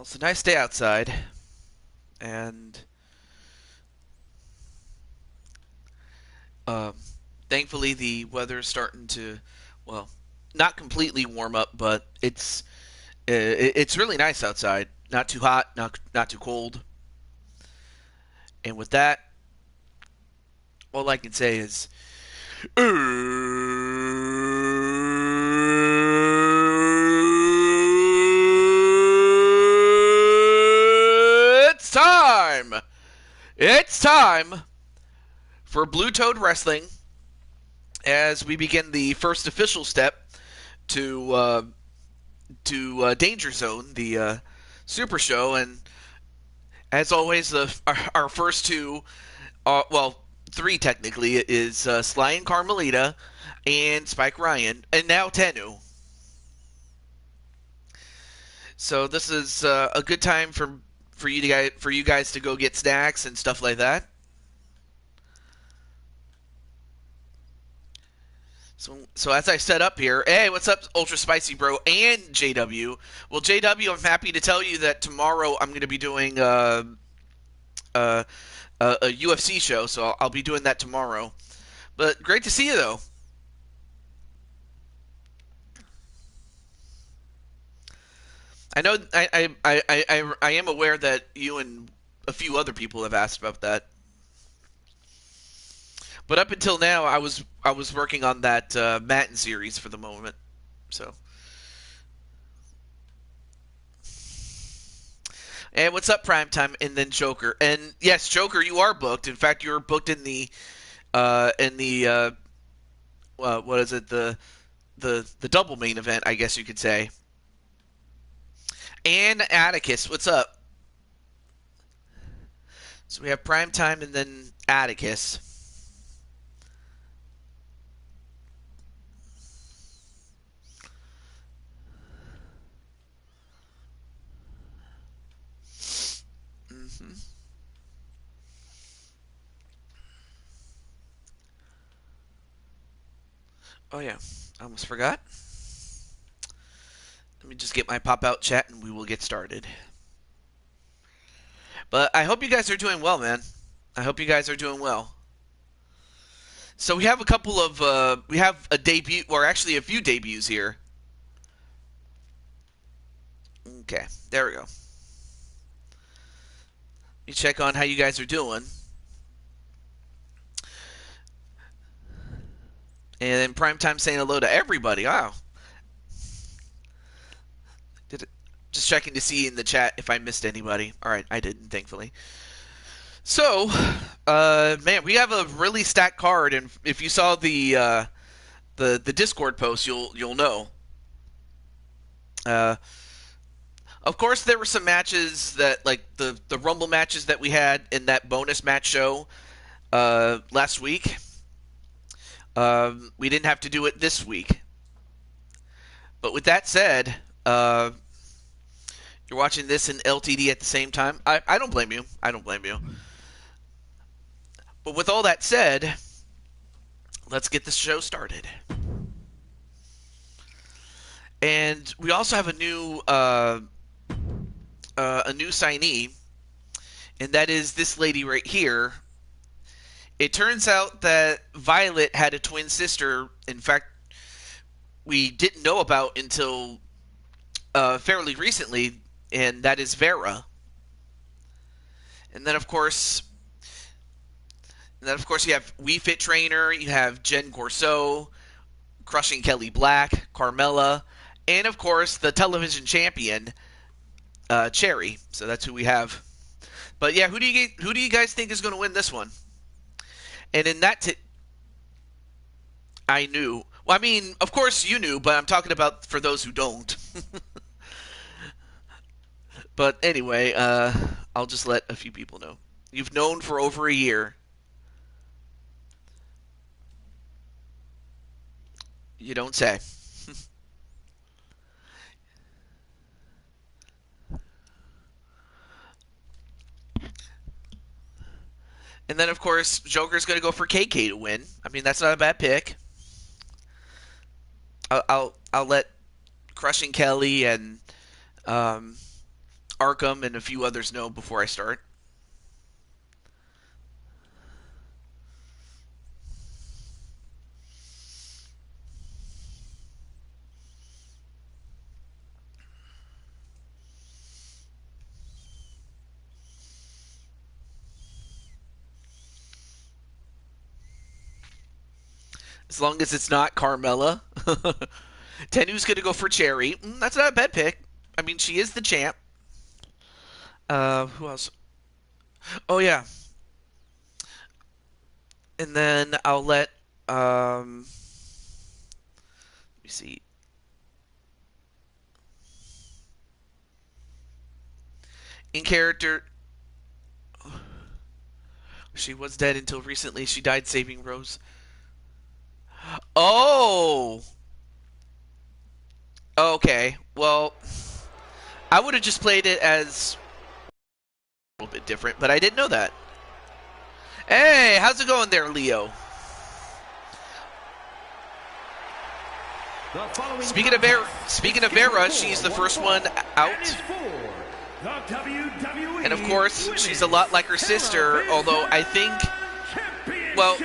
It's a nice day outside, and um, thankfully the weather is starting to, well, not completely warm up, but it's really nice outside. Not too hot, not too cold. And with that, all I can say is, it's time. It's time for Blue Toad Wrestling as we begin the first official step to Danger Zone, the Super Show, and as always, our first two, well, three technically, is Sly and Carmelita, and Spike Ryan, and now Tenu. So this is a good time for you guys to go get snacks and stuff like that. So as I set up here, hey, what's up, Ultra Spicy Bro and JW? Well, JW, I'm happy to tell you that tomorrow I'm going to be doing a UFC show, so I'll be doing that tomorrow. But great to see you, though. I know I am aware that you and a few other people have asked about that. But up until now, I was working on that Matin series for the moment. So. And what's up, Primetime? And then Joker. And yes, Joker, you are booked. In fact, you're booked in the what is it, the double main event, I guess you could say. And Atticus, what's up? So we have Primetime and then Atticus. Oh yeah, I almost forgot. Let me just get my pop-out chat and we will get started. But I hope you guys are doing well, man. I hope you guys are doing well. So we have a couple of, we have a debut, or actually a few debuts here. Okay, there we go. Let me check on how you guys are doing. And then Primetime saying hello to everybody. Wow. Just checking to see in the chat if I missed anybody. All right, I didn't, thankfully. So, man, we have a really stacked card, and if you saw the Discord post, you'll know. Of course, there were some matches that, like the Rumble matches that we had in that bonus match show last week. We didn't have to do it this week. But with that said, you're watching this in LTD at the same time. I don't blame you. I don't blame you. But with all that said, let's get this show started. And we also have a new signee, and that is this lady right here. It turns out that Violet had a twin sister. In fact, we didn't know about until fairly recently, and that is Vera. And then, of course, you have Wii Fit Trainer, you have Jen Corso, Crushing Kelly Black, Carmella, and of course the television champion, Cherry. So that's who we have. But yeah, who do you guys think is going to win this one? And in that, I knew. Well, I mean, of course you knew, but I'm talking about for those who don't. But anyway, I'll just let a few people know. You've known for over a year. You don't say. And then, of course, Joker's going to go for KK to win. I mean, that's not a bad pick. I'll let Crushing Kelly and Arkham and a few others know before I start. As long as it's not Carmella. Tenu's going to go for Cherry. That's not a bad pick. I mean, she is the champ. Who else? Oh, yeah. And then I'll let... let me see. In character... She was dead until recently. She died saving Rose. Oh! Okay. Well, I would have just played it as a little bit different, but I didn't know that. Hey, how's it going there, Leo? Speaking of Vera, she's the first one out. And of course, she's a lot like her sister, although I think, well,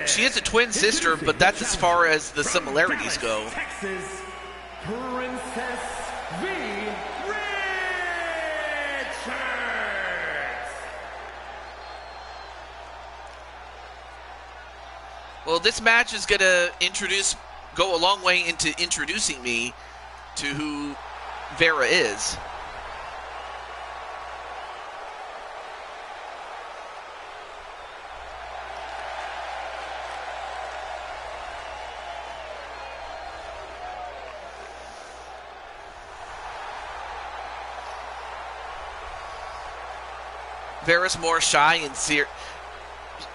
she is a twin sister, but that's as far as the similarities go. Well, this match is going to go a long way into introducing me to who Vera is. Vera's more shy and serious.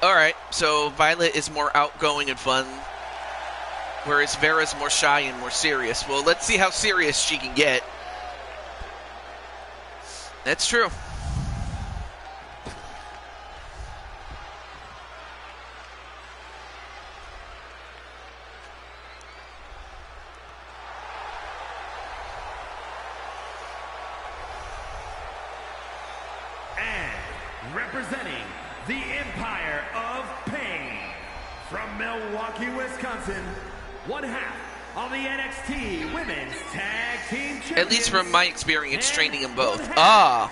Alright, so Violet is more outgoing and fun, whereas Vera's more shy and more serious. Well, let's see how serious she can get. That's true. Representing the Empire of Pain from Milwaukee, Wisconsin, one half of the NXT Women's Tag Team Champions. At least from my experience training them both. Ah.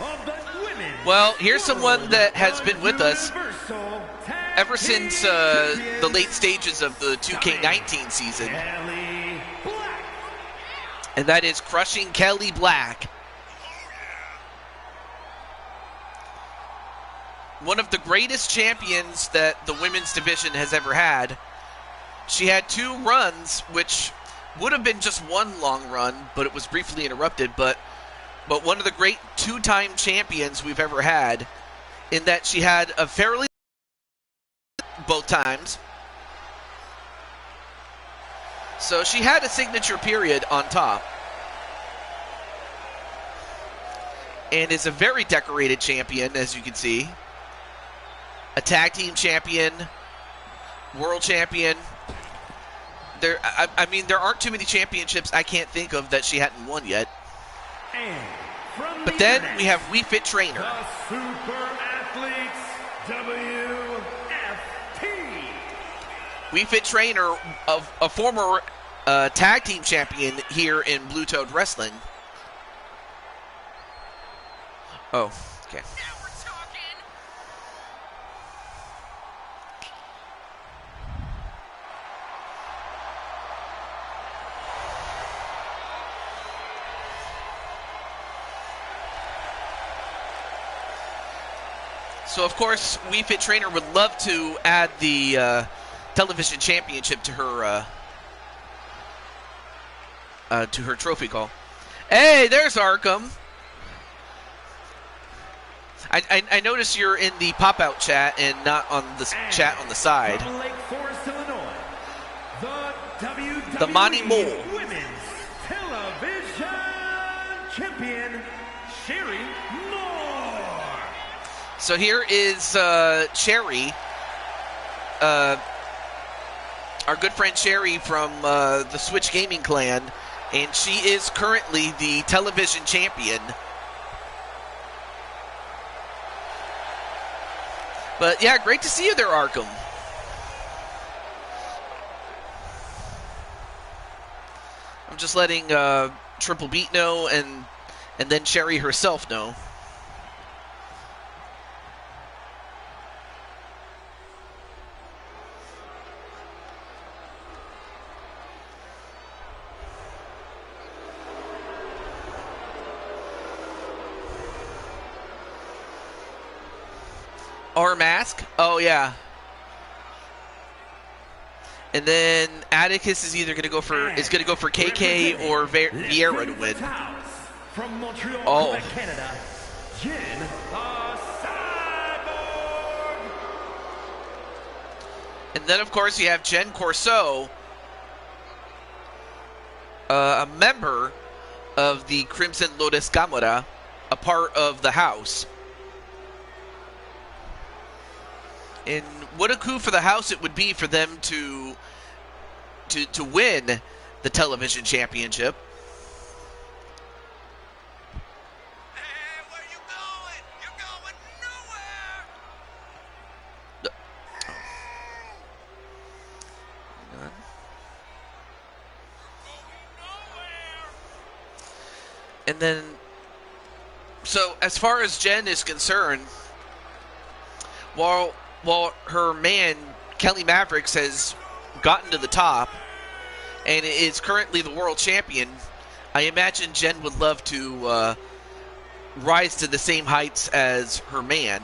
Well, here's someone that has been with us ever since the late stages of the 2K19 season. And that is Crushing Kelly Black. One of the greatest champions that the women's division has ever had. She had 2 runs, which would have been just one long run, but it was briefly interrupted. But one of the great 2-time champions we've ever had, in that she had a fairly both times. So she had a signature period on top. And is a very decorated champion, as you can see. A tag team champion, world champion. I mean, there aren't too many championships I can't think of that she hadn't won yet. But then we have We Fit Trainer. The Super Athletes WFT. We Fit Trainer, a former tag team champion here in Blue Toad Wrestling. Oh, okay. So, of course, We Fit Trainer would love to add the television championship to her trophy call. Hey, there's Arkham. I notice you're in the pop-out chat and not on the chat on the side. From Lake Forest, Illinois, the WWE The Monty Mole. Women's Television Champion, Sherry Moore. So here is Cherry, our good friend Cherry from the Switch Gaming Clan, and she is currently the television champion. But yeah, great to see you there, Arkham. I'm just letting Triple Beat know and then Sherry herself know. Our mask? Oh yeah. And then Atticus is either going to go for KK or Vieira to win. From Montreal, oh. Canada, Jen Cyborg. And then of course you have Jen Corso, a member of the Crimson Lotus Gamora, a part of the house. And what a coup for the house it would be for them to win the television championship. Hey, where you going? You're going nowhere. Hang on. And then, so as far as Jen is concerned, while her man, Kelly Mavericks, has gotten to the top and is currently the world champion, I imagine Jen would love to rise to the same heights as her man.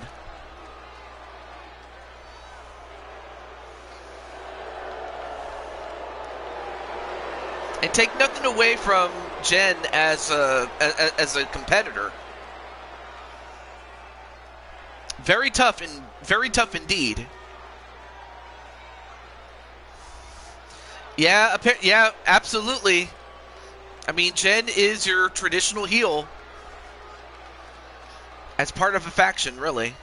And take nothing away from Jen as a competitor. Very tough indeed. Yeah, absolutely. I mean, Jen is your traditional heel as part of a faction, really.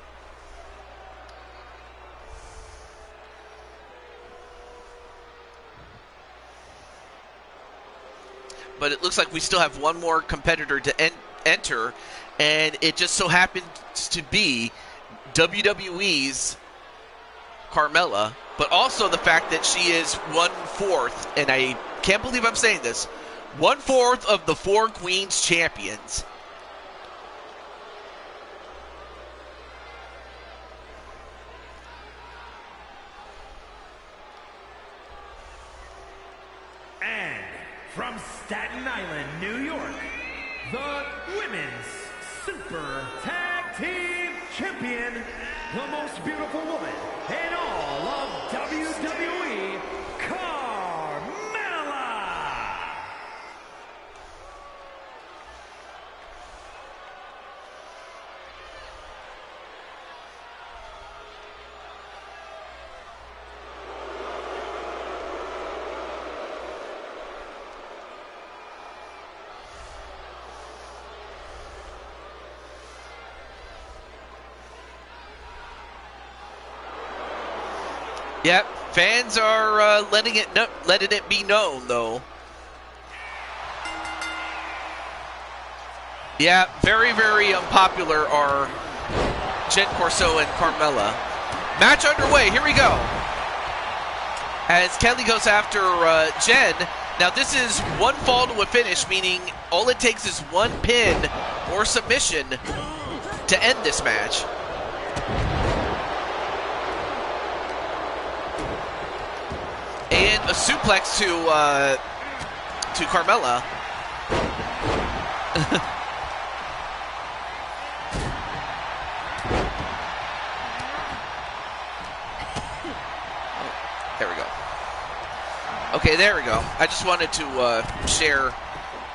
But it looks like we still have one more competitor to enter, and it just so happens to be WWE's Carmella, but also the fact that she is 1/4, and I can't believe I'm saying this, 1/4 of the Four Queens champions. And from Staten Island, New York, the Women's Super Tag Team Champion, the most beautiful woman in all of WWE, Carmella. Yep, fans are letting it be known, though. Yeah, very, very unpopular are Jen Corso and Carmella. Match underway. Here we go. As Kelly goes after Jen. Now, this is one fall to a finish, meaning all it takes is one pin or submission to end this match. And a suplex to Carmella. There we go. Okay, there we go. I just wanted to share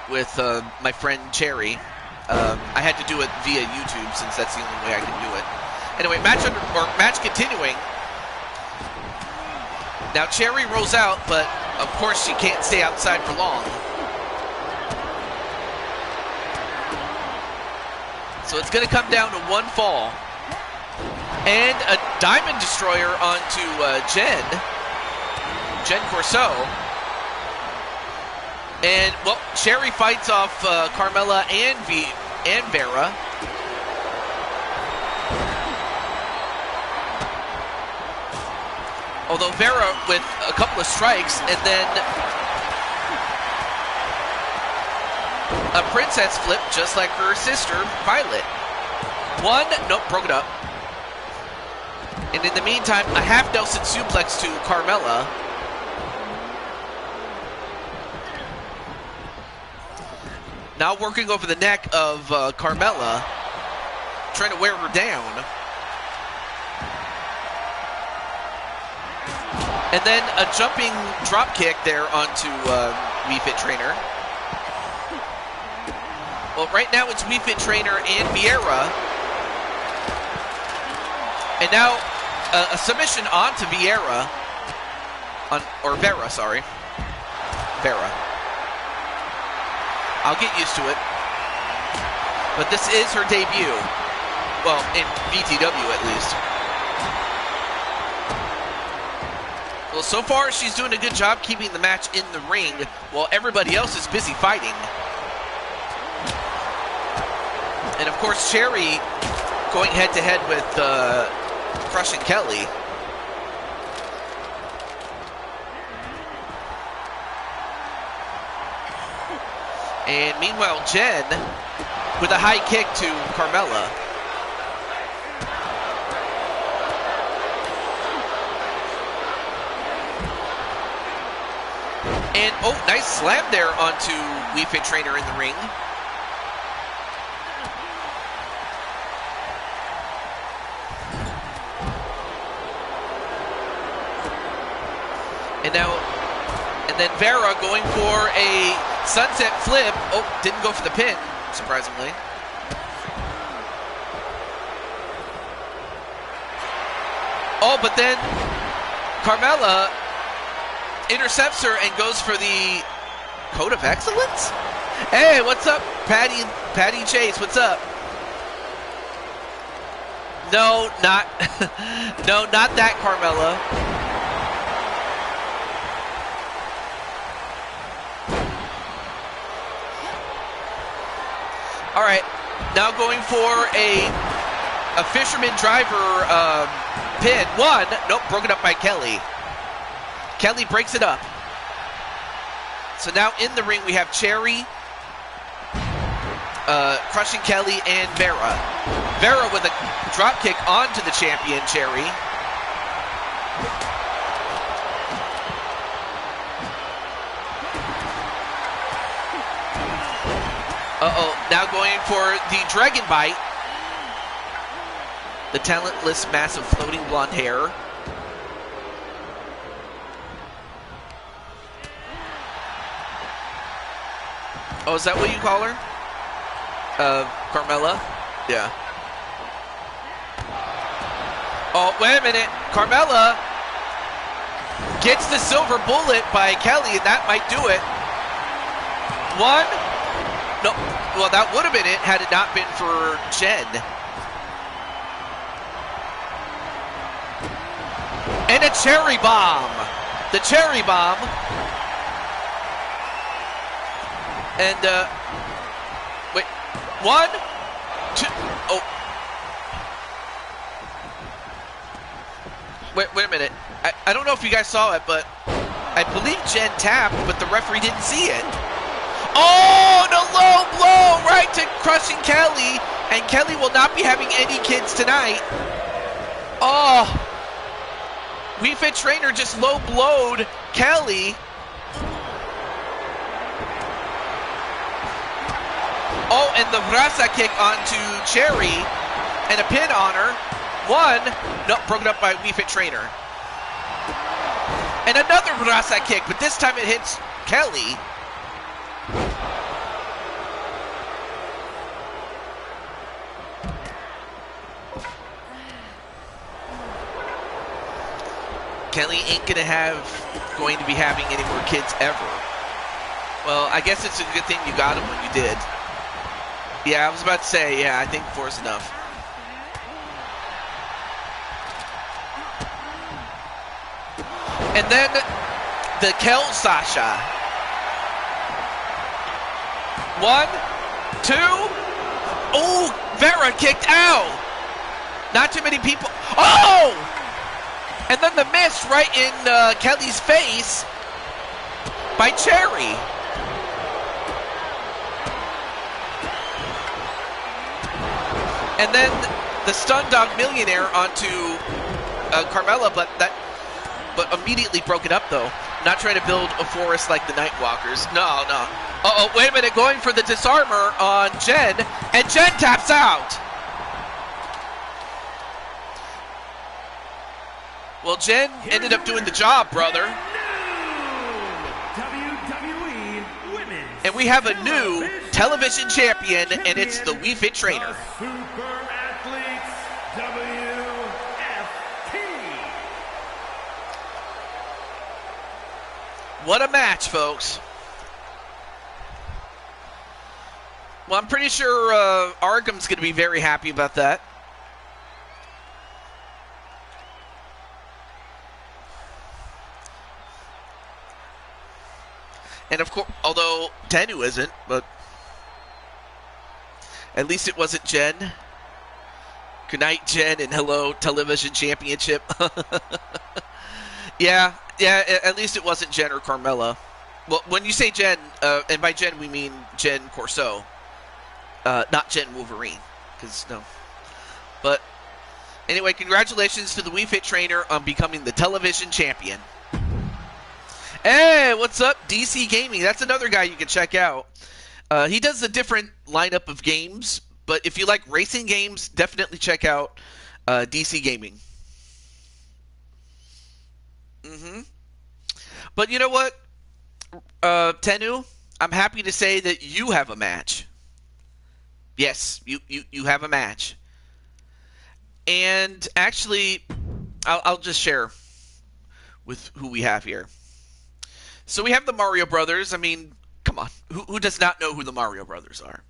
with my friend Cherry. I had to do it via YouTube since that's the only way I can do it. Anyway, match continuing. Now Cherry rolls out, but of course she can't stay outside for long. So it's going to come down to one fall. And a Diamond Destroyer onto Jen Corso. And, well, Cherry fights off Carmella and Vera. Although Vera with a couple of strikes and then a princess flip just like her sister, Violet. One, nope, broke it up. And in the meantime, a half Nelson suplex to Carmella. Now working over the neck of Carmella, trying to wear her down. And then a jumping drop kick there onto Wii Fit Trainer. Well, right now it's Wii Fit Trainer and Vieira. And now a submission onto Vieira. Or Vera, sorry. Vera. I'll get used to it. But this is her debut. Well, in BTW at least. Well, so far she's doing a good job keeping the match in the ring while everybody else is busy fighting. And of course, Cherry going head-to-head with Crushing Kelly. And meanwhile, Jen with a high kick to Carmella. And, oh, nice slam there onto Wii Fit Trainer in the ring. And then Vera going for a sunset flip. Oh, didn't go for the pin, surprisingly. Oh, but then Carmella intercepts her and goes for the Code of Excellence? Hey, what's up, Patty Chase, what's up? No, not that Carmella. All right, now going for a fisherman driver pin. One, nope, broken up by Kelly. Kelly breaks it up. So now in the ring we have Cherry, Crushing Kelly, and Vera. Vera with a drop kick onto the champion, Cherry. Uh-oh, now going for the Dragon Bite. The talentless, massive, floating blonde hair. Oh, is that what you call her? Carmella? Yeah. Oh, wait a minute. Carmella gets the silver bullet by Kelly, and that might do it. One. No, well, that would have been it had it not been for Jen. And a cherry bomb. The cherry bomb. And, wait, one, two, oh. Wait a minute. I don't know if you guys saw it, but I believe Jen tapped, but the referee didn't see it. Oh, the low blow right to Crushing Kelly, and Kelly will not be having any kids tonight. Oh, Wii Fit Trainer just low blowed Kelly. Oh, and the Brasa kick onto Cherry, and a pin on her. One, no, broken up by Wii Fit Trainer. And another Brasa kick, but this time it hits Kelly. Kelly ain't going to be having any more kids ever. Well, I guess it's a good thing you got him when you did. Yeah, I was about to say, yeah, I think 4's enough. And then the Kel Sasha. 1, 2. Oh, Vera kicked out. Not too many people. Oh! And then the miss right in Kelly's face by Cherry. And then the Stun Dog Millionaire onto Carmella, but immediately broke it up though. Not trying to build a forest like the Nightwalkers. No. Uh-oh, wait a minute, going for the disarmor on Jen, and Jen taps out. Well, Jen ended up doing the job, brother. WWE Women's And we have a new television champion, and it's the Wii Fit Trainer. Super Athletes WFT. What a match, folks. Well, I'm pretty sure Arkham's going to be very happy about that. And of course, although Tenu isn't, but at least it wasn't Jen. Good night, Jen, and hello, Television Championship. Yeah, at least it wasn't Jen or Carmella. Well, when you say Jen, and by Jen we mean Jen Corso, not Jen Wolverine, because no. But anyway, congratulations to the Wii Fit Trainer on becoming the television champion. Hey, what's up, DC Gaming? That's another guy you can check out. He does a different lineup of games, but if you like racing games, definitely check out DC Gaming. But you know what, Tenu? I'm happy to say that you have a match. Yes, you have a match. And actually, I'll just share with who we have here. So we have the Mario Brothers. I mean, come on. Who does not know who the Mario Brothers are?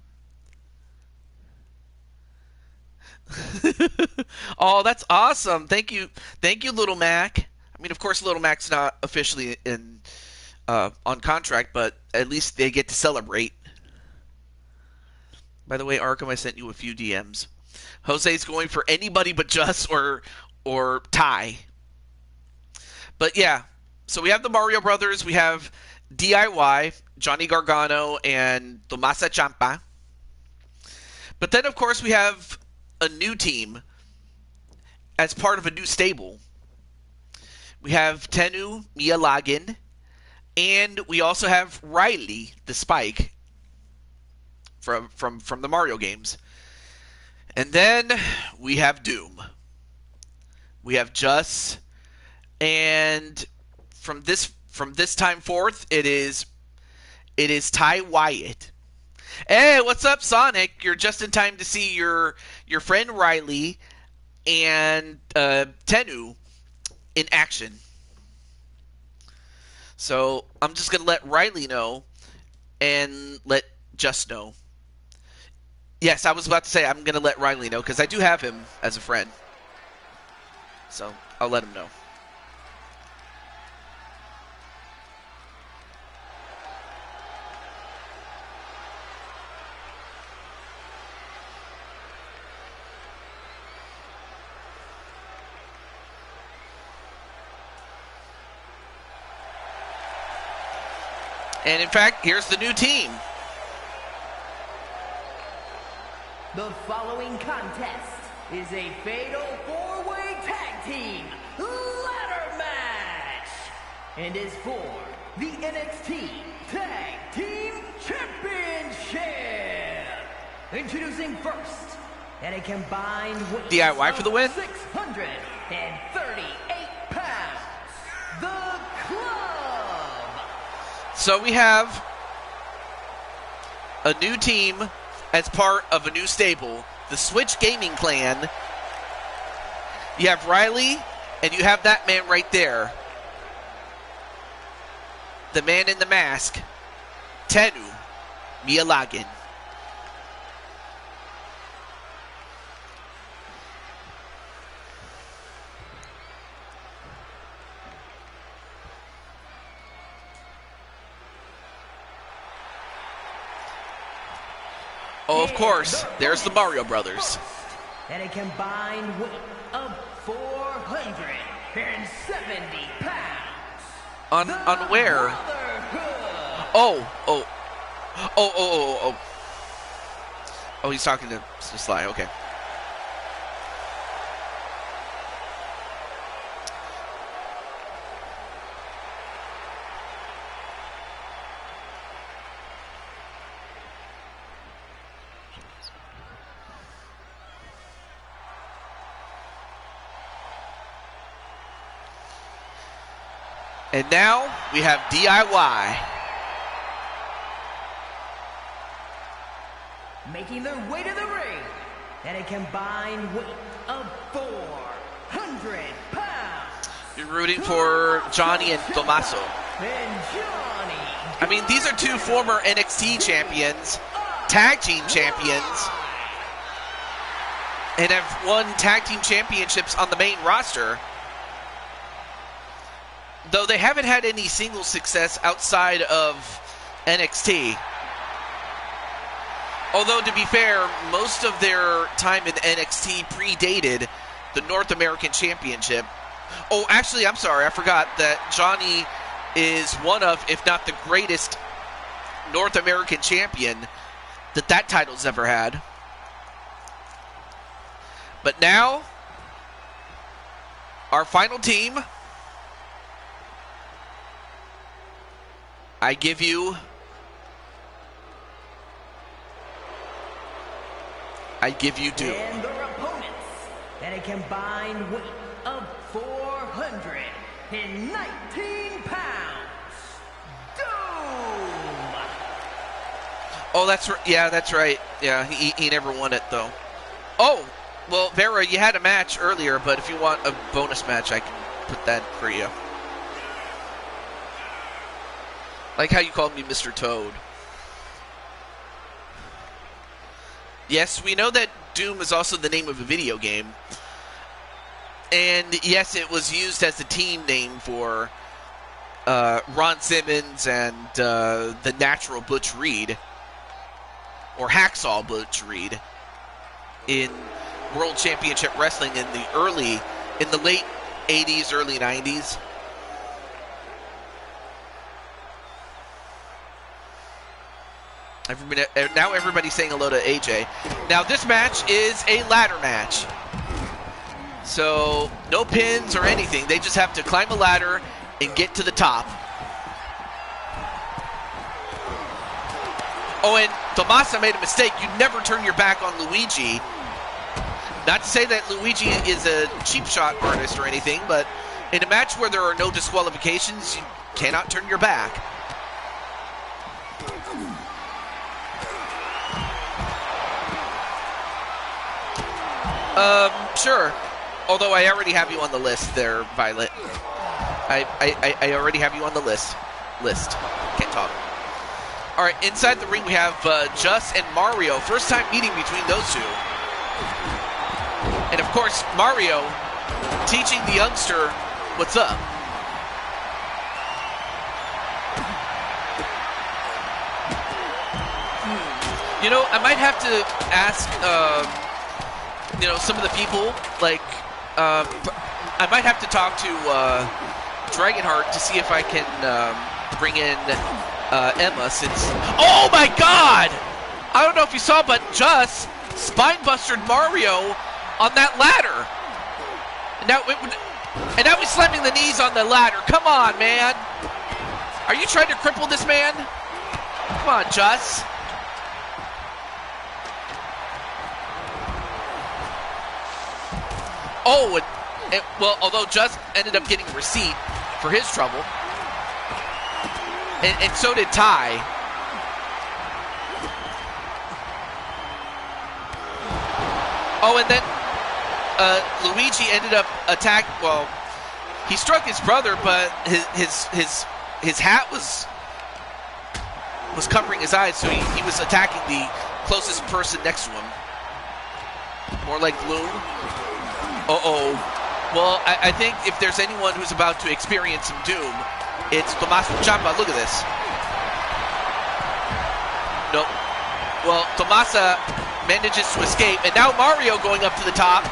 Oh, that's awesome. Thank you, Little Mac. I mean, of course, Little Mac's not officially on contract, but at least they get to celebrate. By the way, Arkham, I sent you a few DMs. Jose's going for anybody but Just or Ty. But yeah. So we have the Mario Brothers, we have DIY, Johnny Gargano, and Tomasa Ciampa. But then, of course, we have a new team as part of a new stable. We have Tenu Miyalagin, and we also have Riley, the Spike, from the Mario games. And then we have Doom. We have Just, and from this time forth, it is Ty Wyatt. Hey, what's up, Sonic? You're just in time to see your friend Riley and Tenu in action. So I'm just gonna let Riley know and let Just know. Yes, I was about to say I'm gonna let Riley know because I do have him as a friend. So I'll let him know. And in fact, here's the new team. The following contest is a fatal four-way tag team ladder match and is for the NXT Tag Team Championship. Introducing first, at a combined weight DIY for the win. 638 pounds, the Club. So we have a new team as part of a new stable, the Switch Gaming Clan. You have Riley, and you have that man right there, the man in the mask, Tenu Miyalagin. Oh, of course, there's the Mario Brothers. At a combined weight of 430 and 70 pounds. On where? Brotherhood. Oh, he's talking to Sly. Okay. And now we have DIY. Making their way to the ring at a combined weight of 400 pounds. You're rooting for Johnny and Tommaso. And Johnny. I mean, these are two former NXT champions, tag team champions, and have won tag team championships on the main roster. Though they haven't had any single success outside of NXT. Although, to be fair, most of their time in NXT predated the North American Championship. Oh, actually, I'm sorry, I forgot that Johnny is one of, if not the greatest North American champion that title's ever had. But now, our final team, I give you Doom. And their opponents at a combined weight of 419 pounds. Doom. Oh, that's right. Yeah, that's right. Yeah, he never won it though. Oh, well, Vera, you had a match earlier, but if you want a bonus match, I can put that for you. Like how you called me Mr. Toad. Yes, we know that Doom is also the name of a video game. And yes, it was used as a team name for Ron Simmons and the Natural Butch Reed, or Hacksaw Butch Reed, in World Championship Wrestling in the late 80s, early 90s. Now everybody's saying hello to AJ. Now this match is a ladder match. So no pins or anything. They just have to climb a ladder and get to the top. Oh, and Tommaso made a mistake. You never turn your back on Luigi. Not to say that Luigi is a cheap shot artist or anything, but in a match where there are no disqualifications, you cannot turn your back. Sure. Although I already have you on the list there, Violet. I already have you on the list. Can't talk. All right, inside the ring we have Just and Mario. First time meeting between those two. And of course, Mario teaching the youngster what's up. You know, I might have to ask, some of the people, like, I might have to talk to Dragonheart to see if I can bring in Emma, since... Oh my god! I don't know if you saw, but Just spine-bustered Mario on that ladder. And now he's slamming the knees on the ladder. Come on, man. Are you trying to cripple this man? Come on, Just. Oh, well, although Just ended up getting a receipt for his trouble. And so did Ty. Oh, and then Luigi ended up well, he struck his brother, but his hat was covering his eyes, so he was attacking the closest person next to him. More like Bloom. Uh-oh. Well, I think if there's anyone who's about to experience some doom, it's Tommaso Ciampa. Look at this. Nope. Well, Tommaso manages to escape, and now Mario going up to the top.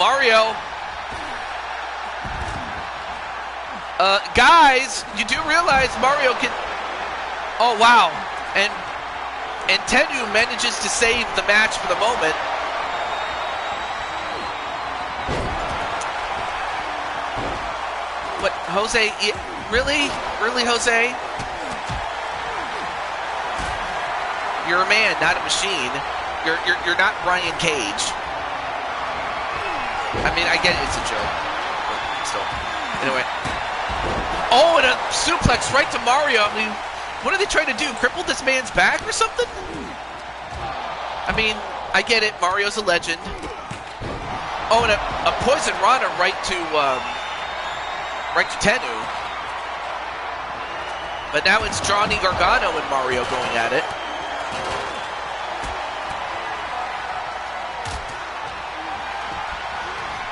Mario. Guys, you do realize Mario can... Oh, wow. And Tenyu manages to save the match for the moment. But, Jose, really? Really, Jose? You're a man, not a machine. You're not Brian Cage. I mean, I get it, it's a joke. But still. Anyway. Oh, and a suplex right to Mario. I mean, what are they trying to do? Cripple this man's back or something? I mean, I get it. Mario's a legend. Oh, and a poison Rana right to Tenyu. But now it's Johnny Gargano and Mario going at it.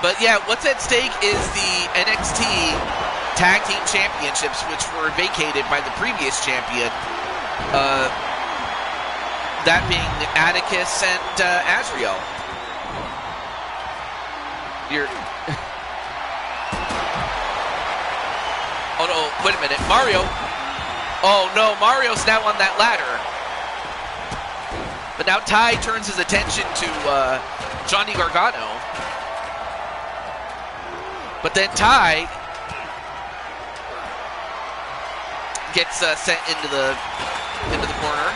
But yeah, what's at stake is the NXT Tag Team Championships, which were vacated by the previous champion. That being Atticus and Azrael. Oh no, wait a minute, Mario. Oh no, Mario's now on that ladder. But now Ty turns his attention to Johnny Gargano. But then Ty gets sent into the corner.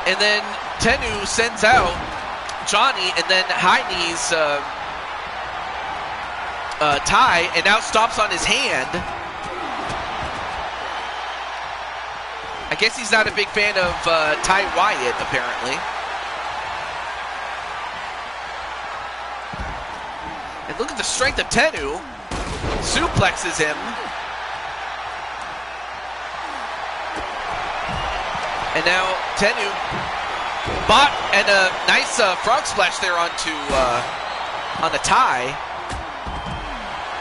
And then Tenyu sends out Johnny, and then high knees Ty, and now stops on his hand. I guess he's not a big fan of Ty Wyatt, apparently. And look at the strength of Tenyu. Suplexes him. And now Tenyu bought and a nice frog splash there onto on the Ty.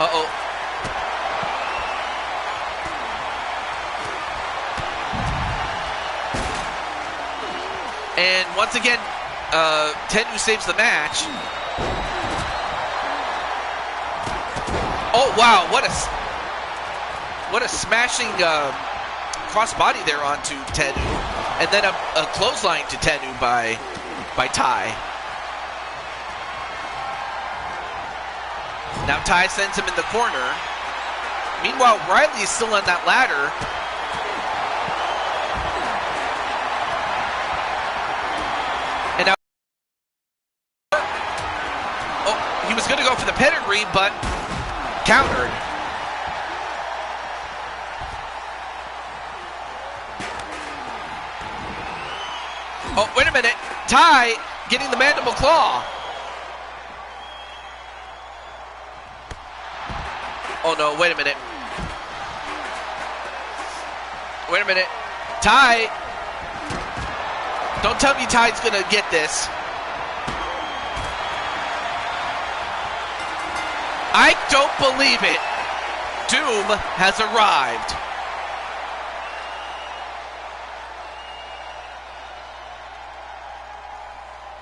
Uh-oh. And once again, Tenyu saves the match. Oh wow, what a smashing crossbody there onto Tenyu, and then a clothesline to Tenyu by Ty. Now Ty sends him in the corner. Meanwhile, Riley is still on that ladder. And now, oh, he was going to go for the pedigree, but countered. Oh, wait a minute. Ty getting the mandible claw. Oh no, wait a minute. Wait a minute. Ty. Don't tell me Ty's gonna get this. I don't believe it. Doom has arrived.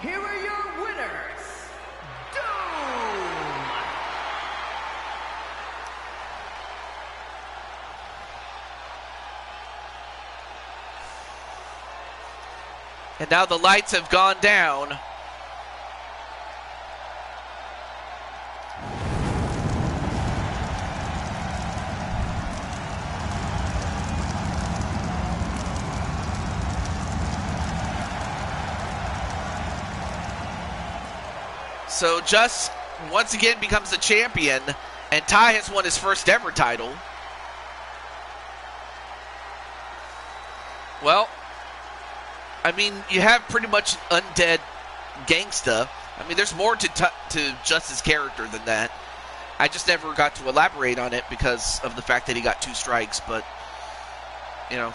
Here are your winners, Doom! And now the lights have gone down. So Just once again becomes the champion, and Ty has won his first ever title. Well, I mean, you have pretty much undead gangsta. I mean, there's more to Just's character than that. I just never got to elaborate on it because of the fact that he got 2 strikes, but, you know.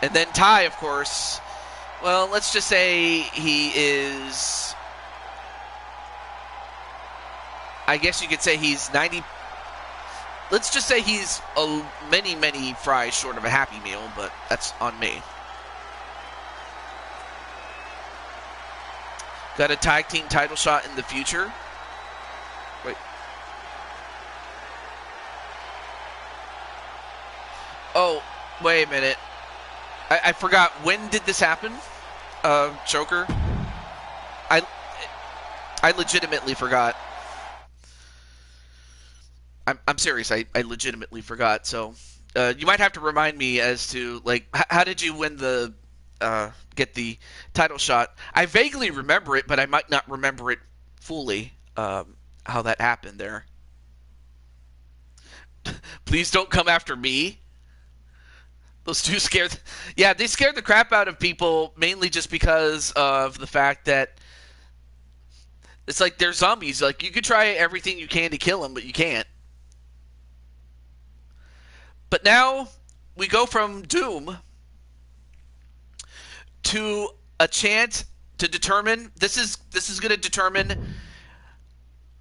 And then Ty, of course, well, let's just say he is, I guess you could say he's 90, let's just say he's many fries short of a Happy Meal, but that's on me. Got a tag team title shot in the future. Wait. Oh, wait a minute. I forgot. When did this happen? Joker? I legitimately forgot. I'm serious. I legitimately forgot. So you might have to remind me as to, like, how did you win the get the title shot? I vaguely remember it, but I might not remember it fully. How that happened there. Please don't come after me. Those two scared. Yeah, they scared the crap out of people mainly just because of the fact that it's like they're zombies. Like, you could try everything you can to kill them, but you can't. But now we go from Doom to a chance to determine. This is going to determine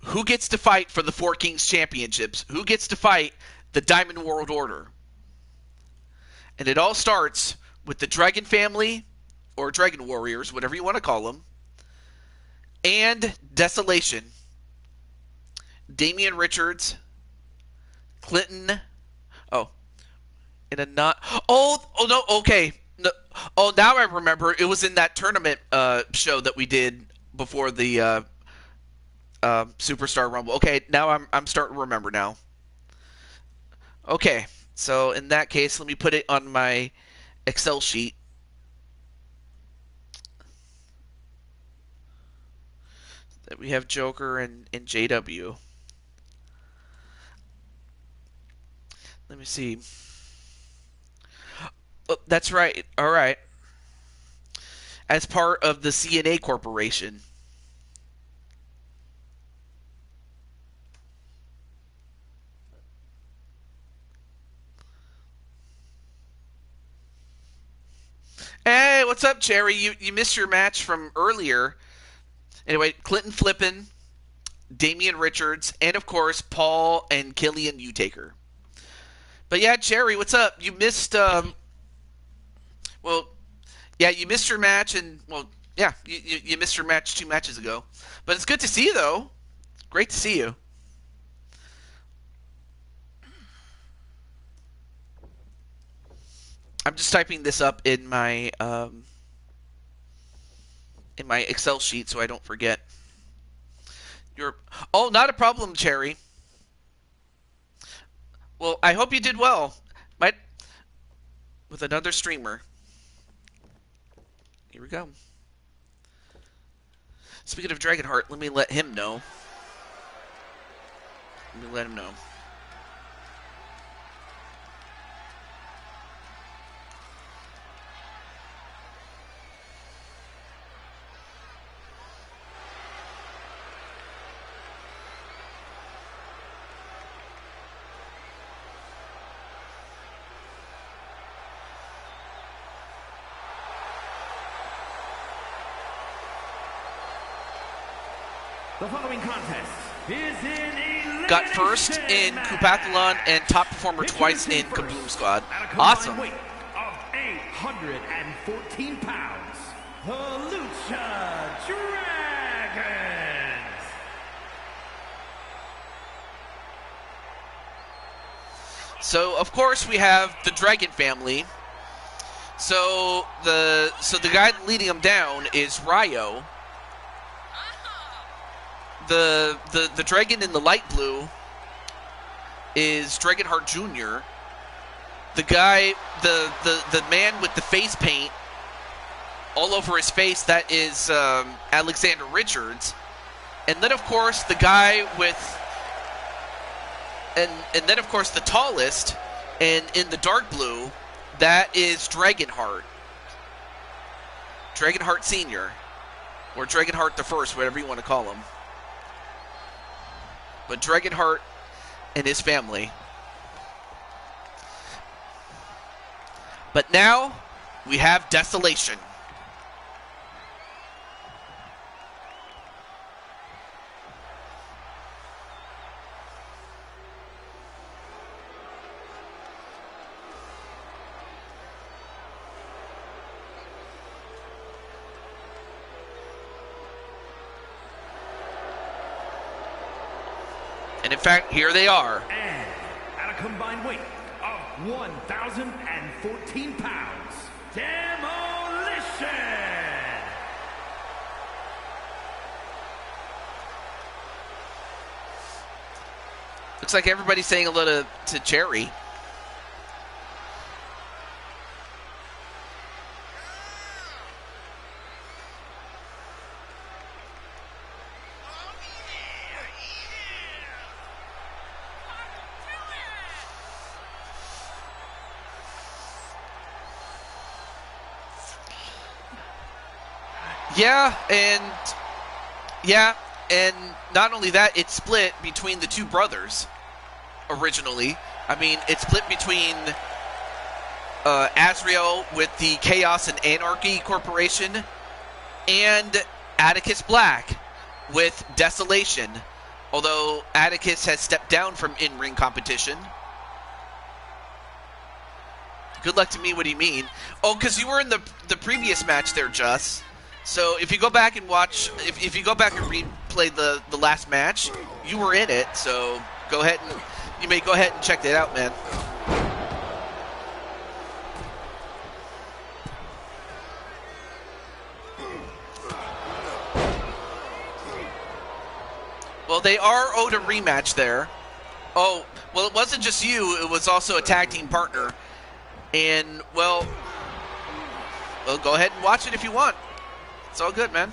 who gets to fight for the Four Kings Championships. Who gets to fight the Diamond World Order. And it all starts with the Dragon Family, or Dragon Warriors, whatever you want to call them, and Desolation. Damian Richards, Clinton. Oh, in a not. Oh no. Okay. No, oh, now I remember. It was in that tournament show that we did before the Superstar Rumble. Okay, now I'm starting to remember now. Okay. So in that case, let me put it on my Excel sheet. That we have Joker and JW. Let me see. Oh, that's right. All right. As part of the CNA Corporation. Hey, what's up, Jerry? You missed your match from earlier. Anyway, Clinton Flippin, Damian Richards, and of course Paul and Killian Utaker. But yeah, Jerry, what's up? You missed well, yeah, you missed your match, and well, yeah, you missed your match 2 matches ago. But it's good to see you, though. Great to see you. I'm just typing this up in my Excel sheet so I don't forget. Oh, not a problem, Cherry. Well, I hope you did well. Might with another streamer. Here we go. Speaking of Dragonheart, let me let him know. Let me let him know. The following contest is in Elimination. Got first in Kupathlon and top performer twice in Kaboom Squad. Awesome. Weight of 814 pounds. The Lucha Dragons. So of course we have the Dragon family. So the guy leading them down is Ryo. The dragon in the light blue is Dragonheart Jr. The guy, the man with the face paint all over his face, that is Alexander Richards. And then of course the guy with and then of course the tallest and in the dark blue, that is Dragonheart. Dragonheart Sr. Or Dragonheart the First, whatever you want to call him. But Dragonheart and his family. But now we have Desolation. fact, here they are. And at a combined weight of 1,014 pounds, Demolition! Looks like everybody's saying hello to Jerry. Yeah, and not only that, it's split between the two brothers originally. I mean, it's split between Azrael with the Chaos and Anarchy Corporation and Atticus Black with Desolation. Although Atticus has stepped down from in-ring competition. Good luck to me, what do you mean? Oh, because you were in the previous match there, Just. So if you go back and watch, if you go back and replay the last match, you were in it. So go ahead and, you may go ahead and check that out, man. Well, they are owed a rematch there. Oh, well, it wasn't just you. It was also a tag team partner. And, well, go ahead and watch it if you want. It's all good, man.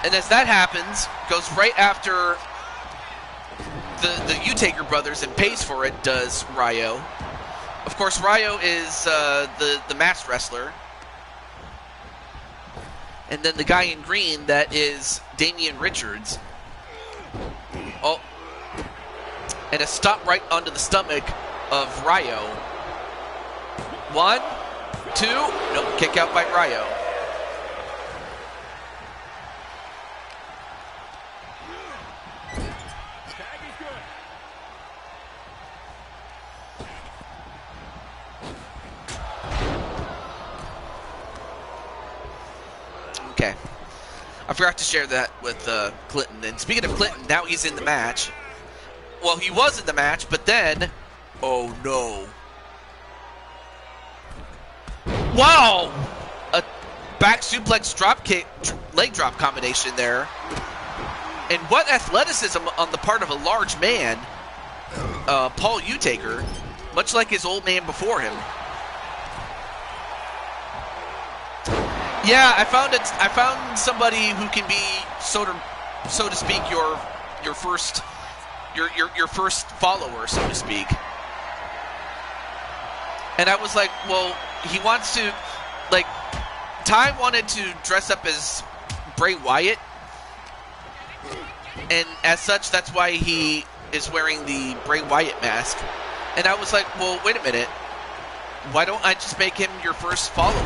And as that happens, goes right after the U-Taker brothers and pays for it, does Ryo. Of course, Ryo is the masked wrestler. And then the guy in green, that is Damian Richards. Oh. And a stop right onto the stomach of Ryo. 1, 2, no, kick out by Ryo. Okay. I forgot to share that with Clinton. And speaking of Clinton, now he's in the match. Well, he was in the match, but then... Oh, no. Wow! A back suplex drop kick, leg drop combination there. And what athleticism on the part of a large man, Paul U-Taker, much like his old man before him. Yeah, I found somebody who can be so to speak your first follower, so to speak. And I was like, well, he wants to, like, Ty wanted to dress up as Bray Wyatt, and as such, that's why he is wearing the Bray Wyatt mask. And I was like, well, wait a minute, why don't I just make him your first follower?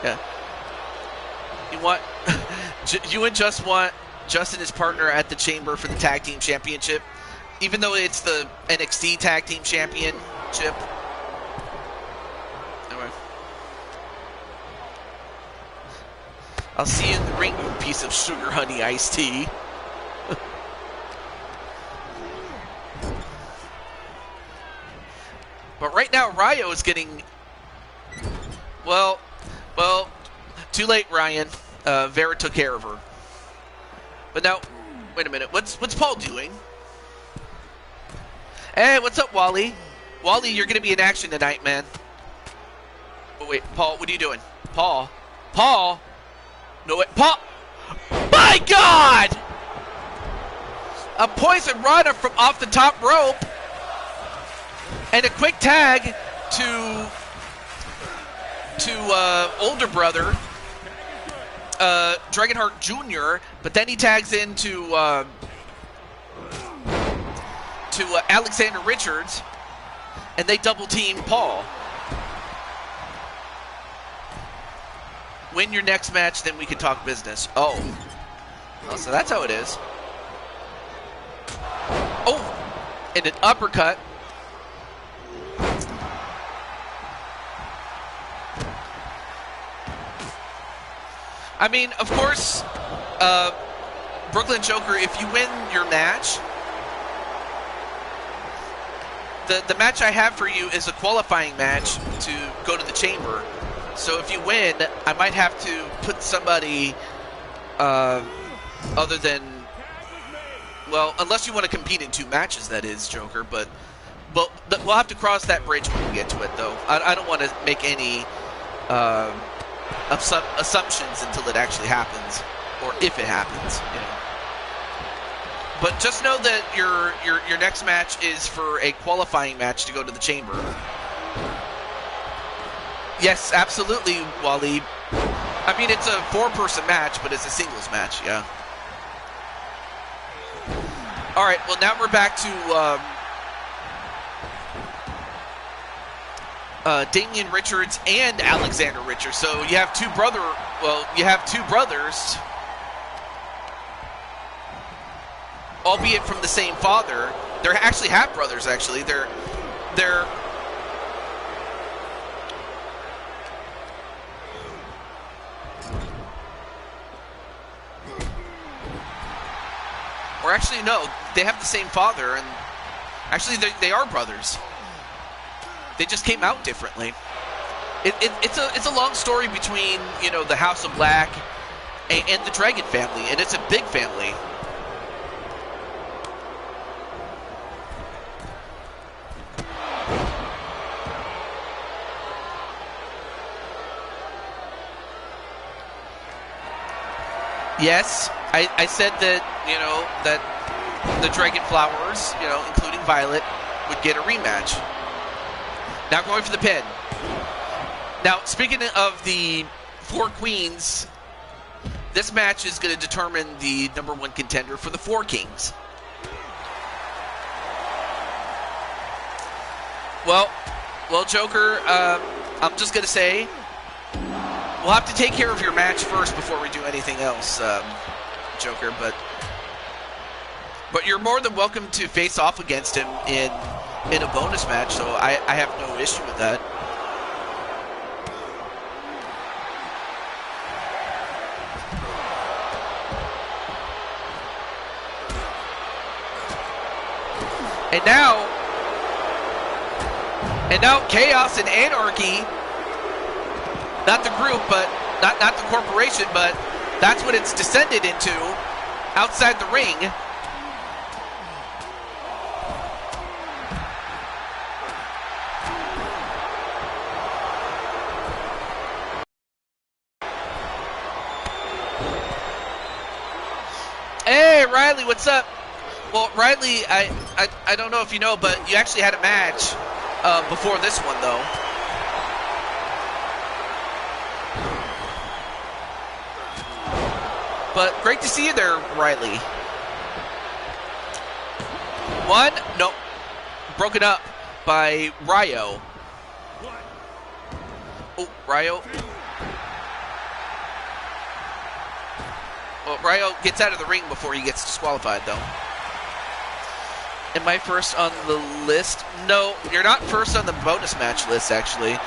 Yeah. You and Just want Justin his partner at the Chamber for the Tag Team Championship, even though it's the NXT Tag Team Championship. Anyway. I'll see you in the ring, you piece of sugar honey iced tea. But right now, Ryo is getting... Well, too late, Ryan. Vera took care of her. But now, wait a minute. What's Paul doing? Hey, what's up, Wally? Wally, you're going to be in action tonight, man. Oh, wait, Paul, what are you doing? Paul? No, wait, Paul! My God! A poison rana from off the top rope. And a quick tag to older brother, Dragonheart Jr., but then he tags into Alexander Richards, and they double team Paul. Win your next match, then we can talk business. Oh, so that's how it is. Oh, and an uppercut. I mean, of course, Brooklyn Joker, if you win your match, the match I have for you is a qualifying match to go to the chamber. So if you win, I might have to put somebody other than, well, unless you want to compete in 2 matches, that is, Joker, but we'll have to cross that bridge when we get to it, though. I don't want to make any assumptions until it actually happens, or if it happens, you know. But just know that your next match is for a qualifying match to go to the chamber. Yes, absolutely, Wally. I mean, it's a 4-person match, but it's a singles match, yeah. All right, well, now we're back to Damian Richards and Alexander Richards. So you have two brothers, albeit from the same father. They actually half brothers. Actually, they're or actually no, they have the same father, and actually they are brothers. They just came out differently. It's a long story between, you know, the House of Black and the Dragon family, and it's a big family. Yes, I said that, you know, that the Dragon Flowers, you know, including Violet, would get a rematch. Now going for the pin. Now, speaking of the 4 queens, this match is going to determine the #1 contender for the 4 kings. Well, Joker, I'm just going to say, we'll have to take care of your match first before we do anything else, Joker, but you're more than welcome to face off against him in a bonus match, so I have no issue with that. And now Chaos and Anarchy, not the group, but not the corporation, but that's what it's descended into outside the ring. Hey, Riley, what's up? Well, Riley, I don't know if you know, but you actually had a match before this one, though. But great to see you there, Riley. One, no, broken up by Ryo. Oh, Ryo. Well, Ryo gets out of the ring before he gets disqualified, though. Am I first on the list? No, you're not first on the bonus match list, actually.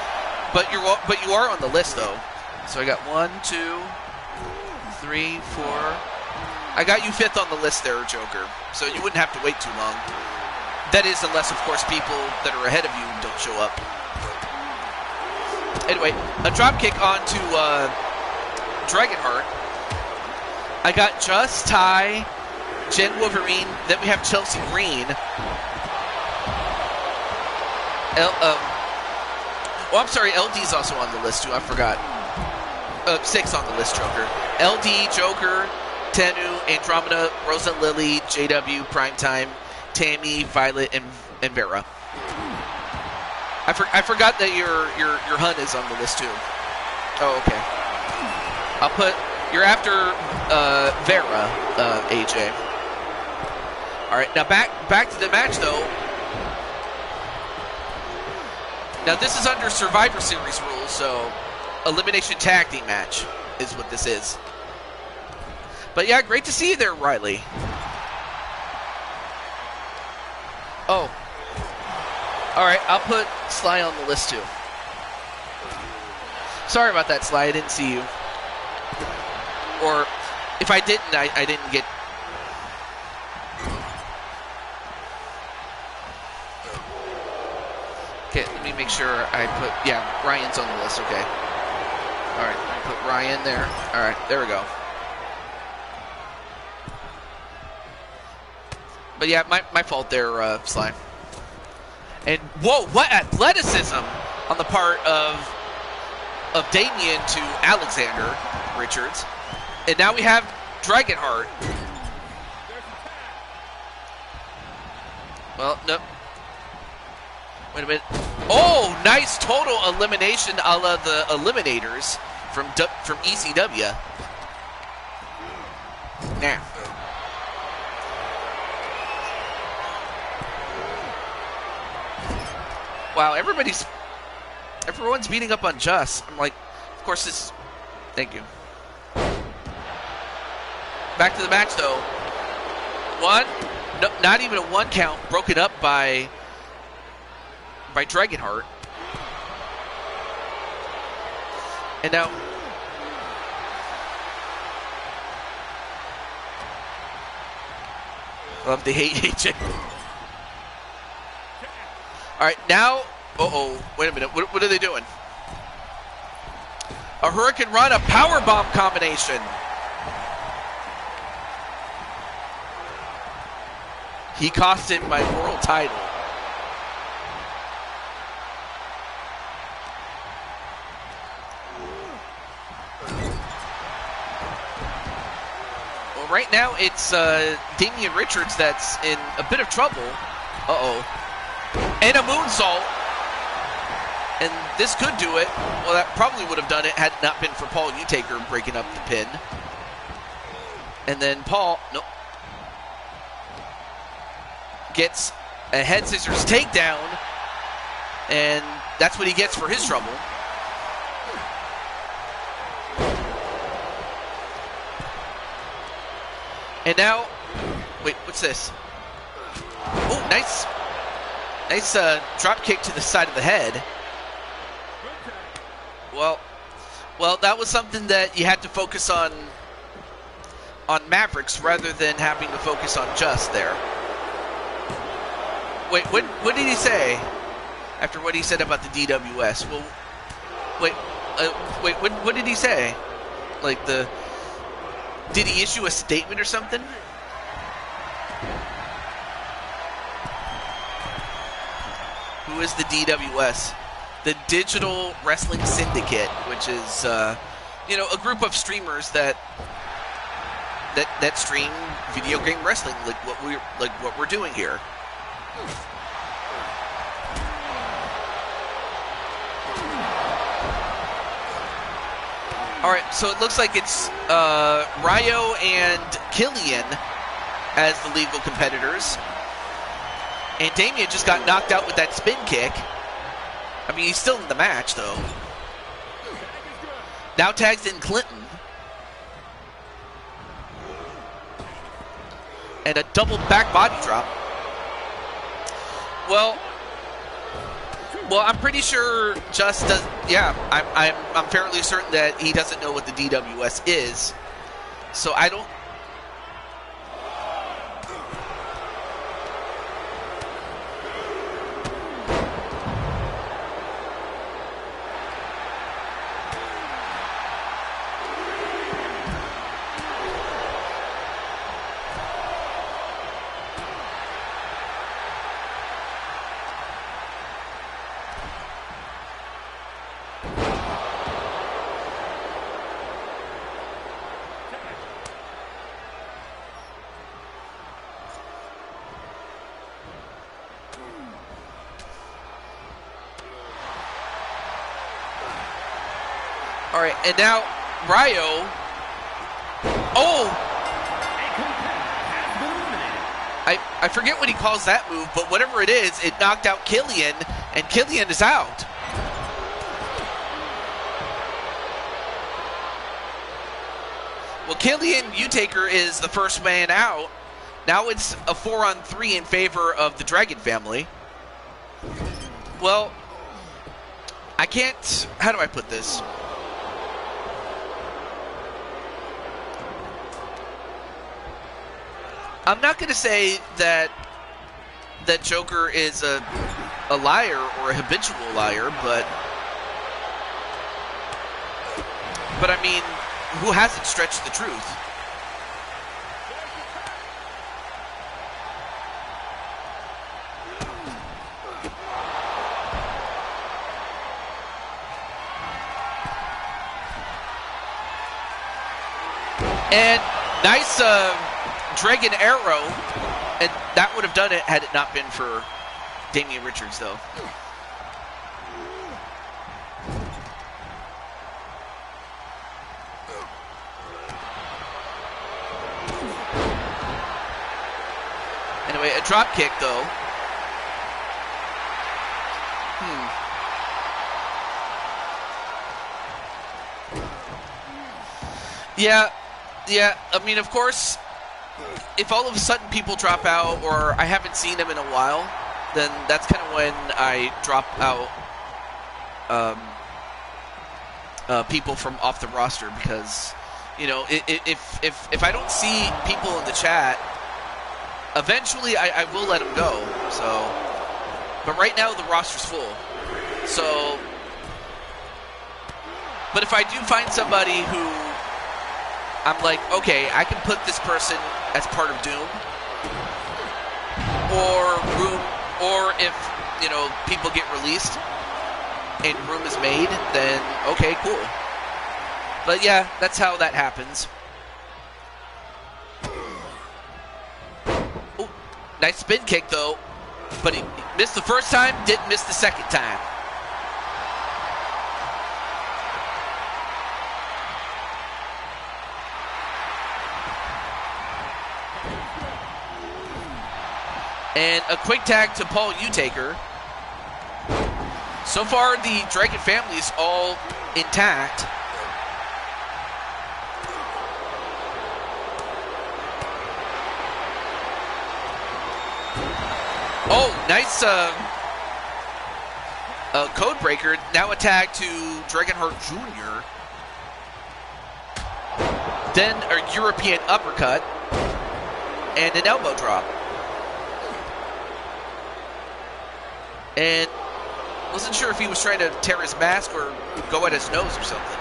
But you are on the list, though. So I got 1, 2, 3, 4. I got you 5th on the list there, Joker. So you wouldn't have to wait too long. That is, unless, of course, people that are ahead of you don't show up. Anyway, a dropkick onto Dragonheart. I got Just, Ty, Jen Wolverine, then we have Chelsea Green. I'm sorry, LD's also on the list too, I forgot. 6 on the list, Joker. LD, Joker, Tenu, Andromeda, Rosa Lily, JW, Primetime, Tammy, Violet, and Vera. I forgot that your Hun is on the list too. Oh, okay. I'll put, you're after Vera, AJ. All right, now back to the match, though. Now, this is under Survivor Series rules, so Elimination Tag Team match is what this is. But yeah, great to see you there, Riley. Oh. All right, I'll put Sly on the list, too. Sorry about that, Sly. I didn't see you. Or if I didn't, I didn't get... Okay, let me make sure I put... Yeah, Ryan's on the list, okay. Alright, let me put Ryan there. Alright, there we go. But yeah, my fault there, Sly. And, whoa, what athleticism on the part of Damien to Alexander Richards. And now we have Dragonheart. Well, no. Wait a minute. Oh, nice total elimination a la the Eliminators from ECW. Now. Wow, everyone's beating up on Just. I'm like, of course this... Thank you. Back to the match, though. One, no, not even a one count, broken up by Dragonheart. And now... Love to hate AJ. Alright, now... Uh-oh. Wait a minute. What are they doing? A Hurricane Run, a powerbomb combination. He cost him my world title. Well, right now it's Damian Richards that's in a bit of trouble. Uh-oh. And a moonsault. And this could do it. Well, that probably would have done it had it not been for Paul Utaker breaking up the pin. And then Paul, nope, gets a head scissors takedown. And that's what he gets for his trouble. And now, wait, what's this? Oh, nice. Nice drop kick to the side of the head. Well, that was something that you had to focus on Mavericks rather than having to focus on Just there. Wait, what did he say after what he said about the DWS? Well, wait, what did he say? Like did he issue a statement or something? Who is the DWS? The Digital Wrestling Syndicate, which is, a group of streamers that stream video game wrestling, like what we're doing here. All right, so it looks like it's Ryo and Killian as the legal competitors. And Damien just got knocked out with that spin kick. I mean, he's still in the match, though. Now tags in Clinton. And a double back body drop. Well, I'm pretty sure Just does. Yeah, I'm fairly certain that he doesn't know what the DWS is. So I don't. All right, and now Ryo. Oh! I forget what he calls that move, but whatever it is, it knocked out Killian, and Killian is out. Well, Killian Utaker is the first man out. Now it's a 4-on-3 in favor of the Dragon family. Well, I can't... How do I put this? I'm not going to say that Joker is a liar or a habitual liar, but I mean, who hasn't stretched the truth? And nice Dragon Arrow, and that would have done it had it not been for Damian Richards, though. Anyway, a drop kick, though. Yeah, I mean, of course, if all of a sudden people drop out or I haven't seen them in a while, then that's kind of when I drop out people from off the roster because, you know, if I don't see people in the chat, eventually I will let them go. So, but right now the roster's full. So, but if I do find somebody who I'm like, okay, I can put this person as part of Doom, or if, you know, people get released and room is made, then okay, cool. But yeah, that's how that happens. Ooh, nice spin kick though, but he missed the first time, didn't miss the second time. And a quick tag to Paul Utaker. So far, the Dragon family is all intact. Oh, nice code breaker. Now a tag to Dragonheart Jr. Then a European uppercut. And an elbow drop. And wasn't sure if he was trying to tear his mask or go at his nose or something.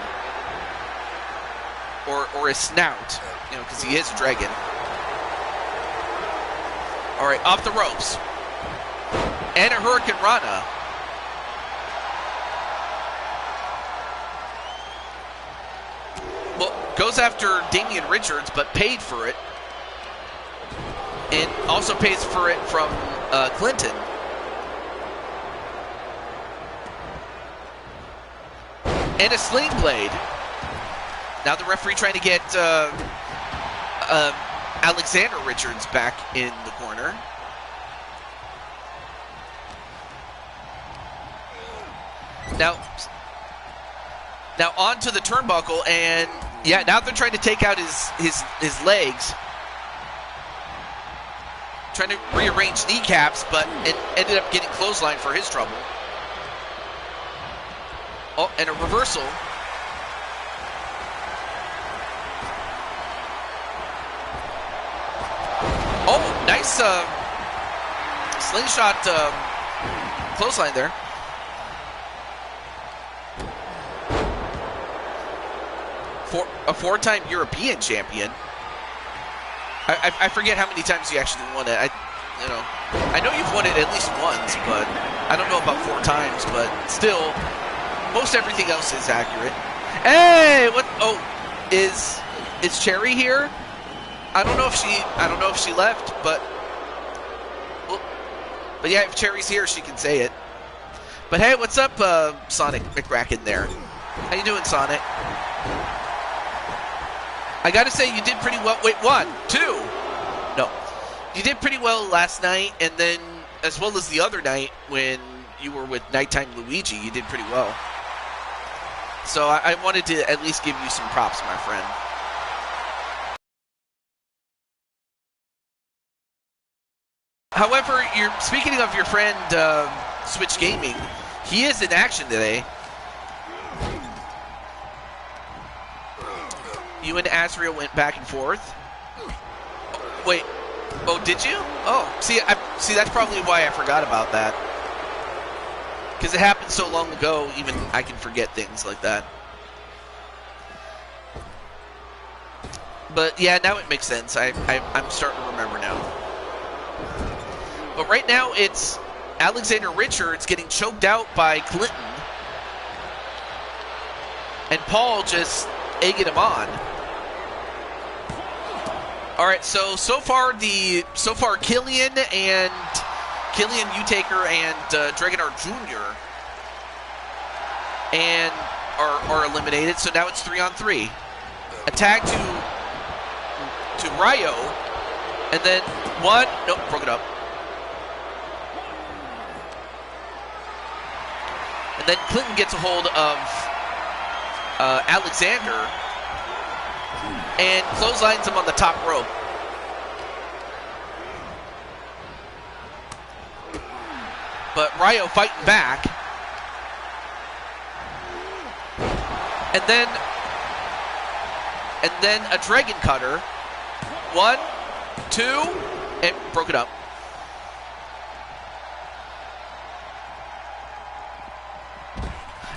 Or his snout, you know, because he is a dragon. All right, off the ropes. And a Hurricane Rana. Well, goes after Damian Richards, but paid for it. And also pays for it from Clinton. And a sling blade. Now the referee trying to get Alexander Richards back in the corner. Now onto the turnbuckle, and yeah, now they're trying to take out his legs. Trying to rearrange kneecaps, but it ended up getting clothesline for his trouble. Oh, and a reversal. Oh, nice slingshot clothesline there. A four-time European champion. I forget how many times you actually won it. I know you've won it at least once, but I don't know about 4 times. But still, most everything else is accurate. Hey, what? Oh, is Cherry here? I don't know if she left, but yeah, if Cherry's here, she can say it. But hey, what's up, Sonic McRacken there? How you doing, Sonic? I gotta say, you did pretty well. Wait, 1, 2. No. You did pretty well last night, and then as well as the other night when you were with Nighttime Luigi, you did pretty well. So I wanted to at least give you some props, my friend. However, speaking of your friend Switch Gaming, he is in action today. You and Azrael went back and forth. Wait, Oh, did you? Oh, see, that's probably why I forgot about that. Because it happened so long ago, even I can forget things like that. But yeah, now it makes sense. I'm starting to remember now. But right now, it's Alexander Richards getting choked out by Clinton, and Paul just egging him on. All right, so far Killian Utaker and Dragonheart Jr. and are eliminated. So now it's 3-on-3. A tag to Ryo, and then one. Nope, broke it up. And then Clinton gets a hold of Alexander and clotheslines him on the top rope. But Ryo fighting back. And then a Dragon Cutter. 1, 2, and broke it up.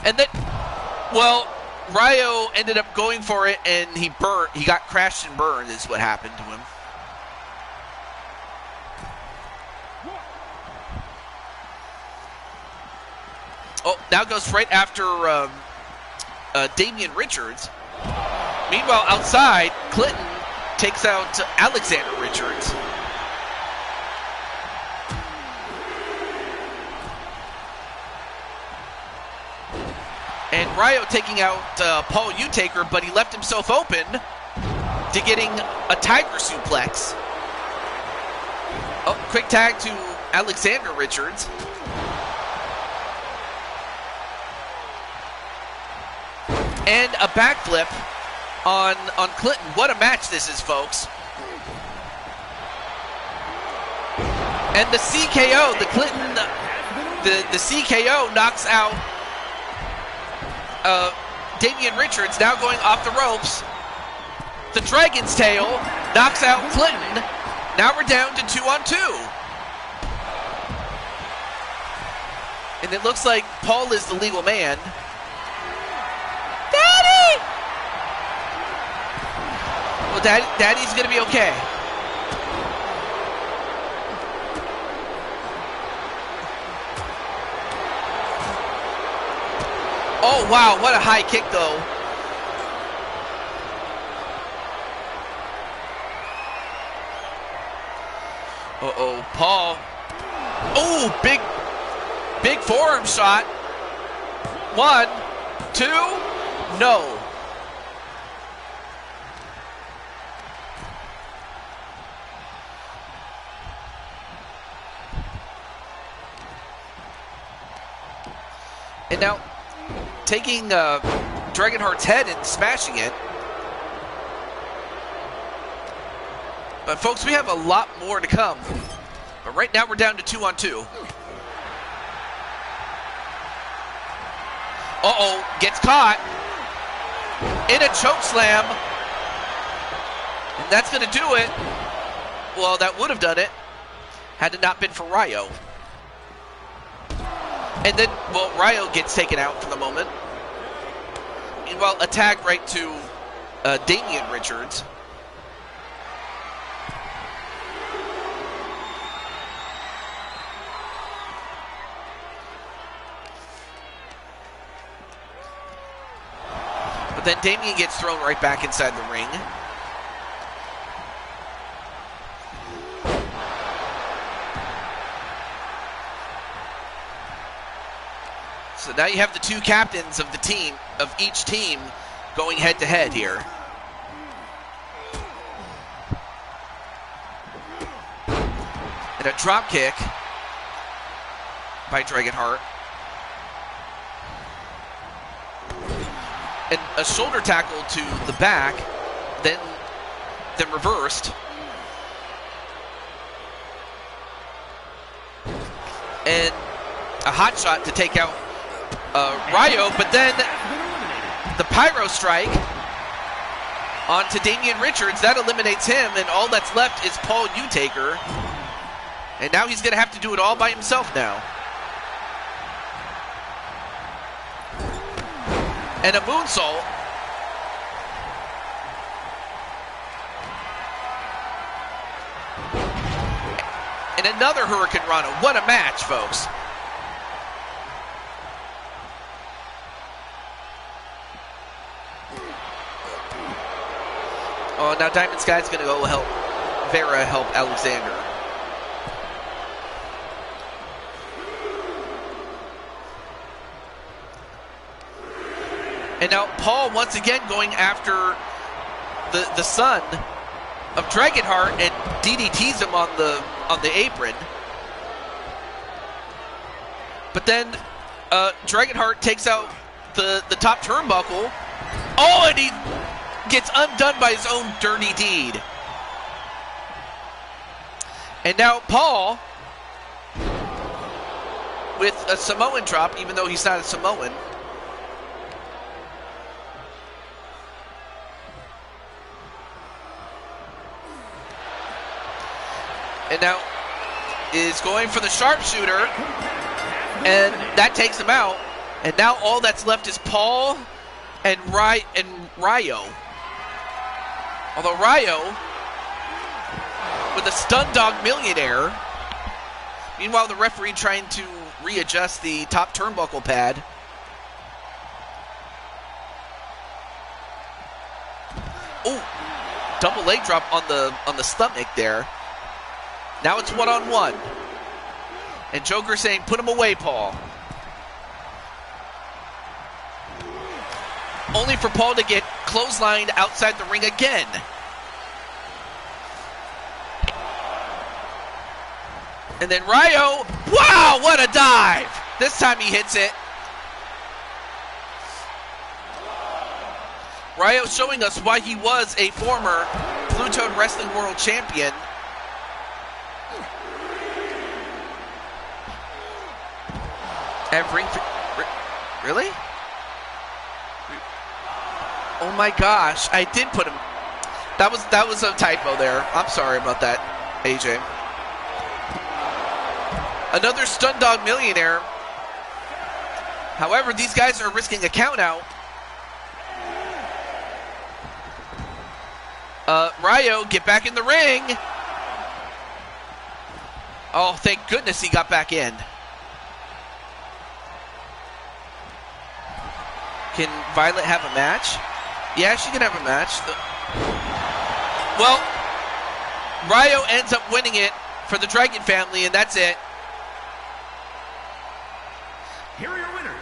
And then, well, Ryo ended up going for it, and he got crashed and burned is what happened to him. Oh, now goes right after Damian Richards. Meanwhile, outside, Clinton takes out Alexander Richards. And Ryo taking out Paul Utaker, but he left himself open to getting a tiger suplex. Oh, quick tag to Alexander Richards. And a backflip on Clinton. What a match this is, folks. And the CKO, the CKO knocks out Damian Richards, now going off the ropes. The Dragon's Tail knocks out Clinton. Now we're down to 2-on-2. And it looks like Paul is the legal man. Daddy! Well, Daddy's going to be okay. Oh, wow, what a high kick, though. Uh-oh, Paul. Oh, big forearm shot. 1, 2, no. And now, taking Dragonheart's head and smashing it. But folks, we have a lot more to come. But right now we're down to 2-on-2. Uh-oh, gets caught in a choke slam. And that's going to do it. Well, that would have done it had it not been for Ryo. And then, well, Ryo gets taken out for the moment. Meanwhile, a tag right to Damian Richards. But then Damian gets thrown right back inside the ring. So now you have the two captains of the team, of each team, going head to head here. And a drop kick by Dragonheart. And a shoulder tackle to the back, then reversed. And a hot shot to take out Ryo, but then the pyro strike. On to Damian Richards. That eliminates him, and all that's left is Paul Utaker. And now he's going to have to do it all by himself now. And a moonsault. And another Hurricane Rana. What a match, folks. Oh, now Diamond Sky's going to go help Vera help Alexander. And now Paul once again going after the son of Dragonheart and DDTs him on the apron. But then Dragonheart takes out the top turnbuckle. Oh, and he gets undone by his own dirty deed. And now Paul with a Samoan drop, even though he's not a Samoan. And now is going for the sharpshooter, and that takes him out. And now all that's left is Paul and Ryo. Although Ryo, with a stun dog millionaire. Meanwhile, the referee trying to readjust the top turnbuckle pad. Oh, double leg drop on the stomach there. Now it's one-on-one. And Joker saying, put him away, Paul. Only for Paul to get clotheslined outside the ring again. And then Ryo, wow, what a dive! This time he hits it. Ryo showing us why he was a former Blue-Toed Wrestling World Champion. At ring, really? Oh my gosh, I did put him. That was a typo there. I'm sorry about that, AJ. Another stun dog millionaire. However, these guys are risking a count out. Ryo, get back in the ring. Oh, thank goodness he got back in. Can Violet have a match? Yeah, she can have a match. Well, Ryo ends up winning it for the Dragon family, and that's it. Here are your winners.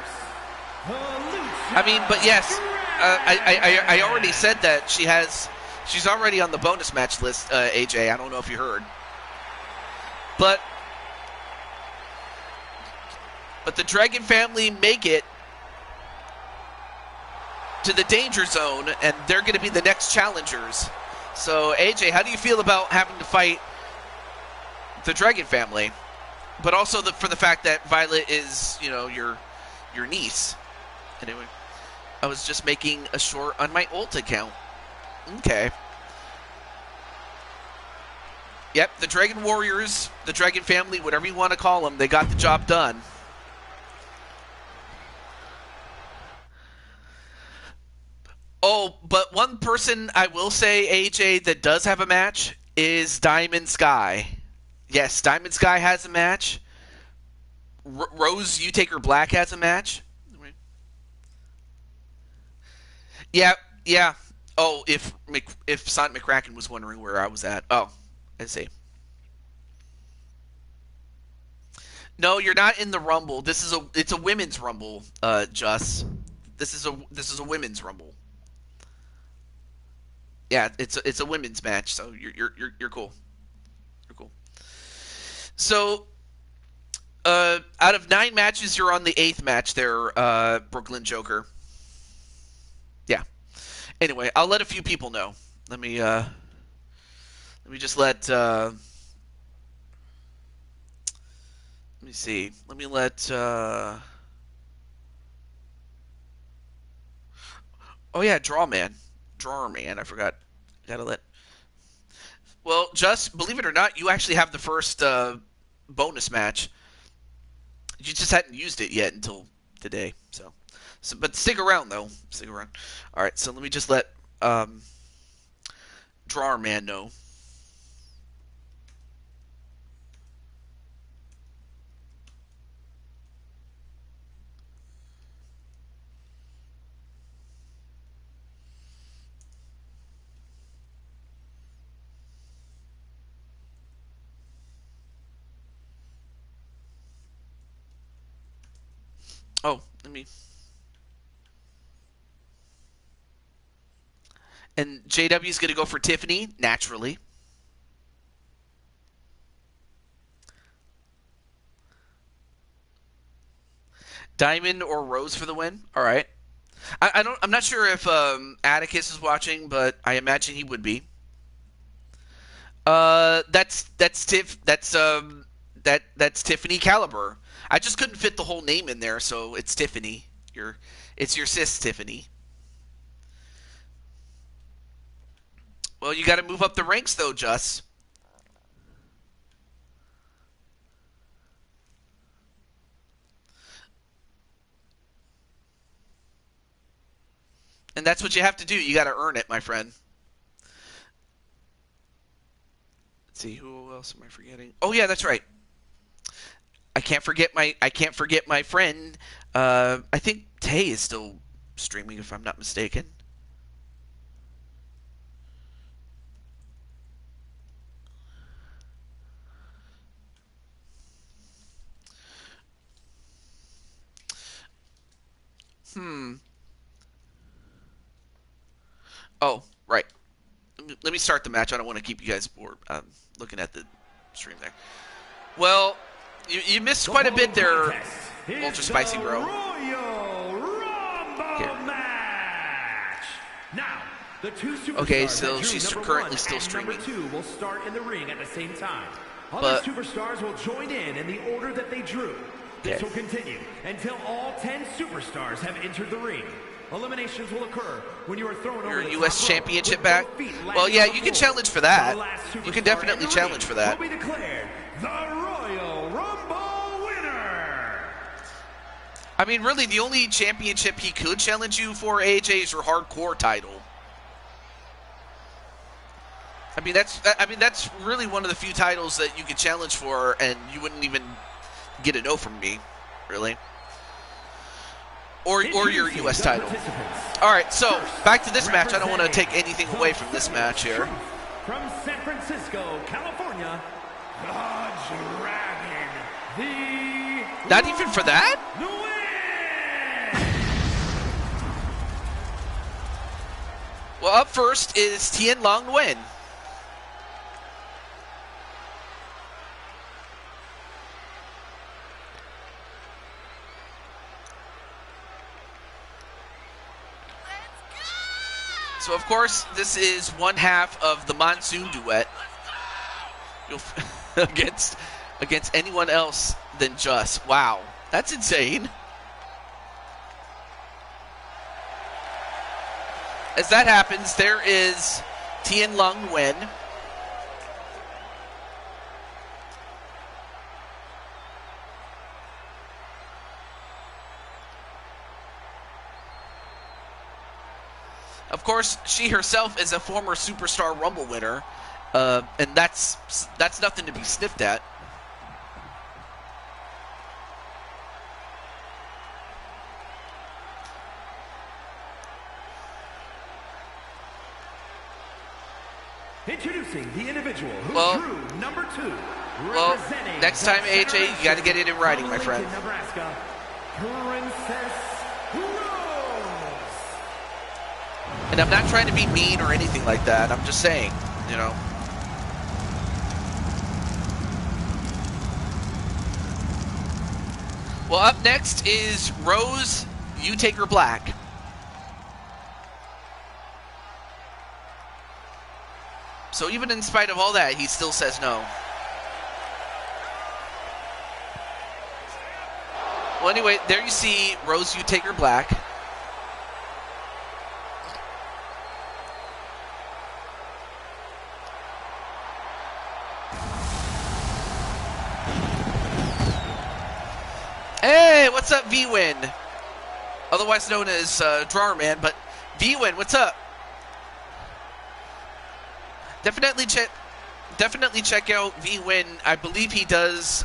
I mean, but yes, I already said that she's already on the bonus match list, AJ. I don't know if you heard. But the Dragon family make it to the danger zone, and they're going to be the next challengers. So, AJ, how do you feel about having to fight the Dragon family? But also for the fact that Violet is, your niece. Anyway, I was just making a short on my ult account. Okay. Yep, the Dragon Warriors, the Dragon family, whatever you want to call them, they got the job done. Oh, but one person I will say, AJ, that does have a match is Diamond Sky. Yes, Diamond Sky has a match. Rose Utaker Black has a match. Yeah. Oh, if Sonic McCracken was wondering where I was at. Oh, I see. No, you're not in the Rumble. It's a women's Rumble, Just. This is a women's Rumble. Yeah, it's a women's match, so you're cool. You're cool. So, out of 9 matches, you're on the 8th match there, Brooklyn Joker. Yeah. Anyway, I'll let a few people know. Let me just let. Let me see. Let me let. Oh yeah, Drawman. Drawer man. I forgot. Gotta let. Well, just believe it or not, you actually have the first bonus match. You just hadn't used it yet until today. So, but stick around though. Stick around. All right. So let me just let Drawer man know. Oh, let me. And JW's going to go for Tiffany, naturally. Diamond or Rose for the win. All right. I'm not sure if Atticus is watching, but I imagine he would be. That's Tiffany Caliber. I just couldn't fit the whole name in there, so it's Tiffany. It's your sis, Tiffany. Well, you got to move up the ranks, though, Just. And that's what you have to do. You got to earn it, my friend. Let's see, who else am I forgetting? Oh yeah, that's right. I can't forget my friend. I think Tay is still streaming, if I'm not mistaken. Oh, right. Let me start the match. I don't want to keep you guys bored. Looking at the stream there. Well, you missed quite a bit there, Ultra Spicy Bro. Royal Rumble match. Now, the two superstars Okay, so that drew she's number currently one still and streaming. Number 2 will start in the ring at the same time. Other But- superstars will join in the order that they drew. This Okay. will continue until all 10 superstars have entered the ring. Eliminations will occur when you are thrown Your over the U.S. top rope Championship with back? both feet landing Well, yeah, on the you can floor. challenge for that. The last You superstar can definitely in the challenge ring for that. will be declared the Royal Rumble winner. I mean, really, the only championship he could challenge you for, AJ, is your hardcore title. I mean, that's really one of the few titles that you could challenge for, and you wouldn't even get a no from me, really. Or your U.S. title. All right, so back to this match. I don't want to take anything away from this match here. From San Francisco, California, the Dragon, the Not even for that? win! Well, up first is Tien Long Nguyen. So, of course, this is one half of the Monsoon duet. Against anyone else than Just. Wow, that's insane. As that happens, there is Tien Long Nguyen. Of course, she herself is a former Superstar Rumble winner, and that's nothing to be sniffed at. Introducing the individual who drew number 2. Well, Representing next the time, AJ, you Federation got to get it in writing, my from friend. Lincoln, Nebraska, Princess Rose. And I'm not trying to be mean or anything like that. I'm just saying, you know. Well, up next is Rose, You Take Her Black. So even in spite of all that, he still says no. Well, anyway, there you see Rose, You Take Her Black. what's up, V-Win? Otherwise known as Drawer Man, but V-Win, what's up? Definitely check out V-Win. I believe he does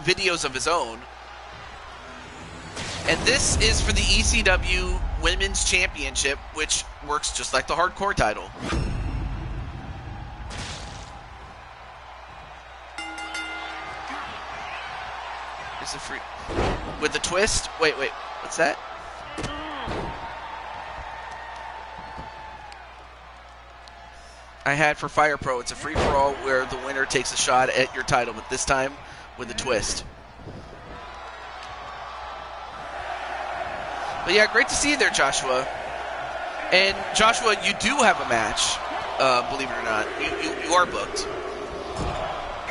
videos of his own. And this is for the ECW Women's Championship, which works just like the Hardcore title. It's a free... With the twist? Wait, what's that? I had for Fire Pro, it's a free-for-all where the winner takes a shot at your title, but this time with a twist. But yeah, great to see you there, Joshua. And Joshua, you do have a match, believe it or not. You are booked.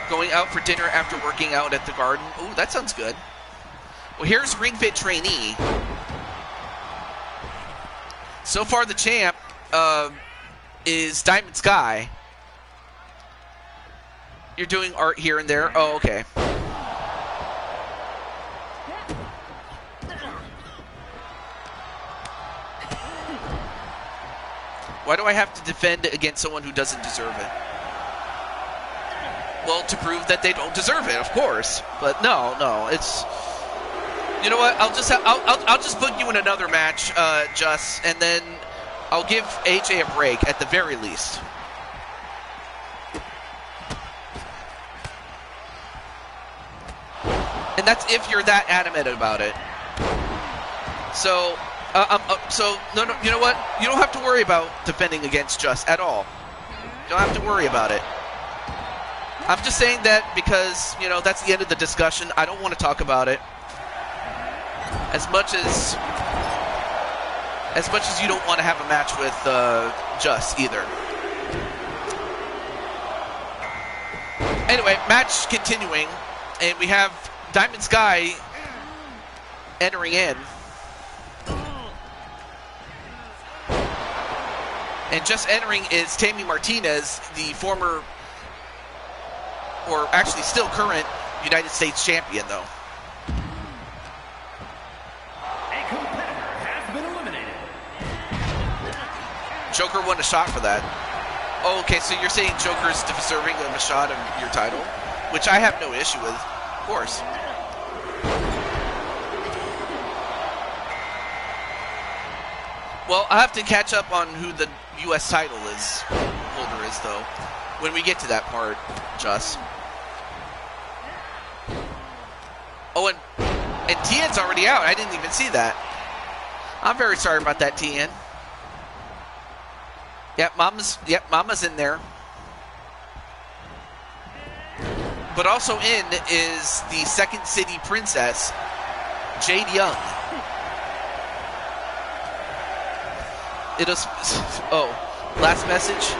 Going out for dinner after working out at the Garden. Ooh, that sounds good. Well, here's Ring Fit Trainee. So far, the champ is Diamond Sky. You're doing art here and there. Oh, okay. Why do I have to defend against someone who doesn't deserve it? Well, to prove that they don't deserve it, of course. But no, it's... You know what? I'll just book you in another match, Just, and then I'll give AJ a break at the very least. And that's if you're that adamant about it. So, no, you know what? You don't have to worry about defending against Just at all. You don't have to worry about it. I'm just saying that because, you know, that's the end of the discussion. I don't want to talk about it. As much as you don't want to have a match with Just either. Anyway, match continuing, and we have Diamond Sky entering in. And just entering is Tammy Martinez, the former, or actually still current, United States champion, though. A competitor has been eliminated. Joker won a shot for that. Oh, okay, so you're saying Joker's deserving of a shot of your title? Which I have no issue with, of course. Well, I'll have to catch up on who the U.S. title holder is, though, when we get to that part, Just. Oh, and Tien's already out. I didn't even see that. I'm very sorry about that, Tien. Yep, Mama's in there. But also in is the Second City Princess, Jade Young. It is... Oh, last message?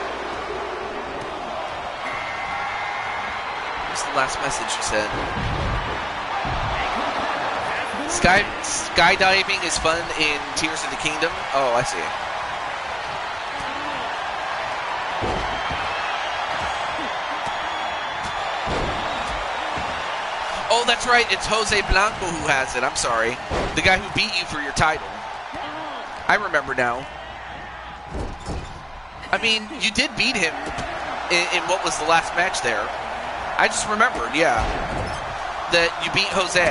What's the last message you said? Skydiving is fun in Tears of the Kingdom? Oh, I see. Oh, that's right. It's Jose Blanco who has it. I'm sorry. The guy who beat you for your title. I remember now. I mean, you did beat him in what was the last match there. I just remembered, yeah, that you beat Jose.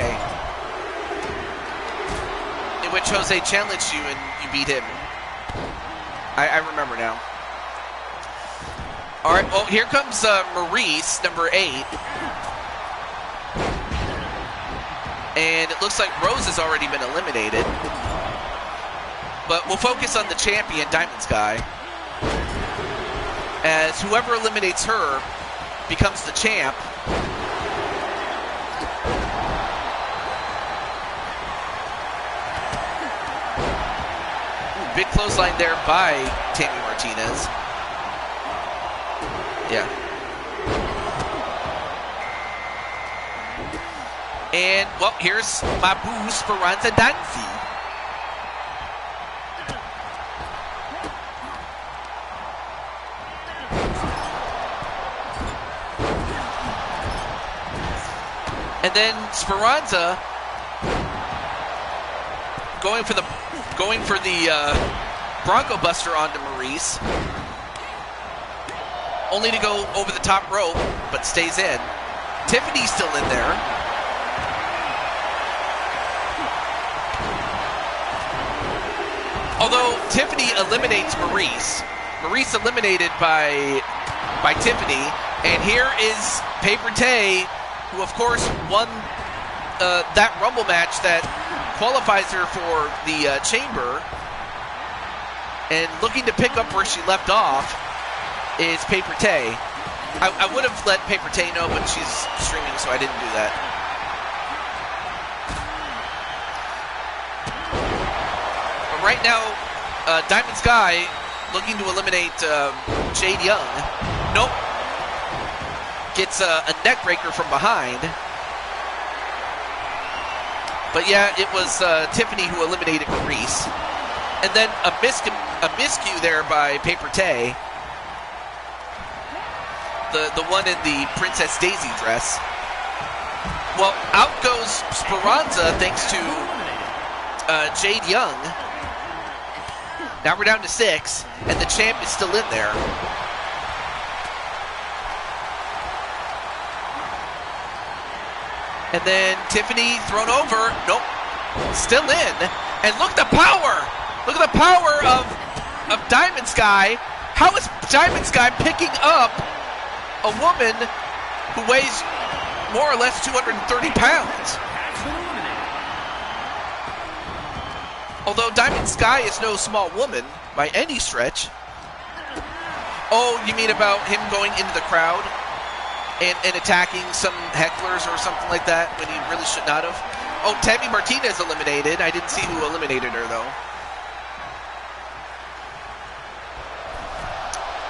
In which Jose challenged you and you beat him. I remember now. All right, well, here comes Maurice, number 8. And it looks like Rose has already been eliminated. But we'll focus on the champion, Diamond Sky. As whoever eliminates her becomes the champ. Ooh, big clothesline there by Tammy Martinez. Yeah. And, well, here's my boo, Speranza Dancy. And then Speranza going for the Bronco Buster onto Maurice, only to go over the top rope, but stays in. Tiffany's still in there. Although Tiffany eliminates Maurice. Maurice eliminated by Tiffany. And here is Paper Tay, who of course won that Rumble match that qualifies her for the Chamber. And looking to pick up where she left off is Paper Tay. I would have let Paper Tay know, but she's streaming, so I didn't do that. But right now, Diamond Sky looking to eliminate Jade Young. Nope. Gets a neck breaker from behind. But yeah, it was Tiffany who eliminated Maurice. And then a miscue there by Paper Tay. The one in the Princess Daisy dress. Well, out goes Speranza thanks to Jade Young. Now we're down to 6, and the champ is still in there. And then Tiffany thrown over. Nope. Still in. And look at the power. Look at the power of Diamond Sky. How is Diamond Sky picking up a woman who weighs more or less 230 pounds? Although Diamond Sky is no small woman by any stretch. Oh, you mean about him going into the crowd and attacking some hecklers or something like that when he really should not have? Oh, Tammy Martinez eliminated. I didn't see who eliminated her, though.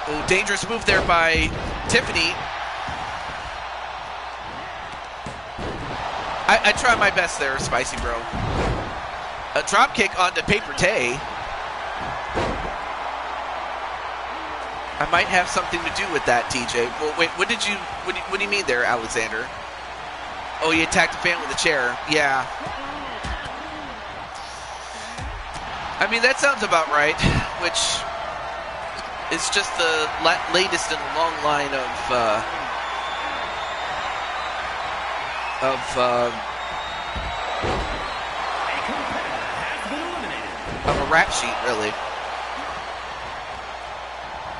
Oh, dangerous move there by Tiffany. I try my best there, Spicy Bro. A drop kick onto Paper Tay. I might have something to do with that, TJ. Well, wait, what do you mean there, Alexander? Oh, he attacked a fan with a chair. Yeah. I mean, that sounds about right, which is just the latest in a long line of a rap sheet, really.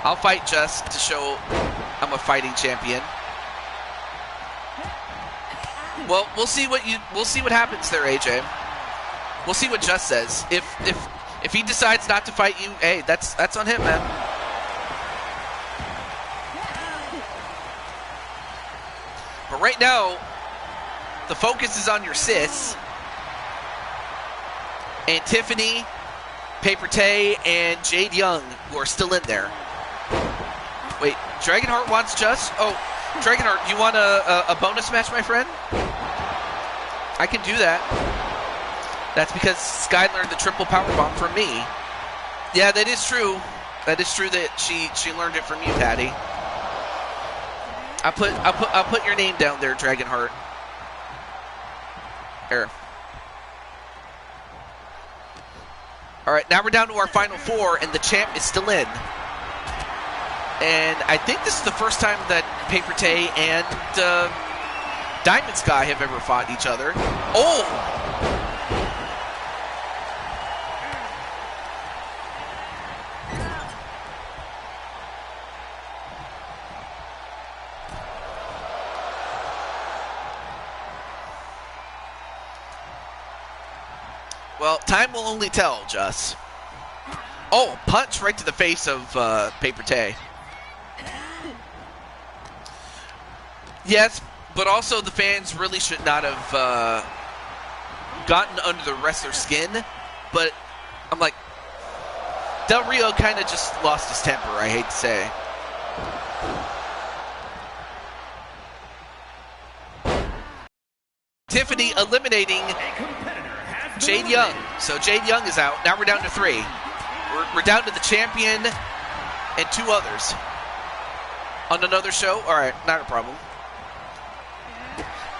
I'll fight just to show I'm a fighting champion. Well, we'll see what happens there, AJ. We'll see what Just says. If he decides not to fight you, hey, that's on him, man. But right now, the focus is on your sis. And Tiffany, Paper Tay, and Jade Young, who are still in there. Wait, Dragonheart wants Just? Oh, Dragonheart, you want a bonus match, my friend? I can do that. That's because Sky learned the triple powerbomb from me. Yeah, that is true. That is true that she learned it from you, Patty. I'll put your name down there, Dragonheart. There. All right, now we're down to our final 4, and the champ is still in. And I think this is the first time that Paper Tay and Diamond Sky have ever fought each other. Oh! Well, time will only tell, Just. Oh, punch right to the face of Paper Tay. Yes, but also the fans really should not have gotten under the wrestler's skin. But I'm like, Del Rio kind of just lost his temper, I hate to say. Tiffany eliminating Jade Young. So Jade Young is out. Now we're down to 3. We're down to the champion and 2 others. On another show? All right, not a problem.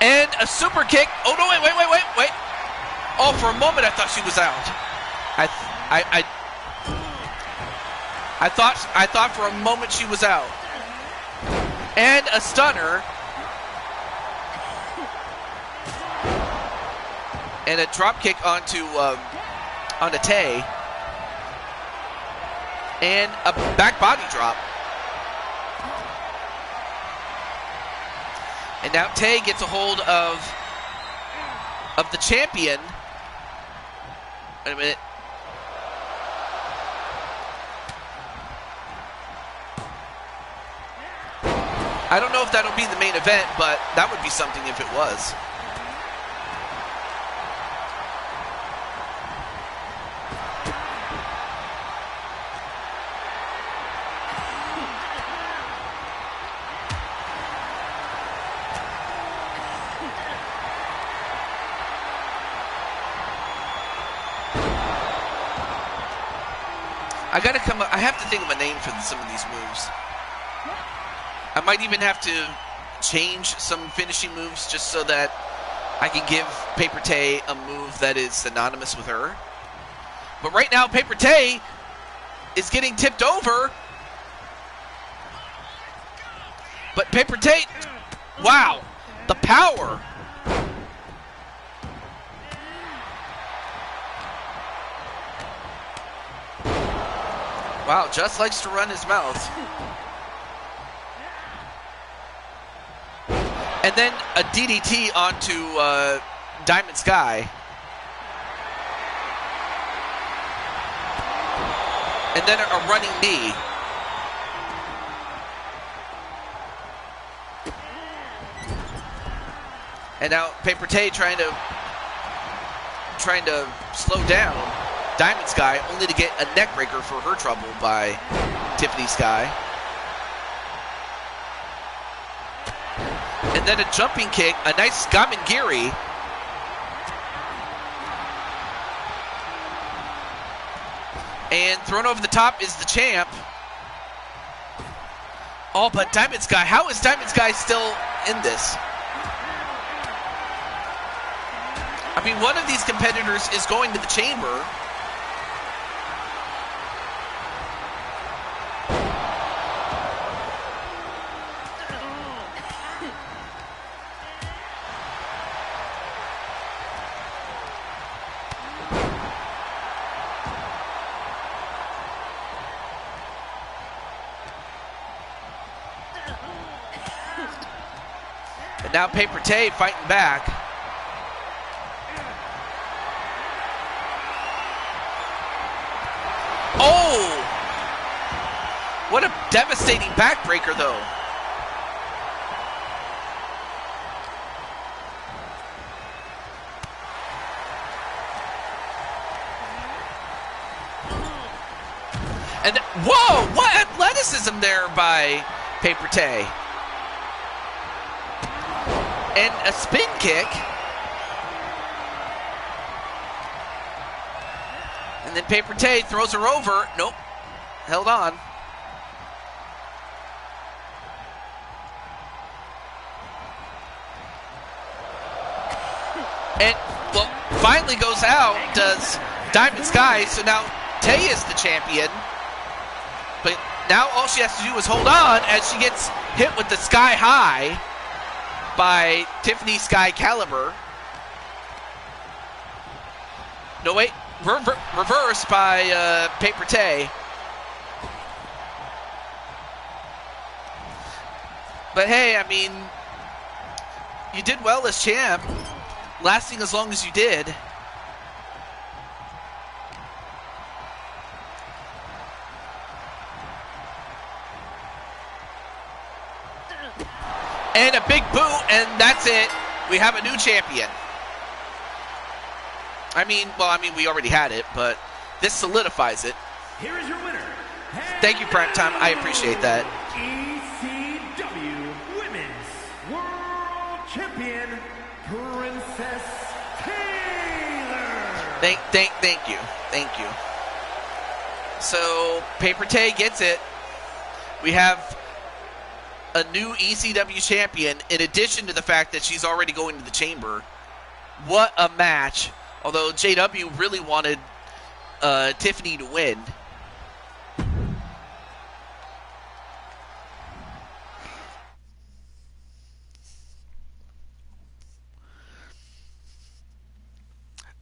And a super kick. Oh, no, wait. Oh, for a moment I thought she was out. I thought for a moment she was out. And a stunner. And a drop kick onto Tay. And a back body drop. And now Tay gets a hold of the champion. Wait a minute. I don't know if that'll be the main event, but that would be something if it was. I have to think of a name for some of these moves. I might even have to change some finishing moves just so that I can give Paper Tay a move that is synonymous with her. But right now, Paper Tay is getting tipped over. But Paper Tay, wow, the power. Wow, just likes to run his mouth. And then a DDT onto Diamond Sky. And then a running knee. And now Paper Tay trying to slow down Diamond Sky, only to get a neck breaker for her trouble by Tiffany Sky. And then a jumping kick, a nice Gamengiri. And thrown over the top is the champ. Oh, but Diamond Sky, how is Diamond Sky still in this? I mean, one of these competitors is going to the chamber. And now Paper Tay fighting back. Oh! What a devastating backbreaker, though. And whoa! What athleticism there by Paper Tay. And a spin kick. And then Paper Tay throws her over. Nope. Held on. And, well, finally goes out, does Diamond Sky. So now Tay is the champion. But now all she has to do is hold on as she gets hit with the Sky High by Tiffany Sky Caliber. No, wait. Reversed by Paper Tay. But hey, I mean, you did well as champ, lasting as long as you did. And a big boot, and that's it. We have a new champion. I mean, we already had it, but this solidifies it. Here is your winner. Thank you, Primetime. I appreciate that. ECW Women's World Champion, Princess Taylor. Thank you. Thank you. So, Paper Tay gets it. We have a new ECW champion, in addition to the fact that she's already going to the chamber. What a match Although JW really wanted Tiffany to win.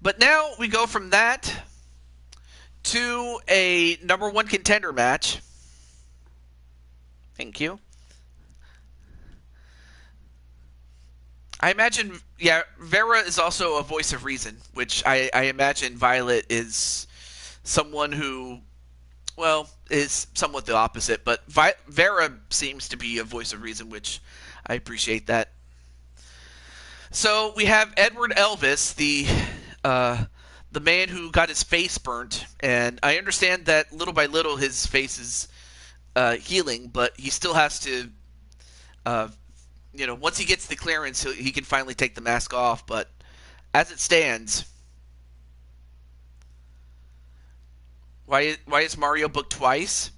But now we go from that to a #1 contender match. Thank you. I imagine, yeah, Vera is also a voice of reason, which I imagine Violet is someone who, well, is somewhat the opposite, but Vera seems to be a voice of reason, which I appreciate that. So we have Edward Elvis, the man who got his face burnt, and I understand that little by little his face is healing, but he still has to, once he gets the clearance, he can finally take the mask off. But as it stands, why is Mario booked twice?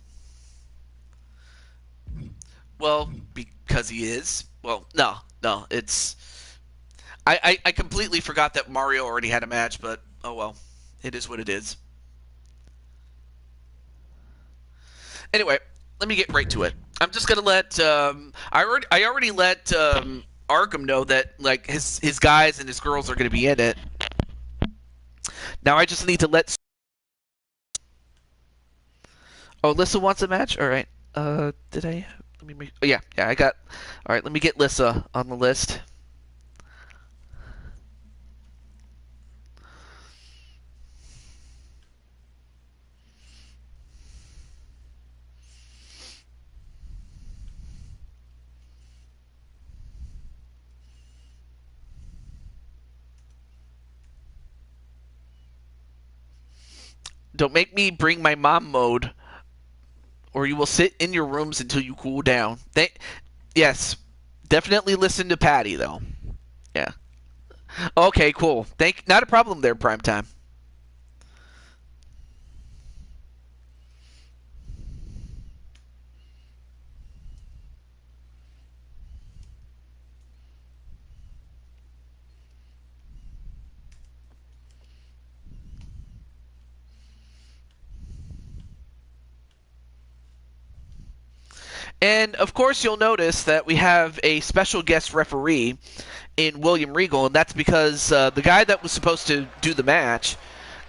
Well, because he is. Well, no, it's. I completely forgot that Mario already had a match, but oh well, it is what it is. Anyway, let me get right to it. I'm just gonna let I already let Arkham know that like his guys and his girls are gonna be in it. Now I just need to let. Oh, Lissa wants a match. All right. Did I? Let me make. Oh, yeah, I got. All right, let me get Lissa on the list. Don't make me bring my mom mode, or you will sit in your rooms until you cool down. Yes, definitely listen to Patty though. Yeah. Okay, cool. Not a problem there, Primetime. And of course, you'll notice that we have a special guest referee in William Regal, and that's because the guy that was supposed to do the match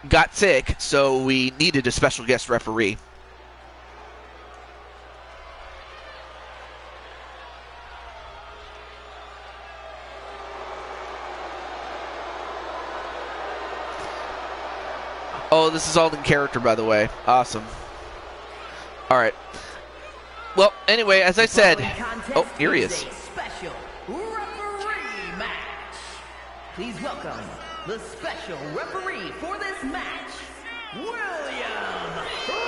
got sick, so we needed a special guest referee. Oh, this is all in character, by the way. Awesome. All right. Well, anyway, as I said, oh, here he is. Special referee match. Please welcome the special referee for this match, William Regal.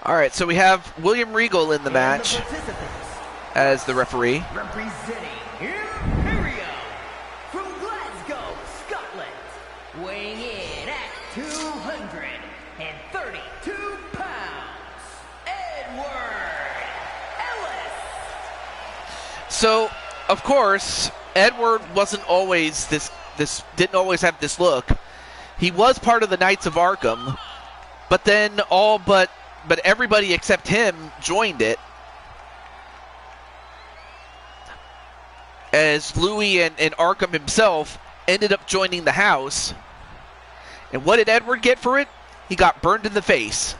All right, so we have William Regal in the match as the referee. Representing Imperium from Glasgow, Scotland, weighing in at 232 pounds, Edward Ellis. So, of course, Edward wasn't always didn't always have this look. He was part of the Knights of Arkham, but then but everybody except him joined it, as Louis and Arkham himself ended up joining the house. And what did Edward get for it? He got burned in the face.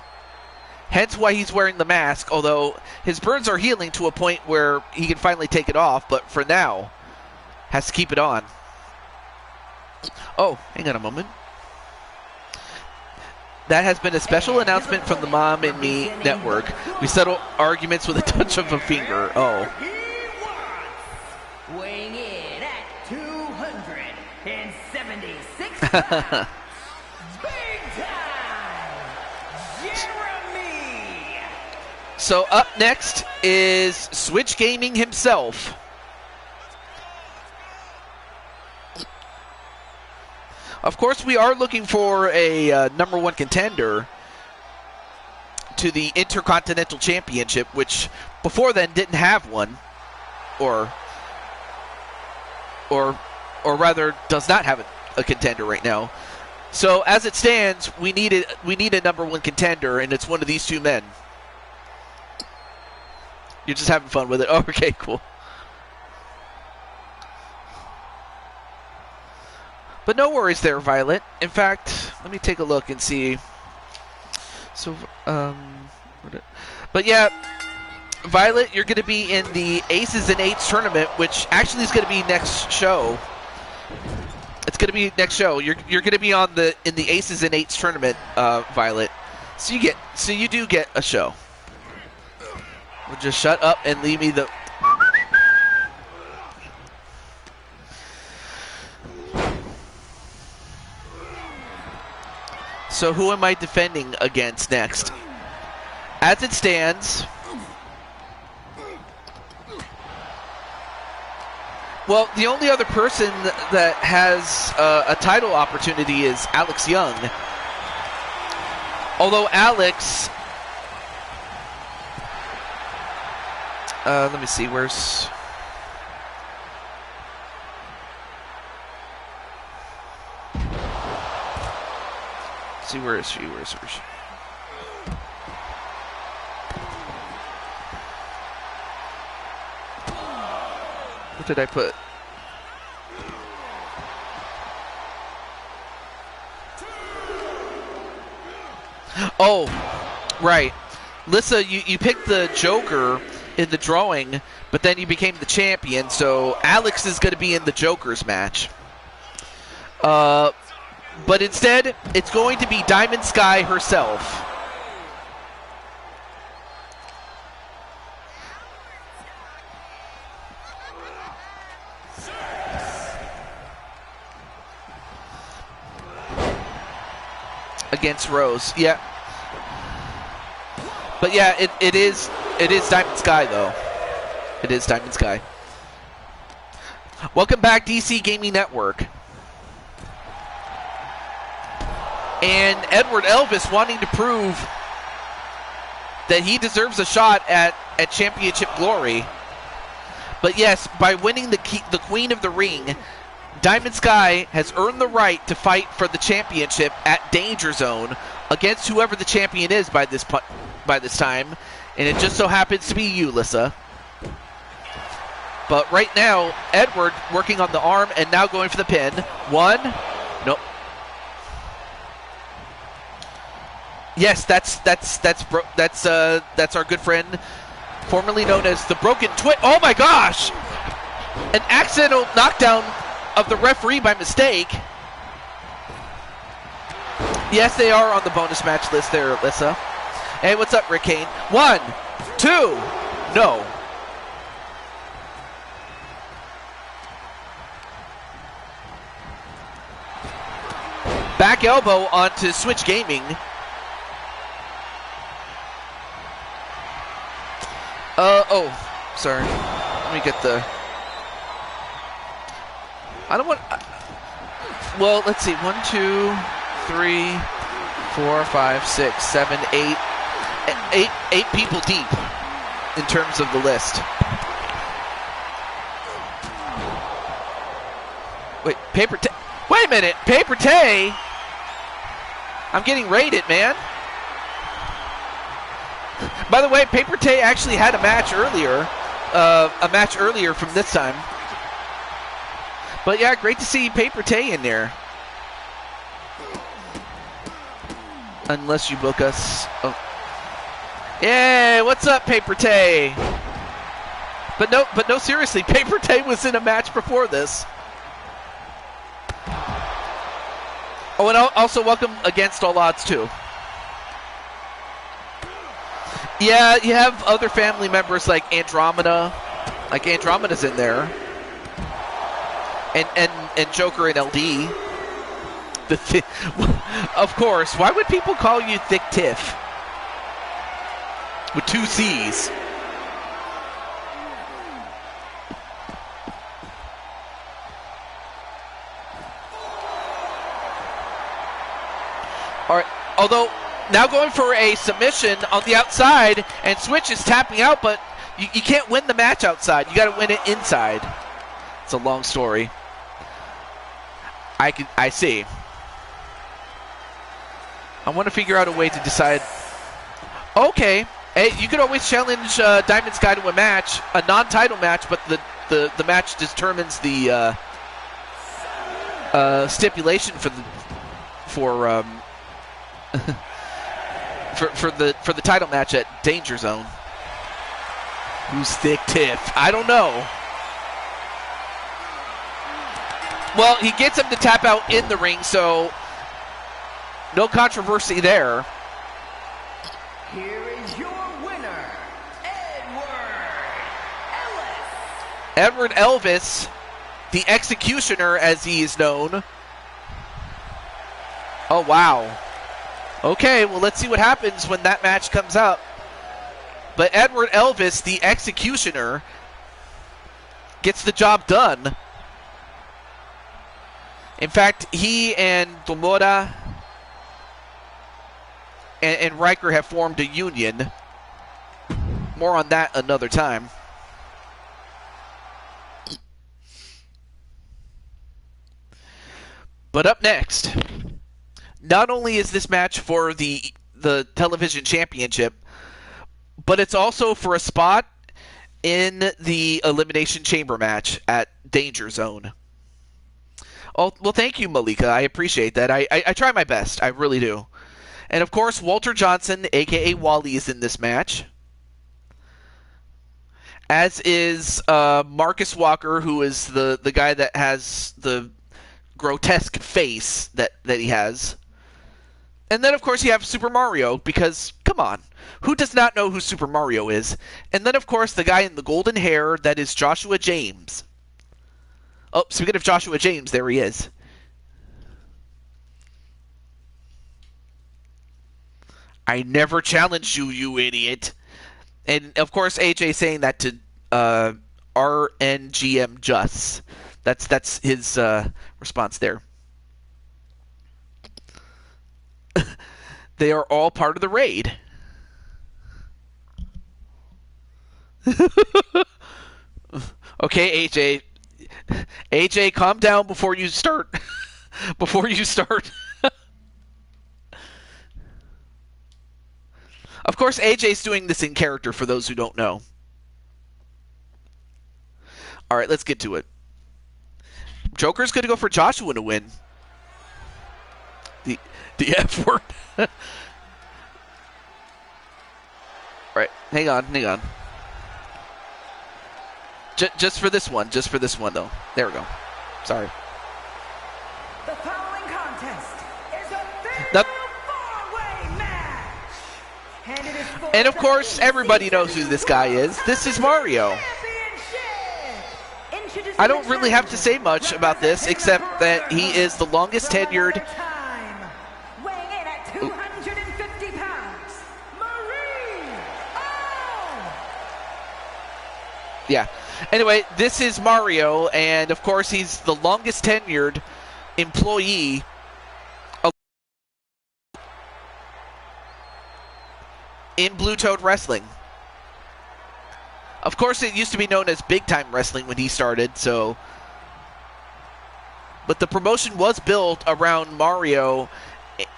Hence why he's wearing the mask, although his burns are healing to a point where he can finally take it off, but for now, has to keep it on. Oh, hang on a moment. That has been a special announcement from the Mom and Me Network. We settle arguments with a touch of a finger. Oh. Weighing in at Big time! Jeremy! So up next is Switch Gaming himself. Of course, we are looking for a #1 contender to the Intercontinental Championship, which before then didn't have one, or rather does not have a contender right now. So as it stands, we need a #1 contender, and it's one of these two men. You're just having fun with it. Oh, okay, cool. But no worries there, Violet. In fact, let me take a look and see. So, but yeah, Violet, you're going to be in the Aces and Eights tournament, which actually is going to be next show. It's going to be next show. You're going to be in the Aces and Eights tournament, Violet. So you do get a show. Well, just shut up and leave me the. So who am I defending against next? As it stands, well, the only other person that has a title opportunity is Alex Young. Although Alex, let me see, where's... See, where is she? Where is she? What did I put? Oh, right. Lissa, you picked the Joker in the drawing, but then you became the champion, so Alex is going to be in the Joker's match. But instead, it's going to be Diamond Sky herself. Against Rose, yeah. But yeah, it is Diamond Sky though. It is Diamond Sky. Welcome back, DC Gaming Network. And Edward Elvis wanting to prove that he deserves a shot at championship glory. But yes, by winning the Queen of the Ring, Diamond Sky has earned the right to fight for the championship at Danger Zone against whoever the champion is by this time. And it just so happens to be you, Lissa. But right now, Edward working on the arm and now going for the pin. One. Nope. Yes, that's our good friend, formerly known as the Broken Twit. Oh my gosh! An accidental knockdown of the referee by mistake. Yes, they are on the bonus match list there, Lissa. Hey, what's up, Rick Kane? 1, 2, no. Back elbow onto Switch Gaming. Oh, sorry. Let me get the... I don't want... Well, let's see. 1, 2, 3, 4, 5, 6, 7, 8. Eight people deep in terms of the list. Wait, wait a minute. Paper Tay? I'm getting raided, man. By the way, Paper Tay actually had a match earlier from this time. But yeah, great to see Paper Tay in there. Unless you book us. Oh. Yeah, what's up, Paper Tay? But no, seriously, Paper Tay was in a match before this. Oh, and also welcome Against All Odds too. Yeah, you have other family members like Andromeda. Like Andromeda's in there. And Joker and LD. Of course. Why would people call you Thick Tiff? With 2 C's. All right. Although, now going for a submission on the outside, and Switch is tapping out, but you can't win the match outside. You got to win it inside. It's a long story. I see. I want to figure out a way to decide. Okay. Hey, you could always challenge Diamond Sky to a match, a non-title match, but the match determines the stipulation for the title match at Danger Zone. Who's Thick Tiff? I don't know. Well, he gets him to tap out in the ring, so no controversy there. Here is your winner, Edward Elvis, the Executioner, as he is known. Oh, wow. Okay, well, let's see what happens when that match comes up. But Edward Elvis, the Executioner, gets the job done. In fact, he and Domora and Riker have formed a union. More on that another time. But up next, not only is this match for the television championship, but it's also for a spot in the Elimination Chamber match at Danger Zone. Oh, well, thank you, Malika. I appreciate that. I try my best. I really do. And, of course, Walter Johnson, a.k.a. Wally, is in this match. As is Marcus Walker, who is the guy that has the grotesque face that he has. And then, of course, you have Super Mario, because, come on, who does not know who Super Mario is? And then, of course, the guy in the golden hair, that is Joshua James. Oh, speaking of Joshua James, there he is. I never challenged you, you idiot. And, of course, AJ saying that to RNGM Juss. That's his response there. They are all part of the raid. Okay, AJ. AJ, calm down before you start. Before you start. Of course, AJ's doing this in character for those who don't know. All right, let's get to it. Joker's going to go for Joshua to win. The F word. Right, hang on. Just for this one, though. There we go. Sorry. The following contest is a fatal four-way match. And of course, everybody knows who this guy is. This is Mario. I don't really have to say much about this, except that he is the longest tenured. Weighing in at 250 pounds, Marie. Yeah. Anyway, this is Mario, and of course, he's the longest tenured employee in Blue Toad Wrestling. Of course, it used to be known as Big Time Wrestling when he started, so. But the promotion was built around Mario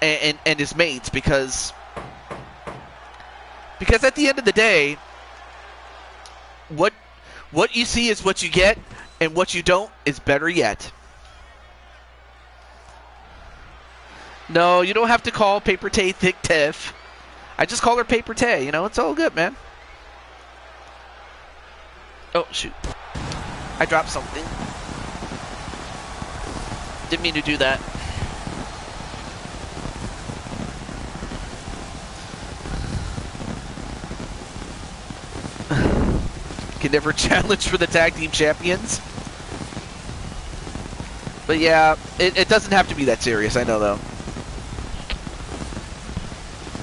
and his mates because at the end of the day, what you see is what you get, and what you don't is better yet. No, you don't have to call Paper Tay Thick Tiff. I just call her Paper Tay. You know, it's all good, man. Oh, shoot. I dropped something. Didn't mean to do that. Can never challenge for the tag team champions. But yeah, it doesn't have to be that serious, I know though.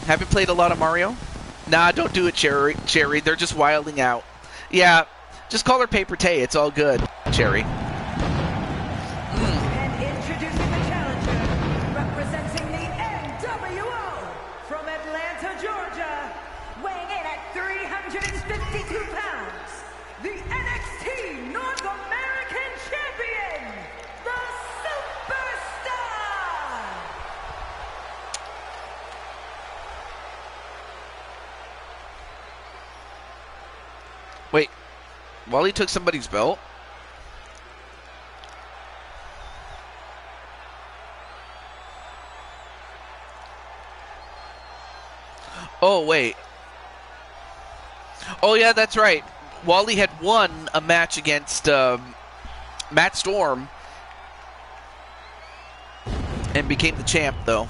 Haven't played a lot of Mario? Nah, don't do it, Cherry. They're just wilding out. Yeah, just call her Paper Tay. It's all good, Cherry. And introducing the challenger, representing the NWO from Atlanta, Georgia, weighing in at 352 pounds, the NXT North American Champion, the Superstar! Wait, Wally took somebody's belt? Oh, wait. Oh, yeah, that's right. Wally had won a match against Matt Storm and became the champ, though.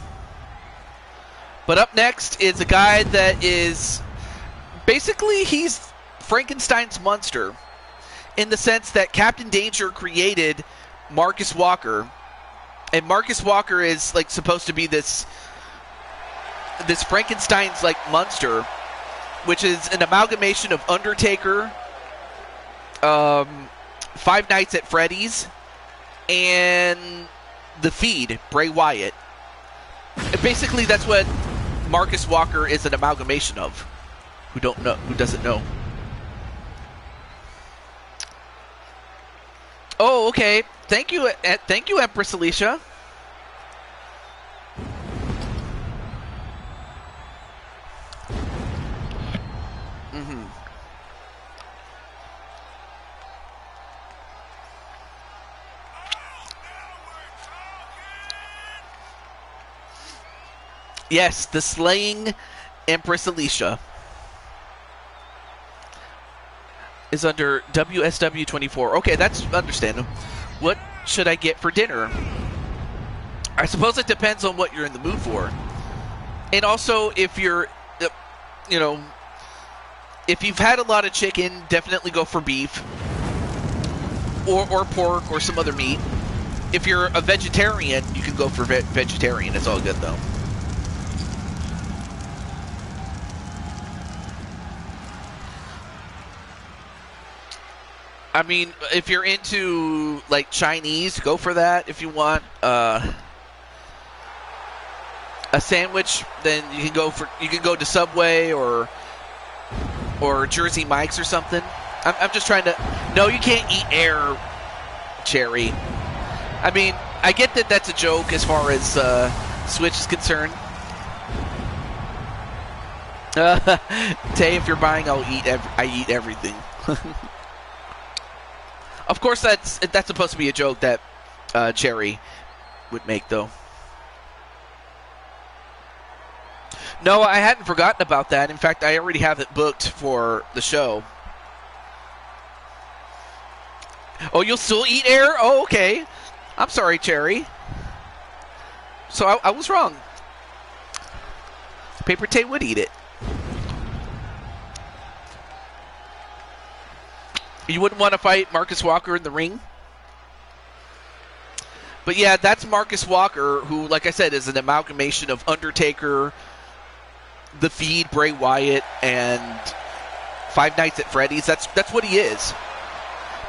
But up next is a guy that is... Basically, he's Frankenstein's monster in the sense that Captain Danger created Marcus Walker. And Marcus Walker is, like, supposed to be this Frankenstein's like monster, which is an amalgamation of Undertaker, Five Nights at Freddy's, and The Feed, Bray Wyatt. And basically, that's what Marcus Walker is an amalgamation of. Who doesn't know? Oh, okay. Thank you, Empress Alicia. Yes, the slaying Empress Alicia is under WSW 24. Okay, that's understandable. What should I get for dinner? I suppose it depends on what you're in the mood for. And also, if you're, if you've had a lot of chicken, definitely go for beef. Or pork or some other meat. If you're a vegetarian, you can go for vegetarian. It's all good, though. I mean, if you're into, like, Chinese, go for that. If you want a sandwich, then you can go to Subway or Jersey Mike's or something. I'm just trying to... No, you can't eat air, Cherry. I mean, I get that that's a joke as far as Switch is concerned. Tay, if you're buying, I eat everything. Of course, that's supposed to be a joke that Cherry would make, though. No, I hadn't forgotten about that. In fact, I already have it booked for the show. Oh, you'll still eat air? Oh, okay. I'm sorry, Cherry. So I was wrong. Paper Tay would eat it. You wouldn't want to fight Marcus Walker in the ring? But yeah, that's Marcus Walker, who, like I said, is an amalgamation of Undertaker, The Feed, Bray Wyatt, and Five Nights at Freddy's. That's what he is.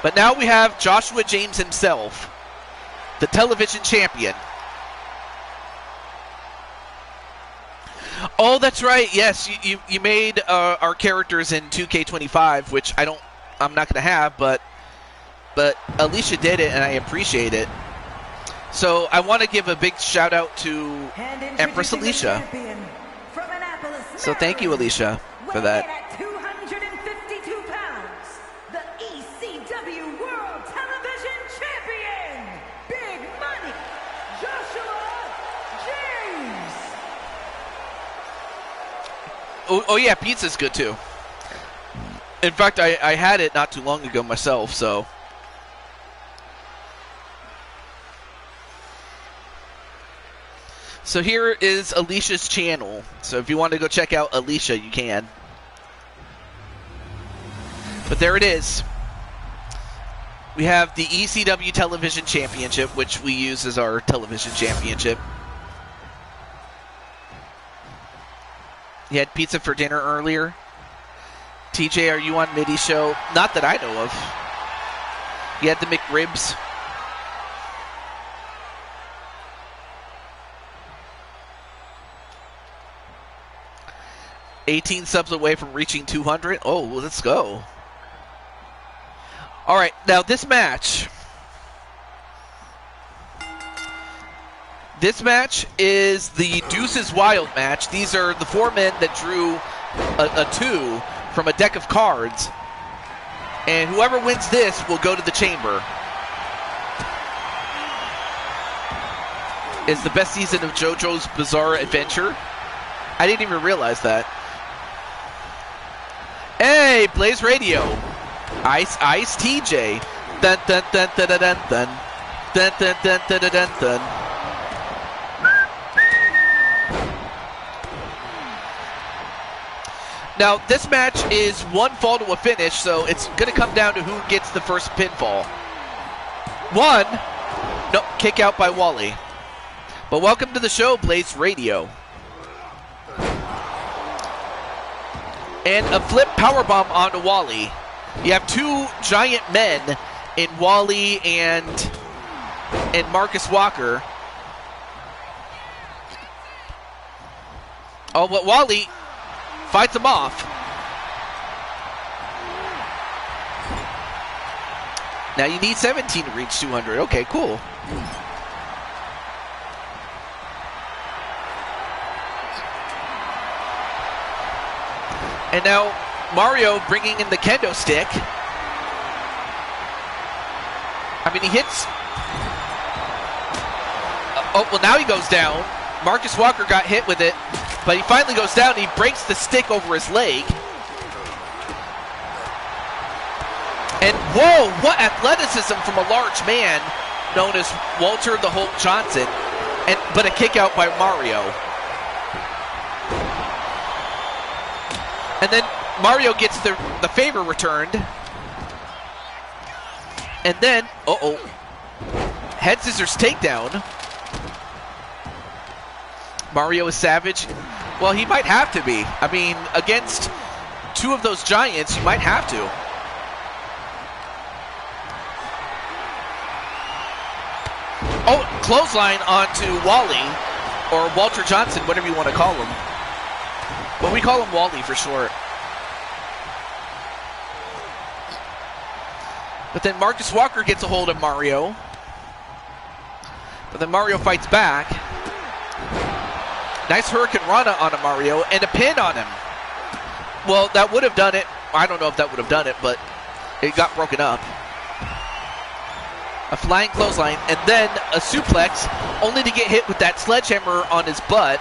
But now we have Joshua James himself, the television champion. Oh, that's right. Yes, you made our characters in 2K25, which I'm not going to have, but Alicia did it, and I appreciate it. So I want to give a big shout out to Empress Alicia. So thank you, Alicia, for that. At 252 pounds, the ECW World Television Champion, Big Money, Joshua James. Oh yeah, pizza's good too. In fact, I had it not too long ago myself, so. So here is Alicia's channel. So if you want to go check out Alicia, you can. But there it is. We have the ECW Television Championship, which we use as our television championship. You had pizza for dinner earlier. TJ, are you on Middy's show? Not that I know of. You had the McRibs. $18 subs away from reaching 200. Oh, well, let's go. All right, now this match. This match is the Deuces Wild match. These are the 4 men that drew a 2 from a deck of cards. And whoever wins this will go to the chamber. Is the best season of JoJo's Bizarre Adventure. I didn't even realize that. Hey, Blaze Radio. Ice TJ. Dun dun dun dun dun dun dun. Dun dun dun dun dun dun dun. Now, this match is 1 fall to a finish, so it's going to come down to who gets the first pinfall. 1. No, kick out by Wally. But welcome to the show, Blaze Radio. And a flip powerbomb onto Wally. You have 2 giant men in Wally and Marcus Walker. Oh, but Wally fights him off. Now you need 17 to reach 200. Okay, cool. And now Mario bringing in the kendo stick. I mean, he hits. Oh, well, now he goes down. Marcus Walker got hit with it, but he finally goes down. He breaks the stick over his leg. And whoa, what athleticism from a large man known as Walter the Hulk Johnson. But a kick out by Mario. And then Mario gets the favor returned. And then, head scissors takedown. Mario is savage. Well, he might have to be. I mean, against 2 of those giants, you might have to. Oh, clothesline onto Wally, or Walter Johnson, whatever you want to call him. But we call him Wally for short. But then Marcus Walker gets a hold of Mario. But then Mario fights back. Nice Hurricane Rana on a Mario and a pin on him. Well, that would have done it. I don't know if that would have done it, but it got broken up. A flying clothesline and then a suplex, only to get hit with that sledgehammer on his butt.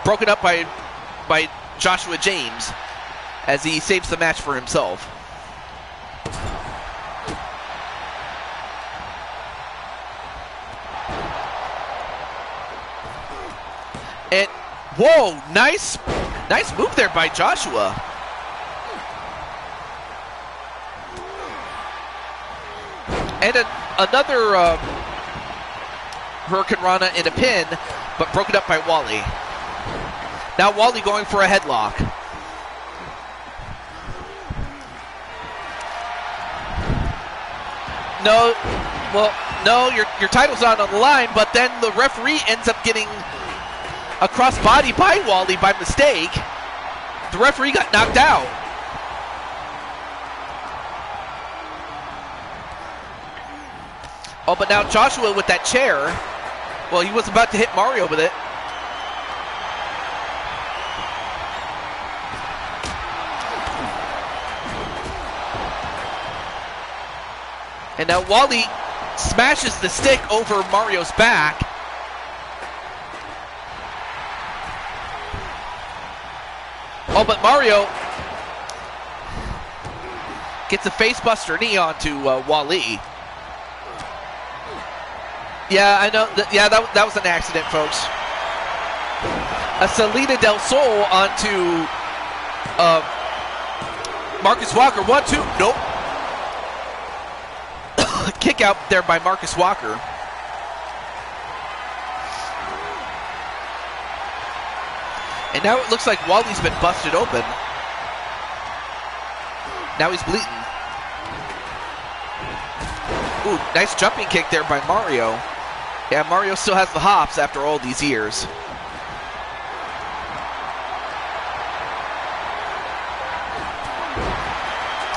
Broken up by Joshua James as he saves the match for himself. And whoa, nice move there by Joshua. And another Hurricane Rana in a pin, but broken up by Wally. Now Wally going for a headlock. No, well, no, your title's not on the line, but then the referee ends up getting a crossbody by Wally by mistake. The referee got knocked out. Oh, but now Joshua with that chair. Well, he was about to hit Mario with it. And now Wally smashes the stick over Mario's back. Oh, but Mario gets a facebuster knee onto Wally. Yeah, I know. Yeah, that was an accident, folks. A Salida del Sol onto Marcus Walker. 1, 2. Nope. good kick out there by Marcus Walker. And now it looks like Wally's been busted open. Now he's bleeding. Ooh, nice jumping kick there by Mario. Yeah, Mario still has the hops after all these years.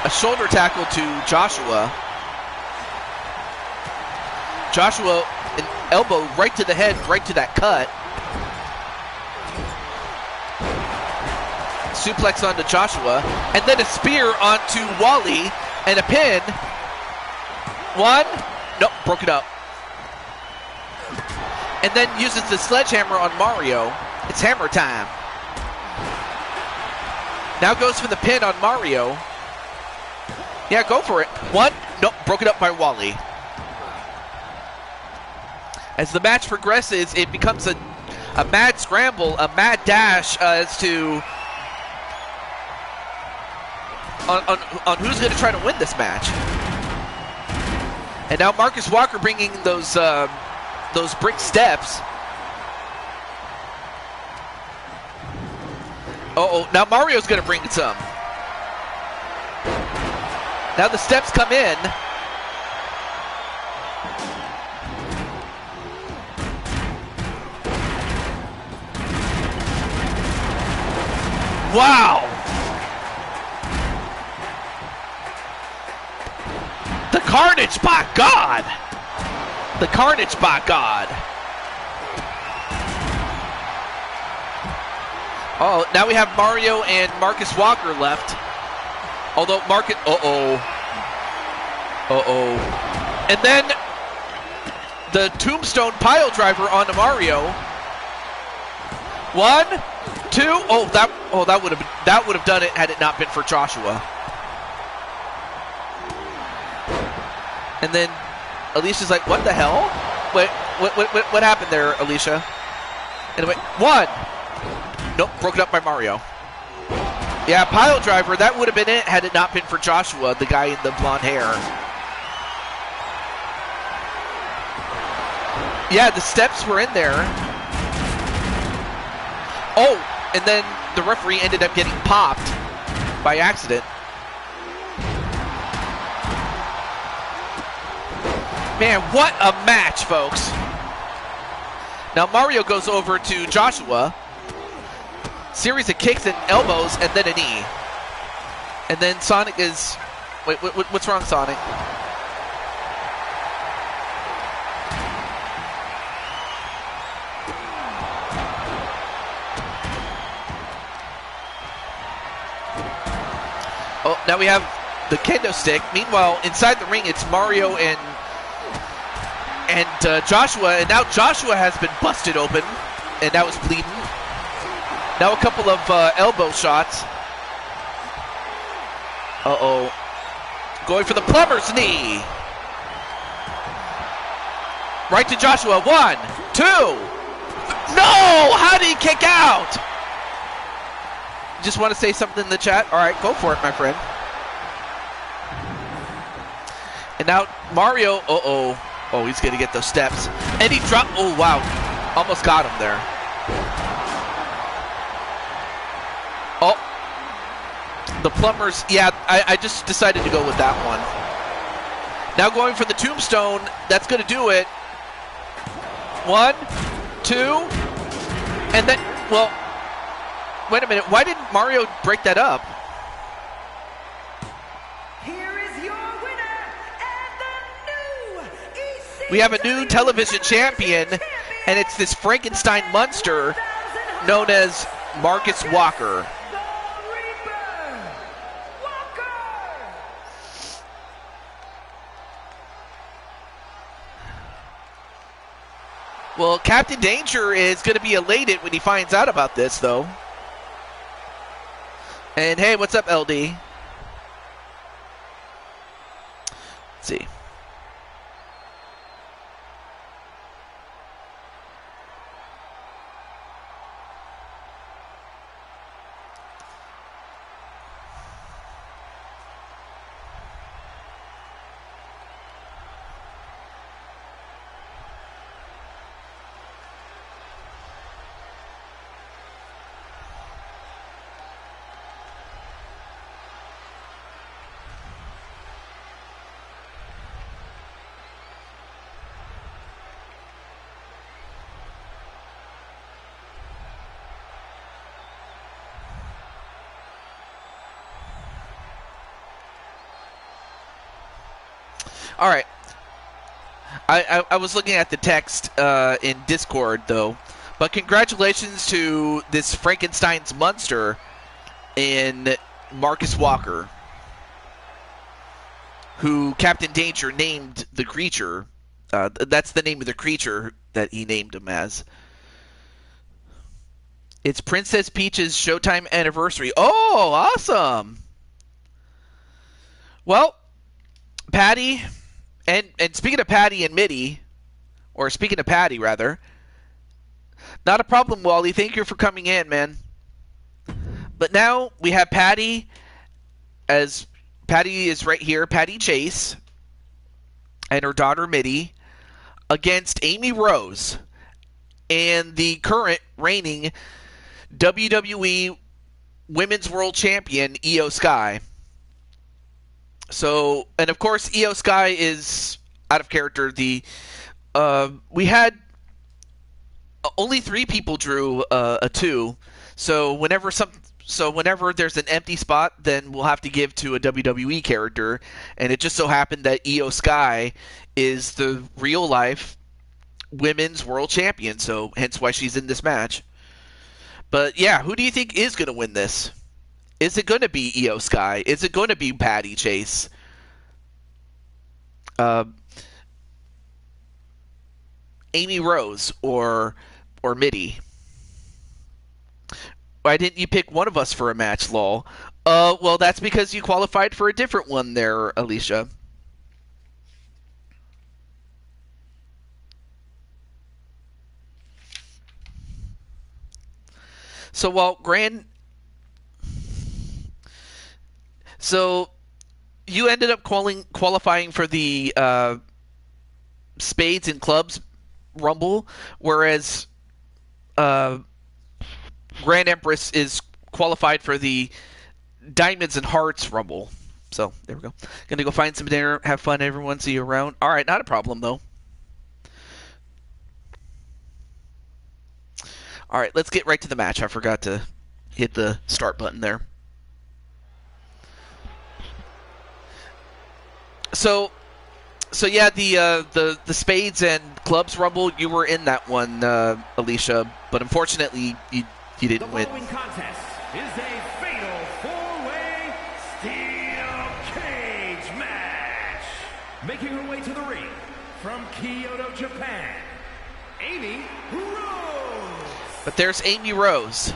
A shoulder tackle to Joshua. Joshua, an elbow right to the head, right to that cut. Suplex onto Joshua, and then a spear onto Wally, and a pin. One, nope, broke it up. And then uses the sledgehammer on Mario. It's hammer time. Now goes for the pin on Mario. Yeah, go for it. One, nope, broke it up by Wally. As the match progresses, it becomes a mad scramble, a mad dash as to on who's going to try to win this match. And now Marcus Walker bringing those brick steps. Uh-oh, now Mario's going to bring some. Now the steps come in. Wow! The carnage, by God! The carnage, by God! Oh, now we have Mario and Marcus Walker left. Although Marcus, and then the tombstone pile driver onto Mario. One, two. That would have done it had it not been for Joshua. And then Alicia's like, "What the hell? Wait, what happened there, Alicia?" Anyway, one. Nope, broken up by Mario. Yeah, pile driver, that would have been it had it not been for Joshua, the guy in the blonde hair. Yeah, the steps were in there. Oh, and then the referee ended up getting popped by accident. Man, what a match, folks. Now Mario goes over to Joshua. Series of kicks and elbows, and then a knee. And then Sonic is... Wait, what's wrong, Sonic? Oh, now we have the kendo stick. Meanwhile, inside the ring, it's Mario and Joshua. And now Joshua has been busted open, and now it's bleeding. Now a couple of elbow shots. Uh-oh. Going for the plumber's knee. Right to Joshua. One, two. No! How did he kick out? Just want to say something in the chat? All right, go for it, my friend. And now Mario. Uh-oh. Oh, he's going to get those steps. And he dropped. Oh, wow. Almost got him there. Oh, the plumbers. Yeah, I just decided to go with that one. Now going for the tombstone. That's going to do it. One, two, and then, well, wait a minute. Why didn't Mario break that up? Here is your winner and the new ECW We have a new television champion, and it's this Frankenstein monster known as Marcus Walker. Well, Captain Danger is going to be elated when he finds out about this, though. And hey, what's up, LD? Let's see. All right. I was looking at the text in Discord, though. But congratulations to this Frankenstein's monster in Marcus Walker, who Captain Danger named the creature. That's the name of the creature that he named him as. It's Princess Peach's Showtime anniversary. Oh, awesome! Well, Patty, and speaking of Patty and Mitty, or speaking of Patty, rather, not a problem, Wally. Thank you for coming in, man. But now we have Patty, as Patty is right here, Patty Chase, and her daughter Mitty, against Amy Rose, and the current reigning WWE Women's World Champion, Io Sky. So, and of course, Io Sky is out of character. We had only 3 people drew a 2. So whenever there's an empty spot, then we'll have to give to a WWE character. And it just so happened that Io Sky is the real life Women's World Champion. So hence why she's in this match. But yeah, who do you think is going to win this? Is it going to be Io Sky? Is it going to be Patty Chase? Amy Rose or Mitty? Why didn't you pick one of us for a match, lol? Well, that's because you qualified for a different one there, Alicia. So, So, you ended up qualifying for the Spades and Clubs Rumble, whereas Grand Empress is qualified for the Diamonds and Hearts Rumble. So, there we go. Gonna go find some dinner, have fun, everyone. See you around. All right, not a problem, though. All right, let's get right to the match. I forgot to hit the start button there. So yeah, the Spades and Clubs Rumble, you were in that one, Alicia, but unfortunately you didn't win. The following contest is a fatal 4-way steel cage match. Making her way to the ring from Kyoto, Japan, Amy Rose. But there's Amy Rose.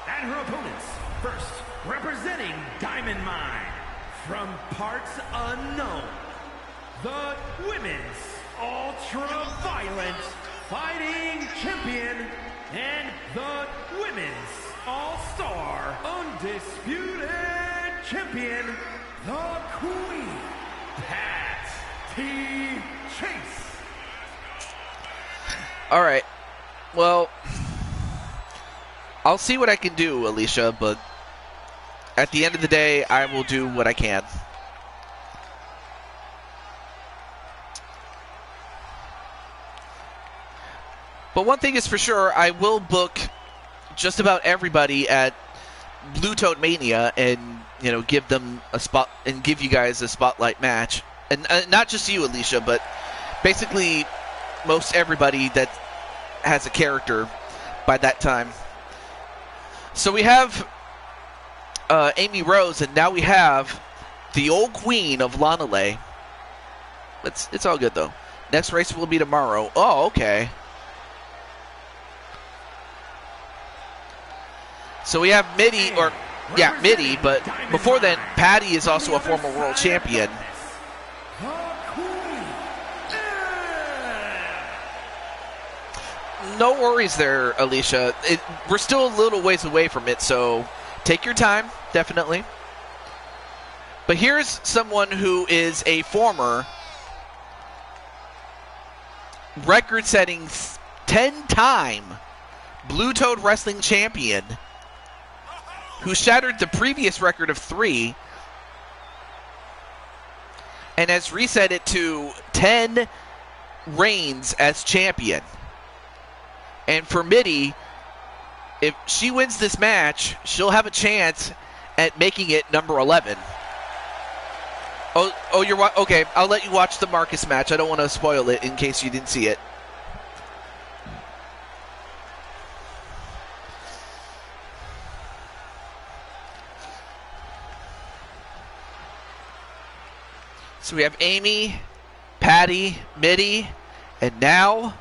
And her opponents, first, representing Diamond Mine, from parts unknown, the Women's Ultra-Violent Fighting Champion, and the Women's All-Star Undisputed Champion, the Queen, Patty Chase. All right. Well, I'll see what I can do, Alicia, but at the end of the day, I will do what I can. But one thing is for sure, I will book just about everybody at Blue Toad Mania and, give them a spot and give you guys a spotlight match. And not just you, Alicia, but basically most everybody that has a character by that time. So we have Amy Rose, and now we have the old queen of Lanale. It's all good, though. Next race will be tomorrow. Oh, okay. So we have Mitty, Mitty, but before then, Patty is also a former world champion. No worries there, Alicia. We're still a little ways away from it, so take your time, definitely. But here's someone who is a former record-setting 10-time Blue Toad Wrestling Champion who shattered the previous record of 3 and has reset it to 10 reigns as champion. And for Mitty, if she wins this match, she'll have a chance at making it number 11. Oh, you're okay. I'll let you watch the Marcus match. I don't want to spoil it in case you didn't see it. So we have Amy, Patty, Mitty, and now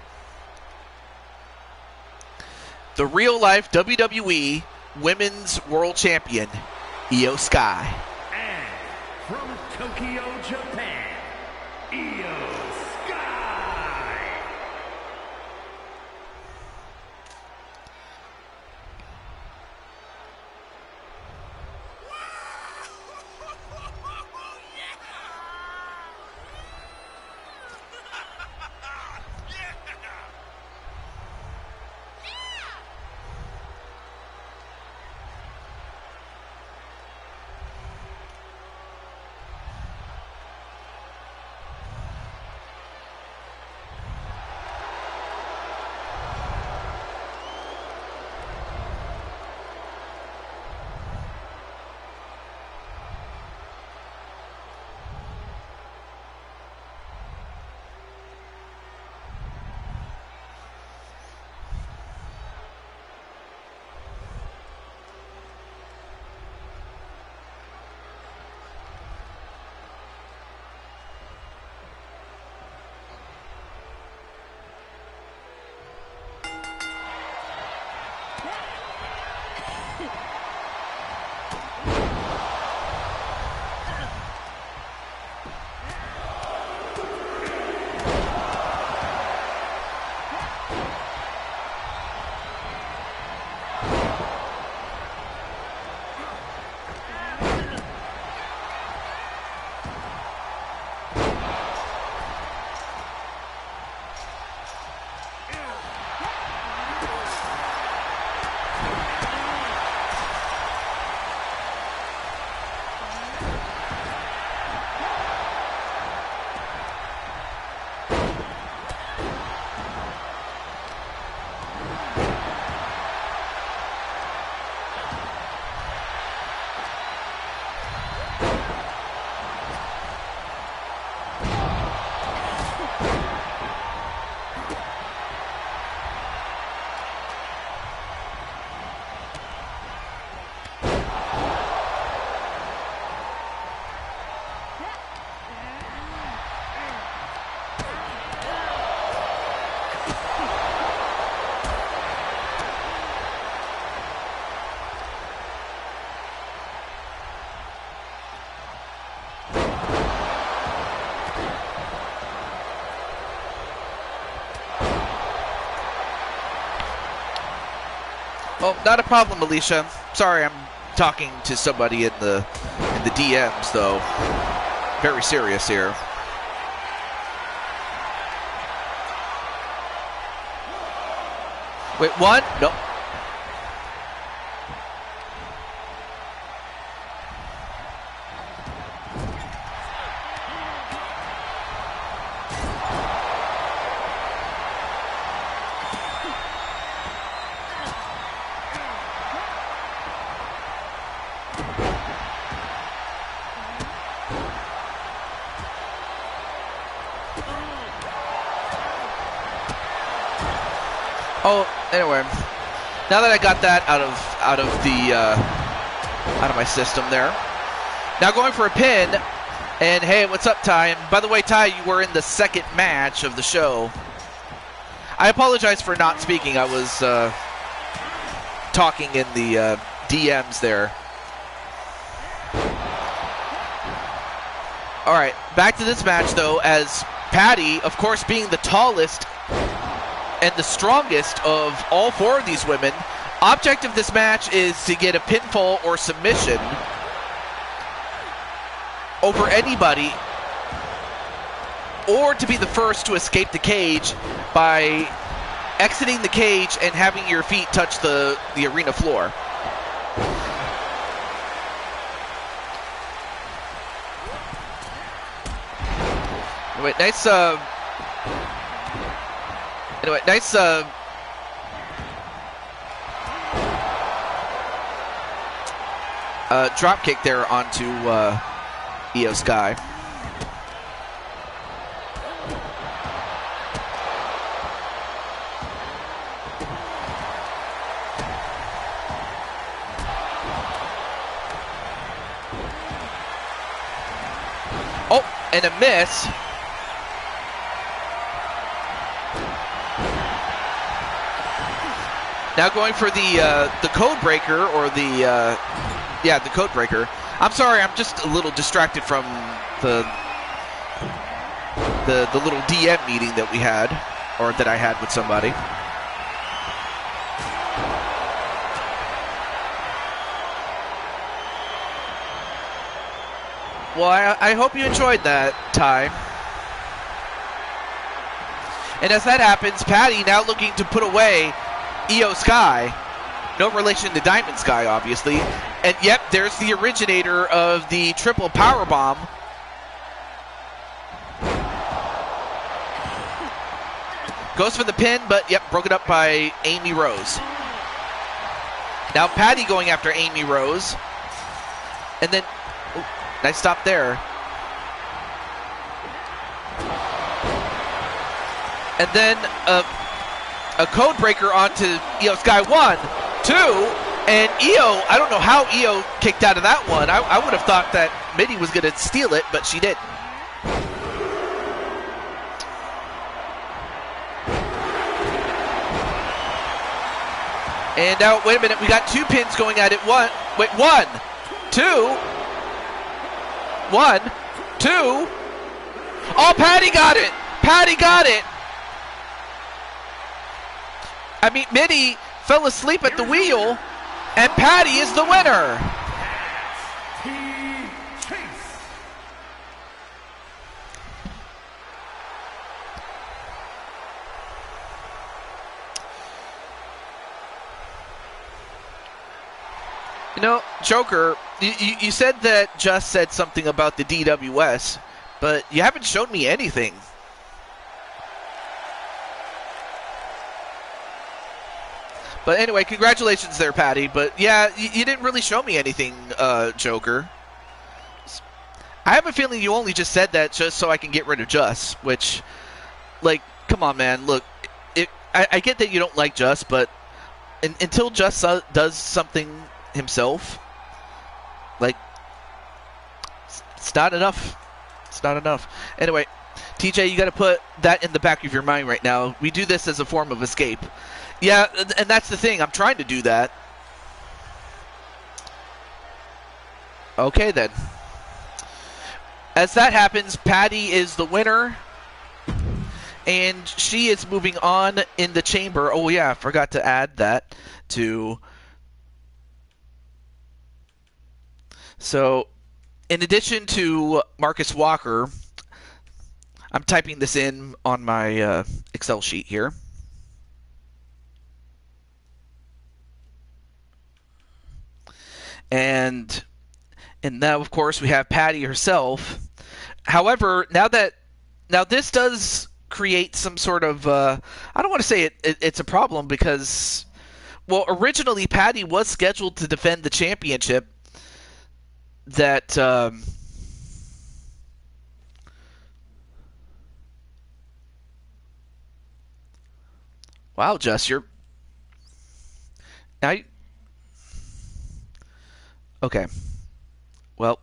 the real-life WWE Women's World Champion, Io Sky. And from Tokyo, Japan, Io Sky. Oh, not a problem, Alicia. Sorry, I'm talking to somebody in the DMs, though. Very serious here. Wait, what? No. Oh, anyway, now that I got that out of my system there, now going for a pin. And hey, what's up, Ty? And by the way, Ty, you were in the second match of the show. I apologize for not speaking. I was talking in the DMs there. All right, back to this match though. As Patty, of course, being the tallest and the strongest of all four of these women. Object of this match is to get a pinfall or submission over anybody, or to be the first to escape the cage by exiting the cage and having your feet touch the arena floor. Anyway, nice drop kick there onto Io Sky. Oh, and a miss. Now going for the code breaker, or the code breaker. I'm sorry, I'm just a little distracted from the little DM meeting that we had, or that I had with somebody. Well, I hope you enjoyed that, Ty. And as that happens, Patty now looking to put away Io Sky. No relation to Diamond Sky, obviously. And yep, there's the originator of the triple powerbomb. Goes for the pin, but yep, broken up by Amy Rose. Now Patty going after Amy Rose. And then, oh, nice stop there. And then a code breaker onto Io Sky. 1, 2, and Io, I don't know how Io kicked out of that one. I would have thought that Mitty was going to steal it, but she didn't. And now, wait a minute, we got 2 pins going at it. 1, 2, 1, 2. Oh, Patty got it! Patty got it! I mean, Mitty fell asleep at the wheel, and Patty is the winner. You know, Joker, you said that Just said something about the DWS, but you haven't shown me anything. But anyway, congratulations there, Patty. But yeah, you didn't really show me anything, Joker. I have a feeling you only just said that just so I can get rid of Just, which, like, come on, man. Look, I get that you don't like Just, but until Just does something himself, like, it's not enough. It's not enough. Anyway, TJ, you got to put that in the back of your mind right now. We do this as a form of escape. Yeah, and that's the thing. I'm trying to do that. Okay, then. As that happens, Patty is the winner. And she is moving on in the chamber. Oh, yeah, I forgot to add that to... So, in addition to Marcus Walker, I'm typing this in on my Excel sheet here. And now, of course, we have Patty herself. However, now this does create some sort of I don't want to say it's a problem, because, well, originally Patty was scheduled to defend the championship. That wow, Jess, you're okay. Well,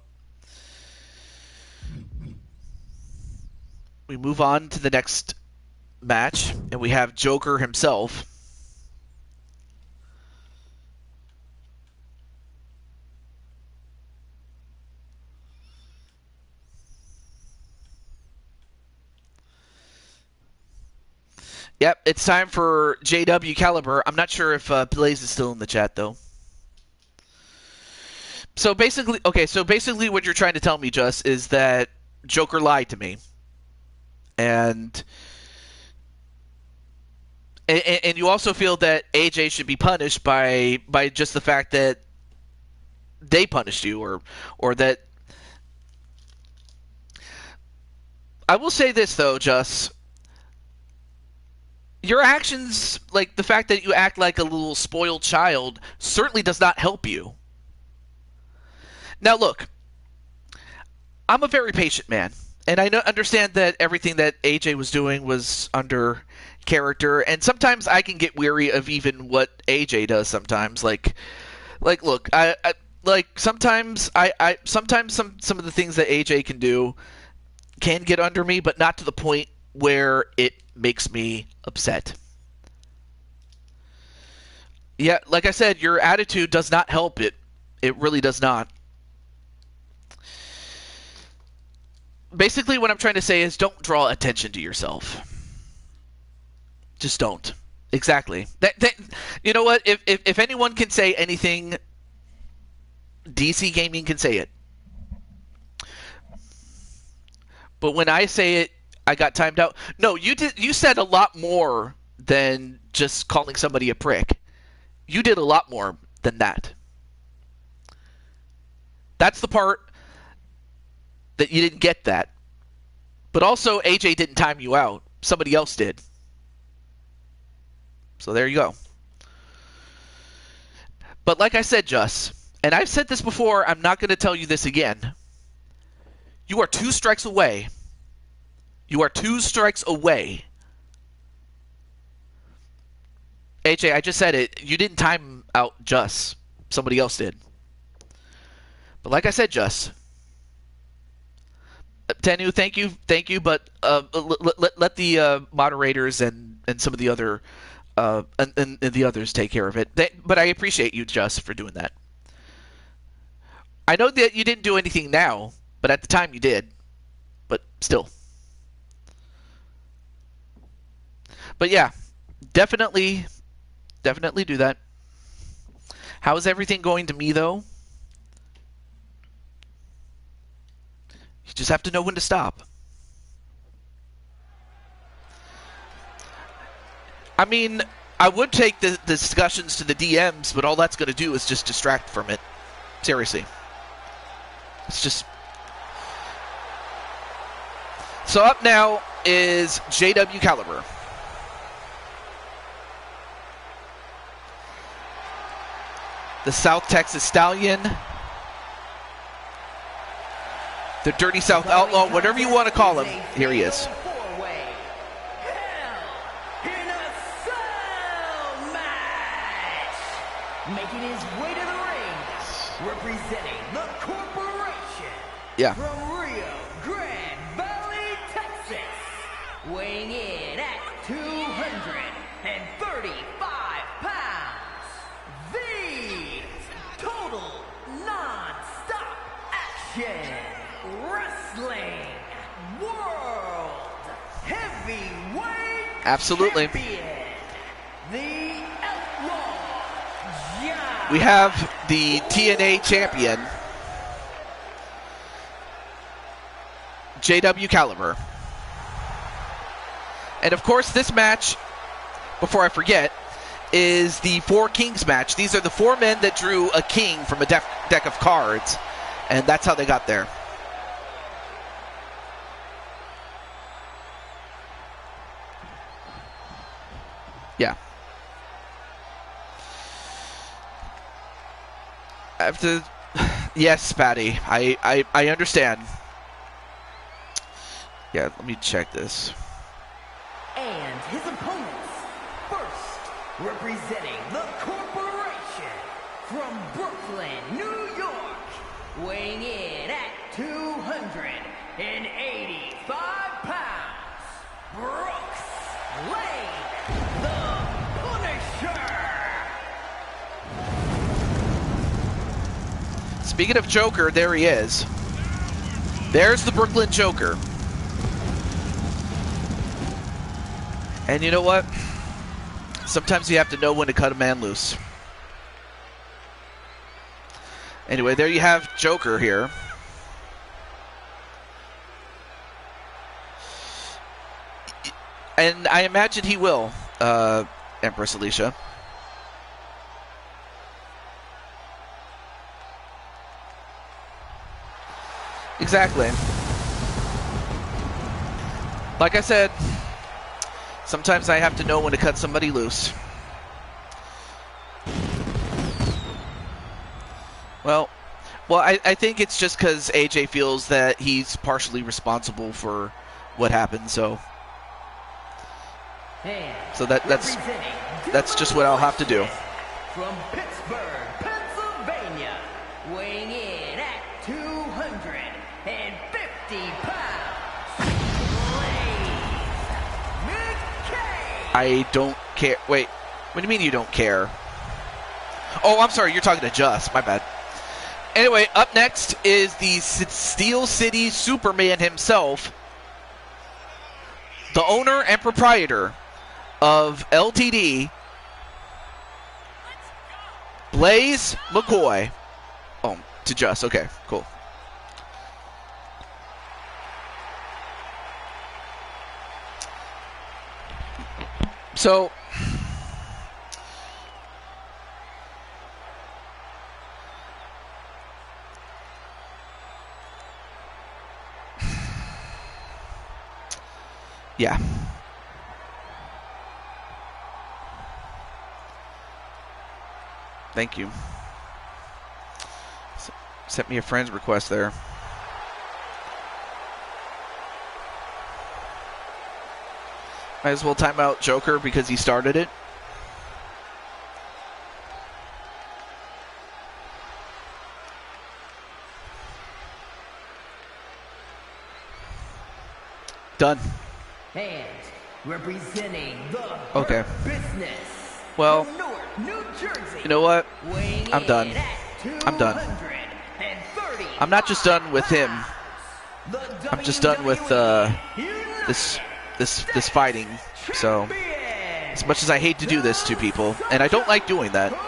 we move on to the next match, and we have Joker himself. Yep, it's time for JW Caliber. I'm not sure if Blaze is still in the chat, though. So basically, what you're trying to tell me, Just, is that Joker lied to me. And you also feel that AJ should be punished by just the fact that they punished you, or that... I will say this, though, Just. Your actions, like the fact that you act like a little spoiled child, certainly does not help you. Now, look, I'm a very patient man, and I understand that everything that AJ was doing was under character, and sometimes I can get weary of even what AJ does sometimes. Like look, I sometimes some of the things that AJ can do can get under me, but not to the point where it makes me upset. Yeah, like I said, your attitude does not help it. It really does not. Basically, what I'm trying to say is don't draw attention to yourself. Just don't. Exactly. That you know what? If anyone can say anything, DC Gaming can say it. But when I say it, I got timed out. No, you did. You said a lot more than just calling somebody a prick. You did a lot more than that. That's the part that you didn't get that. But also, AJ didn't time you out. Somebody else did. So there you go. But like I said, Just, and I've said this before, I'm not going to tell you this again. You are 2 strikes away. You are 2 strikes away. AJ, I just said it. You didn't time out Just. Somebody else did. But like I said, Just. Tenu, thank you. But let the moderators and some of the other and the others take care of it. But I appreciate you, Just, for doing that. I know that you didn't do anything now, but at the time you did. But still. But yeah, definitely do that. How is everything going to me, though? You just have to know when to stop. I mean, I would take the discussions to the DMs, but all that's going to do is just distract from it. Seriously. It's just... So up now is JW Caliber. The South Texas Stallion. The Dirty South Outlaw, whatever you want to call him. Here he is. Making his way to the ring, representing the corporation. Yeah. From Rio Grande Valley, Texas, weighing in at 235 pounds, the total non-stop action wrestling world heavyweight Absolutely. champion, the Outlaw. We have the TNA champion, JW Caliber. And of course, this match, before I forget, is the 4 Kings match. These are the 4 men that drew a king from a deck of cards, and that's how they got there. Yeah. I have to... Yes, Patty. I understand. Yeah, let me check this. And his opponents, first representing the corporation from Brooklyn, New York, weighing in at 285 pounds, Brooks Lane, the Punisher. Speaking of Joker, there he is. There's the Brooklyn Joker. And you know what? Sometimes you have to know when to cut a man loose. Anyway, there you have Joker here. And I imagine he will, Empress Alicia. Exactly. Like I said, sometimes I have to know when to cut somebody loose. Well, I think it's just because AJ feels that he's partially responsible for what happened, so that's just what I'll have to do. From Pittsburgh, Pennsylvania, weighing in at 250 pounds, I don't care. Wait, what do you mean you don't care? Oh, I'm sorry, you're talking to Just. My bad. Anyway, up next is the Steel City Superman himself, the owner and proprietor of LTD, Blaze McCoy. Oh, to Just. Okay, cool. So, yeah. Thank you. Sent me a friend's request there. Might as well time out Joker because he started it. Done. And representing the Okay. business. Well, from Newark, New Jersey, you know what? weighing I'm done. in at I'm done. 230 I'm not just done with him. the I'm just done with this fighting. So, as much as I hate to do this to people, and I don't like doing that. Let's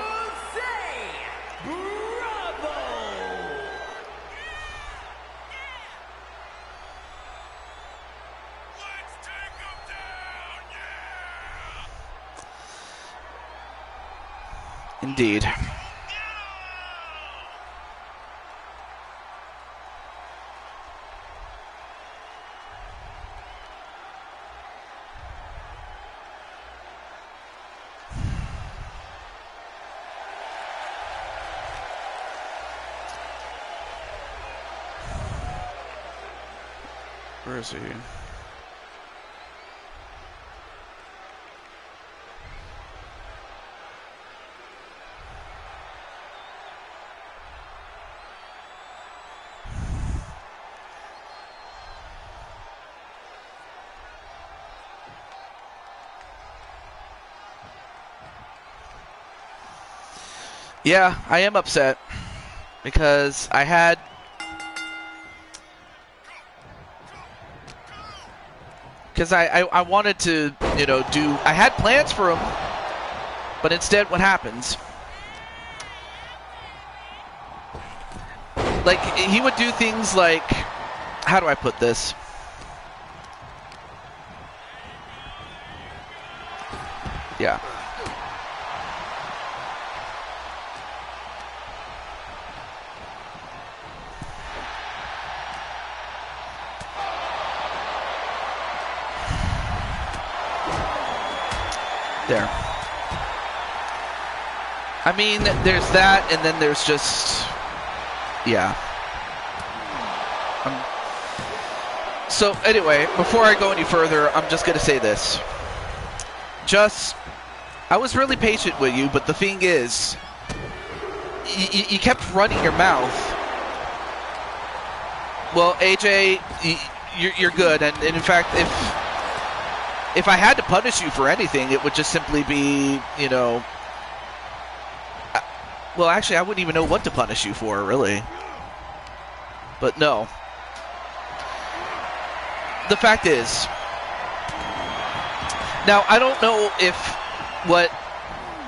take him down, yeah! Indeed. Where is he? Yeah, I am upset because I had I wanted to, I had plans for him, but instead what happens? Like, he would do things like, how do I put this? Yeah. There. I mean, there's that, and then there's just, yeah. So anyway, before I go any further, I'm just going to say this. I was really patient with you, but the thing is, you kept running your mouth. Well, AJ, you're good, and in fact, if I had to punish you for anything, it would just simply be, well, actually, I wouldn't even know what to punish you for, really. But no. The fact is, Now, I don't know if what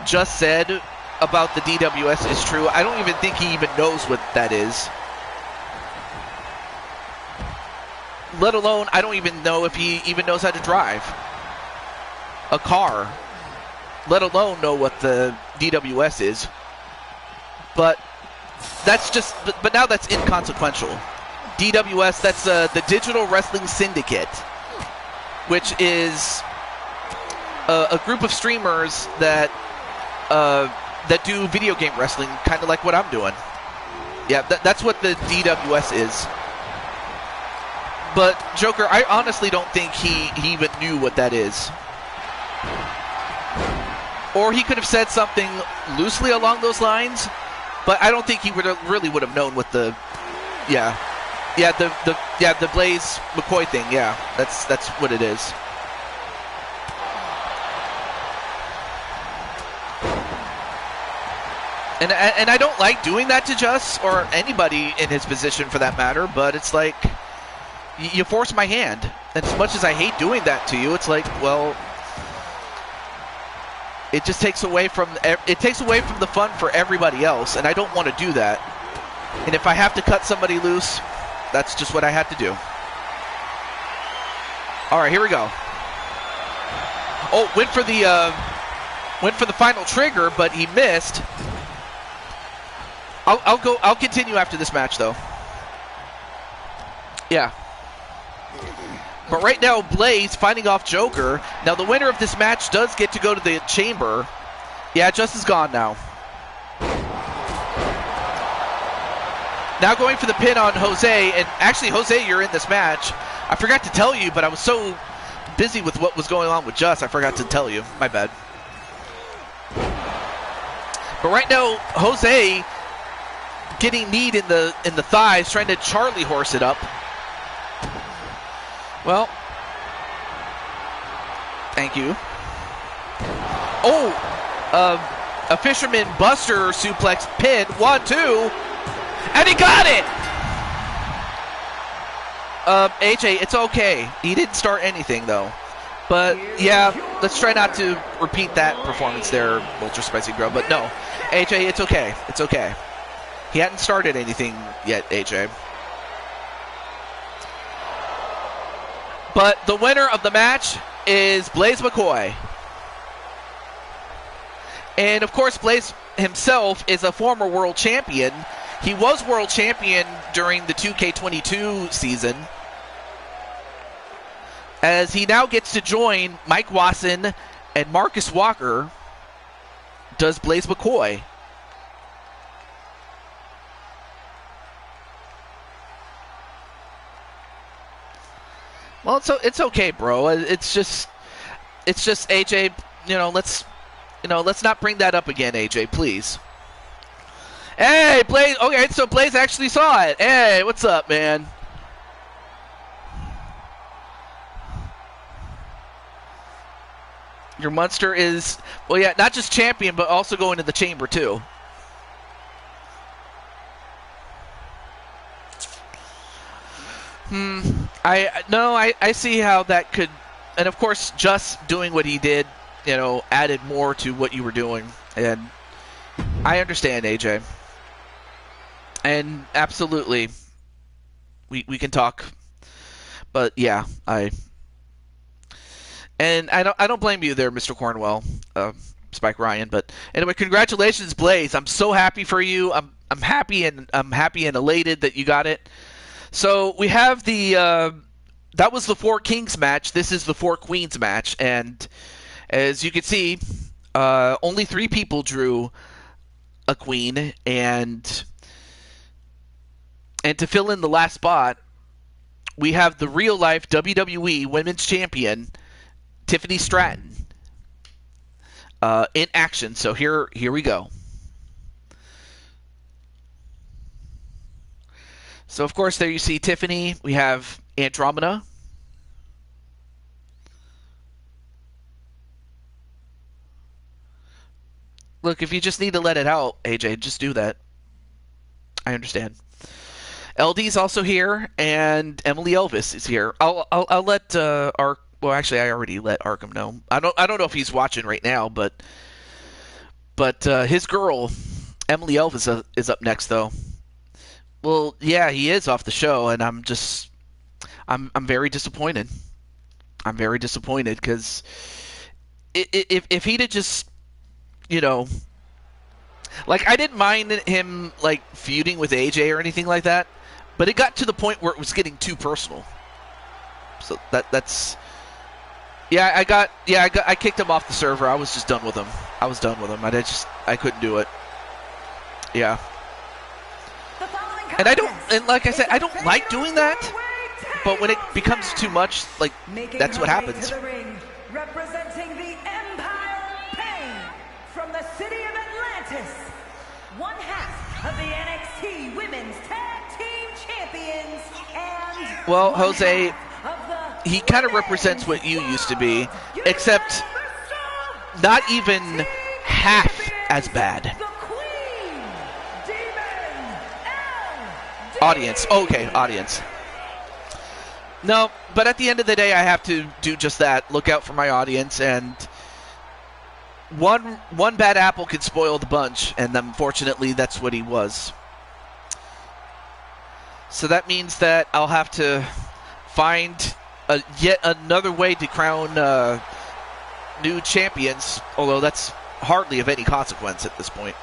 just said about the DWS is true. I don't even think he even knows what that is. Let alone, I don't even know if he even knows how to drive a car. Let alone know what the DWS is. But that's just, but now that's inconsequential. DWS, that's the Digital Wrestling Syndicate, which is a group of streamers that that do video game wrestling, kind of like what I'm doing. Yeah, that's what the DWS is. But Joker, I honestly don't think he even knew what that is. Or he could have said something loosely along those lines, but I don't think he really would have known what the the Blaze McCoy thing. Yeah, that's what it is. And I don't like doing that to Just, or anybody in his position for that matter, but it's like, you force my hand. And as much as I hate doing that to you, it's like, well, it just takes away from the fun for everybody else, and I don't want to do that. And if I have to cut somebody loose, that's just what I have to do. All right, here we go. Oh, went for the final trigger, but he missed. I'll continue after this match, though. Yeah. But right now, Blaze fighting off Joker. Now, the winner of this match does get to go to the chamber. Yeah, Just is gone now. Now going for the pin on Jose. And actually, Jose, you're in this match. I forgot to tell you, but I was so busy with what was going on with Just, I forgot to tell you. My bad. But right now, Jose getting kneed in the thighs, trying to Charlie horse it up. Well, thank you. Oh, a Fisherman Buster suplex pin. 1, 2, and he got it. AJ, it's okay. He didn't start anything though. But yeah, let's try not to repeat that performance there, Ultra Spicy Grill. But no, AJ, it's okay. It's okay. He hadn't started anything yet, AJ. But the winner of the match is Blaze McCoy. And of course, Blaze himself is a former world champion. He was world champion during the 2K22 season, as he now gets to join Mike Wasson and Marcus Walker. Does Blaze McCoy. Well, it's okay, bro. It's just AJ. Let's not bring that up again, AJ, please. Hey, Blaze. Okay, so Blaze actually saw it. Hey, what's up, man? Your Munster is, well, yeah, not just champion, but also going to the chamber too. I see how that could, and of course, just doing what he did, added more to what you were doing, and I understand, AJ, and absolutely, we can talk, but yeah, I don't blame you there, Mr. Cornwell, Spike Ryan, but anyway, congratulations, Blaze. I'm so happy for you. I'm happy and elated that you got it. So we have that was the Four Kings match. This is the Four Queens match. And as you can see, only 3 people drew a queen. And to fill in the last spot, we have the real-life WWE Women's Champion, Tiffany Stratton, in action. So here we go. So, of course, there you see Tiffany. We have Andromeda. Look, if you just need to let it out, AJ, just do that. I understand. LD's also here, and Emily Elvis is here. I'll let our Well, actually, I already let Arkham know. I don't know if he's watching right now, but his girl, Emily Elvis, is up next though. Well, yeah, he is off the show, and I'm very disappointed. I'm very disappointed because if he'd have just, you know, like, I didn't mind him like feuding with AJ or anything like that, but it got to the point where it was getting too personal. So that's yeah, I kicked him off the server. I was just done with him. I was done with him. I couldn't do it. Yeah. And like I said, I don't like doing that, but when it becomes too much, like, that's what happens. Representing the Empire Pain from the city of Atlantis, one half of the NXT Women's Tag Team Champions, and well, Jose, he kind of represents what you used to be, except not even half as bad. Audience. Okay, audience. No, but at the end of the day, I have to do just that. Look out for my audience, and one bad apple could spoil the bunch, and unfortunately, that's what he was. So that means that I'll have to find yet another way to crown new champions, although that's hardly of any consequence at this point.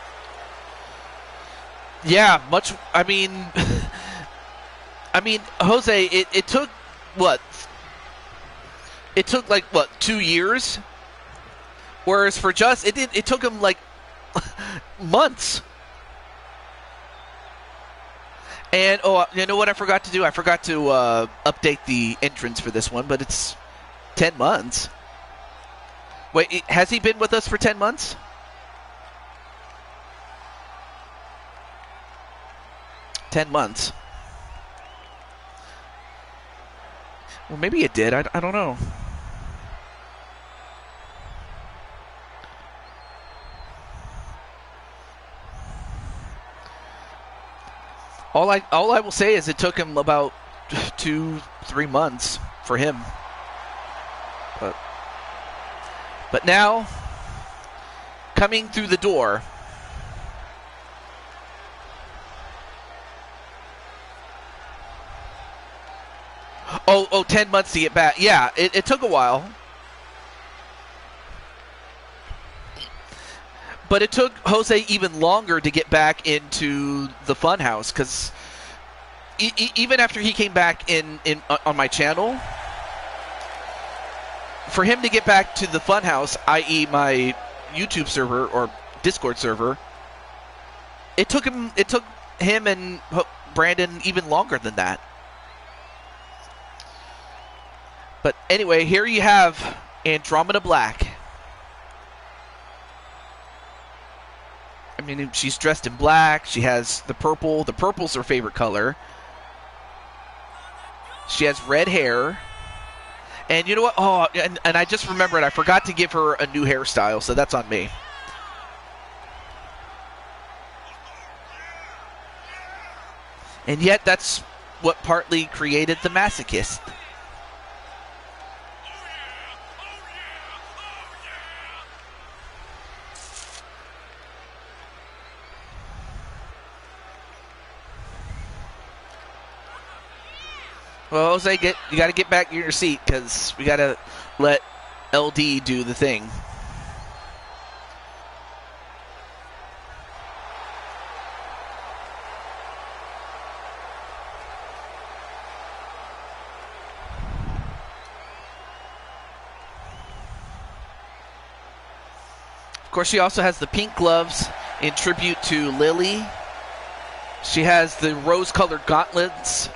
Yeah, much. I mean, Jose, it took what? It took like what, 2 years? Whereas for Just, it took him like months. And you know what I forgot to do? I forgot to update the entrance for this one, but it's 10 months. Wait, has he been with us for 10 months? $10. Well, maybe it did. I don't know. All I will say is it took him about 2-3 months for him. But now, coming through the door, Oh, 10 months to get back. Yeah, it took a while. But it took Jose even longer to get back into the Funhouse, because even after he came back on my channel, for him to get back to the Funhouse, i.e. my YouTube server or Discord server, it took him and Brandon even longer than that. But anyway, here you have Andromeda Black. I mean, she's dressed in black. She has the purple. The purple's her favorite color. She has red hair. And you know what? Oh, and I just remembered, I forgot to give her a new hairstyle, so that's on me. And yet, that's what partly created the masochist. Well, Jose, you got to get back in your seat, because we got to let LD do the thing. Of course, she also has the pink gloves in tribute to Lily. She has the rose-colored gauntlets,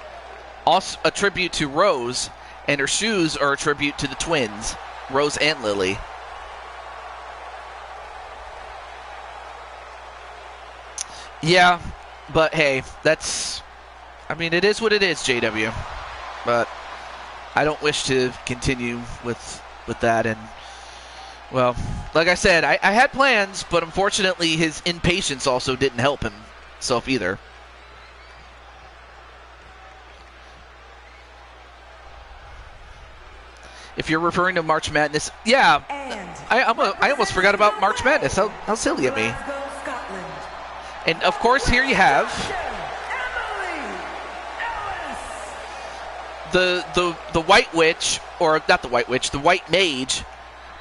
also a tribute to Rose, and her shoes are a tribute to the twins, Rose and Lily. Yeah, but hey, it is what it is, JW. But I don't wish to continue with that, and, well, like I said, I had plans, but unfortunately his impatience also didn't help himself either. If you're referring to March Madness, yeah. And I almost forgot about March Madness. How silly of me. Glasgow, Scotland. And of course, here you have Emily Ellis. the White Witch, or not the White Witch, the White Mage,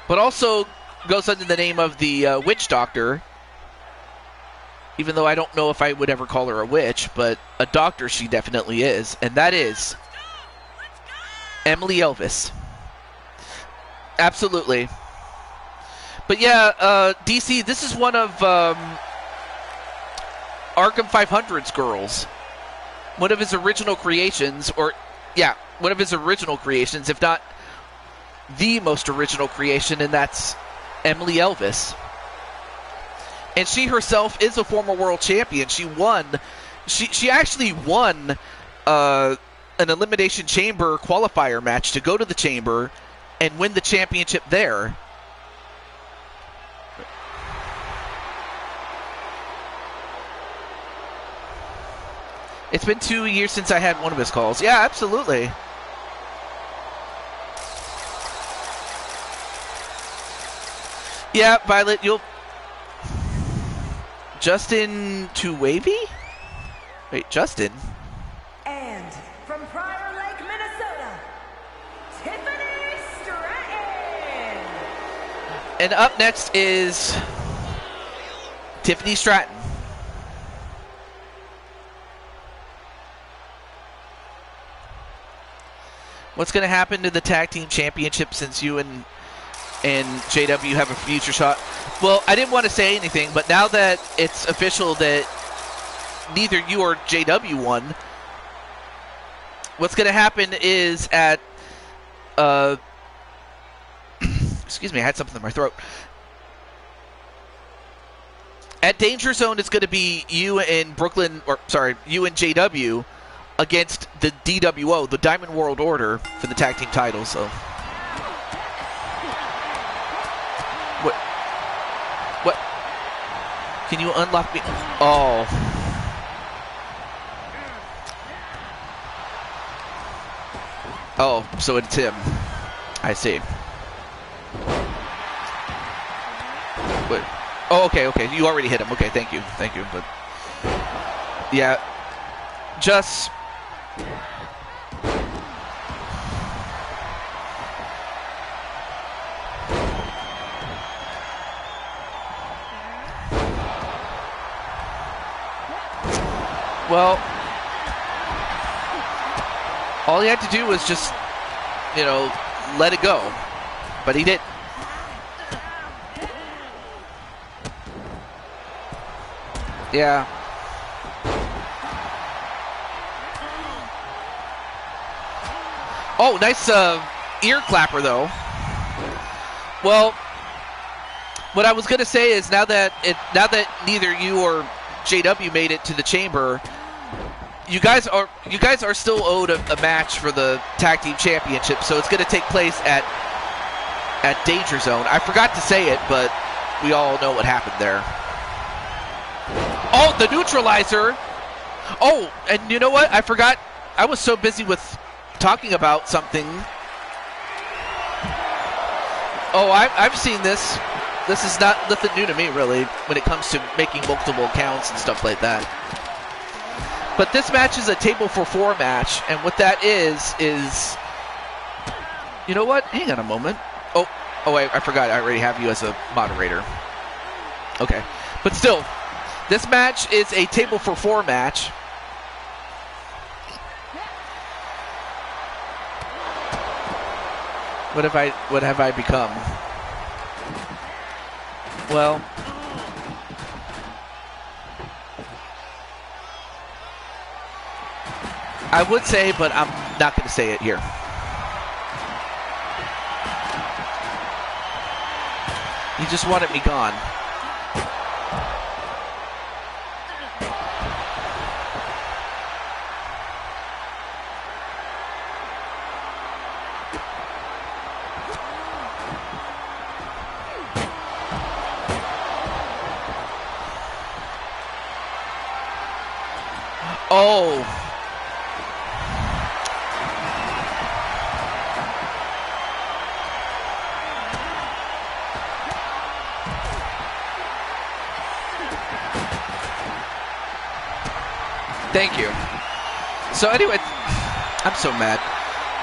but also goes under the name of the Witch Doctor. Even though I don't know if I would ever call her a witch, but a doctor she definitely is, and that is Emily Elvis. Absolutely. But yeah, DC, this is one of Arkham 500's girls. One of his original creations, one of his original creations, if not the most original creation, and that's Emily Elvis. And she herself is a former world champion. She actually won an Elimination Chamber qualifier match to go to the Chamber and win the championship there. It's been 2 years since I had one of his calls. Yeah, absolutely. Yeah, Violet, you'll... Justin Too Wavy? Wait, Justin? And from Prior Lake, Minnesota, Tiffany Stratton. And up next is Tiffany Stratton. What's going to happen to the tag team championship since you and JW have a future shot? Well, I didn't want to say anything, but now that it's official that neither you or JW won, what's going to happen is at excuse me, I had something in my throat. At Danger Zone, it's going to be you and you and JW against the DWO, the Diamond World Order, for the tag team titles. So, what? Can you unlock me? Oh. Oh, so it's him. I see. What? Oh, okay. You already hit him. Okay, thank you. But yeah, just. Well, all he had to do was just, let it go. But he didn't. Yeah. Oh, nice ear clapper, though. Well, what I was going to say is now that neither you or JW made it to the chamber, you guys are still owed a match for the tag team championship, so it's going to take place at Danger Zone. I forgot to say it, but we all know what happened there. Oh, the neutralizer. Oh, and you know what? I forgot. I was so busy with talking about something. Oh, I've seen this. This is not nothing new to me, really, when it comes to making multiple counts and stuff like that. But this match is a table for 4 match, and what that is, you know what? Hang on a moment. Oh, I forgot. I already have you as a moderator. Okay, but still, this match is a table for 4 match. What have I become? Well, I would say, but I'm not going to say it here. You just wanted me gone. Oh. Thank you. So anyway, I'm so mad.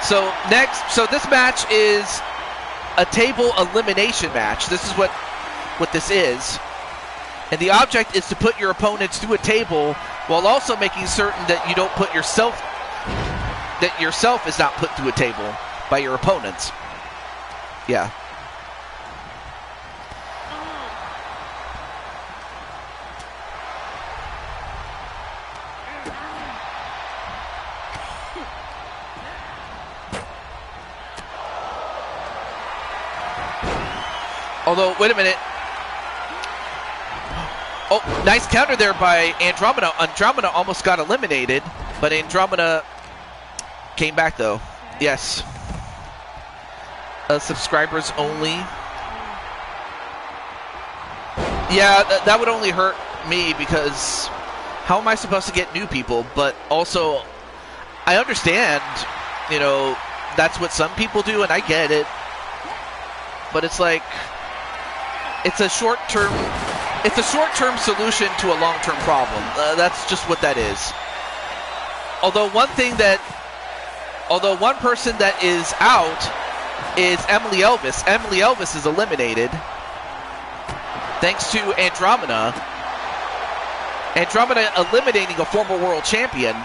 So this match is a table elimination match. This is what this is. And the object is to put your opponents through a table while also making certain that you don't put yourself is not put through a table by your opponents. Yeah. Although, wait a minute. Oh, nice counter there by Andromeda. Andromeda almost got eliminated, but Andromeda came back, though. Yes. Subscribers only. Yeah, that would only hurt me because how am I supposed to get new people? But also, I understand, you know, that's what some people do, and I get it. But it's like, it's a short-term solution to a long-term problem. That's just what that is. Although one person that is out is Emily Elvis. Emily Elvis is eliminated thanks to Andromeda. Andromeda eliminating a former world champion.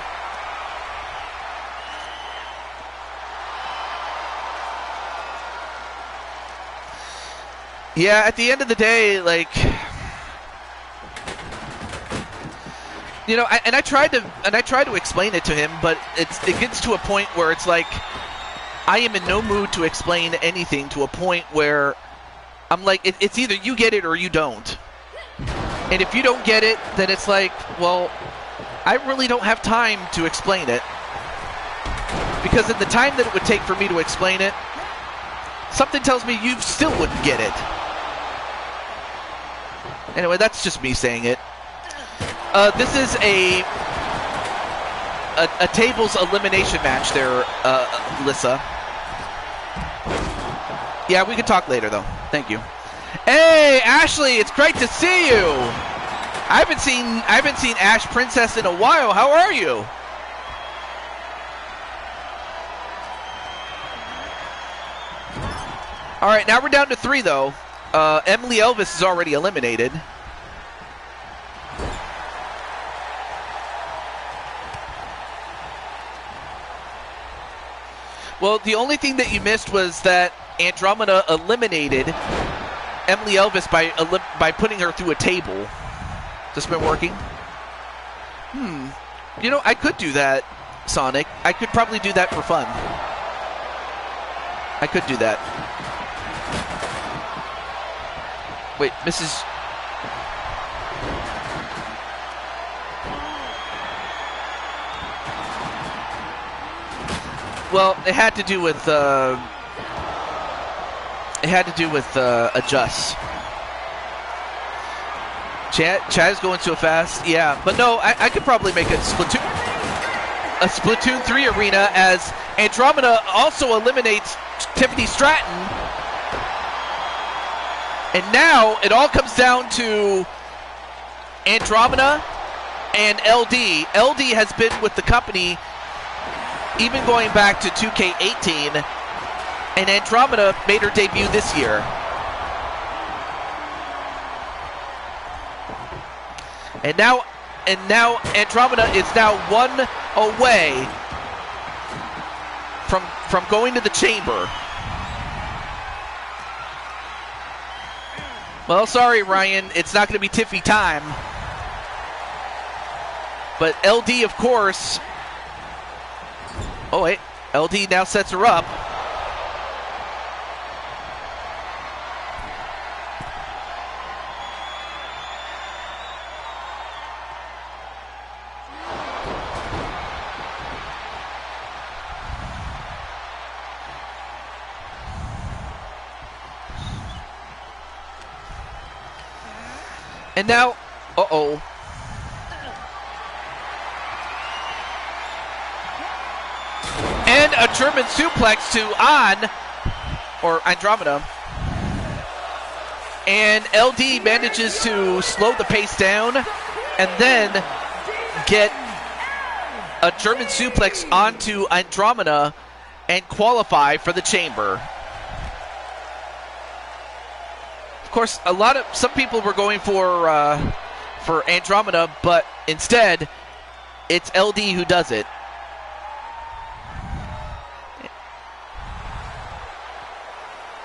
Yeah, at the end of the day, like, you know, I tried to explain it to him, but it gets to a point where it's like I am in no mood to explain anything, to a point where I'm like, it's either you get it or you don't. And if you don't get it, then it's like, well, I really don't have time to explain it, because in the time that it would take for me to explain it, something tells me you still wouldn't get it. Anyway, that's just me saying it. This is a tables elimination match there, Lissa. Yeah, we can talk later, though. Thank you. Hey, Ashley, it's great to see you. I haven't seen Ash Princess in a while. How are you? All right, now we're down to 3, though. Emily Elvis is already eliminated. Well, the only thing that you missed was that Andromeda eliminated Emily Elvis by putting her through a table. This been working? You know, I could do that, Sonic. I could probably do that for fun. I could do that. Wait, Mrs. Well, it had to do with adjust. Chad is going so fast. Yeah, but no, I could probably make a Splatoon 3 arena, as Andromeda also eliminates Tiffany Stratton. And now it all comes down to Andromeda and LD. LD has been with the company even going back to 2K18, and Andromeda made her debut this year. And now Andromeda is now 1 away from going to the chamber. Well, sorry, Ryan, it's not going to be Tiffy time. But LD, of course. Oh, wait. LD now sets her up. And now, uh-oh. And a German suplex to Andromeda. And LD manages to slow the pace down and then get a German suplex onto Andromeda and qualify for the chamber. Of course, some people were going for Andromeda, but instead, it's LD who does it.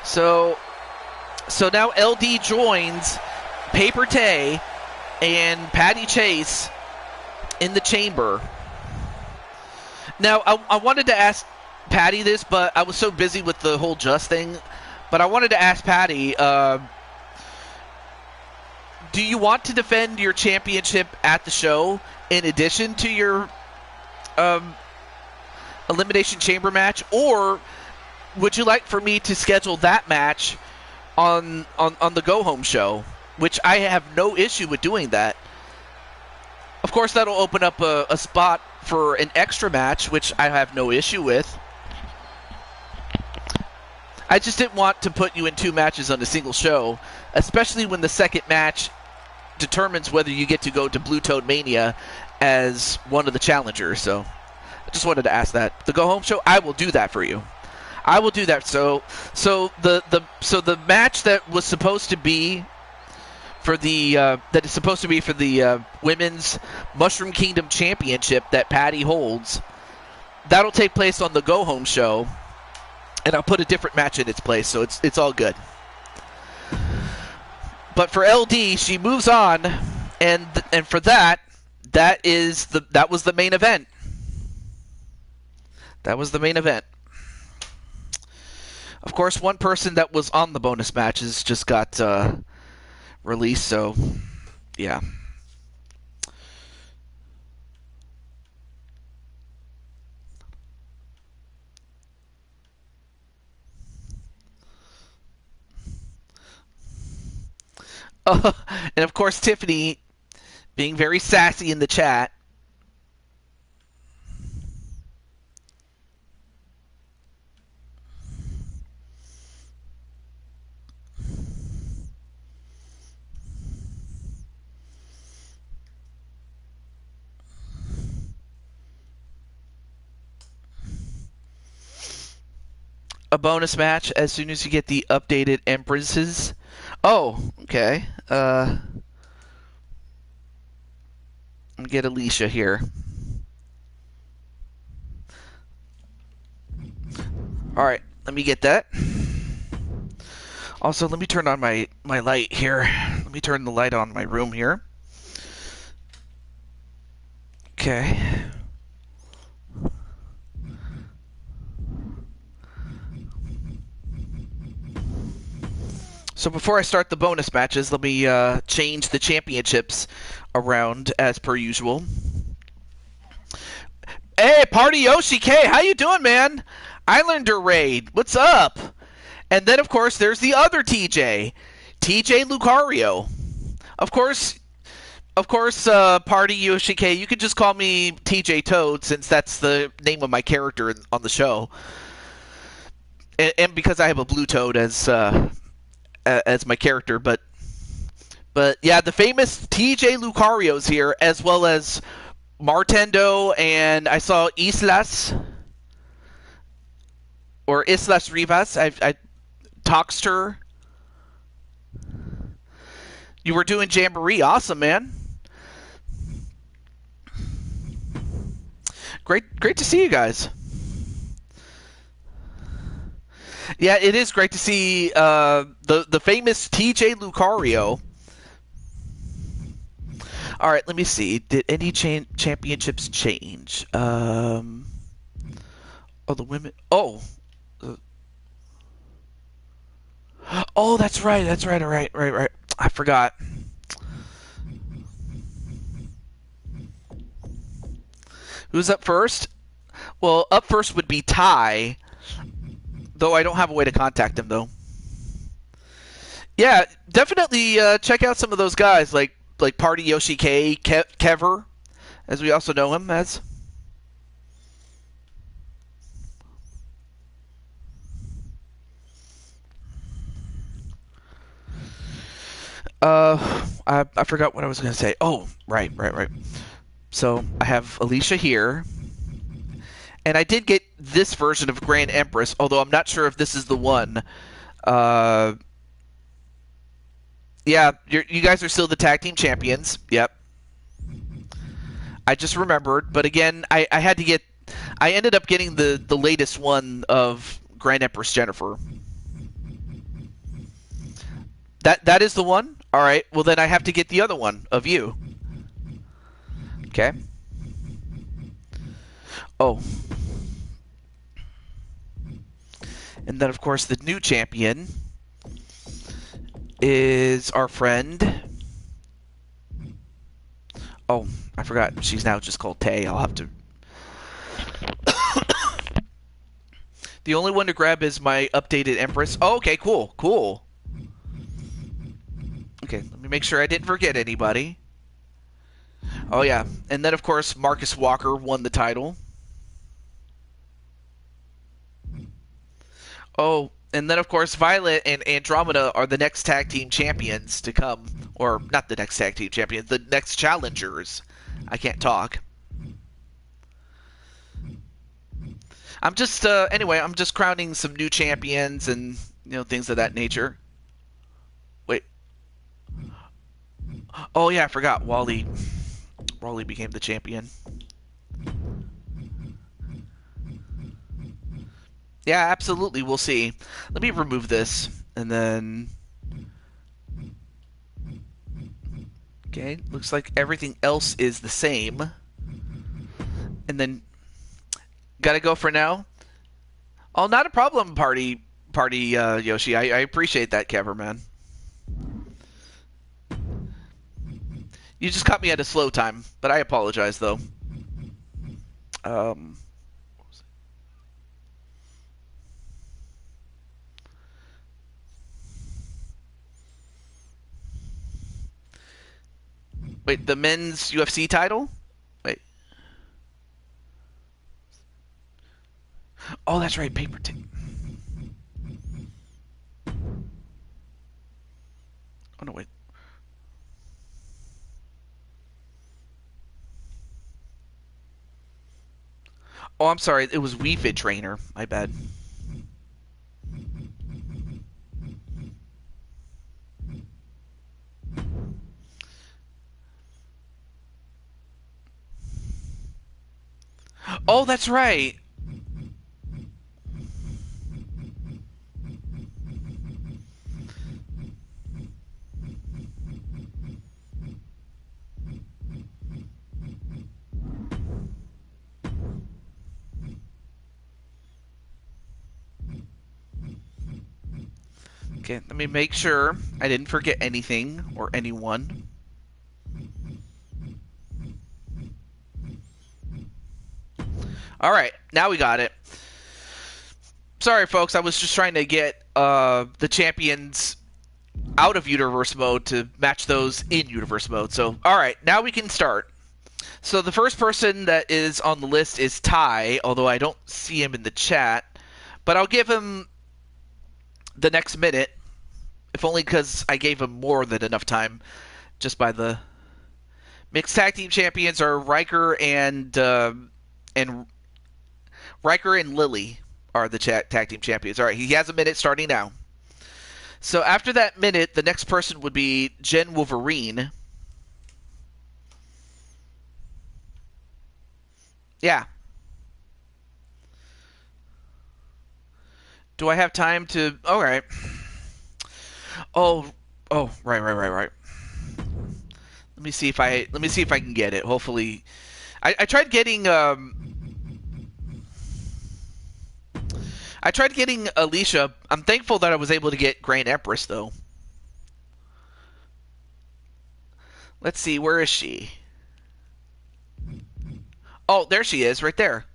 So now LD joins Paper Tay and Patty Chase in the chamber. Now, I wanted to ask Patty this, but I was so busy with the whole Just thing. But I wanted to ask Patty, do you want to defend your championship at the show in addition to your Elimination Chamber match? Or would you like for me to schedule that match on the Go Home show? Which I have no issue with doing that. Of course, that'll open up a spot for an extra match, which I have no issue with. I just didn't want to put you in 2 matches on a single show, especially when the second match determines whether you get to go to Blue Toad Mania as one of the challengers. So I just wanted to ask that. The Go Home show, I will do that for you. I will do that. So the match that was supposed to be for the Women's Mushroom Kingdom Championship that Patty holds, that'll take place on the Go Home show, and I'll put a different match in its place, so it's all good. But for LD, she moves on, and for that was the main event. That was the main event. Of course, one person that was on the bonus matches just got released, so yeah. And of course, Tiffany being very sassy in the chat. A bonus match as soon as you get the updated Empresses. Oh, okay. Let me get Alicia here. Alright, let me get that. Also, let me turn on my light here. Let me turn the light on my room here. Okay. So before I start the bonus matches, let me change the championships around as per usual. Hey, Party Yoshi K, how you doing, man? Islander Raid, what's up? And then, of course, there's the other TJ, TJ Lucario. Of course, Party Yoshi K, you can just call me TJ Toad, since that's the name of my character on the show. And because I have a blue toad as my character, but yeah, the famous TJ Lucario's here, as well as Martendo, and I saw Islas Rivas. I Toxter. You were doing Jamboree, awesome, man. Great to see you guys. Yeah, it is great to see the famous TJ Lucario. All right, let me see. Did any championships change? Oh, the women. Oh, that's right. All right. I forgot. Who's up first? Well, up first would be Ty. Though I don't have a way to contact him, though. Yeah, definitely check out some of those guys, like Party Yoshi K, Kever, as we also know him as. I forgot what I was going to say. Oh, right. So I have Alicia here. And I did get this version of Grand Empress, although I'm not sure if this is the one. Yeah, you guys are still the tag team champions. Yep. I just remembered, but again, I had to get. I ended up getting the latest one of Grand Empress Jennifer. That is the one? Alright, well then I have to get the other one of you. Okay. Oh. And then, of course, the new champion is our friend. Oh, I forgot. She's now just called Tay. I'll have to... The only one to grab is my updated Empress. Oh, okay, cool. Cool. Okay, let me make sure I didn't forget anybody. Oh, yeah. And then, of course, Marcus Walker won the title. Oh, and then, of course, Violet and Andromeda are the next tag team champions to come. Or, not the next tag team champions, the next challengers. I can't talk. I'm just, anyway, I'm just crowning some new champions and, things of that nature. Wait. Oh, yeah, I forgot. Wally became the champion. Yeah, absolutely. We'll see. Let me remove this, and then... Okay, looks like everything else is the same. And then... Gotta go for now? Oh, not a problem, party Yoshi. I appreciate that, Keverman. You just caught me at a slow time, but I apologize, though. Wait, the men's UFC title? Wait. Oh, that's right, paper tape. Oh, no, wait. Oh, I'm sorry. It was Wii Fit Trainer. My bad. Oh, that's right. Okay, let me make sure I didn't forget anything or anyone. Alright, now we got it. Sorry, folks, I was just trying to get the champions out of Universe mode to match those in Universe mode. So, alright, now we can start. So the first person that is on the list is Ty, although I don't see him in the chat. But I'll give him the next minute, if only because I gave him more than enough time, just by the... Mixed Tag Team Champions are Riker and Lily are the tag team champions. All right, he has a minute starting now. So after that minute, the next person would be Jen Wolverine. Yeah. Do I have time to... All right. Oh, right. Let me see if I can get it. Hopefully, I tried getting Alicia. I'm thankful that I was able to get Grand Empress, though. Let's see, where is she? Oh, there she is, right there.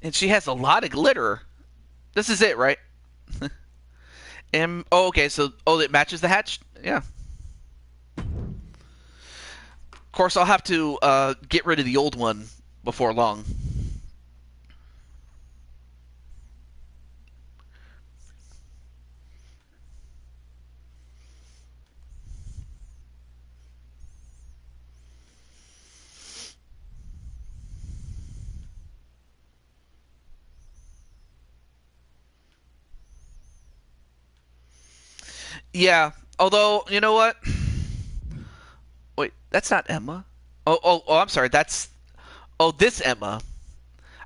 And she has a lot of glitter. This is it, right? Oh, okay, so... Oh, it matches the hatch? Yeah. Of course, I'll have to get rid of the old one before long. Yeah. Although, you know what? Wait, that's not Emma. I'm sorry. This Emma.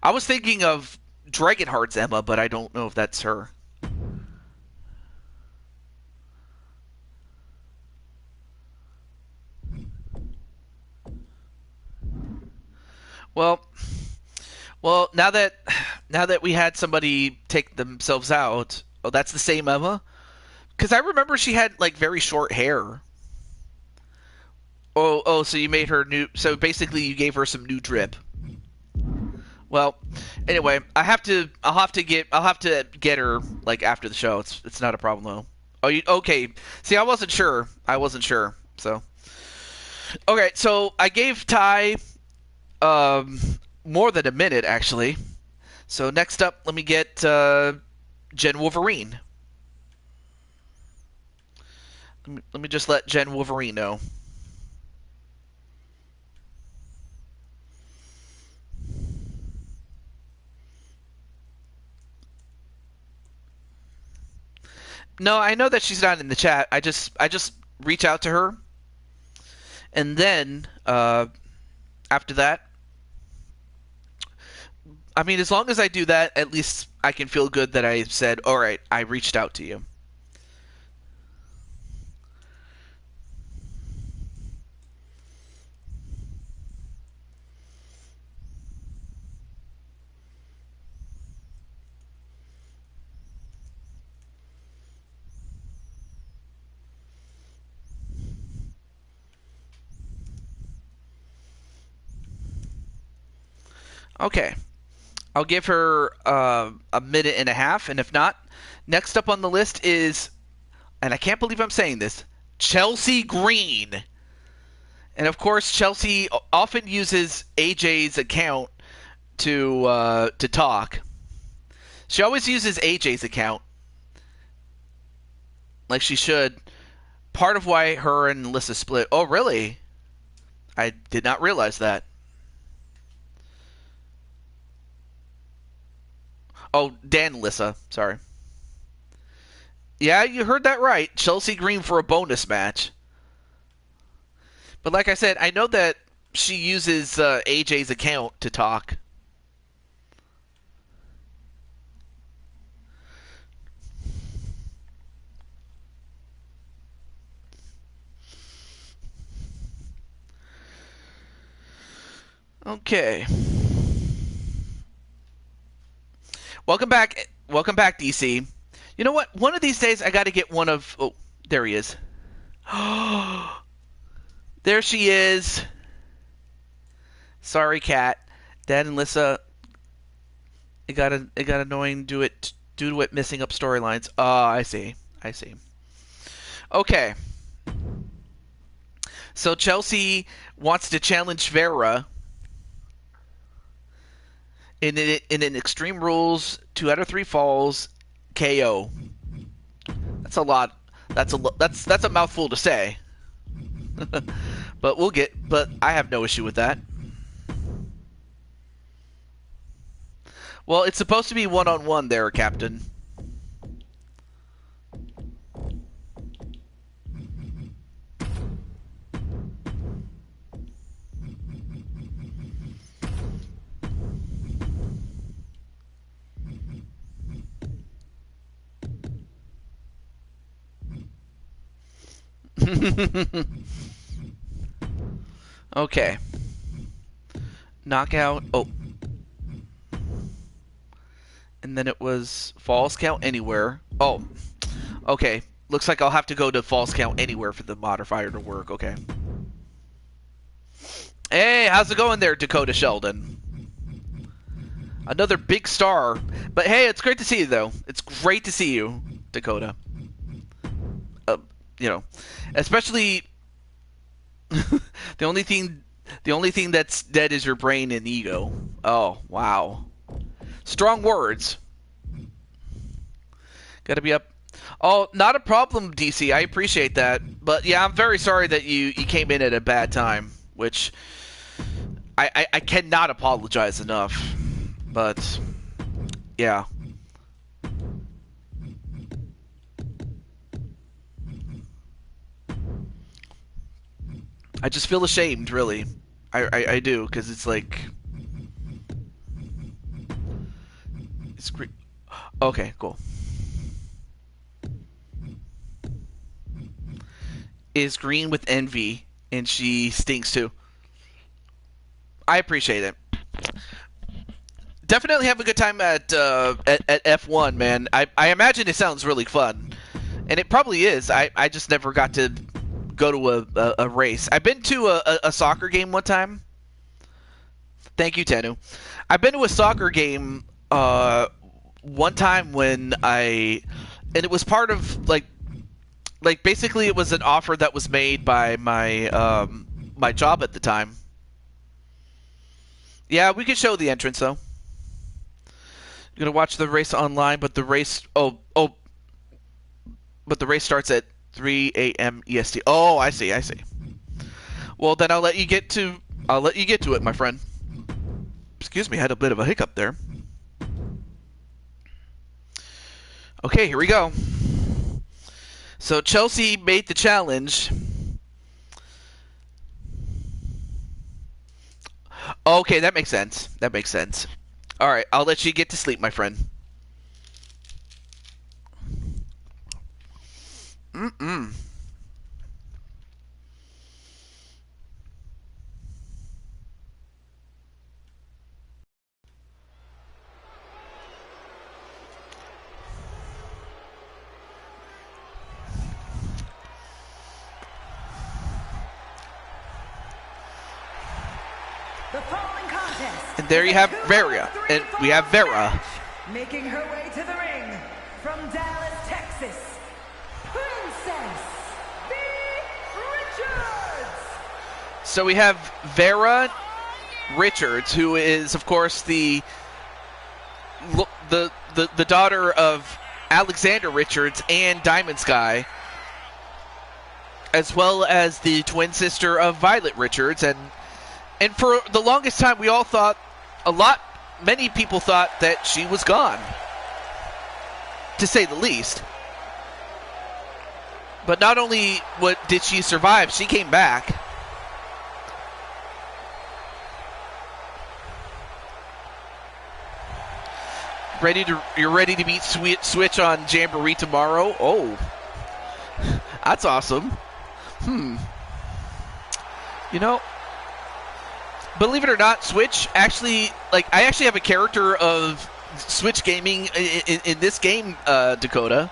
I was thinking of Dragonheart's Emma, but I don't know if that's her. Well, now that we had somebody take themselves out. Oh, that's the same Emma. Because I remember she had like very short hair. So you made her new. So basically, you gave her some new drip. Well, anyway, I'll have to get her like after the show. It's not a problem though. Oh, okay? See, I wasn't sure. So okay, so I gave Ty um more than a minute actually. So next up, let me get Jen Wolverine. Let me just let Jen Wolverine know. No, I know that she's not in the chat. I just reach out to her, and then after that, I mean, as long as I do that, at least I can feel good that I said, "All right, I reached out to you." Okay, I'll give her a minute and a half, and if not, next up on the list is, and I can't believe I'm saying this, Chelsea Green. And of course, Chelsea often uses AJ's account to talk. She always uses AJ's account, like she should. Part of why her and Lissa split. Oh, really? I did not realize that. Oh, Dan and Lissa. Sorry. Yeah, you heard that right. Chelsea Green for a bonus match. But like I said, I know that she uses AJ's account to talk. Okay. Welcome back, DC. You know what? One of these days, I got to get one of. Oh, there he is. There she is. Sorry, Cat. Dad and Lissa. It got annoying. Due to it messing up storylines. Oh, I see. Okay. So Chelsea wants to challenge Vera in an Extreme Rules 2 out of 3 falls KO. That's a lot. That's a mouthful to say. But I have no issue with that. Well, it's supposed to be one-on-one there, Captain. Okay. Knockout. Oh. And then it was Falls Count Anywhere. Oh. Okay. Looks like I'll have to go to Falls Count Anywhere for the modifier to work. Okay. Hey, how's it going there, Dakota Sheldon? Another big star. But hey, it's great to see you, though. It's great to see you, Dakota. You know, especially the only thing that's dead is your brain and ego. Oh, wow. Strong words. Got to be up. Oh, not a problem, DC. I appreciate that. But yeah, I'm very sorry that you came in at a bad time, which I cannot apologize enough. But yeah. I just feel ashamed, really. I do, because it's like... It's great. Okay, cool. Is green with envy, and she stinks too. I appreciate it. Definitely have a good time at F1, man. I imagine it sounds really fun, and it probably is. I just never got to go to a race. I've been to a soccer game one time. Thank you, Tenu. I've been to a soccer game one time when and it was part of like basically it was an offer that was made by my my job at the time. Yeah, we could show the entrance though. You're gonna watch the race online, but the race but the race starts at 3 a.m. EST. Oh, I see. Well, then I'll let you get to it, my friend. Excuse me, I had a bit of a hiccup there. Okay, here we go. So Chelsea made the challenge. Okay, that makes sense. All right, I'll let you get to sleep, my friend. The following contest. And there you have Vera, and we have Vera. Making her way to the ring from Dallas, Texas, Princess V. Richards. So we have Vera Richards, who is, of course, the daughter of Alexander Richards and Diamond Sky, as well as the twin sister of Violet Richards. And for the longest time, we all thought, many people thought that she was gone, to say the least. But not only did she survive, she came back. You're ready to beat Switch on Jamboree tomorrow? Oh, that's awesome. You know, believe it or not, Switch actually, I actually have a character of Switch Gaming in this game, Dakota.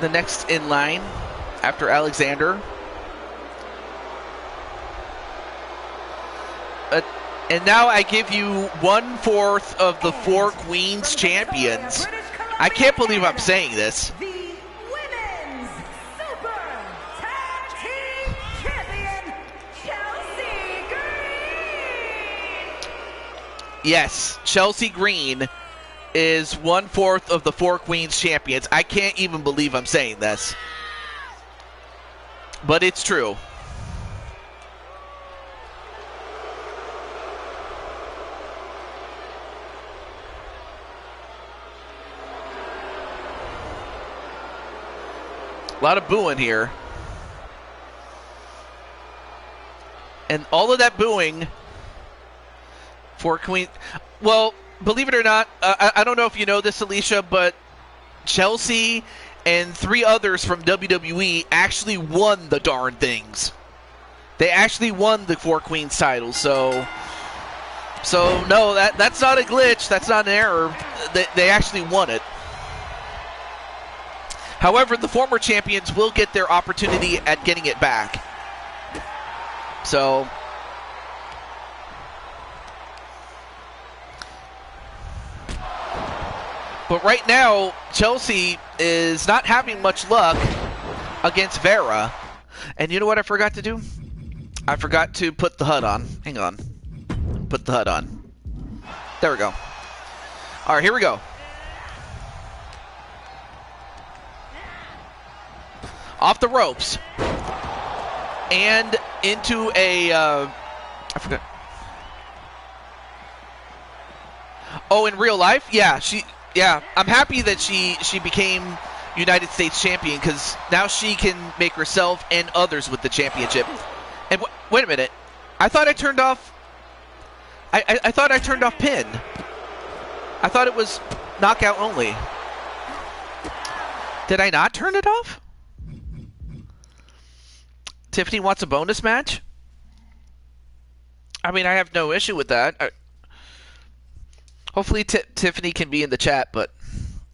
The next in line after Alexander. And now I give you 1/4 of the Four Queens champions. I can't believe I'm saying this. The Women's Super Tag Team Champion, Chelsea Green. Yes, Chelsea Green is 1/4 of the Four Queens champions. I can't even believe I'm saying this. But it's true. A lot of booing here. And all of that booing for Queen... Well, believe it or not, I don't know if you know this, Alicia, but Chelsea and 3 others from WWE actually won the darn things. They actually won the Four Queens title, so no, that's not a glitch. That's not an error. They actually won it. However, the former champions will get their opportunity at getting it back. So, but right now, Chelsea is not having much luck against Vera. And you know what I forgot to do? I forgot to put the HUD on. Hang on. Put the HUD on. There we go. All right, here we go. Off the ropes. And into a... I forgot. Oh, in real life? Yeah, yeah, I'm happy that she became United States champion because now she can make herself and others with the championship. And wait a minute. I thought I turned off I thought I turned off pin. I thought it was knockout only. Did I not turn it off? Tiffany wants a bonus match? I mean, I have no issue with that. Hopefully Tiffany can be in the chat, but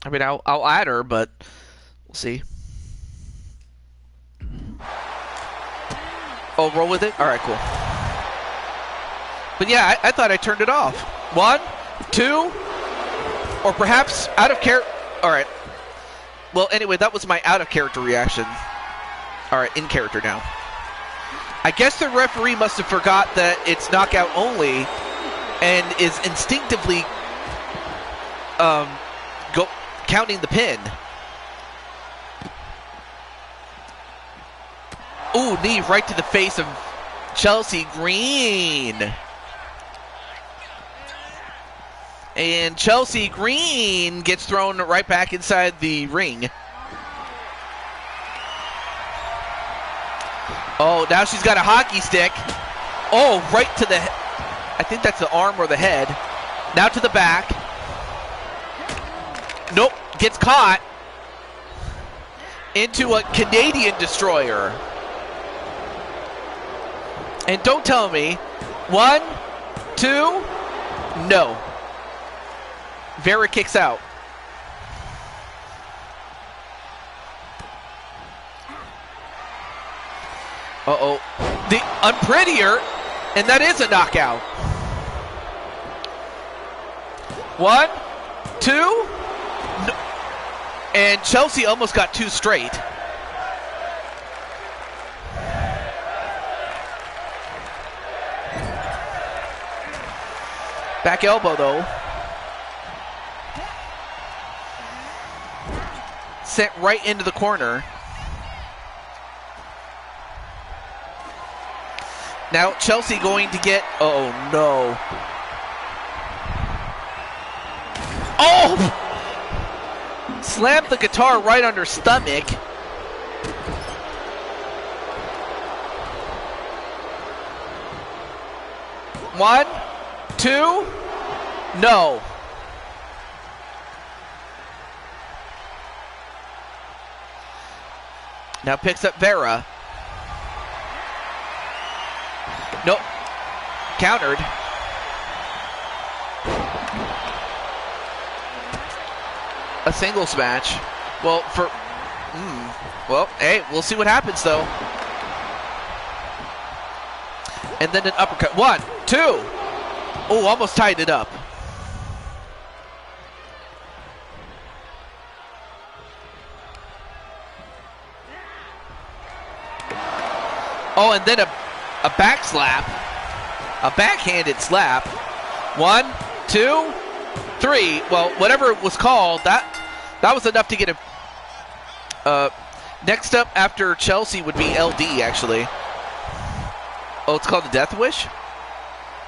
I mean, I'll add her, but we'll see. Oh, roll with it? All right, cool. But yeah, I thought I turned it off. 1, 2, or perhaps out of character. All right. Well, anyway, that was my out of character reaction. All right, in character now. I guess the referee must have forgot that it's knockout only and is instinctively counting the pin. Ooh, knee right to the face of Chelsea Green. And Chelsea Green gets thrown right back inside the ring. Oh, now she's got a hockey stick. Oh, right to the... I think that's the arm or the head. Now to the back. Nope, gets caught into a Canadian destroyer. And don't tell me. 1, 2, no. Vera kicks out. Uh-oh. The unprettier, and that is a knockout. 1, 2, no. And Chelsea almost got 2 straight. Back elbow, though. Sent right into the corner. Now Chelsea going to get... Oh, no. Oh! Slammed the guitar right on her stomach. One, two, no. Now picks up Vera. Nope. Countered. A singles match. Well, well, hey, we'll see what happens though. And then an uppercut. 1, 2. Oh, almost tied it up. Oh, and then a back slap. A backhanded slap. 1, 2, 3. Well, whatever it was called, that was enough to get a... next up after Chelsea would be LD, actually. Oh, it's called the Death Wish?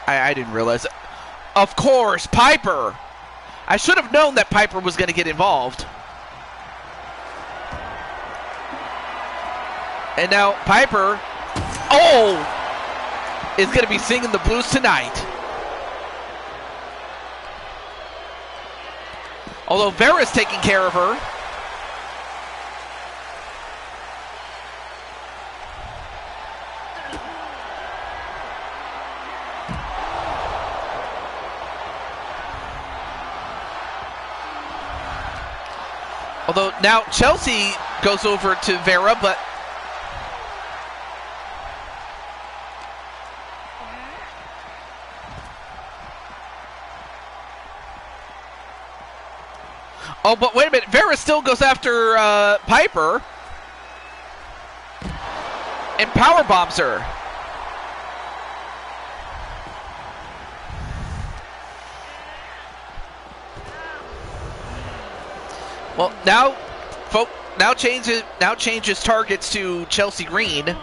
I didn't realize it. Of course, Piper! I should have known that Piper was going to get involved. And now Piper... Oh! Is going to be singing the blues tonight. Although Vera's taking care of her. Although now Chelsea goes over to Vera, but oh, but wait a minute. Vera still goes after Piper and power bombs her. Well, now changes targets to Chelsea Green.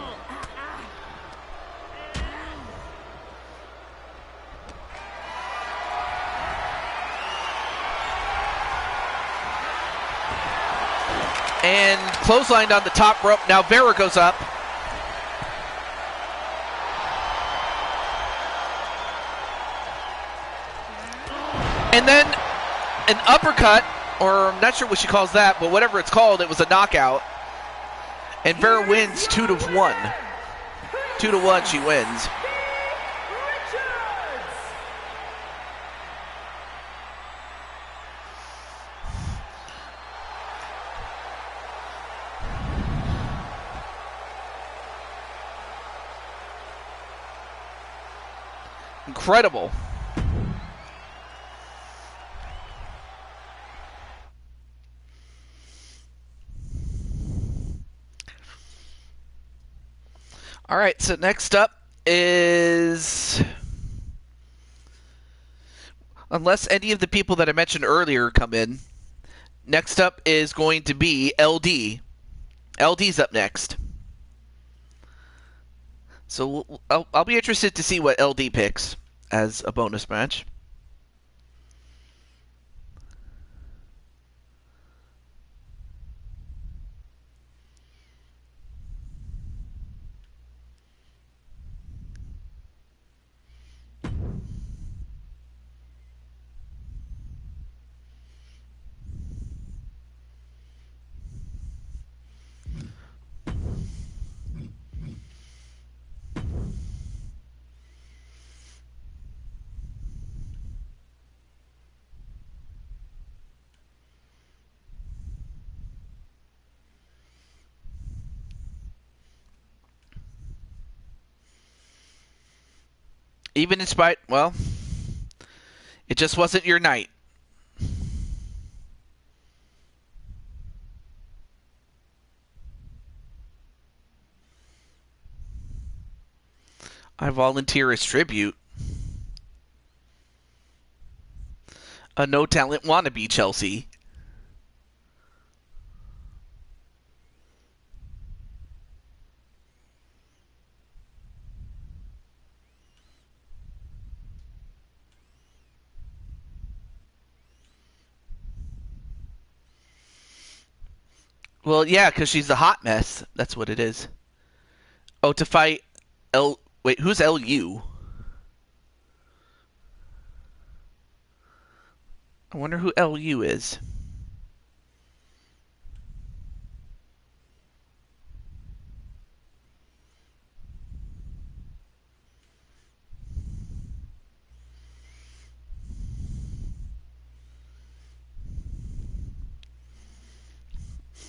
And clotheslined on the top rope. Now Vera goes up. And then an uppercut, or I'm not sure what she calls that, but whatever it's called, it was a knockout. And Vera wins 2-1. 2-1 she wins. Incredible. All right, so next up is, unless any of the people that I mentioned earlier come in, next up is going to be LD. LD's up next. So I'll be interested to see what LD picks as a bonus match. Even in spite, well, it just wasn't your night. I volunteer as tribute. A no-talent wannabe, Chelsea. Well, yeah, because she's a hot mess. That's what it is. Oh, to fight L... Wait, who's LU? I wonder who LU is.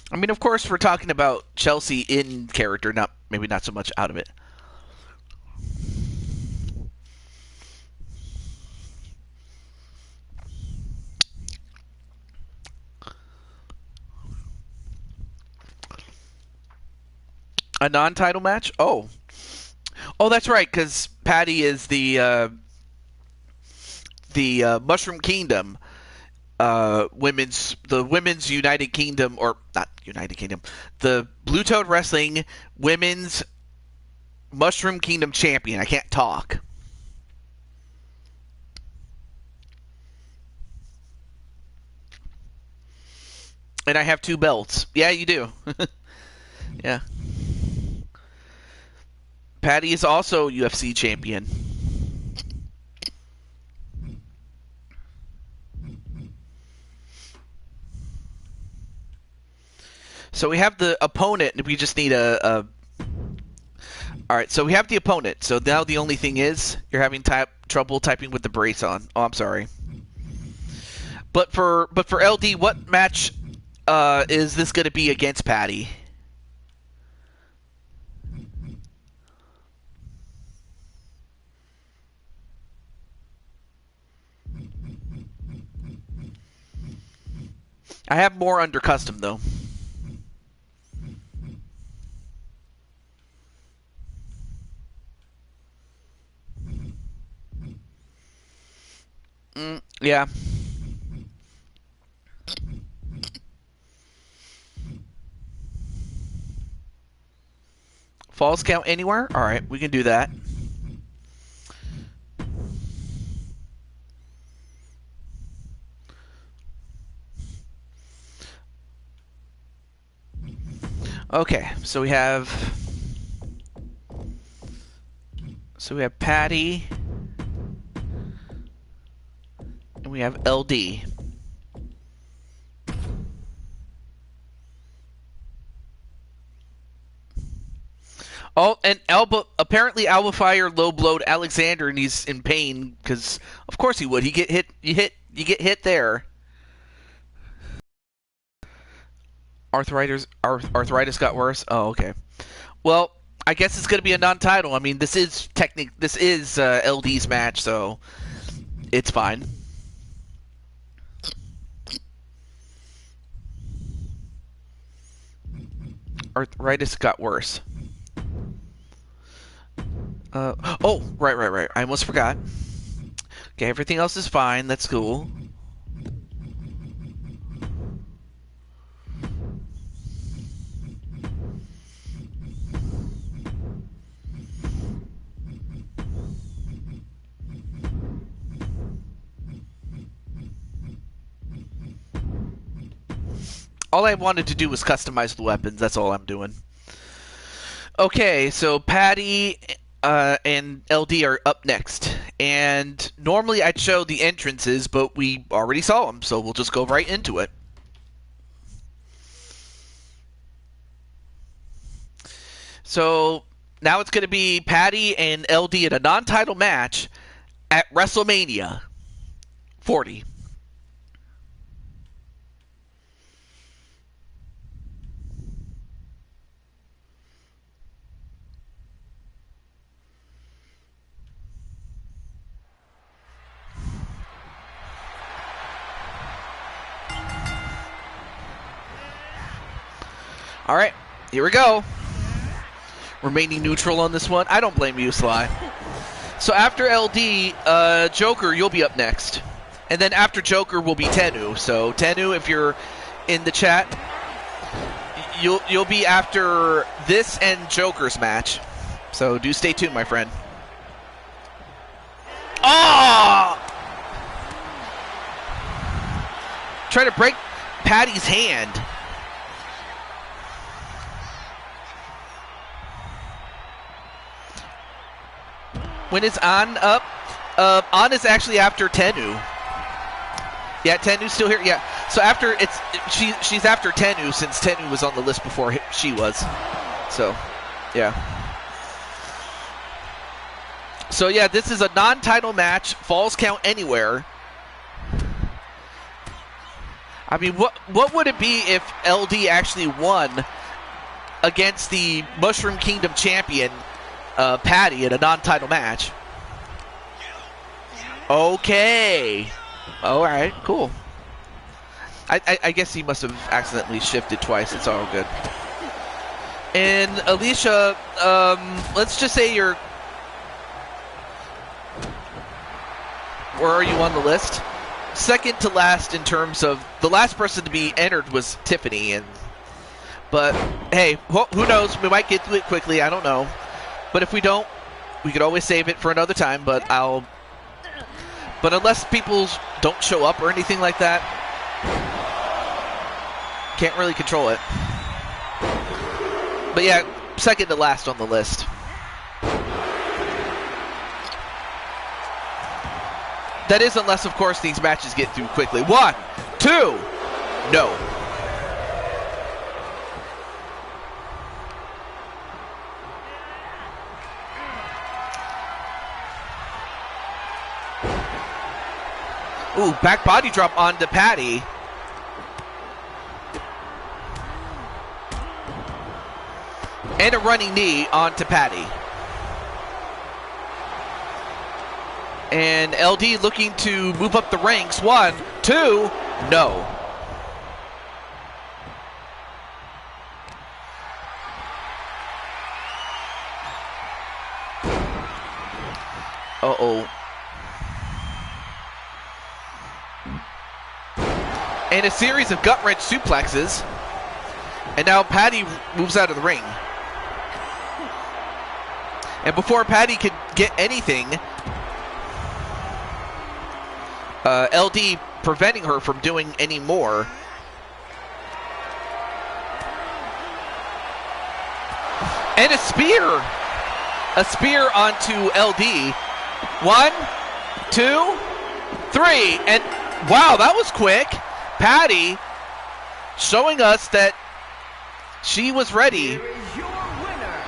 I mean, of course, we're talking about Chelsea in character, maybe not so much out of it. A non-title match? Oh, that's right. Because Patty is the Mushroom Kingdom. The women's United Kingdom, or not United Kingdom, the Blue Toad Wrestling Women's Mushroom Kingdom champion. I can't talk. And I have 2 belts. Yeah, you do. Yeah. Patty is also UFC champion. So we have the opponent, and we just need a... Alright, so we have the opponent. So now the only thing is, you're having trouble typing with the brace on. Oh, I'm sorry. But for LD, what match is this going to be against Patty? I have more under custom, though. Yeah. Falls count anywhere? Alright, we can do that. Okay, so we have Patty, and we have LD. Oh, and apparently Alba Fire low blowed Alexander, and he's in pain because, of course, he would. He get hit. You get hit there. Arthritis got worse. Oh, okay. Well, I guess it's going to be a non-title. I mean, this is LD's match, so it's fine. Arthritis got worse. Oh, right. I almost forgot. Okay, everything else is fine. That's cool. All I wanted to do was customize the weapons. That's all I'm doing. Okay, so Patty and LD are up next. And normally I'd show the entrances, but we already saw them, so we'll just go right into it. So now it's going to be Patty and LD in a non-title match at WrestleMania 40. All right, here we go. Remaining neutral on this one. I don't blame you, Sly. So after LD, Joker, you'll be up next. And then after Joker will be Tennu. So Tennu, if you're in the chat, you'll be after this and Joker's match. So do stay tuned, my friend. Oh! Try to break Patty's hand. When it's on up, on is actually after Tennu. Yeah, Tennu's still here. Yeah, so after she's after Tennu since Tennu was on the list before she was. So, yeah. So yeah, this is a non-title match. Falls count anywhere. I mean, what would it be if LD actually won against the Mushroom Kingdom champion? Patty in a non-title match. Okay. All right, cool. I guess he must have accidentally shifted twice. It's all good. And Alicia, let's just say you're... Where are you on the list? Second to last in terms of... The last person to be entered was Tiffany. But, hey, who knows? We might get through it quickly. I don't know. But if we don't, we could always save it for another time, but unless people don't show up or anything like that, can't really control it. But yeah, second to last on the list. That is unless, of course, these matches get through quickly. 1, 2, no. Ooh, back body drop onto Patty. And a running knee onto Patty. And LD looking to move up the ranks. 1, 2, no. Uh-oh. And a series of gut-wrench suplexes. And now Patty moves out of the ring. And before Patty could get anything, LD preventing her from doing any more. And a spear. A spear onto LD. 1, 2, 3. And wow, that was quick. Patty showing us that she was ready. Here is your winner.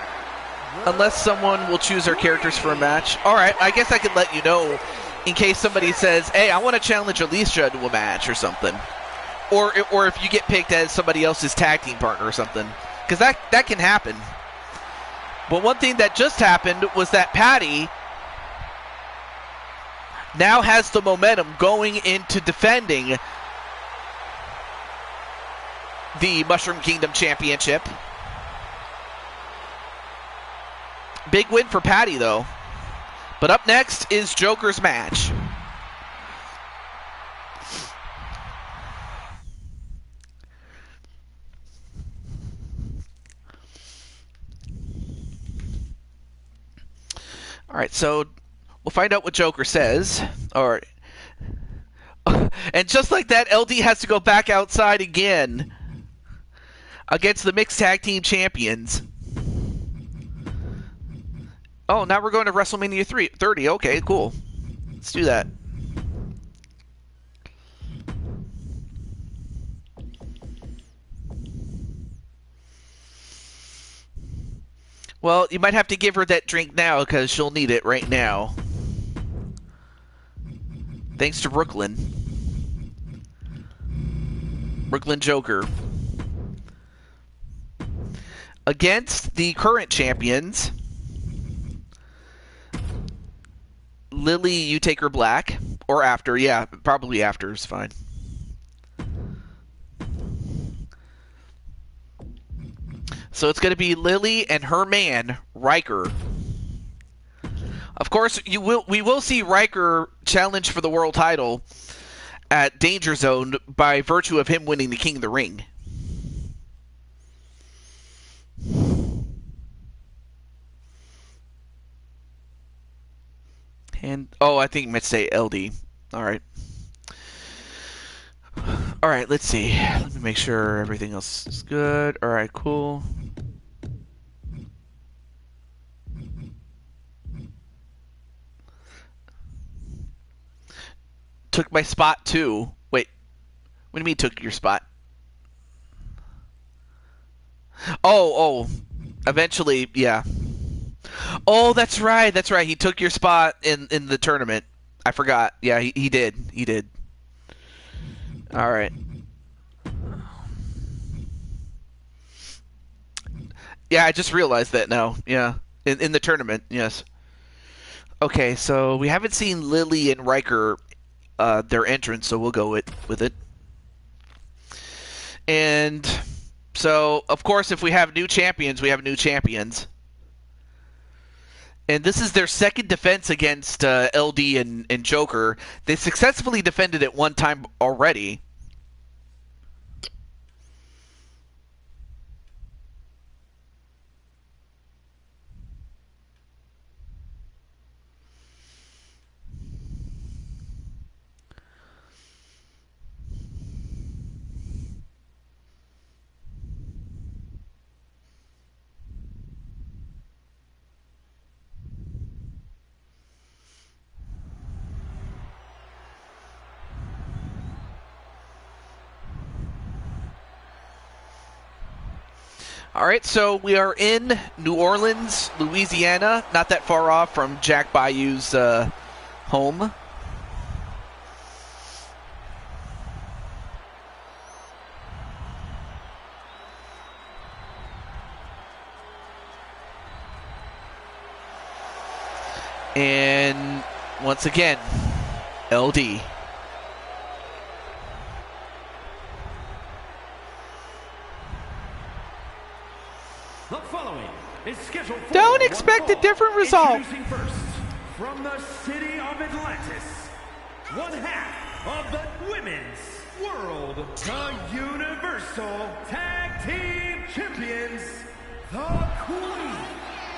Unless someone will choose our characters for a match. Alright, I guess I could let you know in case somebody says, hey, I want to challenge Alicia to a match or something. Or if you get picked as somebody else's tag team partner or something. Because that can happen. But one thing that just happened was that Patty now has the momentum going into defending the Mushroom Kingdom Championship. Big win for Patty, though. But up next is Joker's match. Alright, so we'll find out what Joker says. Alright. And just like that, LD has to go back outside again against the Mixed Tag Team Champions. Oh, now we're going to WrestleMania 30. Okay, cool. Let's do that. Well, you might have to give her that drink now because she'll need it right now. Thanks to Brooklyn. Brooklyn Joker. Against the current champions. Lily, you take her black. Or after, yeah, probably after is fine. So it's going to be Lily and her man, Riker. Of course, we will see Riker challenge for the world title at Danger Zone by virtue of him winning the King of the Ring. And oh, I think it might say LD. All right. All right, let's see. Let me make sure everything else is good. All right, cool. Took my spot too. Wait, what do you mean took your spot? Oh, eventually, yeah. Oh, that's right. He took your spot in the tournament. I forgot. Yeah, he did. All right. Yeah, I just realized that now. Yeah, in the tournament, yes. Okay, so we haven't seen Lily and Riker their entrance, so we'll go with it. And so, of course, if we have new champions, we have new champions. And this is their second defense against LD and Joker. They successfully defended it one time already. All right, so we are in New Orleans, Louisiana, not that far off from Jack Bayou's home. And once again, LD. The following is scheduled for Don't expect a different result. Introducing first, from the city of Atlantis, one half of the Women's World, the Universal Tag Team Champions, the Queen,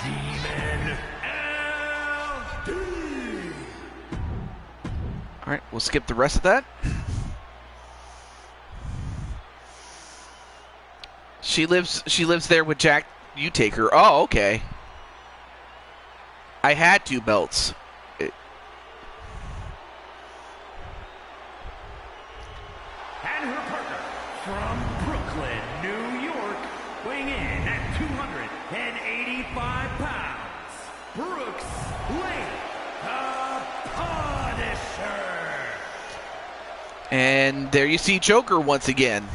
Demon LD. All right, we'll skip the rest of that. She lives there with Jack You take her. Oh, okay. I had 2 belts. And her partner from Brooklyn, New York, weighing in at 285 pounds, Brooks Lee, the Punisher. And there you see Joker once again.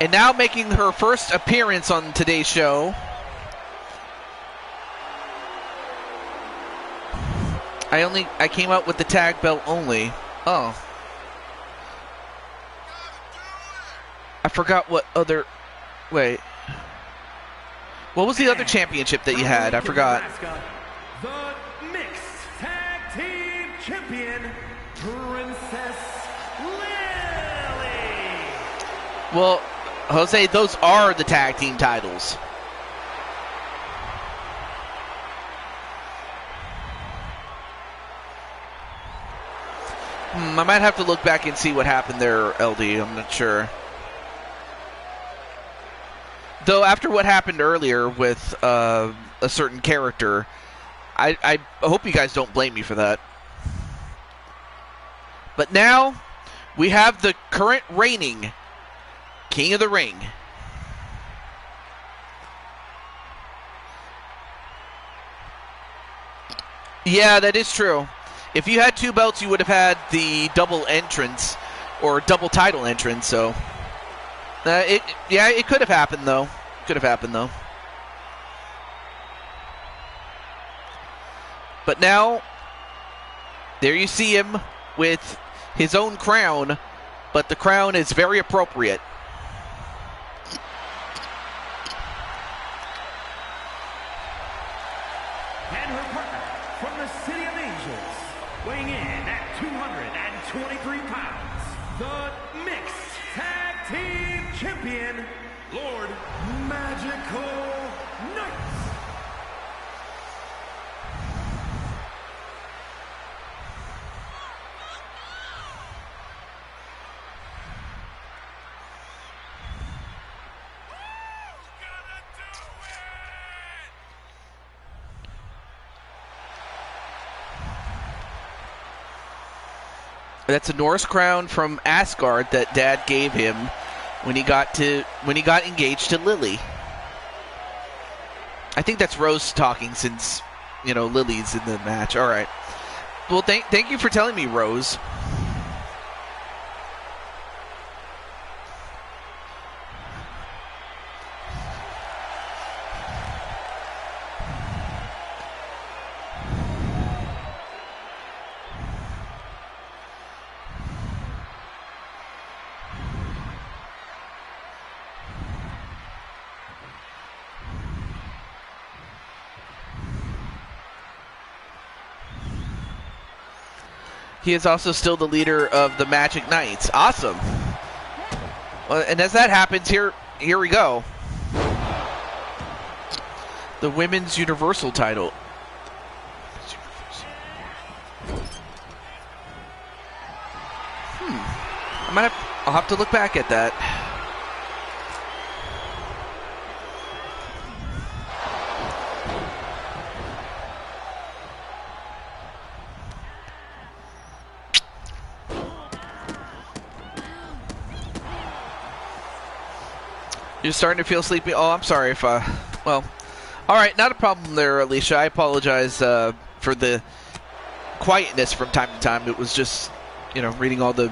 And now making her first appearance on today's show, I came out with the tag belt only. Oh. I forgot what other... Wait. What was the other championship that you had? I forgot. The mixed tag team champion, Princess Lily. Well, Jose, those are the tag team titles. I might have to look back and see what happened there, LD. I'm not sure. Though after what happened earlier with a certain character, I hope you guys don't blame me for that. But now we have the current reigning King of the Ring. Yeah, that is true. If you had 2 belts, you would have had the double entrance or double title entrance. So, it could have happened though. Could have happened though. But now, there you see him with his own crown, but the crown is very appropriate. And her partner from the City of Angels, weighing in at 223 pounds, the mixed tag team champion, Lord Magical Knight. That's a Norse crown from Asgard that Dad gave him when he got engaged to Lily. I think that's Rose talking since, Lily's in the match. All right. Well, thank you for telling me, Rose. He is also still the leader of the Magic Knights. Awesome. Well, and as that happens, here we go. The Women's Universal title. I'll have to look back at that. You're starting to feel sleepy? Oh, I'm sorry if, well, all right, not a problem there, Alicia. I apologize for the quietness from time to time. It was just, reading all the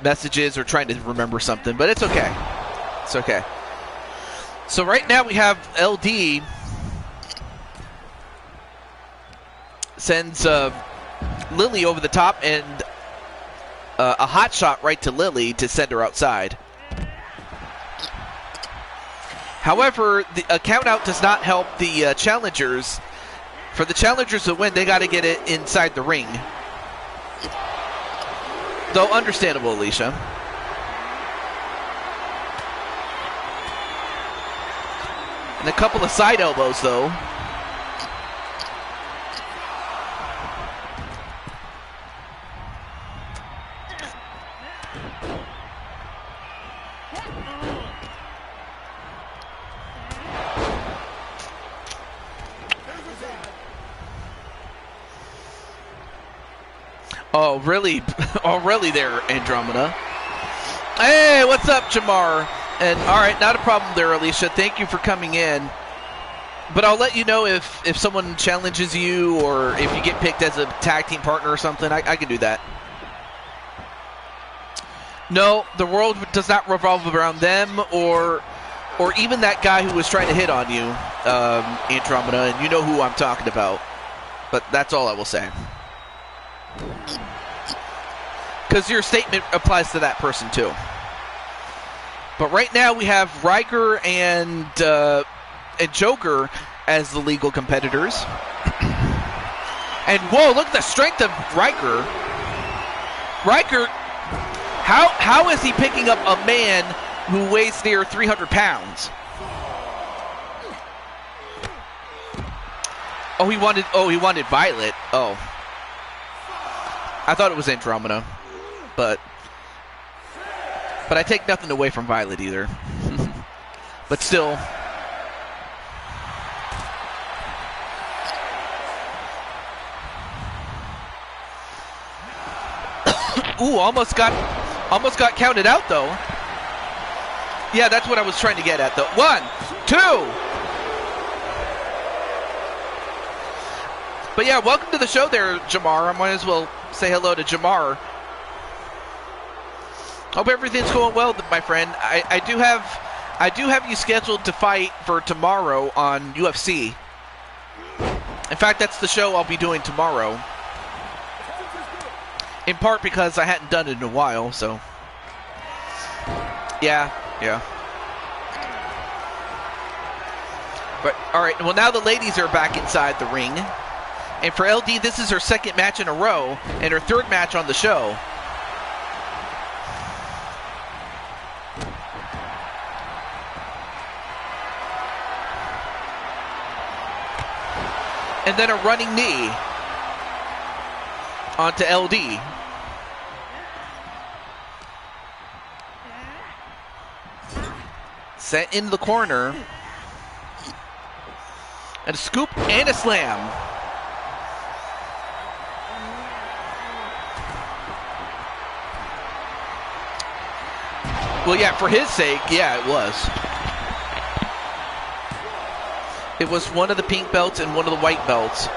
messages or trying to remember something, but it's okay. It's okay. So right now we have LD sends Lily over the top and a hot shot right to Lily to send her outside. However, a count out does not help the challengers. For the challengers to win, they got to get it inside the ring. Though understandable, Alicia. And a couple of side elbows, though. Oh, really? Oh, really there, Andromeda. Hey, what's up, Jamar? And, all right, not a problem there, Alicia. Thank you for coming in. But I'll let you know if someone challenges you or if you get picked as a tag team partner or something. I can do that. No, the world does not revolve around them or even that guy who was trying to hit on you, Andromeda, and you know who I'm talking about. But that's all I will say. Because your statement applies to that person, too. But right now we have Riker and Joker as the legal competitors. And, whoa, look at the strength of Riker. Riker, how is he picking up a man who weighs near 300 pounds? Oh, he wanted Violet. Oh. I thought it was Andromeda. But I take nothing away from Violet either. But still. Ooh, almost got counted out though. Yeah, that's what I was trying to get at though. 1, 2. But yeah, welcome to the show there, Jamar. I might as well say hello to Jamar. Hope everything's going well, my friend. I do have you scheduled to fight for tomorrow on UFC. In fact, that's the show I'll be doing tomorrow. In part because I hadn't done it in a while, so. Yeah. But, alright, well now the ladies are back inside the ring. And for LD, this is her second match in a row, and her third match on the show. And then a running knee onto LD. Set in the corner. And a scoop and a slam. Well, yeah, for his sake, yeah, it was. It was one of the pink belts and one of the white belts.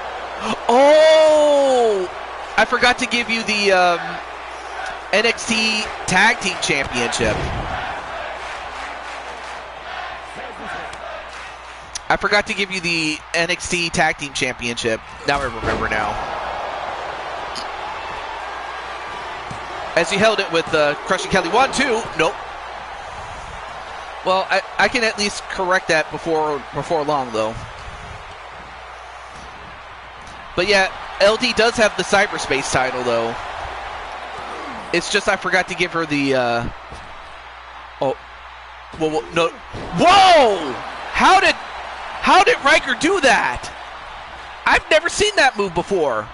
Oh! I forgot to give you the NXT Tag Team Championship. I forgot to give you the NXT Tag Team Championship. Now I remember now. As he held it with Crushing Kelly. 1, 2. Nope. Well, I can at least correct that before long, though. But yeah, LD does have the cyberspace title, though. It's just I forgot to give her the. Oh, well, no. Whoa! How did Riker do that? I've never seen that move before.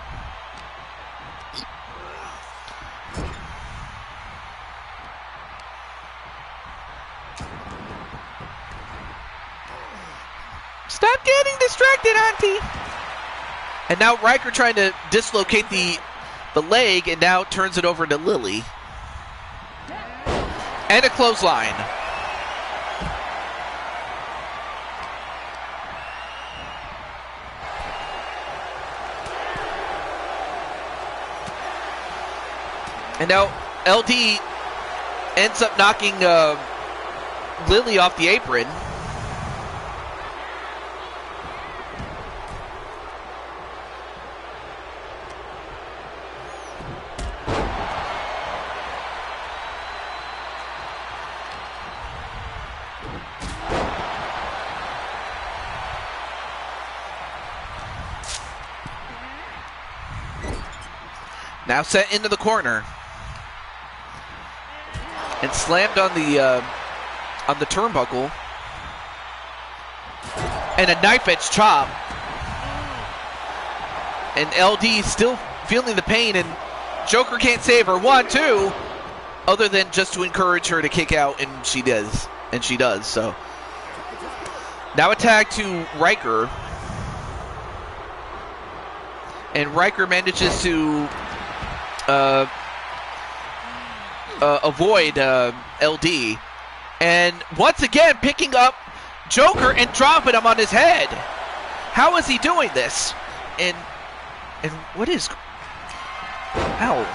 Stop getting distracted, Auntie. And now Riker trying to dislocate the leg, and now turns it over to Lily. And a clothesline. And now LD ends up knocking Lily off the apron. Now set into the corner. and slammed on the turnbuckle. And a knife edge chop. And LD still feeling the pain, and Joker can't save her. 1, 2. Other than just to encourage her to kick out, and she does. And she does, so. Now a tag to Riker. And Riker manages to avoid LD. And once again, picking up Joker and dropping him on his head. How is he doing this? And what is... Ow.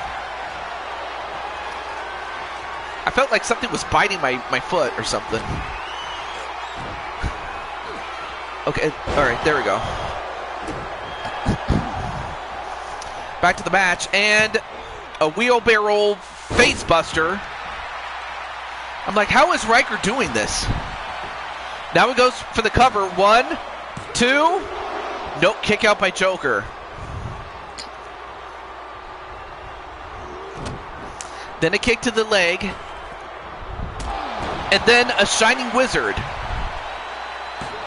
I felt like something was biting my foot or something. Okay, alright, there we go. Back to the match, and a wheelbarrow face buster. I'm like, how is Riker doing this? Now he goes for the cover. 1, 2. Nope, kick out by Joker. Then a kick to the leg. And then a Shining Wizard.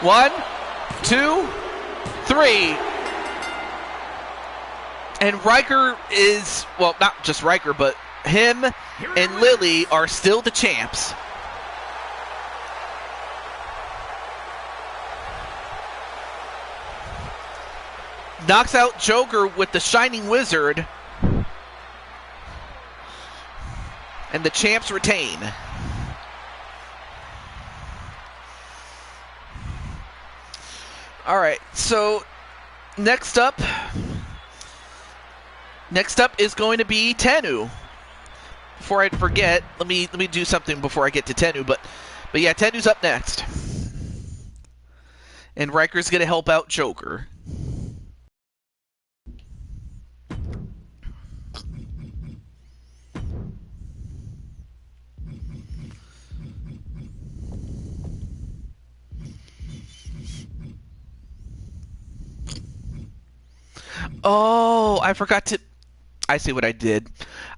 1, 2, 3. And Riker is, well, not just Riker, but him and Lily are still the champs. Knocks out Joker with the Shining Wizard. And the champs retain. Alright, so next up is going to be Tennu. Before I forget, let me do something before I get to Tennu, but yeah, Tennu's up next. And Riker's gonna help out Joker. Oh, I see what I did.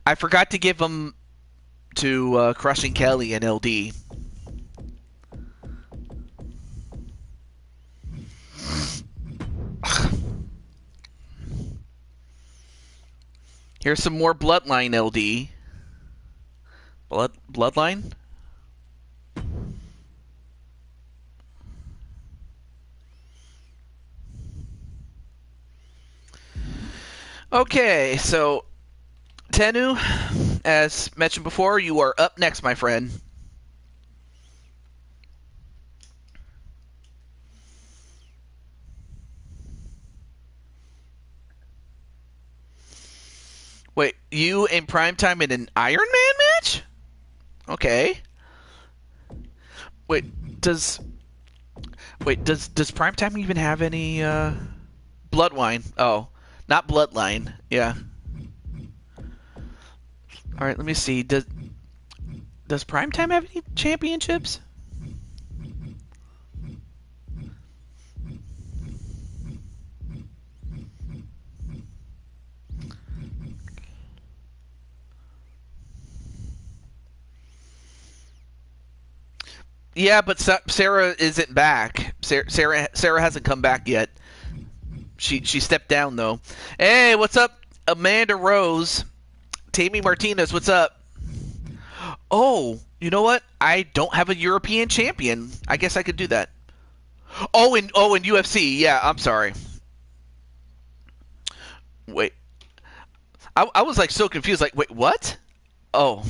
I forgot to give them to Crushing Kelly and LD. Here's some more Bloodline LD. Bloodline? Okay, so Tennu, as mentioned before, you are up next, my friend. Wait, you in Primetime in an Iron Man match? Okay. Does Primetime even have any Bloodwine? Oh. Not Bloodline, yeah. Alright, let me see. Does Primetime have any championships? Yeah, but Sarah isn't back. Sarah hasn't come back yet. She stepped down, though. Hey, what's up, Amanda Rose? Tammy Martinez, what's up? Oh, you know what? I don't have a European champion. I guess I could do that. Oh, in UFC. Yeah, I'm sorry. Wait. I was, like, so confused. Like, wait, what? Oh.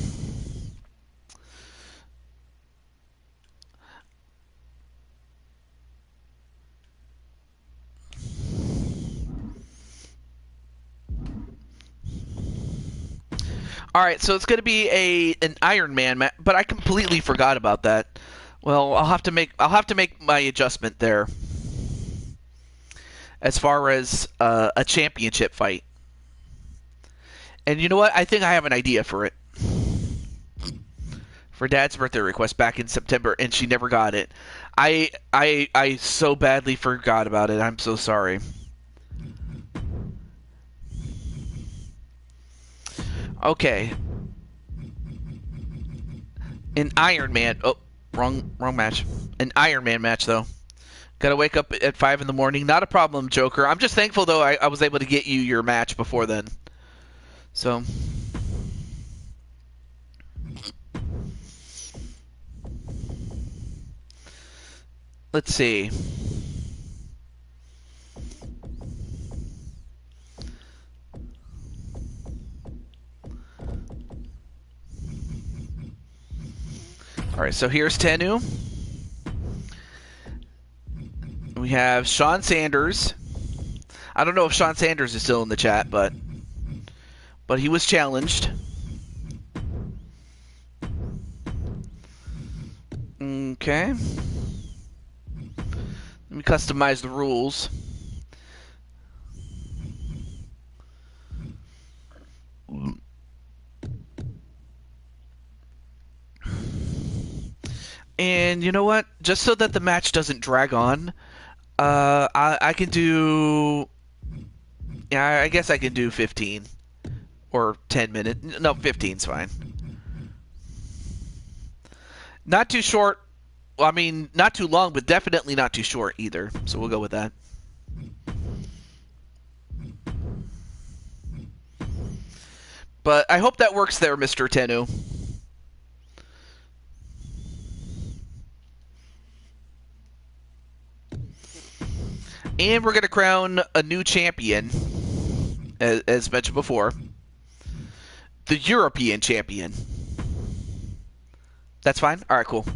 All right, so it's going to be an Iron Man match, but I completely forgot about that. Well, I'll have to make my adjustment there. As far as a championship fight. And you know what? I think I have an idea for it. For Dad's birthday request back in September, and she never got it. I so badly forgot about it. I'm so sorry. Okay. An Iron Man. Oh, wrong match. An Iron Man match, though. Gotta wake up at 5 in the morning. Not a problem, Joker. I'm just thankful, though, I was able to get you your match before then. So... let's see. Alright, so here's Tennu. We have Sean Sanders. I don't know if Sean Sanders is still in the chat, but he was challenged. Okay. Let me customize the rules. And you know what? Just so that the match doesn't drag on, I can do... yeah, I guess I can do 15. Or 10 minutes. No, 15's fine. Not too short. Well, I mean, not too long, but definitely not too short either. So we'll go with that. But I hope that works there, Mr. Tennu. And we're going to crown a new champion, as mentioned before. The European champion. That's fine? Alright, cool.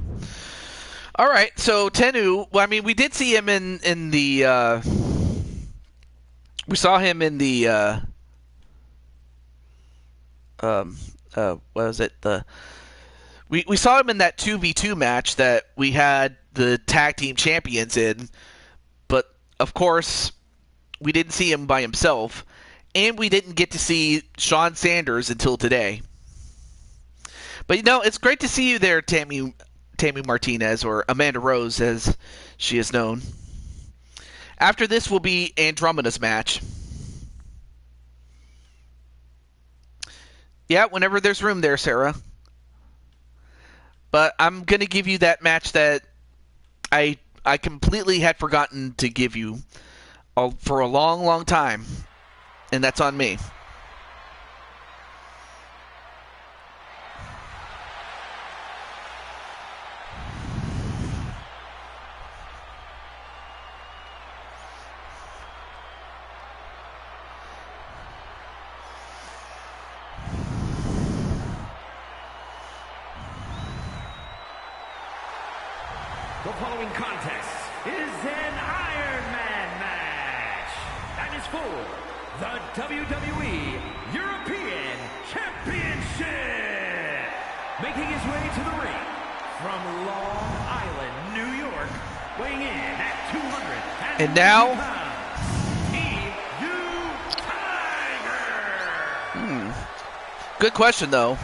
Alright, so Tennu, well, I mean, we did see him in the, we saw him in the, what was it? We saw him in that 2v2 match that we had the tag team champions in, but of course, we didn't see him by himself, and we didn't get to see Sean Sanders until today. But you know, it's great to see you there, Tammy Martinez, or Amanda Rose as she is known. After this will be Andromeda's match. Yeah, whenever there's room there, Sarah. But I'm going to give you that match that I completely had forgotten to give you for a long, long time. And that's on me. The following contest is an Iron Man match and is for the WWE European Championship. Making his way to the ring from Long Island, New York, weighing in at 200 and now pounds, Team Tiger. Good question, though.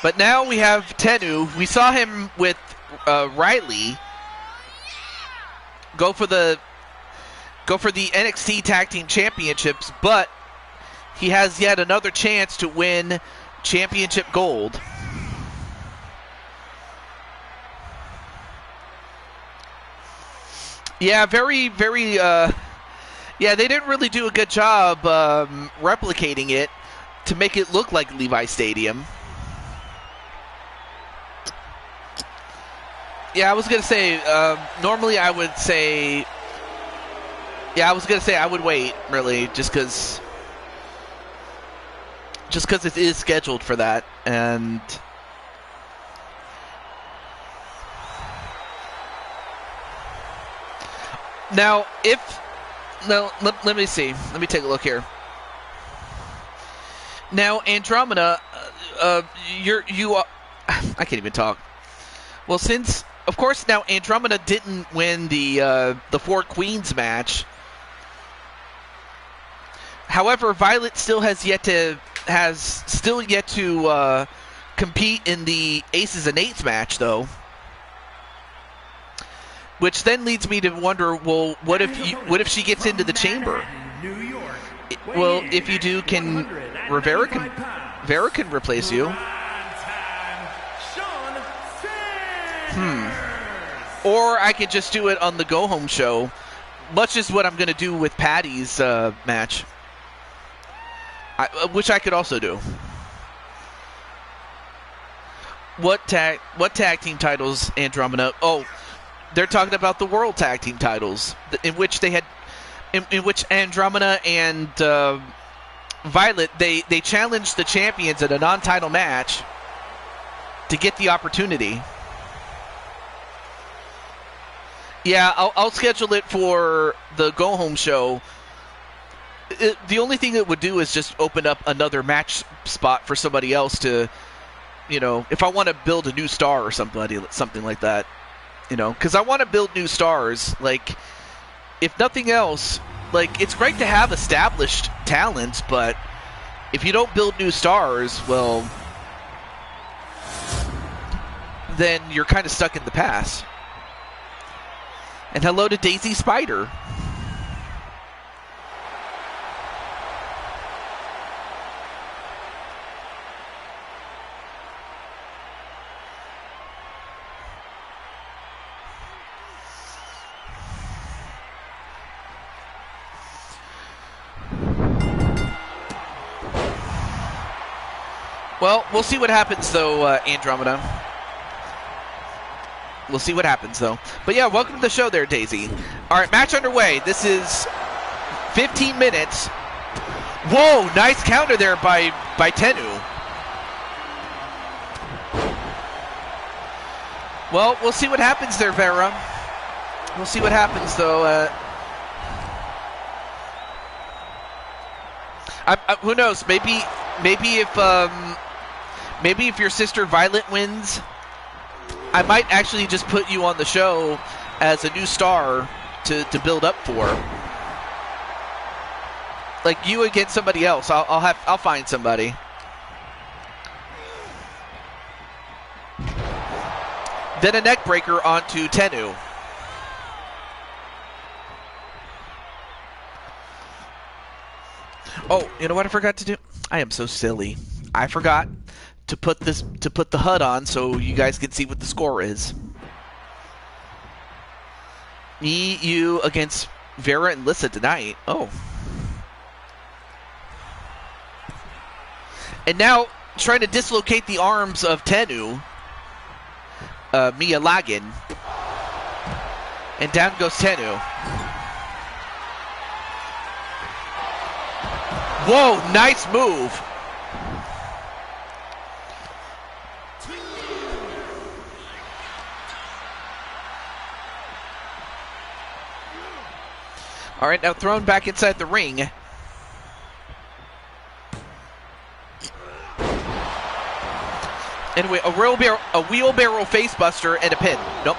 But now we have Tennu. We saw him with Riley go for the NXT Tag Team Championships, but he has yet another chance to win championship gold. Yeah, very, very. Yeah, they didn't really do a good job replicating it to make it look like Levi Stadium. Yeah, I was going to say, normally I would say, yeah, I was going to say I would wait, really, just because it is scheduled for that, and now, let me see, let me take a look here. Now, Andromeda, I can't even talk. Well, since, of course, now Andromeda didn't win the Four Queens match. However, Violet still has yet to compete in the Aces and Eights match, though. Which then leads me to wonder, well, what if she gets into the chamber? Well, if you do, Vera can replace you. Or I could just do it on the go-home show, much as what I'm going to do with Patty's match, which I could also do. What tag team titles, Andromeda? Oh, they're talking about the World Tag Team titles, in which they had, in which Andromeda and Violet, they challenged the champions in a non-title match to get the opportunity. Yeah, I'll schedule it for the go-home show. The only thing it would do is just open up another match spot for somebody else to, you know, if I want to build a new star or something like that, you know, because I want to build new stars. Like, if nothing else, like, it's great to have established talents, but if you don't build new stars, well, then you're kind of stuck in the past. And hello to Daisy Spider. Well, we'll see what happens, though, Andromeda. We'll see what happens, though. But yeah, welcome to the show there, Daisy. All right, match underway. This is 15 minutes. Whoa, nice counter there by Tennu. Well, we'll see what happens there, Vera. We'll see what happens, though. Who knows? Maybe if your sister Violet wins, I might actually just put you on the show as a new star to build up for. Like you against somebody else. I'll find somebody. Then a neck breaker onto Tennu. Oh, you know what I forgot to do? I am so silly. I forgot to put the HUD on so you guys can see what the score is. Me, you against Vera and Lissa tonight. Oh. And now trying to dislocate the arms of Tennu. Mia Lagin. And down goes Tennu. Whoa, nice move. All right, now thrown back inside the ring. Anyway, a wheelbarrow facebuster and a pin. Nope.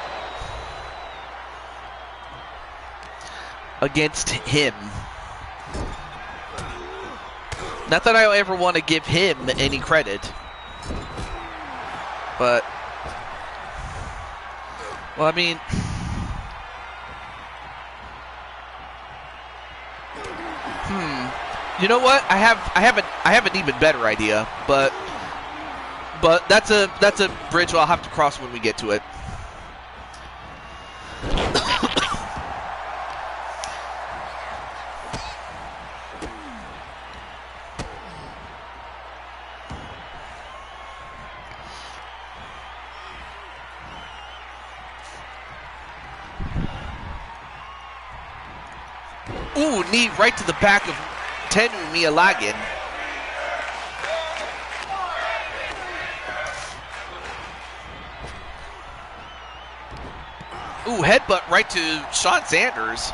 Against him. Not that I ever want to give him any credit. But, well, I mean, you know what? I have an even better idea, but that's a bridge I'll have to cross when we get to it. Ooh, knee right to the back of Tennu Miyalagin. Ooh, headbutt right to Sean Sanders.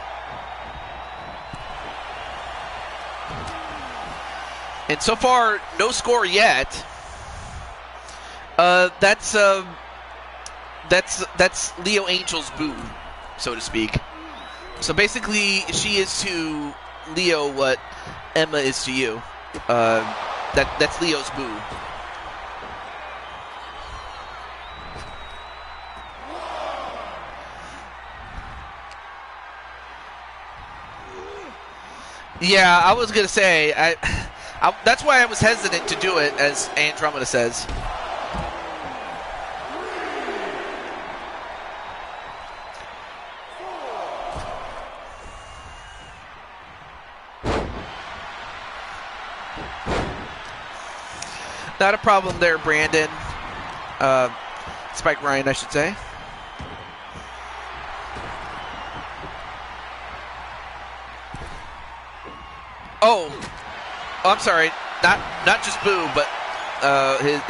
And so far, no score yet. That's Leo Angel's boo, so to speak. So basically, she is to Leo what Emma is to you. That's Leo's boo. Yeah, I was gonna say that's why I was hesitant to do it, as Andromeda says. Not a problem there, Brandon. Spike Ryan, I should say. Oh, I'm sorry. Not just Boo, but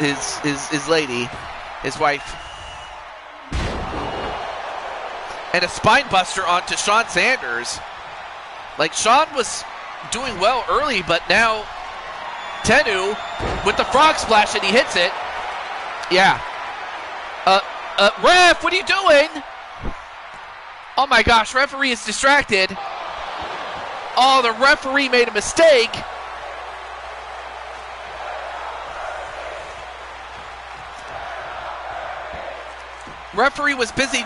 his lady, his wife. And a spine buster onto Sean Sanders. Like, Sean was doing well early, but now Tennu with the frog splash, and he hits it. Yeah. Ref, what are you doing? Oh my gosh, referee is distracted. Oh, the referee made a mistake. Referee was busy.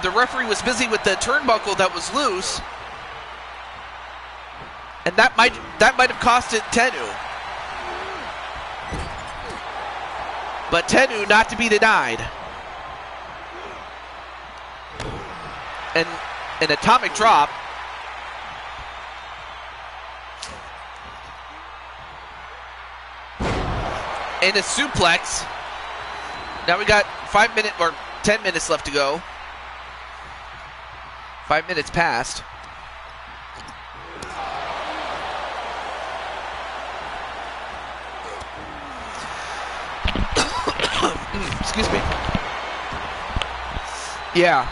The referee was busy with the turnbuckle that was loose, and that might have costed Tennu. But Tennu not to be denied. And an atomic drop. And a suplex. Now we got 5 minutes or 10 minutes left to go. 5 minutes passed. Excuse me. Yeah.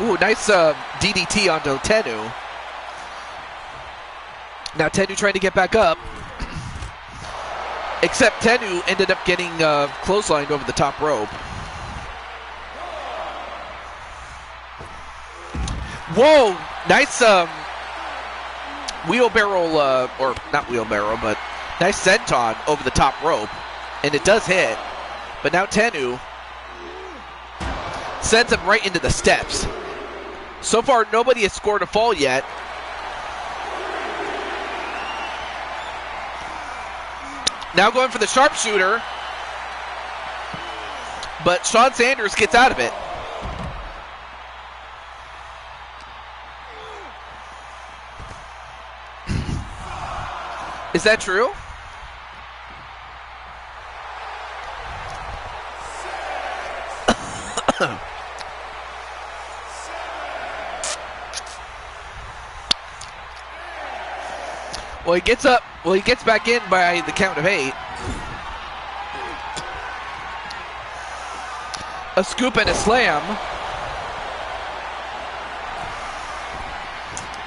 Ooh, nice DDT onto Tennu. Now Tennu trying to get back up. Except Tennu ended up getting clotheslined over the top rope. Whoa! Nice wheelbarrow, or not wheelbarrow, but nice senton over the top rope. And it does hit. But now Tennu sends him right into the steps. So far, nobody has scored a fall yet. Now going for the sharpshooter. But Sean Sanders gets out of it. Is that true? Well, he gets up. Well, he gets back in by the count of 8. A scoop and a slam.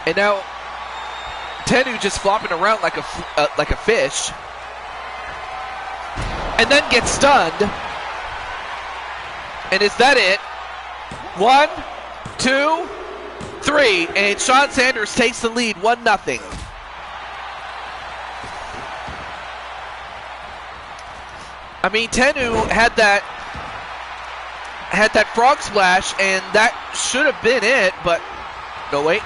And now Tennu just flopping around like a fish. And then gets stunned. And is that it? 1, 2, 3. And Sean Sanders takes the lead, 1-0. I mean, Tennu had that frog splash, and that should have been it, but no, wait.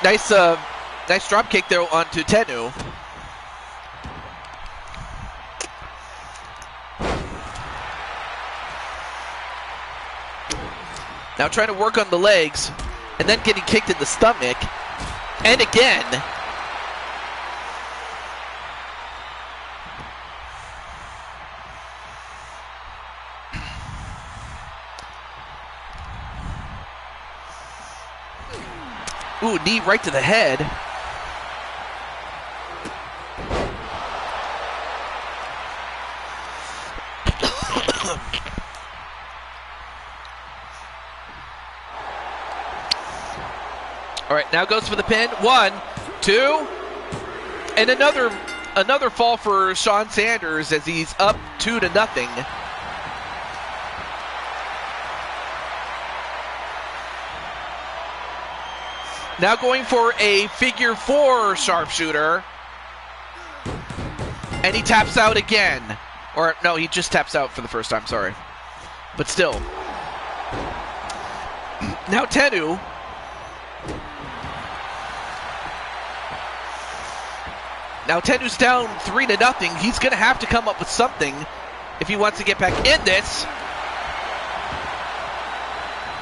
Nice drop kick there onto Tennu. Now trying to work on the legs, and then getting kicked in the stomach, and again. Ooh, knee right to the head. All right, now goes for the pin. 1, 2, and another fall for Sean Sanders as he's up 2-0. Now going for a figure 4 sharpshooter. And he taps out again. Or, no, he just taps out for the first time, sorry. But still. Now Tennu Now Tenu's down 3-0. He's going to have to come up with something if he wants to get back in this.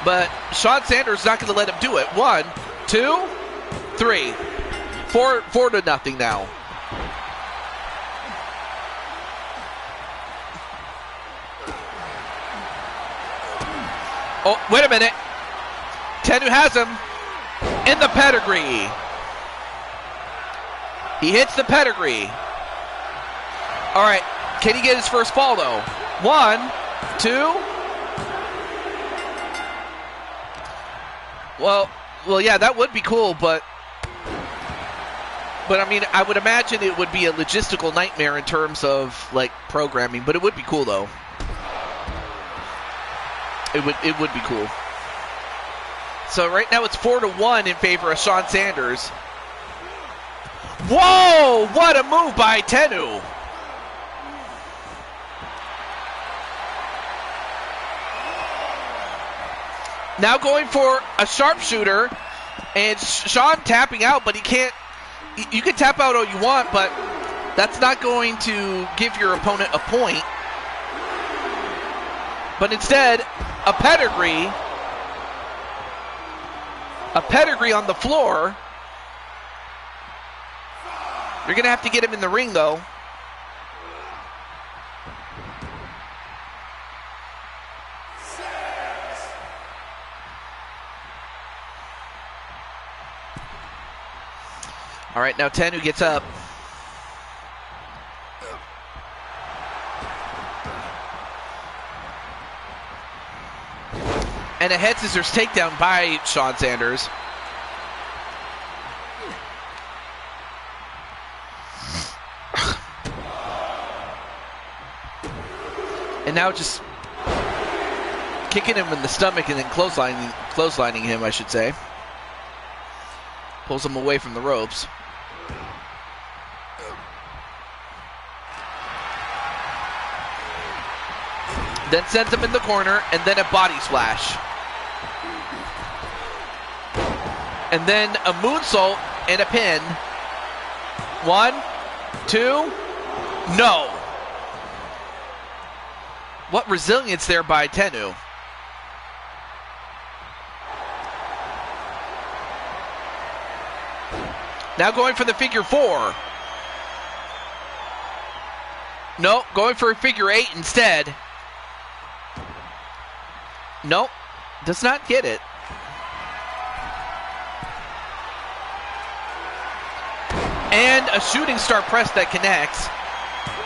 But Sean Sanders is not going to let him do it. 1, 2, 3. 4-0 now. Oh, wait a minute. Tenu has him in the pedigree. He hits the pedigree. All right, can he get his first fall though? 1, 2. Well, yeah, that would be cool, but I mean, I would imagine it would be a logistical nightmare in terms of like programming, but it would be cool though. It would be cool. So right now it's 4-1 in favor of Sean Sanders. Whoa! What a move by Tenu. Now going for a sharpshooter, and Sean tapping out, but he can't. You can tap out all you want, but that's not going to give your opponent a point. But instead, a pedigree on the floor. You're going to have to get him in the ring, though. All right, now Tenu gets up. And a head scissors takedown by Sean Sanders. And now just kicking him in the stomach and then clotheslining him, I should say. Pulls him away from the ropes. Then sends him in the corner, and then a body splash. And then a moonsault and a pin. 1, 2, no. What resilience there by Tenu. Now going for the figure 4. No, going for a figure 8 instead. Nope, does not get it. And a shooting star press that connects.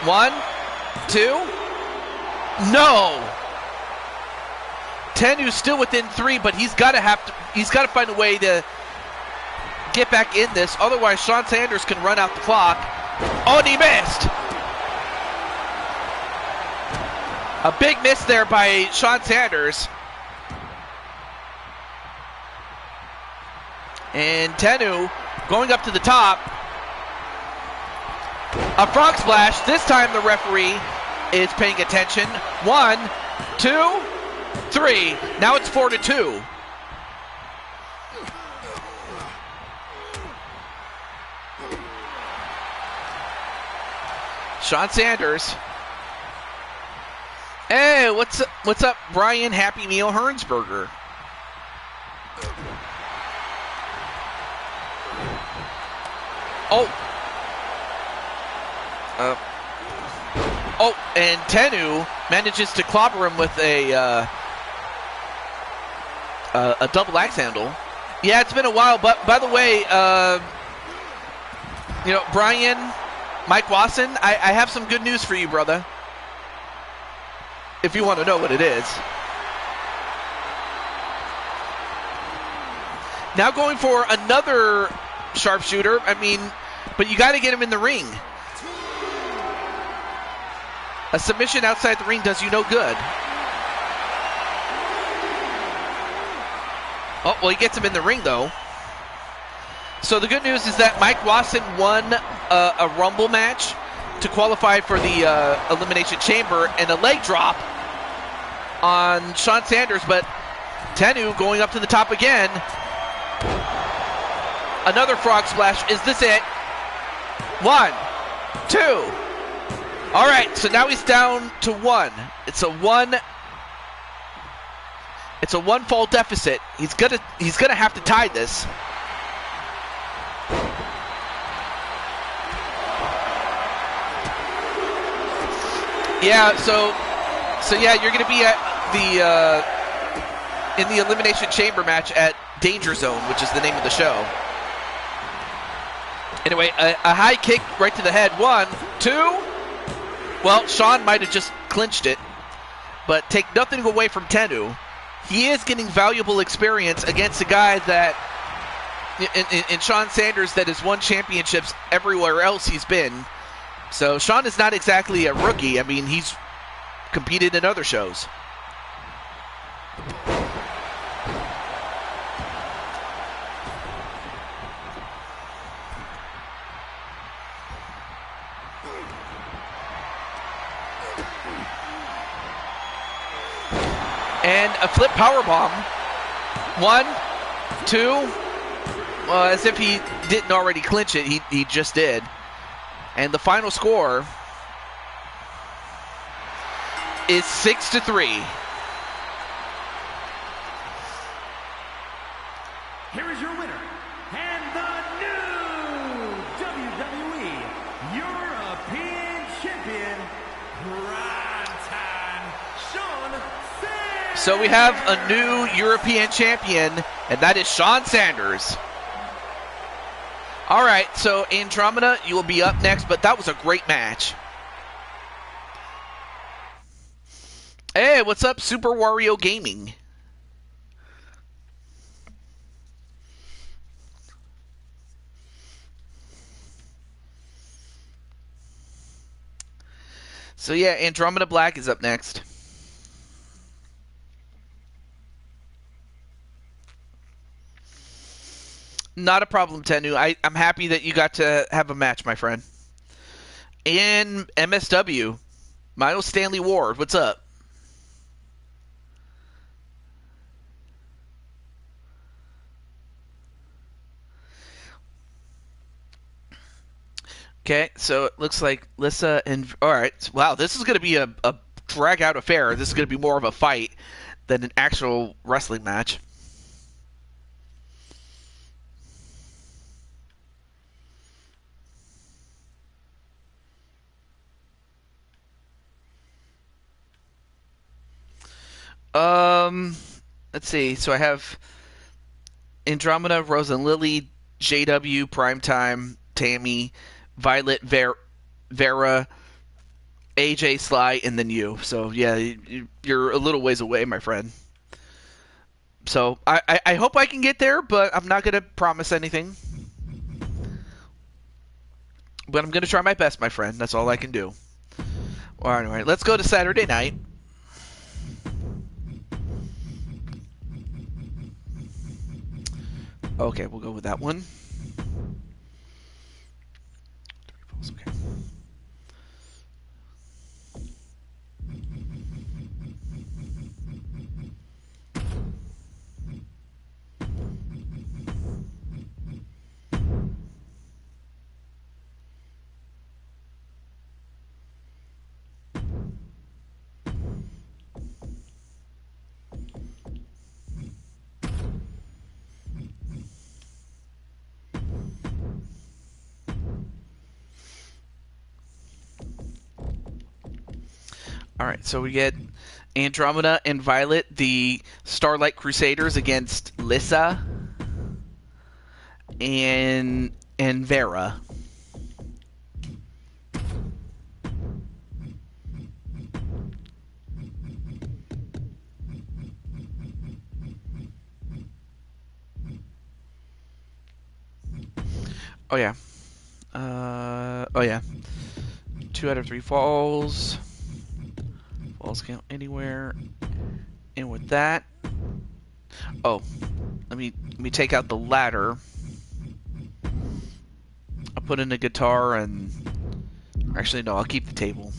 1, 2, no. Tenu's still within 3, but he's got to find a way to get back in this. Otherwise, Sean Sanders can run out the clock. Oh, and he missed. A big miss there by Sean Sanders. And Tenu going up to the top. A frog splash. This time the referee is paying attention. 1, 2, 3. Now it's 4-2. Sean Sanders. Hey, what's up, Brian Happy Meal Hernsberger? And Tenu manages to clobber him with a double axe handle. Yeah, it's been a while, but by the way, Brian, Mike Wasson, I have some good news for you, brother. If you want to know what it is. Now going for another sharpshooter. But you got to get him in the ring. A submission outside the ring does you no good. Oh, well, he gets him in the ring, though. So the good news is that Mike Wasson won a Rumble match to qualify for the Elimination Chamber, and a leg drop on Sean Sanders, but Tenu going up to the top again. Another frog splash. Is this it? 1, 2. All right, so now he's down to 1. It's a 1. It's a 1-fall deficit. He's gonna have to tie this. Yeah, so yeah, you're gonna be at the in the Elimination Chamber match at Danger Zone, which is the name of the show. Anyway, a high kick right to the head. 1, 2. Well, Sean might have just clinched it, but take nothing away from Tennu. He is getting valuable experience against a guy that, in Sean Sanders, that has won championships everywhere else he's been. So Sean is not exactly a rookie. I mean, he's competed in other shows. And a flip powerbomb. 1, 2. Well, as if he didn't already clinch it, he just did. And the final score is 6-3. Here is your winner, and the new WWE European Champion, Primetime Sean Sanders. So we have a new European champion, and that is Sean Sanders. All right, so Andromeda, you will be up next, but that was a great match. Hey, what's up, Super Wario Gaming? So yeah, Andromeda Black is up next. Not a problem, Tennu. I'm happy that you got to have a match, my friend. And MSW, Miles Stanley Ward, what's up? Okay, so it looks like Lissa and... Alright, wow, this is going to be a drag-out affair. This is going to be more of a fight than an actual wrestling match. Let's see. So I have Andromeda, Rose and Lily, JW, Primetime, Tammy, Violet, Vera, AJ, Sly, and then you. So yeah, you're a little ways away, my friend. So I hope I can get there, but I'm not gonna promise anything. But I'm gonna try my best, my friend. That's all I can do. All right, let's go to Saturday night. Okay, we'll go with that one. Okay. Alright, so we get Andromeda and Violet, the Starlight Crusaders, against Lissa and Vera. Oh yeah. Oh yeah. 2 out of 3 falls. Falls count anywhere. And with that, oh, let me take out the ladder. I'll put in a guitar and actually no, I'll keep the table.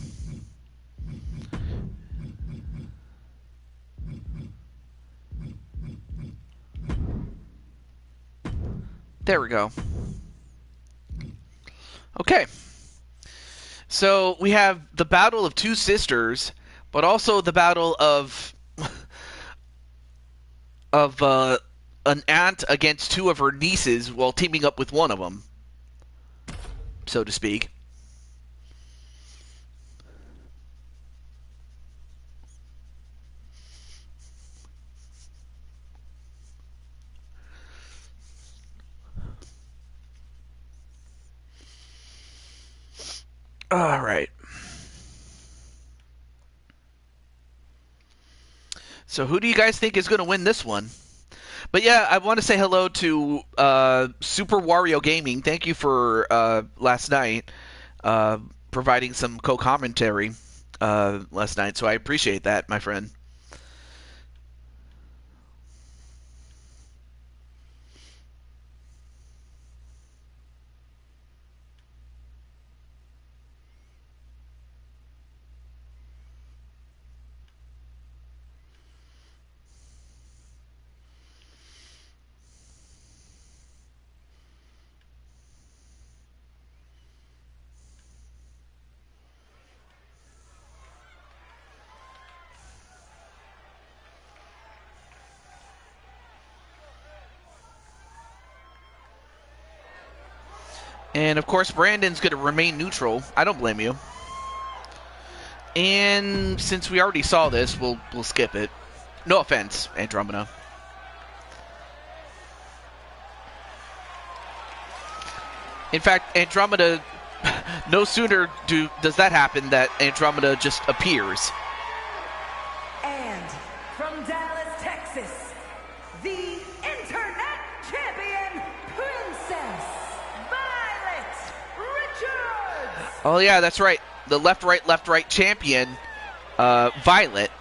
There we go. Okay. So we have the battle of two sisters, but also the battle of an aunt against two of her nieces while teaming up with one of them, so to speak. All right. So who do you guys think is going to win this one? But yeah, I want to say hello to Super Wario Gaming. Thank you for last night providing some co-commentary last night. So I appreciate that, my friend. And of course, Brandon's going to remain neutral. I don't blame you. And since we already saw this, we'll skip it. No offense, Andromeda. In fact, Andromeda, no sooner does that happen that Andromeda just appears. And from Dallas, Texas, the Internet Champion, Princess Violet Richards. Oh yeah, that's right. The left, right champion, Violet.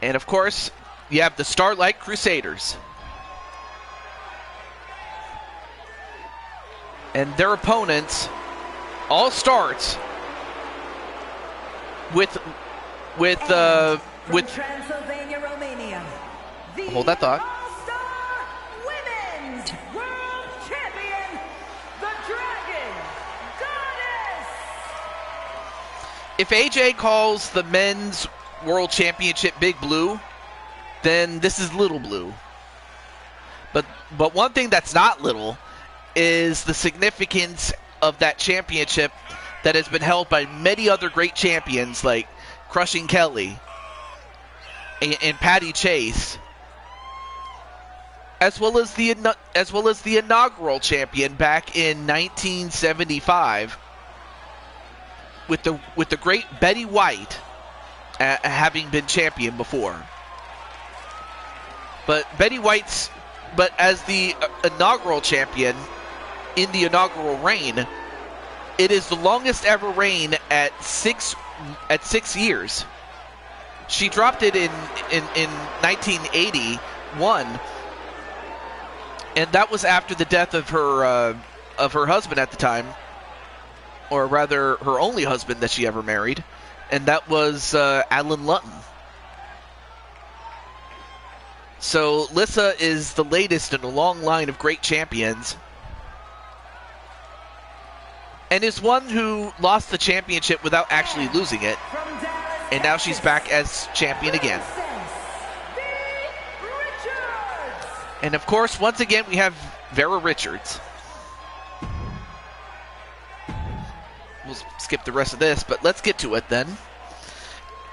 And of course, you have the Starlight Crusaders. And their opponents all starts with Transylvania, Romania. The hold that thought. All-Star Women's World Champion, the Dragon Goddess. If AJ calls the men's World Championship Big Blue, then this is Little Blue. But one thing that's not little is the significance of that championship that has been held by many other great champions like Crushing Kelly and Patty Chase, as well as the inaugural champion back in 1975 with the great Betty White having been champion before. But as the inaugural champion in the inaugural reign, it is the longest ever reign at 6 years. She dropped it in 1981, and that was after the death of her husband at the time, or rather her only husband that she ever married, and that was Alan Lutton. So Lissa is the latest in a long line of great champions, and is one who lost the championship without actually losing it, and now she's back as champion again. And of course, once again, we have Vera Richards. We'll skip the rest of this, but let's get to it then.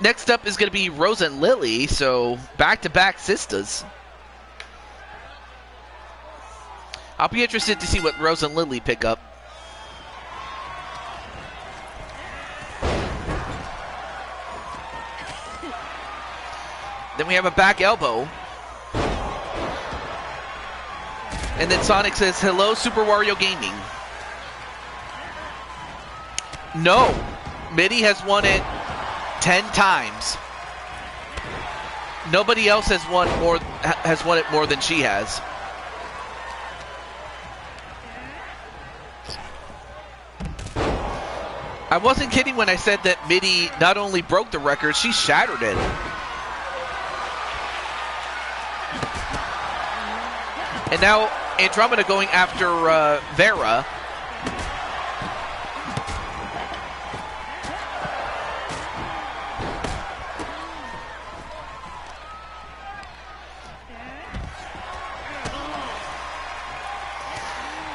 Next up is going to be Rose and Lily, so back-to-back sisters. I'll be interested to see what Rose and Lily pick up. Then we have a back elbow. And then Sonic says, "Hello, Super Wario Gaming." No, Mitty has won it 10 times. Nobody else has won it more than she has. I wasn't kidding when I said that Mitty not only broke the record, she shattered it. And now Andromeda going after Vera.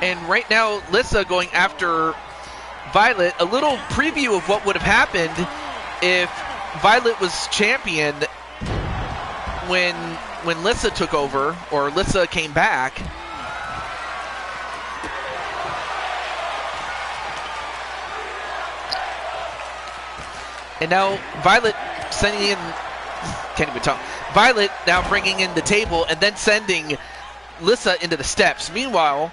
And right now, Lissa going after Violet. A little preview of what would have happened if Violet was champion when Lissa took over, or Lissa came back. And now Violet sending in, can't even talk. Violet now bringing in the table and then sending Lissa into the steps. Meanwhile,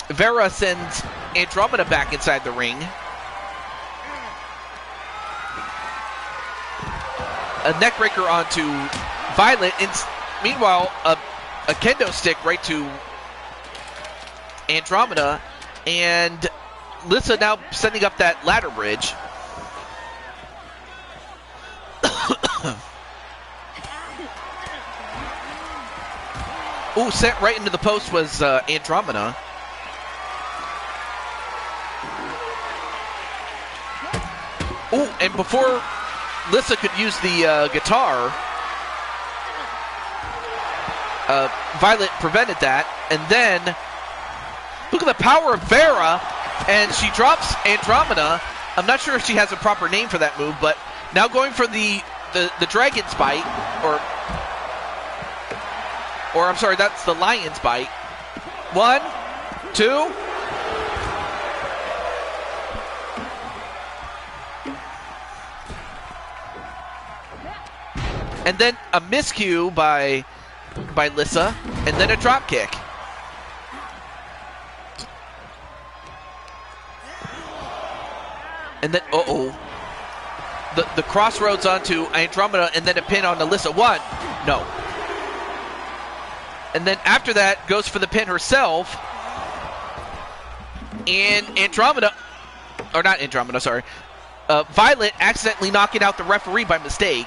Vera sends Andromeda back inside the ring. A neckbreaker onto Violet. Meanwhile, a kendo stick right to Andromeda. And Lissa now setting up that ladder bridge. Ooh, sent right into the post was Andromeda. Ooh, and before Lissa could use the guitar, Violet prevented that. And then, look at the power of Vera, and she drops Andromeda. I'm not sure if she has a proper name for that move, but now going for the Dragon's Bite, or I'm sorry, that's the Lion's Bite. 1, 2. And then a miscue by Lissa, and then a drop kick. And then, the crossroads onto Andromeda, and then a pin on Lissa. 1, no. And then after that, goes for the pin herself. And Andromeda, or not Andromeda, sorry. Violet accidentally knocking out the referee by mistake.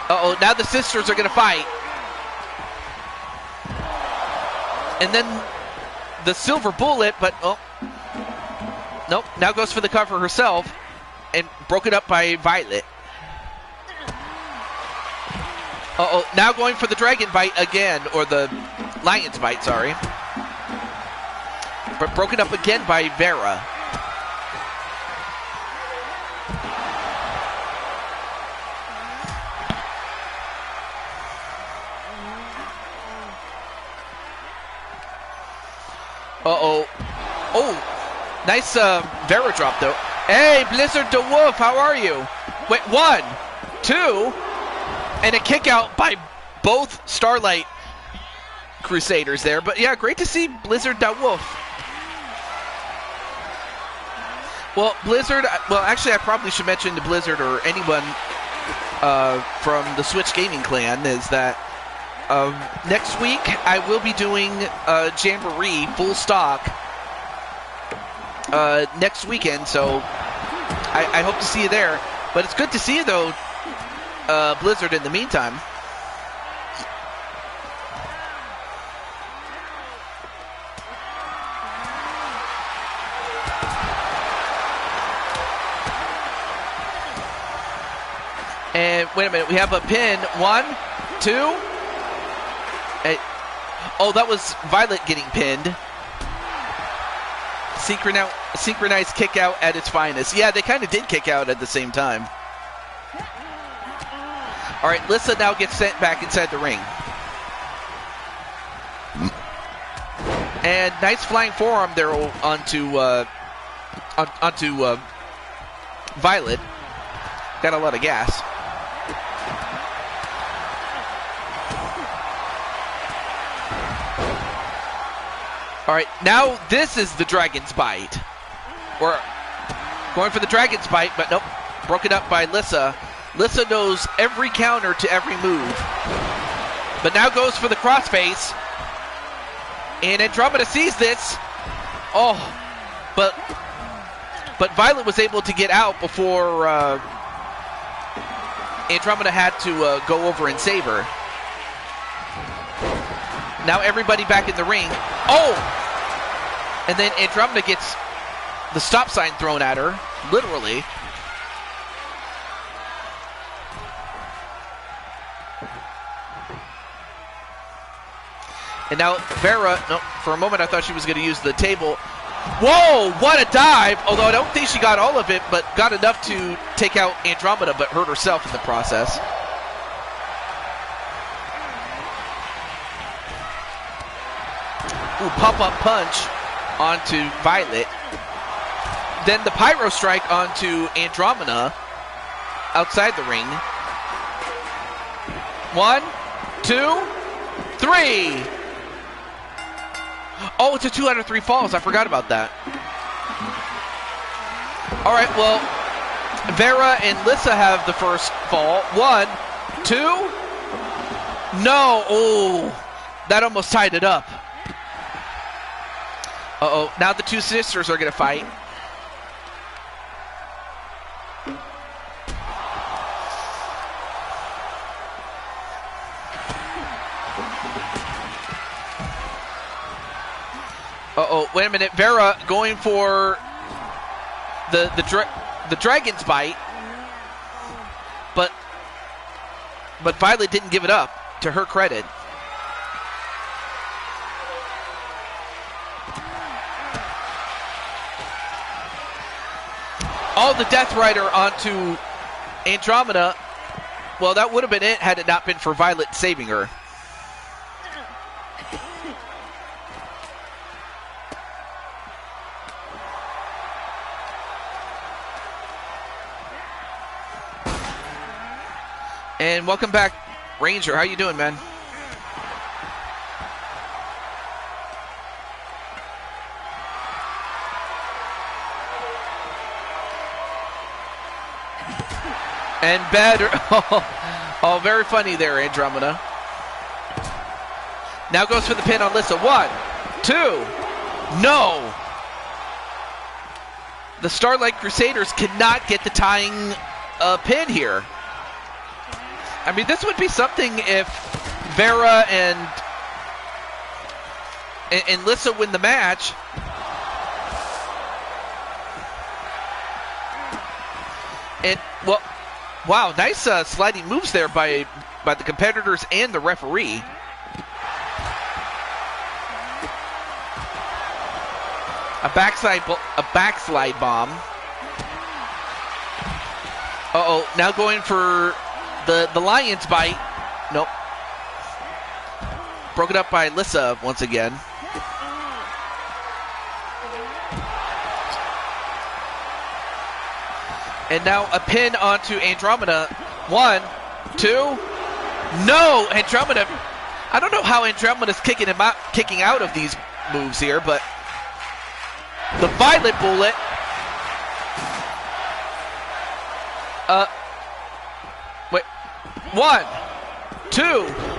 Uh-oh, now the sisters are going to fight. And then the silver bullet, but, nope, now goes for the cover herself, and broken up by Violet. Uh-oh, now going for the Dragon Bite again, or the Lion's Bite, sorry. But broken up again by Vera. Uh-oh. Oh, nice Vera drop, though. Hey, Blizzard the Wolf, how are you? Wait, 1, 2, and a kick out by both Starlight Crusaders there. But yeah, great to see Blizzard the Wolf. Well, Blizzard, well, actually, I probably should mention to Blizzard or anyone from the Switch Gaming clan is that next week, I will be doing Jamboree full stock next weekend, so I hope to see you there. But it's good to see you, though, Blizzard, in the meantime. And wait a minute, we have a pin. 1, 2. Oh, that was Violet getting pinned. Synchronized kick out at its finest. Yeah, they kind of did kick out at the same time. All right, Lissa now gets sent back inside the ring. And nice flying forearm there onto Violet. Got a lot of gas. All right, now this is the Dragon's Bite. We're going for the Dragon's Bite, but nope. broken up by Lissa. Lissa knows every counter to every move, but now goes for the crossface. And Andromeda sees this. Oh, but Violet was able to get out before Andromeda had to go over and save her. Now everybody back in the ring. Oh! And then Andromeda gets the stop sign thrown at her, literally. And now Vera, no, for a moment I thought she was going to use the table. Whoa, what a dive! Although I don't think she got all of it, but got enough to take out Andromeda, but hurt herself in the process. Ooh, pop-up punch onto Violet. Then the Pyro Strike onto Andromeda outside the ring. 1, 2, 3. Oh, it's a 2 out of 3 falls. I forgot about that. All right, well, Vera and Lissa have the first fall. 1, 2. No. Oh, that almost tied it up. Uh-oh. Now the two sisters are going to fight. Uh-oh, wait a minute. Vera going for the Dragon's Bite, but Violet didn't give it up, to her credit. Oh, the Death Rider onto Andromeda. Well, that would have been it had it not been for Violet saving her. And welcome back, Ranger. How you doing, man? And better. Oh, very funny there, Andromeda. Now goes for the pin on Lissa. 1, 2. No. The Starlight Crusaders cannot get the tying pin here. I mean, this would be something if Vera and Lissa win the match. And, well, wow, nice sliding moves there by the competitors and the referee. A backslide bomb. Uh-oh, now going for the Lion's Bite. Nope. Broken up by Lissa once again. And now a pin onto Andromeda. 1, 2. No, Andromeda. I don't know how Andromeda's kicking out of these moves here, but the Violet Bullet. Wait. 1, 2.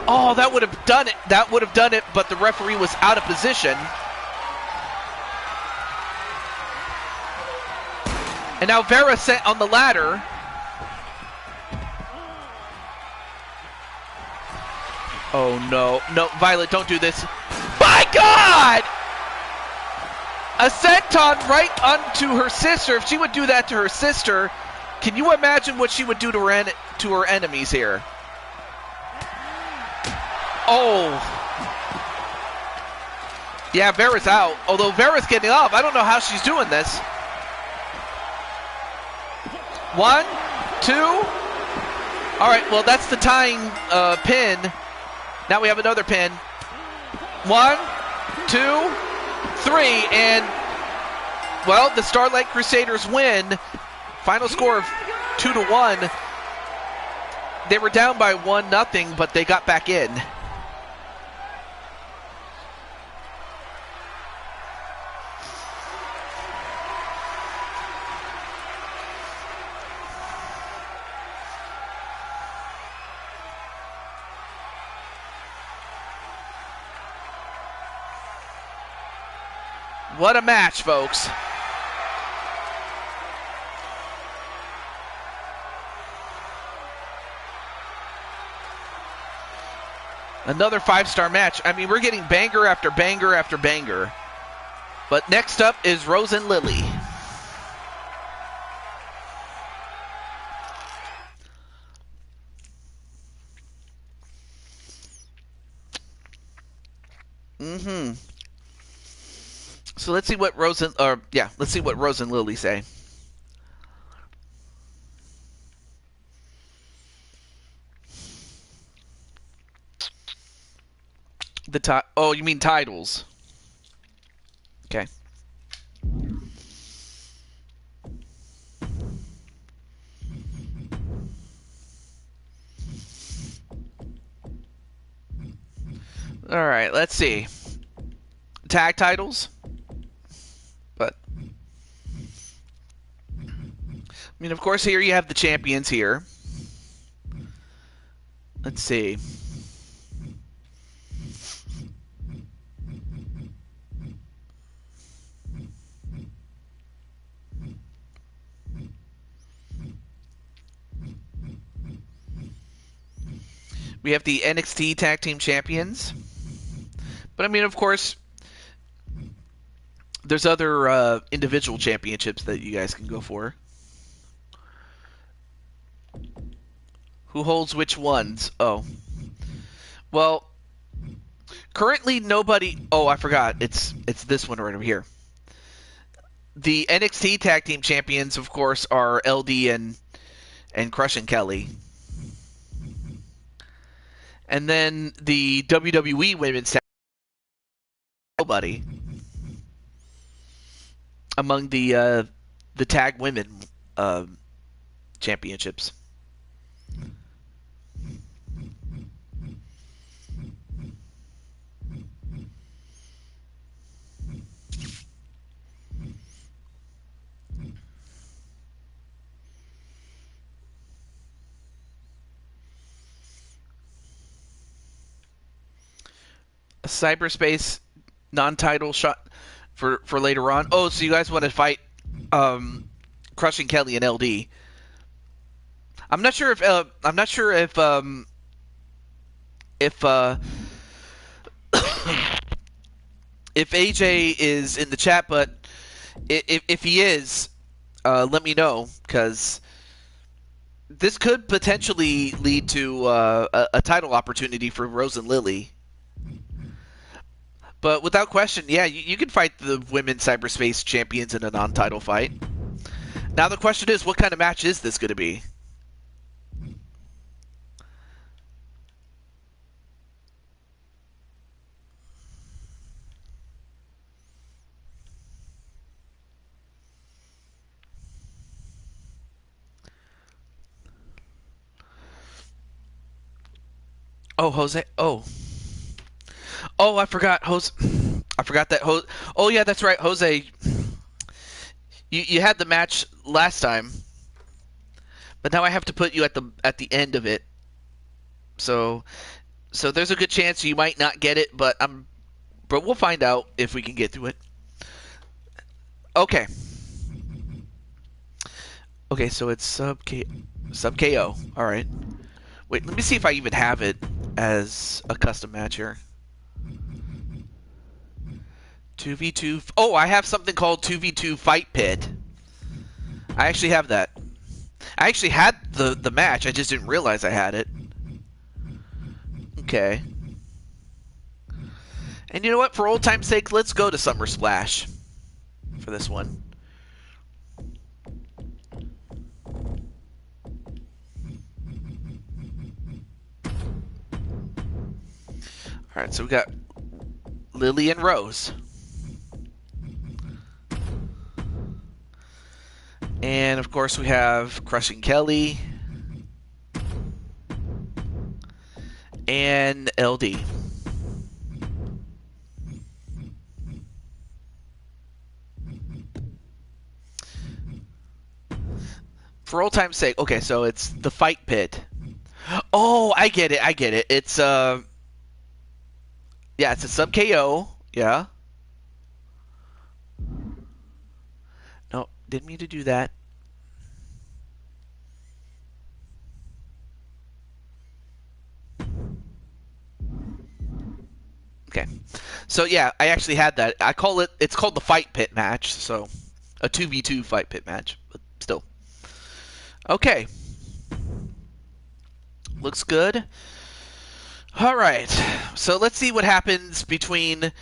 Oh, that would have done it. That would have done it, but the referee was out of position. And now Vera sent on the ladder. Oh, no. No, Violet, don't do this. My God! A senton right onto her sister. If she would do that to her sister, can you imagine what she would do to her enemies here? Oh. Yeah, Vera's out. Although Vera's getting up. I don't know how she's doing this. 1, 2. All right, well, that's the tying pin. Now we have another pin. 1, 2, 3. And, well, the Starlight Crusaders win. Final score of 2-1. They were down by 1-0, but they got back in. What a match, folks. Another 5-star match. I mean, we're getting banger after banger after banger. But next up is Rose and Lily. So let's see what Rose and Lily say. Oh, you mean titles? Okay. All right, let's see. Tag titles. But I mean, of course, here you have the champions here. Let's see. We have the NXT Tag Team Champions. But I mean, of course, there's other individual championships that you guys can go for. Who holds which ones? Oh. Well, currently nobody... Oh, I forgot. It's this one right over here. The NXT Tag Team Champions, of course, are LD and Crush and Kelly. And then the WWE Women's Tag nobody among the Tag Women championships. A cyberspace non-title shot for later on. Oh, so you guys want to fight Crushing Kelly and LD? I'm not sure if if AJ is in the chat, but if he is, let me know, because this could potentially lead to a title opportunity for Rose and Lily. But without question, yeah, you can fight the women's cyberspace champions in a non-title fight. Now the question is, what kind of match is this going to be? Oh, Jose. Oh, I forgot. I forgot that. Oh, yeah, that's right, Jose. You had the match last time, but now I have to put you at the end of it. So there's a good chance you might not get it, but we'll find out if we can get through it. Okay. Okay, so it's sub KO. All right. Wait, let me see if I even have it as a custom match here. 2v2. Oh, I have something called 2v2 Fight Pit. I actually have that. I actually had the match. I just didn't realize I had it. Okay. And you know what? For old time's sake, let's go to Summer Splash for this one. Alright, so we got Lily and Rose. And of course we have Crushing Kelly and LD. For old time's sake, okay, so it's the Fight Pit. Oh, I get it. It's yeah, it's a sub KO, yeah. Didn't mean to do that. Okay. So yeah, I actually had that. It's called the fight pit match, so a 2v2 fight pit match, but still. Okay. Looks good. All right. So let's see what happens between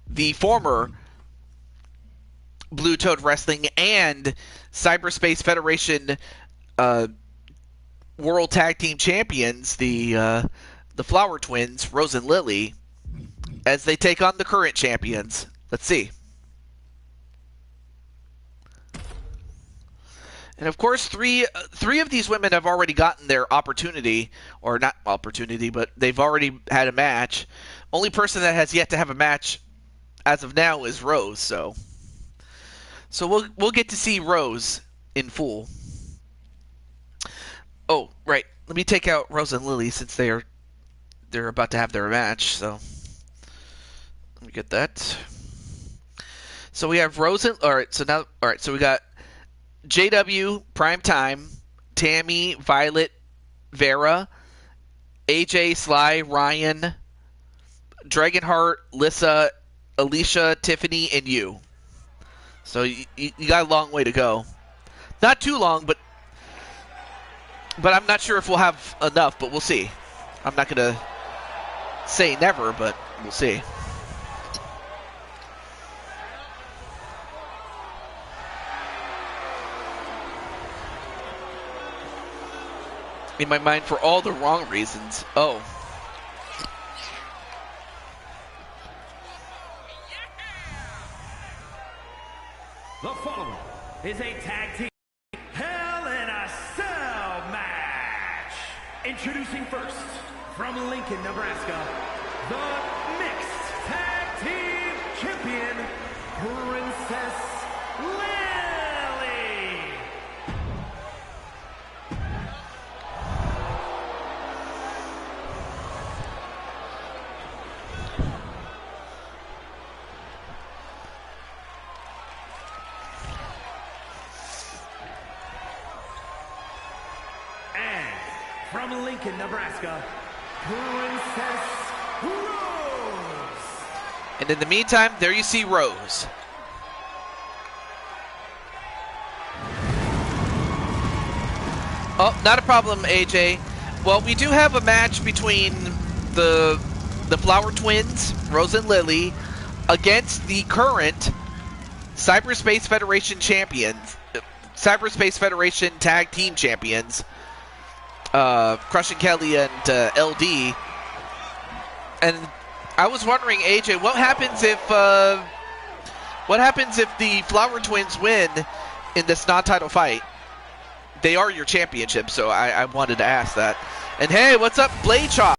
the former Blue Toad Wrestling and Cyberspace Federation World Tag Team Champions, the Flower Twins, Rose and Lily, as they take on the current champions. Let's see. And of course, three of these women have already gotten their opportunity, or not opportunity, but they've already had a match. Only person that has yet to have a match as of now is Rose. So we'll get to see Rose in full. Oh, right. Let me take out Rose and Lily since they're about to have their match. So let me get that. So we have Rose and so we got JW, Prime Time, Tammy, Violet, Vera, AJ, Sly, Ryan, Dragonheart, Lissa, Alicia, Tiffany, and you. So you got a long way to go. Not too long, but I'm not sure if we'll have enough, but we'll see. I'm not going to say never, but we'll see. In my mind, for all the wrong reasons. Oh. The following is a tag team Hell in a Cell match. Introducing first, from Lincoln, Nebraska, the Mixed Tag Team Champion, Princess Lily. From Lincoln, Nebraska, Princess Rose. And in the meantime, there you see Rose. Oh, not a problem, AJ. Well, we do have a match between the Flower Twins, Rose and Lily, against the current Cyberspace Federation champions, Cyberspace Federation Tag Team Champions, Crushing Kelly and LD. And I was wondering, AJ, what happens if the Flower Twins win in this non-title fight? They are your championship, so I wanted to ask that. And hey, what's up, Blade Chop?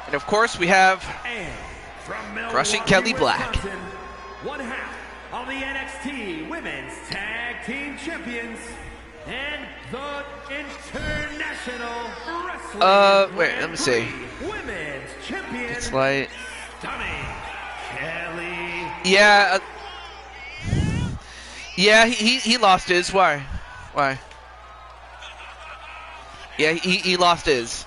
And of course, we have Crushing Kelly Black. One half of the NXT Women's Tag Team Champions and the International Wrestling wait, let me see. Women's Champion. It's like, Stunning Kelly. yeah, yeah, he lost his. Why? Yeah, he lost his.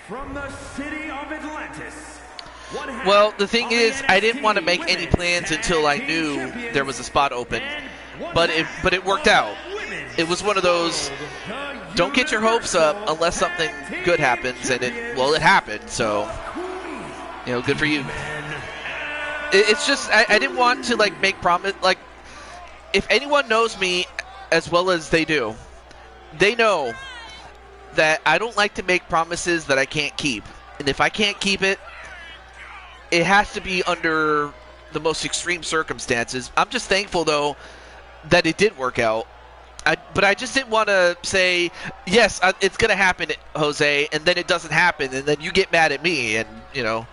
From the city of Atlantis. Well, the thing is, I didn't want to make any plans until I knew there was a spot open, but it worked out. It was one of those, don't get your hopes up unless something good happens, and it happened. So, good for you. It's just I didn't want to like make promise. Like, if anyone knows me as well as they do, they know that I don't like to make promises that I can't keep. And if I can't keep it, it has to be under the most extreme circumstances. I'm just thankful, though, that it did work out. But I just didn't want to say, yes, it's going to happen, Jose, and then it doesn't happen, and then you get mad at me, and, you know.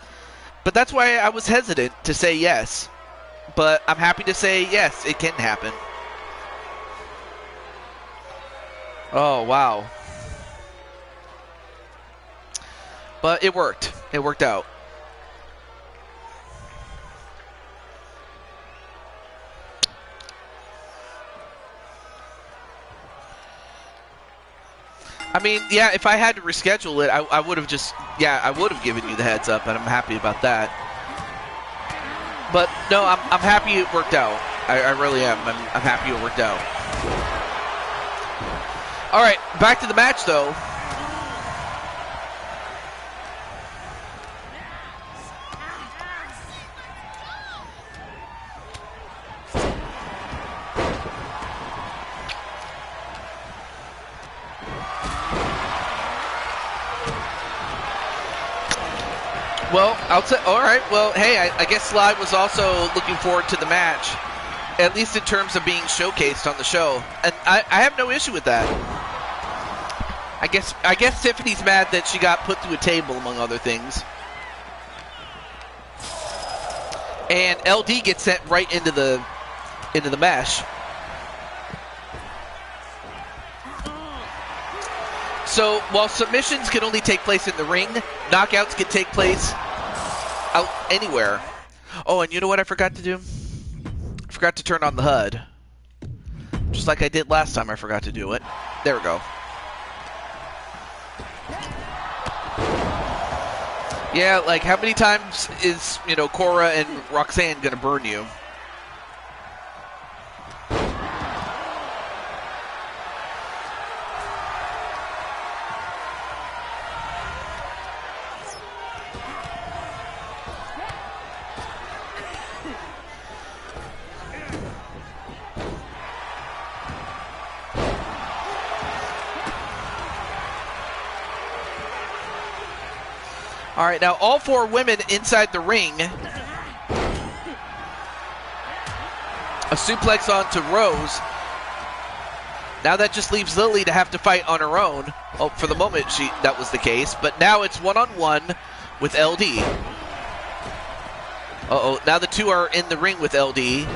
But that's why I was hesitant to say yes. But I'm happy to say, yes, it can happen. Oh, wow. But it worked. It worked out. I mean, yeah, if I had to reschedule it, I would have just, yeah, I would have given you the heads up, and I'm happy about that. But, no, I'm happy it worked out. I really am. I'm happy it worked out. All right, back to the match, though. Well, I'll say, all right, well, hey, I guess Sly was also looking forward to the match, at least in terms of being showcased on the show. And I have no issue with that. I guess Tiffany's mad that she got put through a table, among other things. And LD gets sent right into the mesh. So while submissions can only take place in the ring, knockouts can take place out anywhere. Oh, and you know what I forgot to do? I forgot to turn on the HUD. Just like I did last time I forgot to do it. There we go. Yeah, like how many times is, you know, Cora and Roxanne gonna burn you? All right, now all four women inside the ring. A suplex onto Rose. Now that just leaves Lily to have to fight on her own. Oh, for the moment, that was the case. But now it's one-on-one with LD. Uh-oh, now the two are in the ring with LD.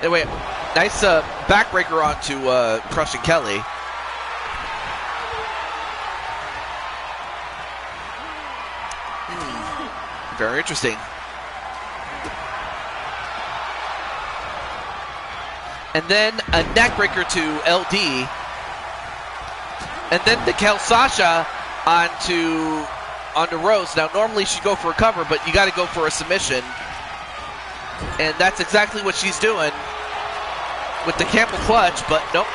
Anyway, nice backbreaker onto Crushing Kelly. Very interesting. And then a neckbreaker to LD. And then the Kel Sasha onto Rose. Now, normally she'd go for a cover, but you got to go for a submission. And that's exactly what she's doing with the camel clutch, but nope.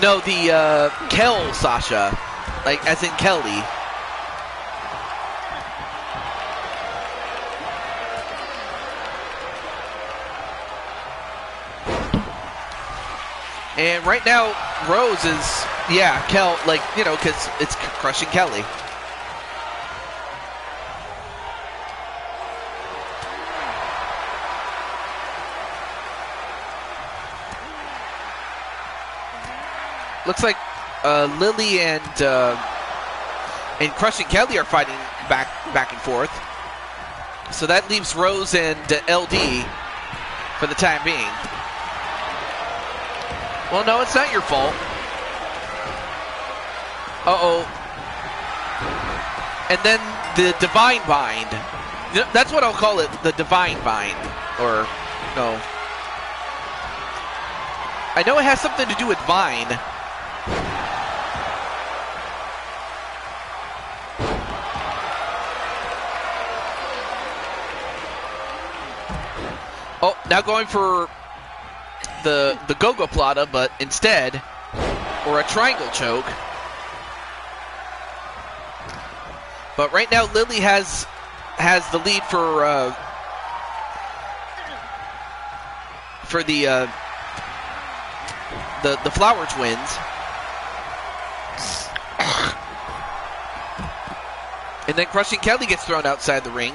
No, the Kel Sasha, like as in Kelly. And right now, Rose is, yeah, Kel, like, you know, because it's Crushing Kelly. Looks like Lily and Crushing Kelly are fighting back and forth. So that leaves Rose and LD for the time being. Well, no, it's not your fault. Uh-oh. And then the divine bind. That's what I'll call it, the divine bind. Or, no. I know it has something to do with vine. Oh, now going for the go-go plata, but instead, or a triangle choke. But right now, Lily has the lead for the Flower Twins. And then Crushing Kelly gets thrown outside the ring.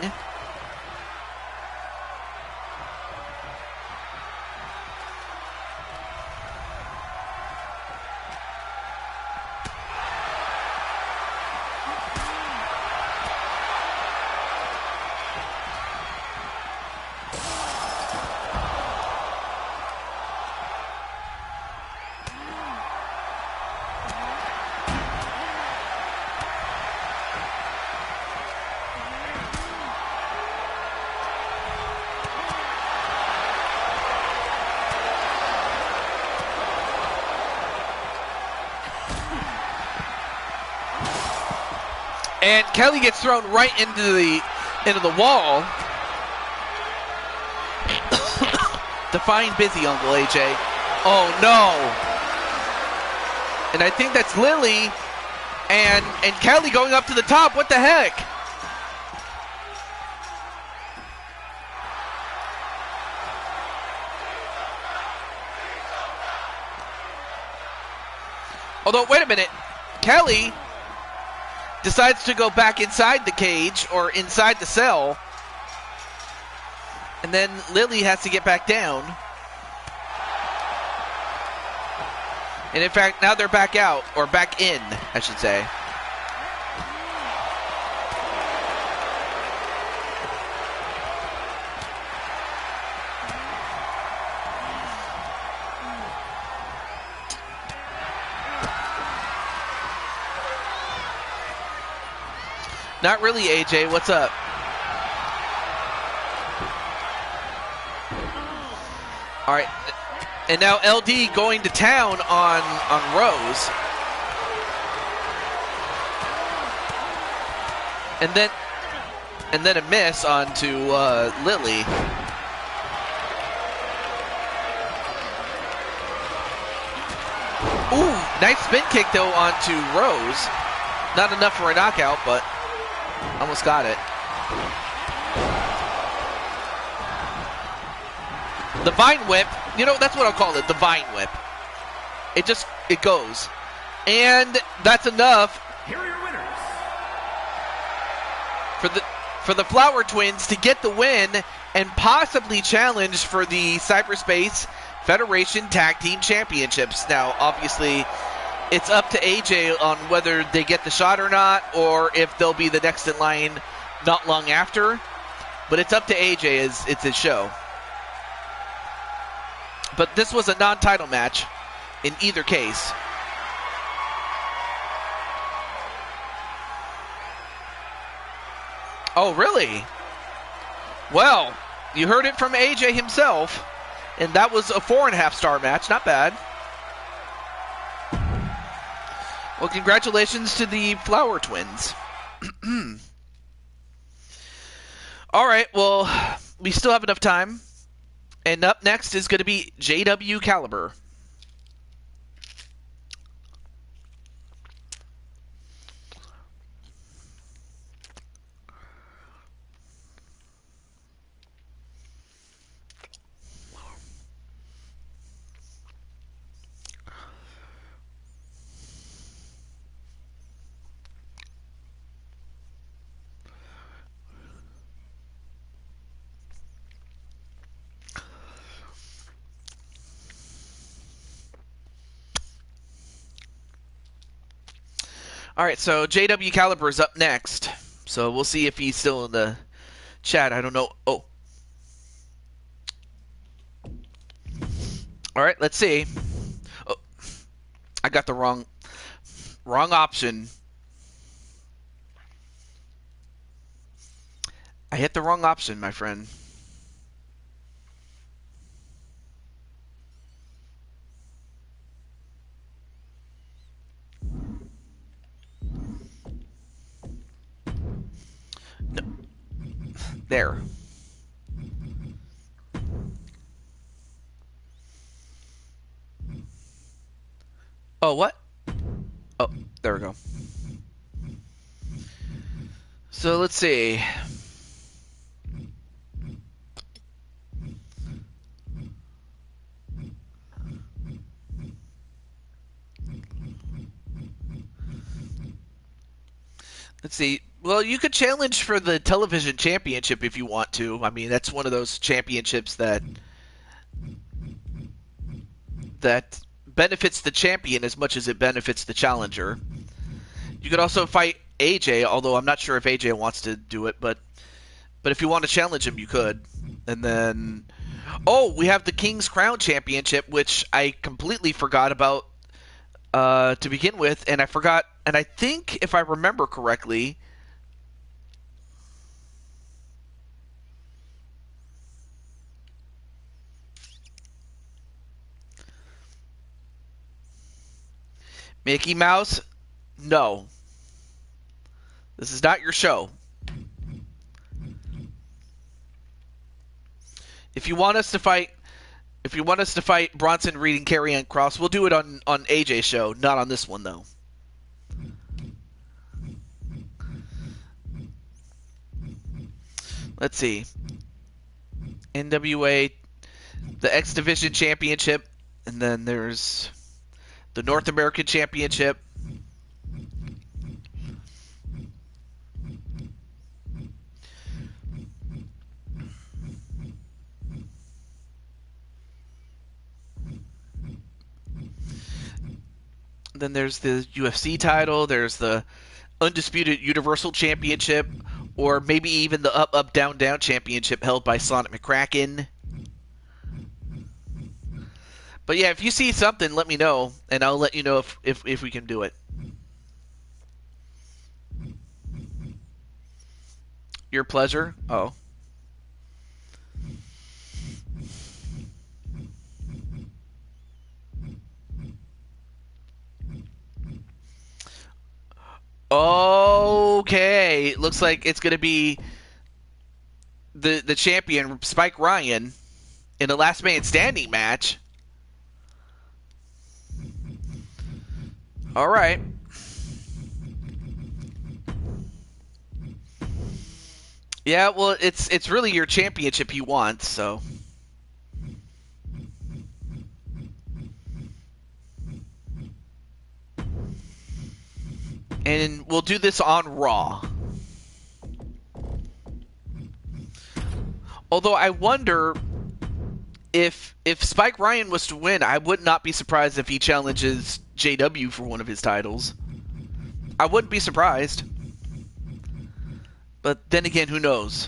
And Kelly gets thrown right into the wall. Define busy, Uncle AJ. Oh no! And I think that's Lily and Kelly going up to the top. What the heck? Although, wait a minute. Kelly decides to go back inside the cage or inside the cell. And then Lily has to get back down. And in fact, now they're back out, or back in, I should say. Not really, AJ. What's up? All right. And now LD going to town on Rose. And then a miss onto Lily. Ooh, nice spin kick though onto Rose. Not enough for a knockout, but almost got it. The Vine Whip, you know, that's what I'll call it, the Vine Whip. It goes. And that's enough Here are your winners. for the Flower Twins to get the win and possibly challenge for the Cyberspace Federation Tag Team Championships. Now, obviously, it's up to AJ on whether they get the shot or not, or if they'll be the next in line not long after. But it's up to AJ as it's his show. But this was a non-title match in either case. Oh, really? Well, you heard it from AJ himself, and that was a 4.5-star match. Not bad. Well, congratulations to the Flower Twins. All right, well, we still have enough time. And up next is going to be JW Caliber. All right, so JW Caliber is up next. So we'll see if he's still in the chat. I don't know. Oh. All right, let's see. Oh, I got the wrong option. I hit the wrong option, my friend. No. There. Oh, what? Oh, there we go. So let's see. Let's see. Well, you could challenge for the television championship if you want to. I mean, that's one of those championships that benefits the champion as much as it benefits the challenger. You could also fight AJ, although I'm not sure if AJ wants to do it, but if you want to challenge him, you could. And then, oh, we have the King's Crown Championship, which I completely forgot about to begin with, and I think if I remember correctly, Mickey Mouse, no, this is not your show. If you want us to fight Bronson Reed and Karrion Kross, we'll do it on AJ's show, not on this one though. Let's see. NWA, the X Division Championship, and then there's the North American Championship. Then there's the UFC title, there's the Undisputed Universal Championship, or maybe even the Up Up Down Down Championship held by Sonic McCracken. But yeah, if you see something, let me know, and I'll let you know if we can do it. Your pleasure? Oh. Okay. Looks like it's going to be the champion, Spike Ryan, in a last man standing match. All right. Yeah, well, it's really your championship he wants, so. And we'll do this on Raw. Although I wonder if Spike Ryan was to win, I would not be surprised if he challenges JW for one of his titles. I wouldn't be surprised. But then again, who knows?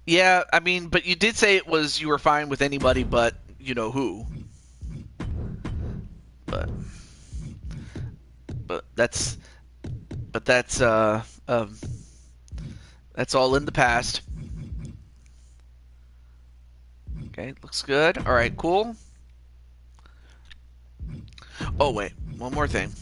Yeah, I mean, but you did say you were fine with anybody but you know who. But that's that's all in the past. Okay, looks good. All right, cool. Oh wait, one more thing.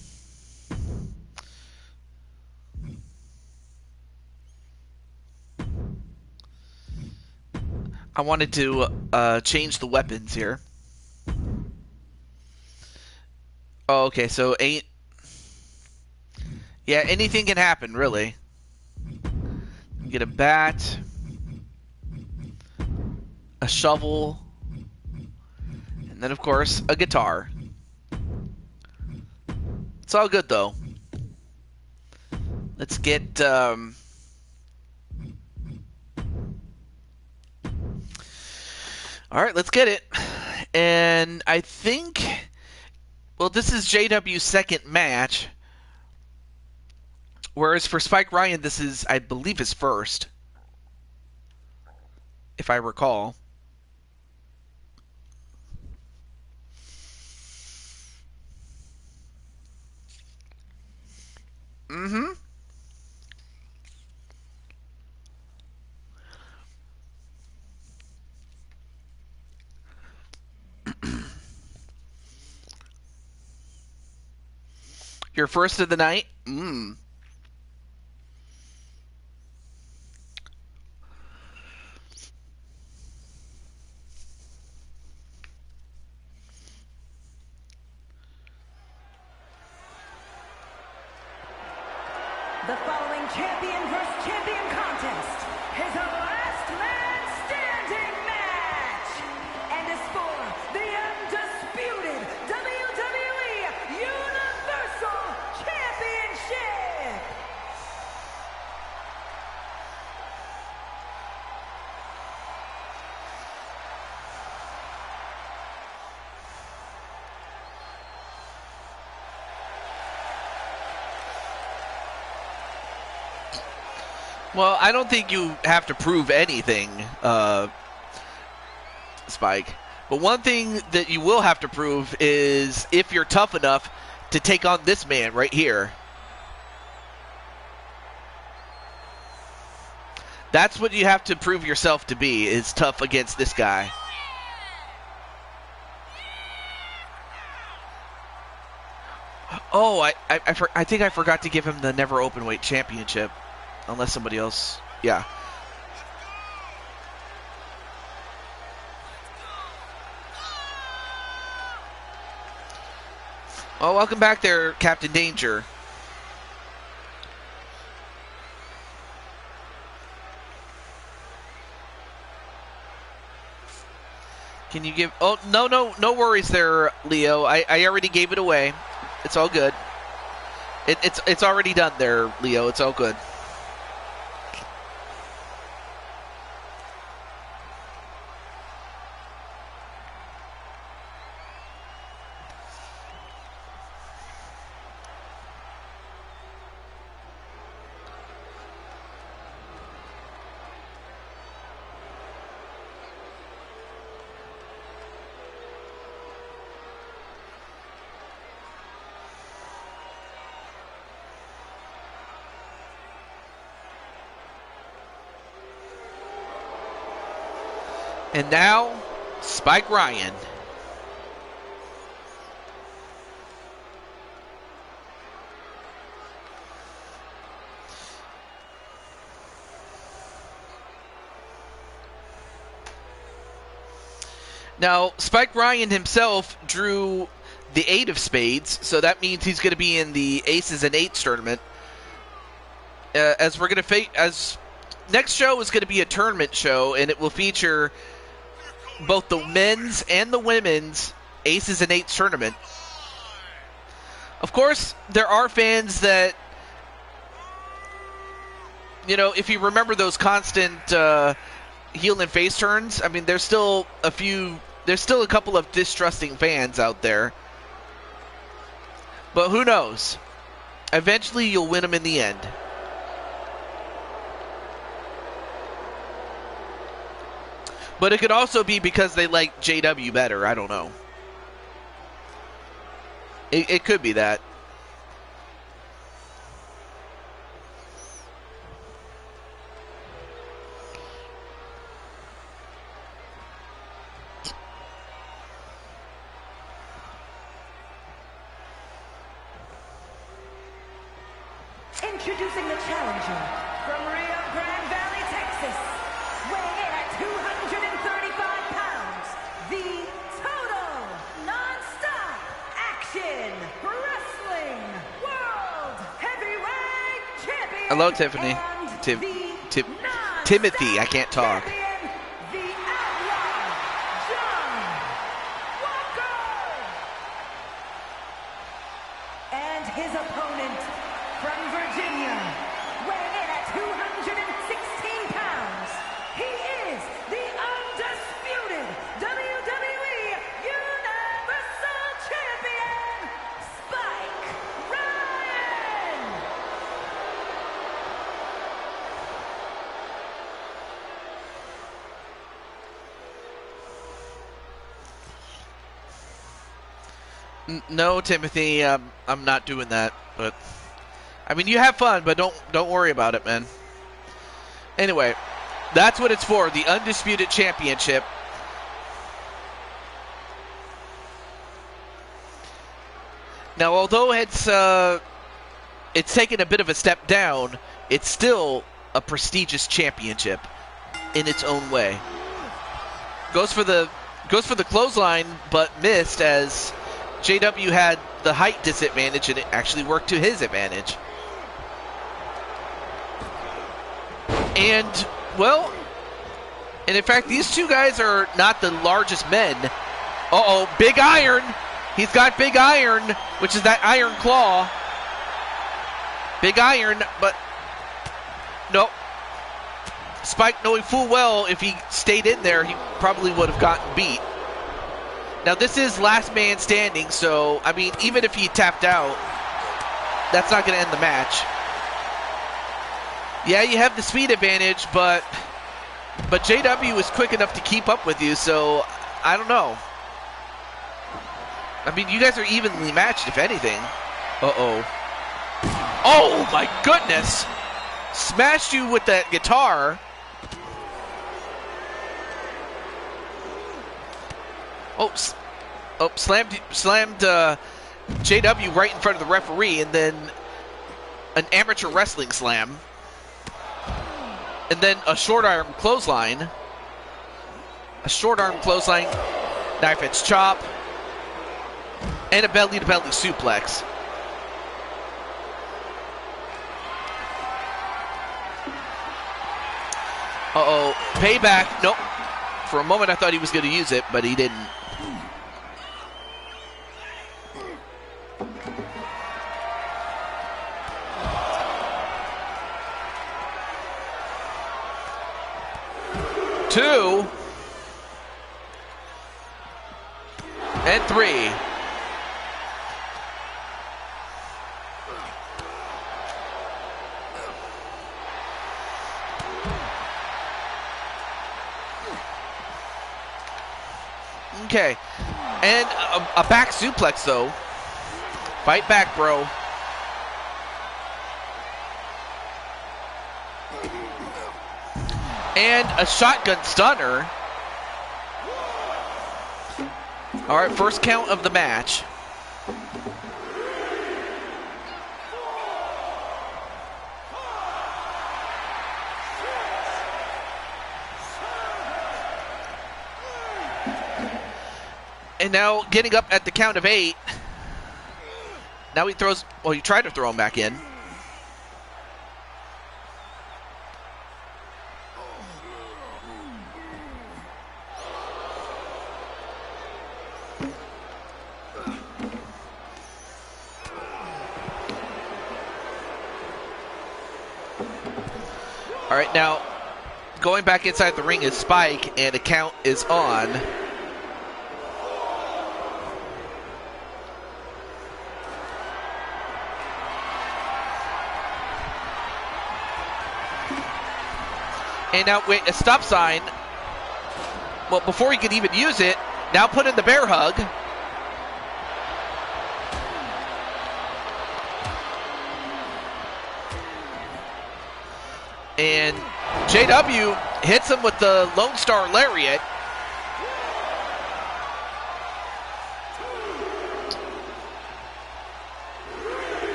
I wanted to change the weapons here. Oh, okay, so yeah, anything can happen, really. Get a bat, a shovel, and then, of course, a guitar. It's all good, though. Let's get... All right, let's get it. And I think... Well, this is JW's second match. Whereas for Spike Ryan, this is, I believe, his first. If I recall. Mm-hmm. Your first of the night? Mm. The following champion versus champion contest is a last man standing match and is for the undisputed WWE Universal Championship. Well, I don't think you have to prove anything, Spike. But one thing that you will have to prove is if you're tough enough to take on this man right here. That's what you have to prove yourself to be, is tough against this guy. Oh, I think I forgot to give him the Never Openweight Championship. Unless somebody else... Yeah. Oh, welcome back there, Captain Danger. Can you give... Oh, no worries there, Leo. I already gave it away. It's all good. It's already done there, Leo. It's all good. And now, Spike Ryan. Now, Spike Ryan himself drew the 8 of spades, so that means he's going to be in the Aces and Eights tournament. As we're going to next show is going to be a tournament show, and it will feature both the men's and the women's Aces and Eights tournament. Of course, there are fans that, you know, if you remember those constant heel and face turns, I mean, there's still a couple of distrusting fans out there. But who knows? Eventually, you'll win them in the end. But it could also be because they like JW better. I don't know. It could be that. Introducing the challenger from Rio Grande Valley, Texas, weighing in at 235 pounds, the Total Non-Stop Action Wrestling World Heavyweight Champion. Hello, Tiffany. Timothy, I can't talk. Champion, the Outlaw, John Walker. And his opponent from Virginia, weighing in at 216 pounds, he is the undisputed WWE Universal Champion, Spike Ryan! No, Timothy, I'm not doing that, but I mean, you have fun, but don't worry about it, man. Anyway, that's what it's for, the Undisputed Championship. Now, although it's taken a bit of a step down, it's still a prestigious championship in its own way. Goes for the clothesline, but missed as JW had the height disadvantage, and it actually worked to his advantage. And, well, and in fact, these two guys are not the largest men. Uh-oh, big iron. He's got big iron, which is that iron claw. Big iron, but nope. Spike knowing full well if he stayed in there, he probably would have gotten beat. Now, this is last man standing, so, I mean, even if he tapped out, that's not going to end the match. Yeah, you have the speed advantage, but JW is quick enough to keep up with you, so I don't know. I mean, you guys are evenly matched, if anything. Uh-oh. Oh, my goodness! Smashed you with that guitar. Slammed JW right in front of the referee, and then an amateur wrestling slam. And then a short arm clothesline. A short arm clothesline, knife edge chop, and a belly to belly suplex. Uh-oh, payback. Nope. For a moment I thought he was going to use it, but he didn't. Two. And three. Okay. And a back suplex, though. Fight back, bro. And a shotgun stunner. All right, first count of the match. And now getting up at the count of 8. Now he throws, well, he tried to throw him back in. All right, now going back inside the ring is Spike, and the count is on. And now, wait, a stop sign. Well, before he could even use it, now put in the bear hug. And JW hits him with the Lone Star Lariat.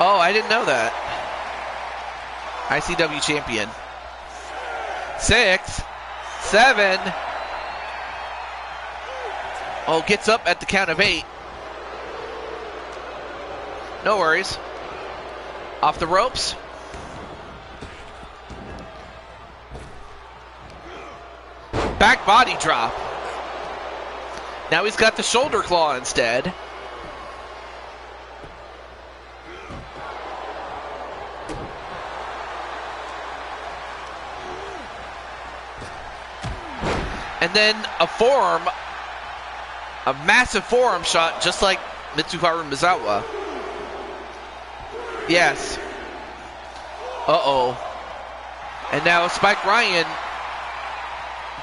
Oh, I didn't know that. ICW champion. 6, 7. Oh, gets up at the count of 8. No worries. Off the ropes. Back body drop. Now he's got the shoulder claw instead. And then a forearm, a massive forearm shot, just like Mitsuharu Misawa. Yes. Uh-oh. And now Spike Ryan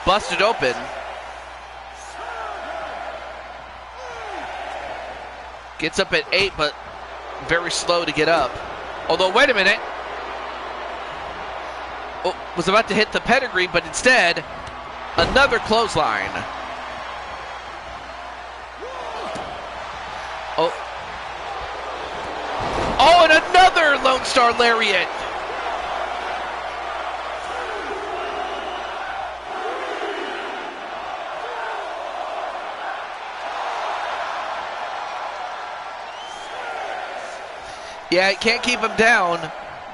busted open. Gets up at 8, but very slow to get up. Although, wait a minute. Oh, was about to hit the pedigree, but instead, another clothesline. Oh. Oh, and another Lone Star Lariat. Yeah, it can't keep him down,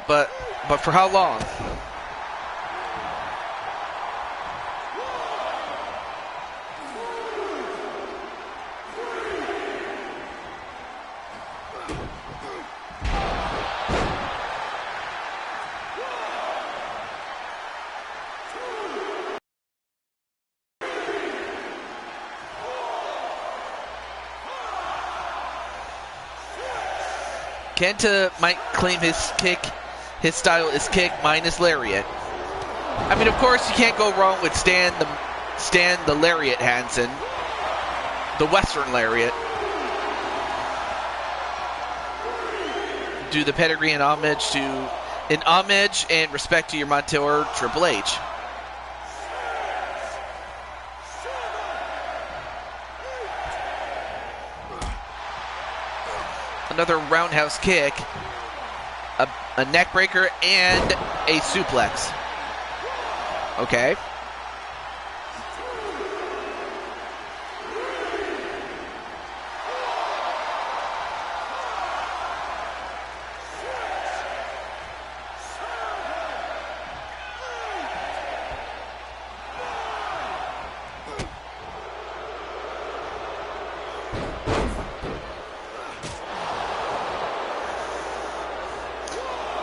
but for how long? Kenta might claim his style is kick minus lariat. I mean, of course, you can't go wrong with Stan the Lariat Hansen, the Western Lariat. Do the pedigree in homage and respect to your mentor, Triple H. Another roundhouse kick, a neck breaker, and a suplex. Okay.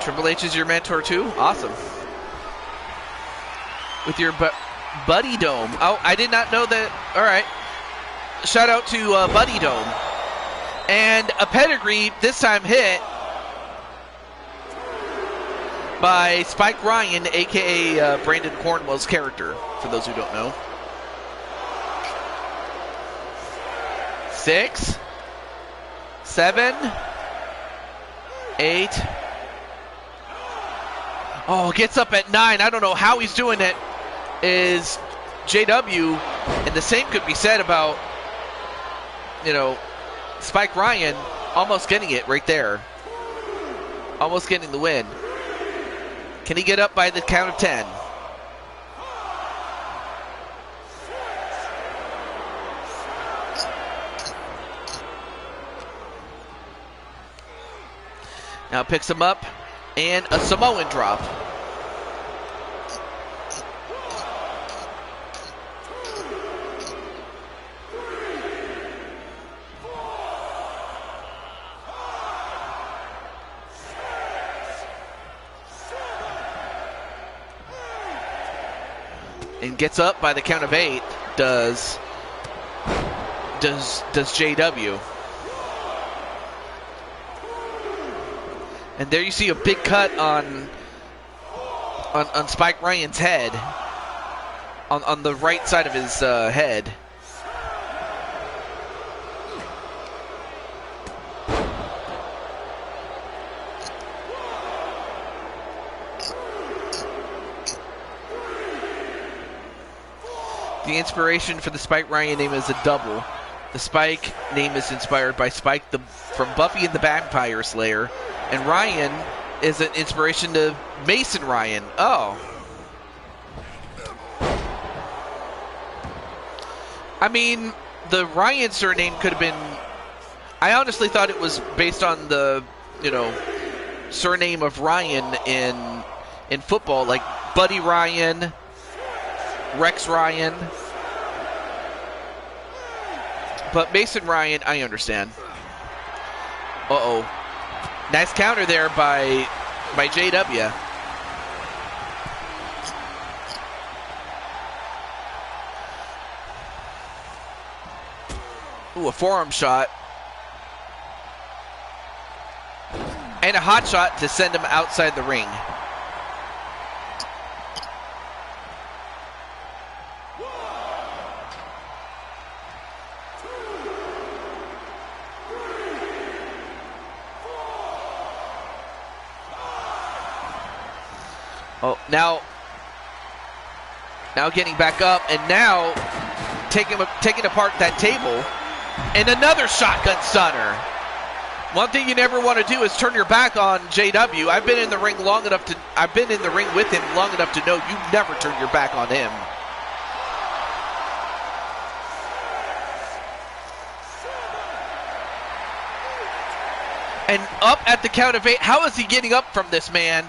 Triple H is your mentor too? Awesome. With your Buddy Dome. Oh, I did not know that. All right. Shout out to Buddy Dome. And a pedigree, this time hit by Spike Ryan, a.k.a. Brandon Cornwell's character, for those who don't know. 6, 7, 8. Oh, gets up at 9. I don't know how he's doing it. Is JW, and the same could be said about, Spike Ryan almost getting it right there. Almost getting the win. Can he get up by the count of 10? Now picks him up, and a Samoan drop. And gets up by the count of 8. Does JW. And there you see a big cut on Spike Ryan's head, on the right side of his head. The inspiration for the Spike Ryan name is a double. The Spike name is inspired by Spike from Buffy and the Vampire Slayer. And Ryan is an inspiration to Mason Ryan. Oh. I mean, the Ryan surname could have been... I honestly thought it was based on the, surname of Ryan in football, like Buddy Ryan, Rex Ryan. But Mason Ryan, I understand. Uh-oh. Nice counter there by JW. Ooh, a forearm shot. And a hot shot to send him outside the ring. Oh, now getting back up, and now taking apart that table, and another shotgun stunner. One thing you never want to do is turn your back on JW. I've been in the ring with him long enough to know you never turn your back on him. And up at the count of 8. How is he getting up from this, man?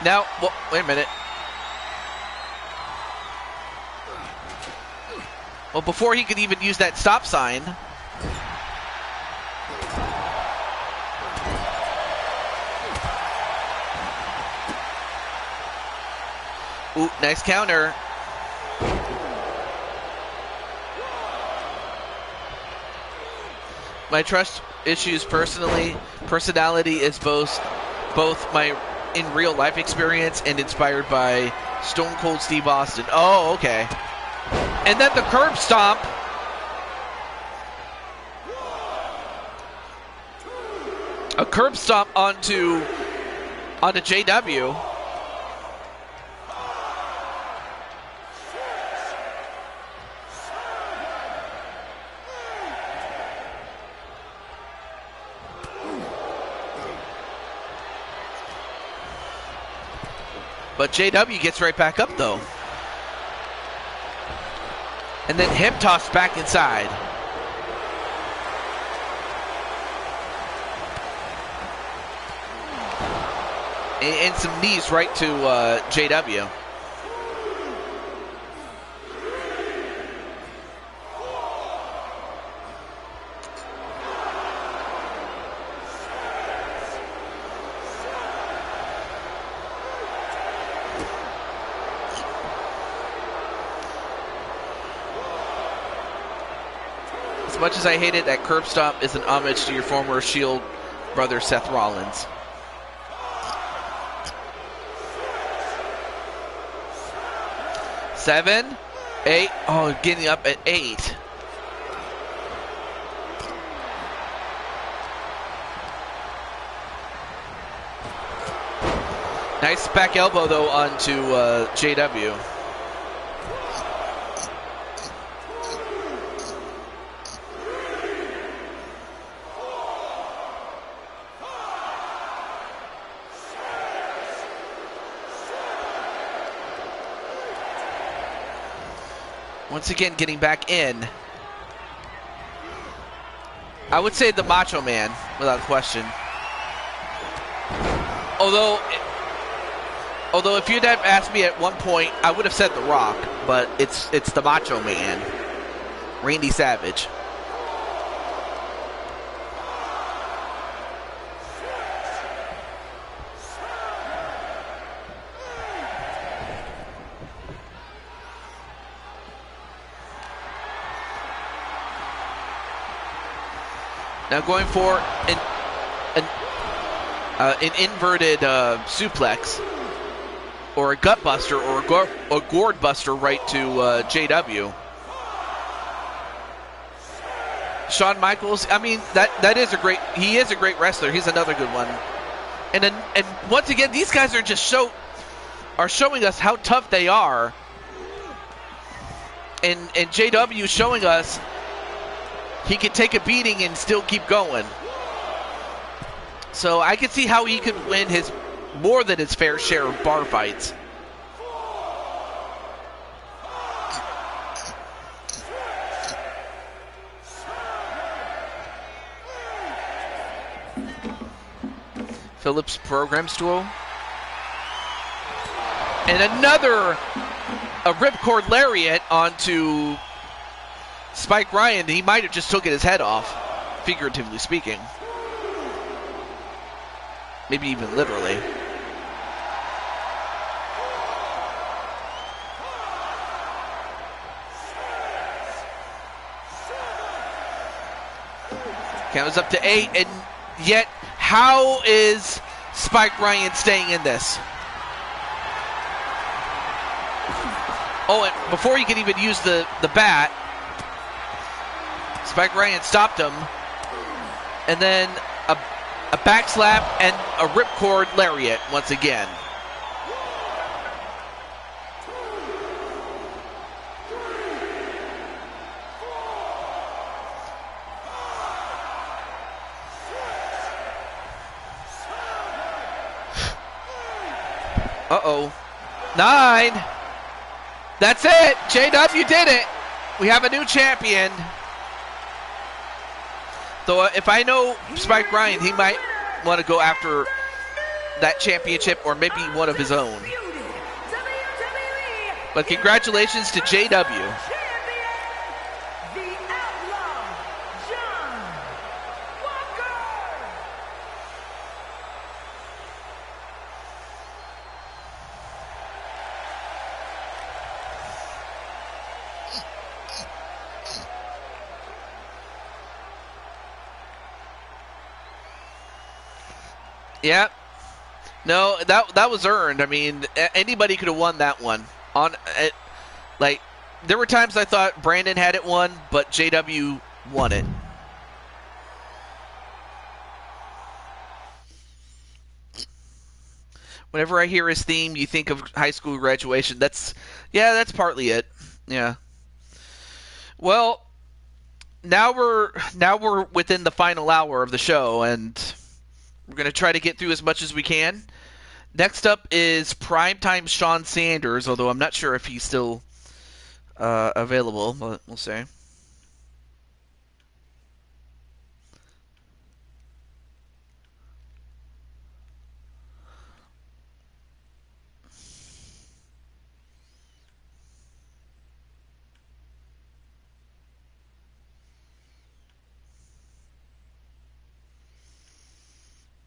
Now, well, wait a minute. Well, before he could even use that stop sign. Ooh, nice counter. My trust issues personality is both my in real life experience and inspired by Stone Cold Steve Austin. Oh, okay. And then the curb stomp. A curb stomp onto JW. But JW gets right back up, though. And then hip toss back inside. And some knees right to JW. As much as I hate it, that curb stomp is an homage to your former Shield brother, Seth Rollins. Seven, 8. Oh, getting up at 8. Nice back elbow, though, onto JW. Once again, getting back in. I would say the Macho Man, without question. Although if you'd have asked me at one point, I would have said The Rock, but it's the Macho Man, Randy Savage. Now going for an inverted suplex, or a gut buster, or a gourd buster right to JW. Shawn Michaels, I mean, he is a great wrestler. He's another good one. And once again, these guys are just showing us how tough they are. And JW showing us he can take a beating and still keep going. So I can see how he could win more than his fair share of bar fights. Phillips program stool. And a ripcord lariat onto Spike Ryan. He might have just taken his head off, figuratively speaking. Maybe even literally. Count is up to 8, and yet how is Spike Ryan staying in this? Oh, and before he could even use the bat, Spike Ryan stopped him, and then A backslap and a ripcord lariat once again. Uh-oh. 9. That's it. JW did it. We have a new champion. Though if I know Spike Ryan, he might want to go after that championship or maybe one of his own. But congratulations to JW. Yeah. No, that was earned. I mean, anybody could have won that one. Like, there were times I thought Brandon had it won, but JW won it. Whenever I hear his theme, you think of high school graduation. That's partly it. Yeah. Well, now we're within the final hour of the show, and we're going to try to get through as much as we can. Next up is Primetime Sean Sanders, although I'm not sure if he's still available, but we'll see.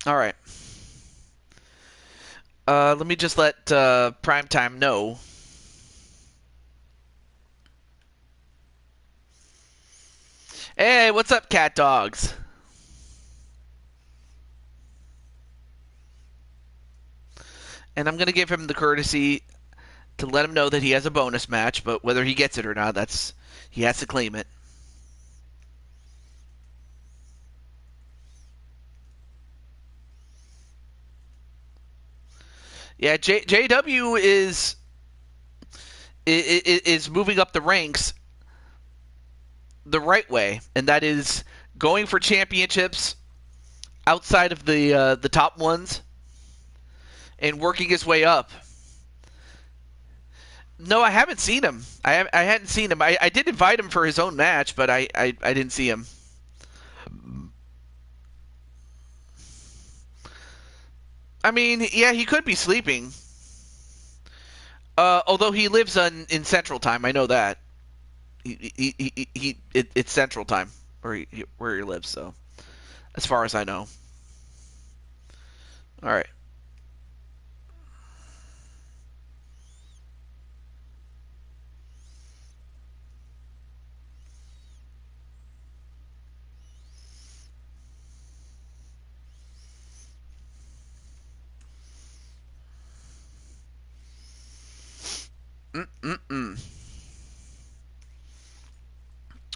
All right. Let me just let Primetime know. Hey, what's up, cat dogs? And I'm going to give him the courtesy to let him know that he has a bonus match, but whether he gets it or not, he has to claim it. Yeah, JW is moving up the ranks the right way, and that is going for championships outside of the top ones and working his way up. No, I haven't seen him. I hadn't seen him. I did invite him for his own match, but I didn't see him. I mean, yeah, he could be sleeping. Although he lives in Central Time, I know that. It's Central Time where he lives. So, as far as I know. All right.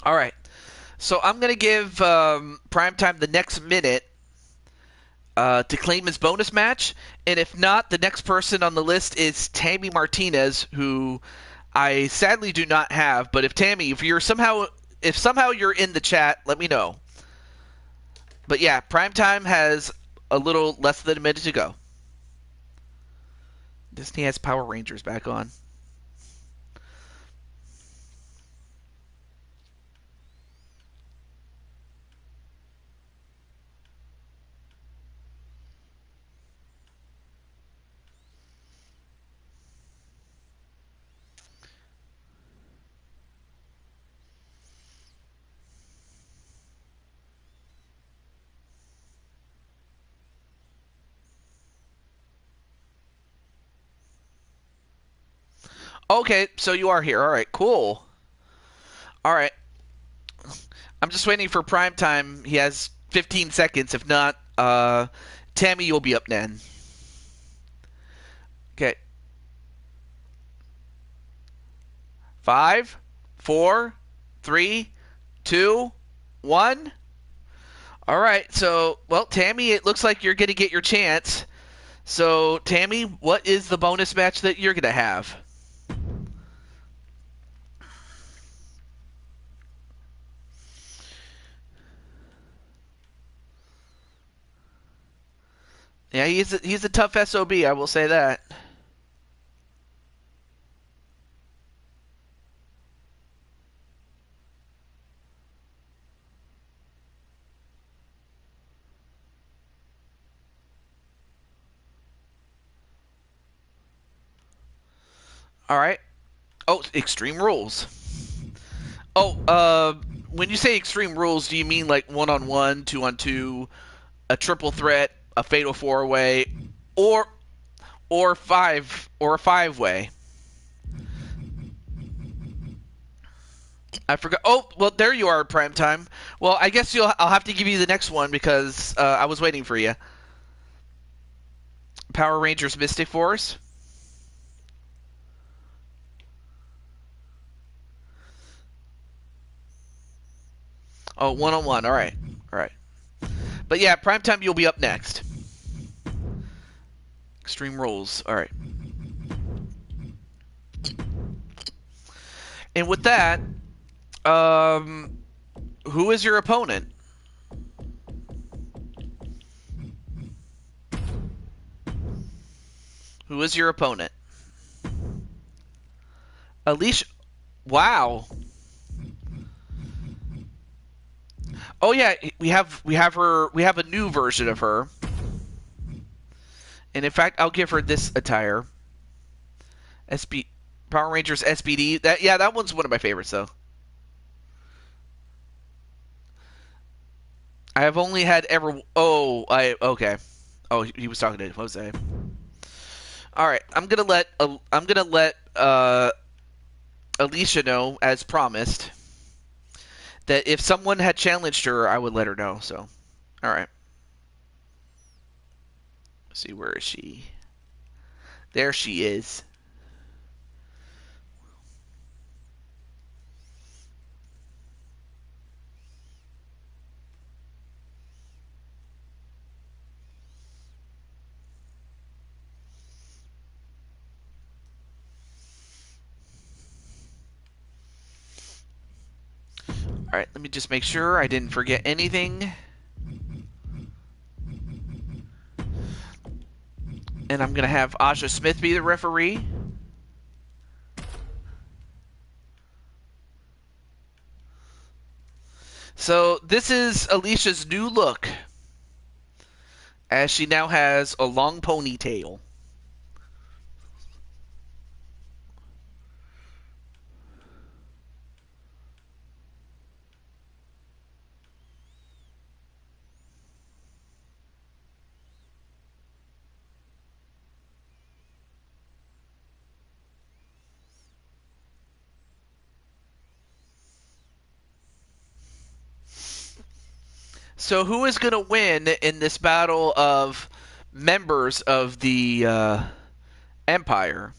All right. So I'm going to give Primetime the next minute to claim his bonus match. And if not, the next person on the list is Tammy Martinez, who I sadly do not have. But if Tammy, if somehow you're in the chat, let me know. But yeah, Primetime has a little less than a minute to go. Disney has Power Rangers back on. Okay, so you are here. All right, cool. All right. I'm just waiting for Primetime. He has 15 seconds. If not, Tammy, you'll be up then. Okay. 5, 4, 3, 2, 1. All right, so, well, Tammy, it looks like you're going to get your chance. So, Tammy, what is the bonus match that you're going to have? Yeah, he's a tough SOB, I will say that. All right. Oh, Extreme Rules. Oh, when you say Extreme Rules, do you mean like 1-on-1, 2-on-2, a triple threat, a fatal four-way, or a five-way? I forgot. Oh, well, there you are, Primetime. Well, I guess I'll have to give you the next one because I was waiting for you. Power Rangers Mystic Force. Oh, 1-on-1. All right. All right. But yeah, Primetime, you'll be up next. Extreme Rules. All right. And with that, who is your opponent? Who is your opponent? Alicia. Wow. Oh yeah, we have her. We have a new version of her. And in fact, I'll give her this attire. Power Rangers SPD. That one's one of my favorites though. I have only had ever. Oh, okay. Oh, he was talking to Jose. All right, I'm gonna let Alicia know, as promised, that if someone had challenged her, I would let her know. So, all right. Let's see, where is she? There she is. All right, let me just make sure I didn't forget anything. And I'm going to have Asha Smith be the referee. So this is Alicia's new look, as she now has a long ponytail. So who is going to win in this battle of members of the Empire?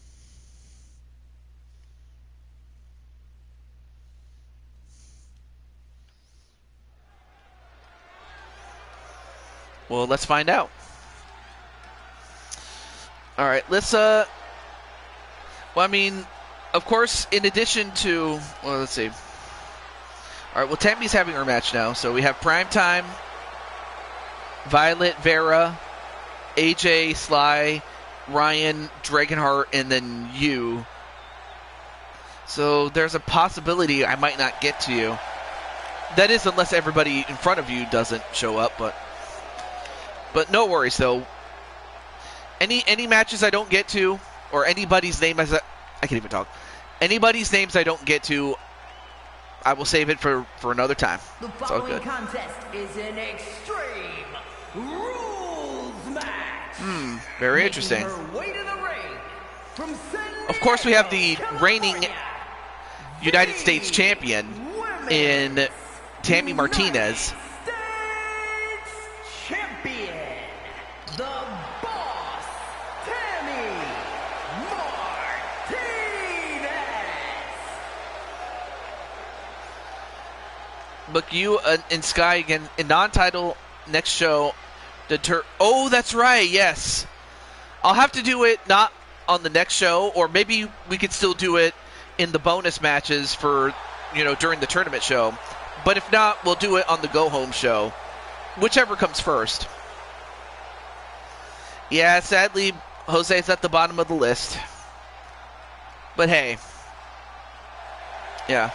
Well, let's find out. All right, let's well, I mean, of course, in addition to, well, let's see. All right, well, Tammy's having her match now, so we have Primetime, Violet, Vera, AJ, Sly, Ryan, Dragonheart, and then you. So there's a possibility I might not get to you. That is, unless everybody in front of you doesn't show up, but no worries though. Any matches I don't get to, or anybody's name I can't even talk. Anybody's names I don't get to, I will save it for another time. The It's all following good. contest is an Extreme Rules match. Very interesting. Making her way to the ring from San Of course, we have the Diego, reigning California, United the States champion Women's in Tammy Martinez. United States champion, the Boss, Tammy Martinez. Book you and Sky again in non-title next show. Oh, that's right. Yes, I'll have to do it not on the next show, or maybe we could still do it in the bonus matches for during the tournament show. But if not, we'll do it on the go home show, whichever comes first. Yeah, sadly, Jose's at the bottom of the list. But hey, yeah.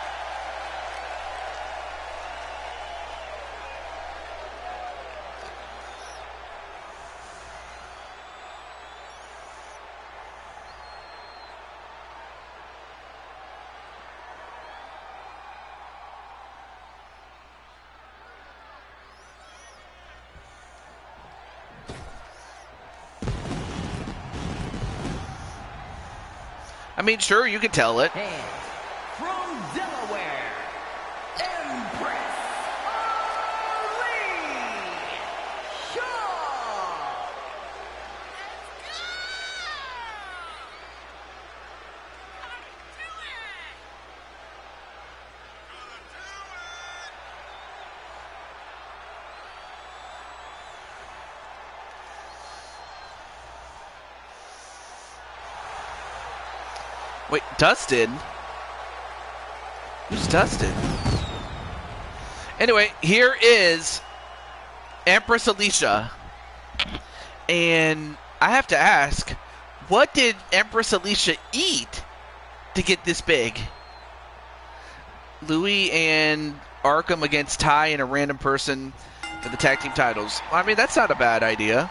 I mean, sure, you can tell it. And from Delaware, Empress Alicia. Wait, Dustin? Who's Dustin? Anyway, here is Empress Alicia. And I have to ask, what did Empress Alicia eat to get this big? Louis and Arkham against Ty and a random person for the tag team titles. I mean, that's not a bad idea.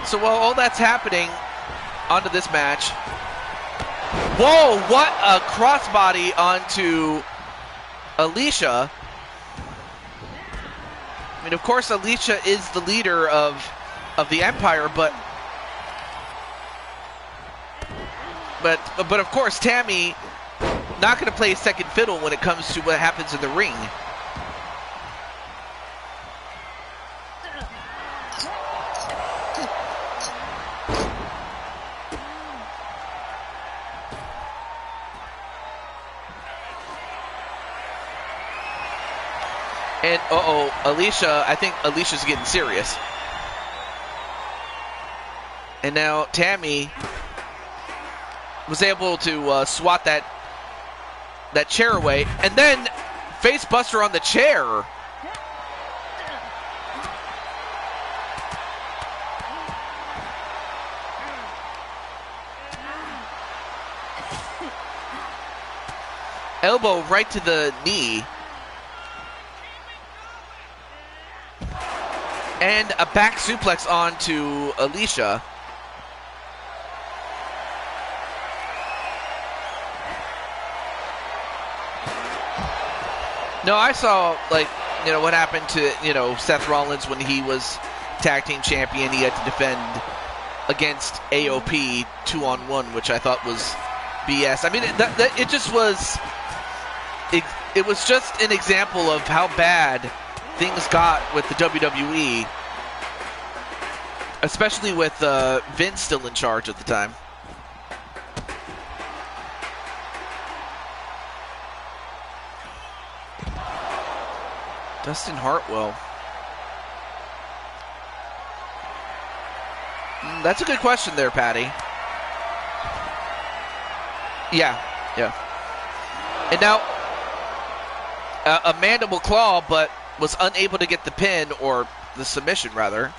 So while all that's happening, onto this match. Whoa, what a crossbody onto Alicia. I mean, of course, Alicia is the leader of the Empire, but of course, Tammy not going to play second fiddle when it comes to what happens in the ring. And, Alicia, I think Alicia's getting serious. And now Tammy was able to swat that chair away. And then face buster on the chair. Elbow right to the knee. And a back suplex onto Alicia. No, I saw, what happened to, Seth Rollins when he was tag team champion. He had to defend against AOP 2-on-1, which I thought was BS. I mean, it just was, it was just an example of how bad things got with the WWE, especially with Vince still in charge at the time. Dustin Hartwell. That's a good question there, Patty. Yeah. And now, a mandible claw, but was unable to get the pin, or the submission, rather.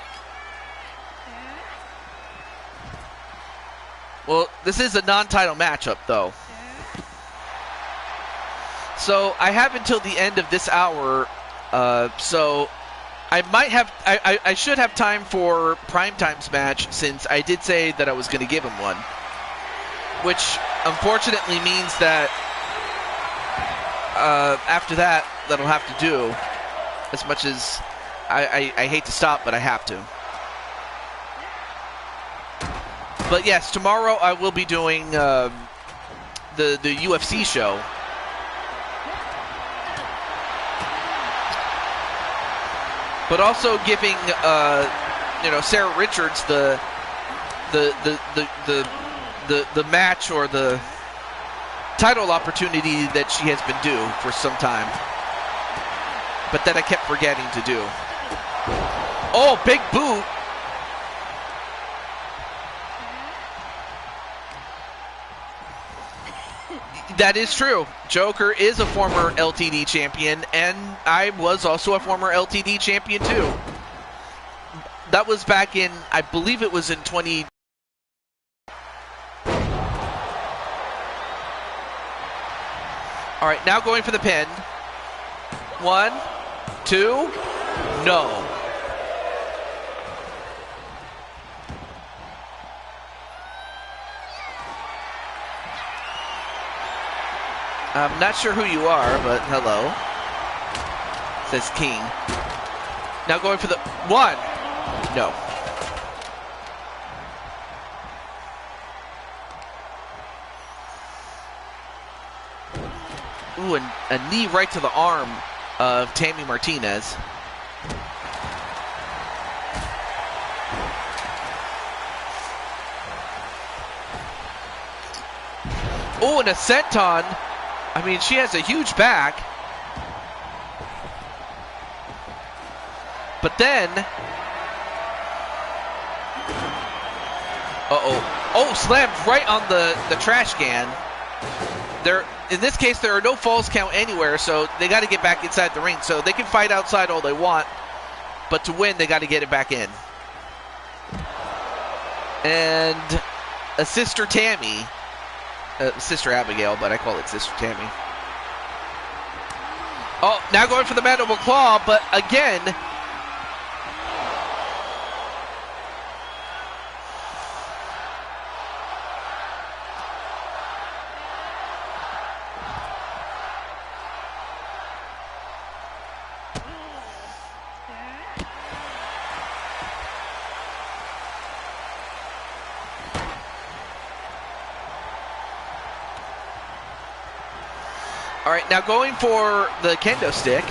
Well, this is a non-title matchup, though. So I have until the end of this hour, so I might have, I should have time for Primetime's match, since I did say that I was going to give him one. Which, unfortunately, means that after that, that'll have to do. As much as I hate to stop, but I have to. But yes, tomorrow I will be doing the UFC show. but also giving Sarah Richards the match or the title opportunity that she has been due for some time, but that I kept forgetting to do. Oh, big boot. That is true. Joker is a former LTD champion, and I was also a former LTD champion too. That was back in, I believe it was in 20. All right, now going for the pin. 1, 2, no. I'm not sure who you are, but hello. Says King. Now going for the 1. No. Ooh, and a knee right to the arm of Tammy Martinez. Oh, and a senton. I mean, she has a huge back. But then... Uh-oh. Oh, slammed right on the trash can. In this case, there are no falls count anywhere, so they got to get back inside the ring. So they can fight outside all they want, but to win, they got to get it back in. And a Sister Tammy... Sister Abigail, but I call it Sister Tammy. Oh, now going for the mandible claw, but again... All right, now going for the kendo stick.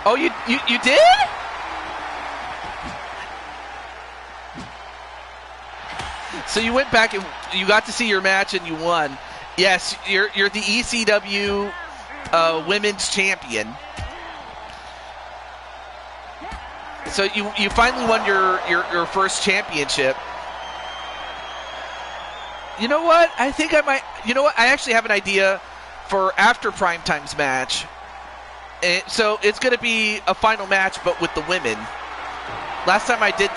Oh, you did? So you went back and you got to see your match and you won. Yes, you're the ECW women's champion. So you finally won your first championship. You know what? I think I might. You know what? I actually have an idea for after Prime Time's match. And so it's going to be a final match, but with the women. Last time I did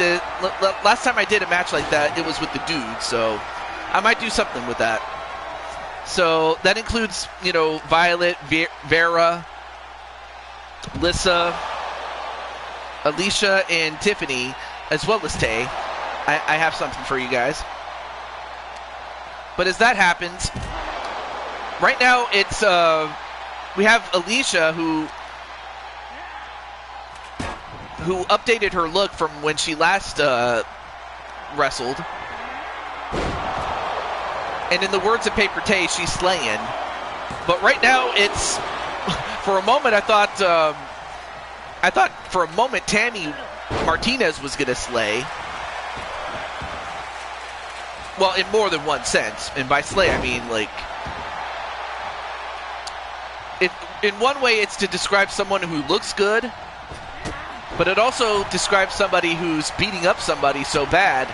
a match like that, it was with the dudes. So I might do something with that. So that includes, Violet, Vera, Lissa, Alicia, and Tiffany, as well as Tay. I have something for you guys. But as that happens, right now it's we have Alicia who updated her look from when she last wrestled. And in the words of Paper Tay, she's slaying. But right now it's for a moment I thought for a moment Tammy Martinez was gonna slay. Well, in more than one sense. And by slay, I mean, in one way, it's to describe someone who looks good, but it also describes somebody who's beating up somebody so bad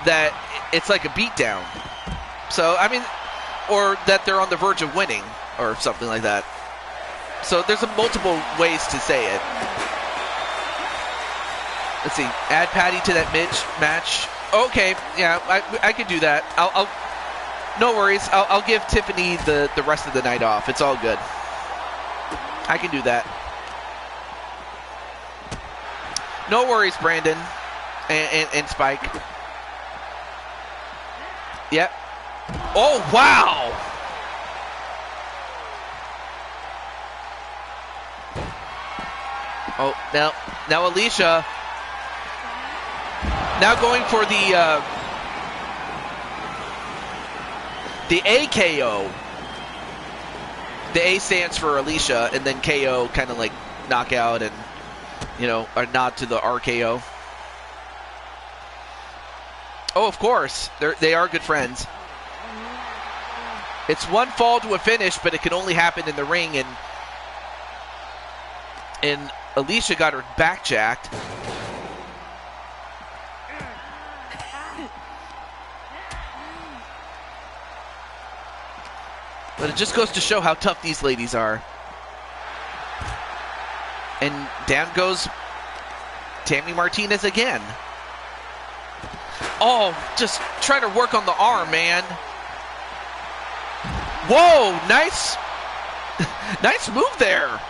that it's like a beatdown. So, I mean, or that they're on the verge of winning, or something like that. So there's multiple ways to say it. Let's see. Add Patty to that match. Okay, yeah, I could do that. I'll no worries. I'll give Tiffany the rest of the night off. It's all good. I can do that. No worries, Brandon and Spike. Yep. Oh wow! Oh, now Alicia. Now going for the AKO. The A stands for Alicia, and then KO kind of like knockout and, you know, a nod to the RKO. Oh, of course. They are good friends. It's one fall to a finish, but it can only happen in the ring, and Alicia got her back jacked. But it just goes to show how tough these ladies are. And down goes Tammy Martinez again. Oh, just trying to work on the arm, man. Whoa, nice. Nice move there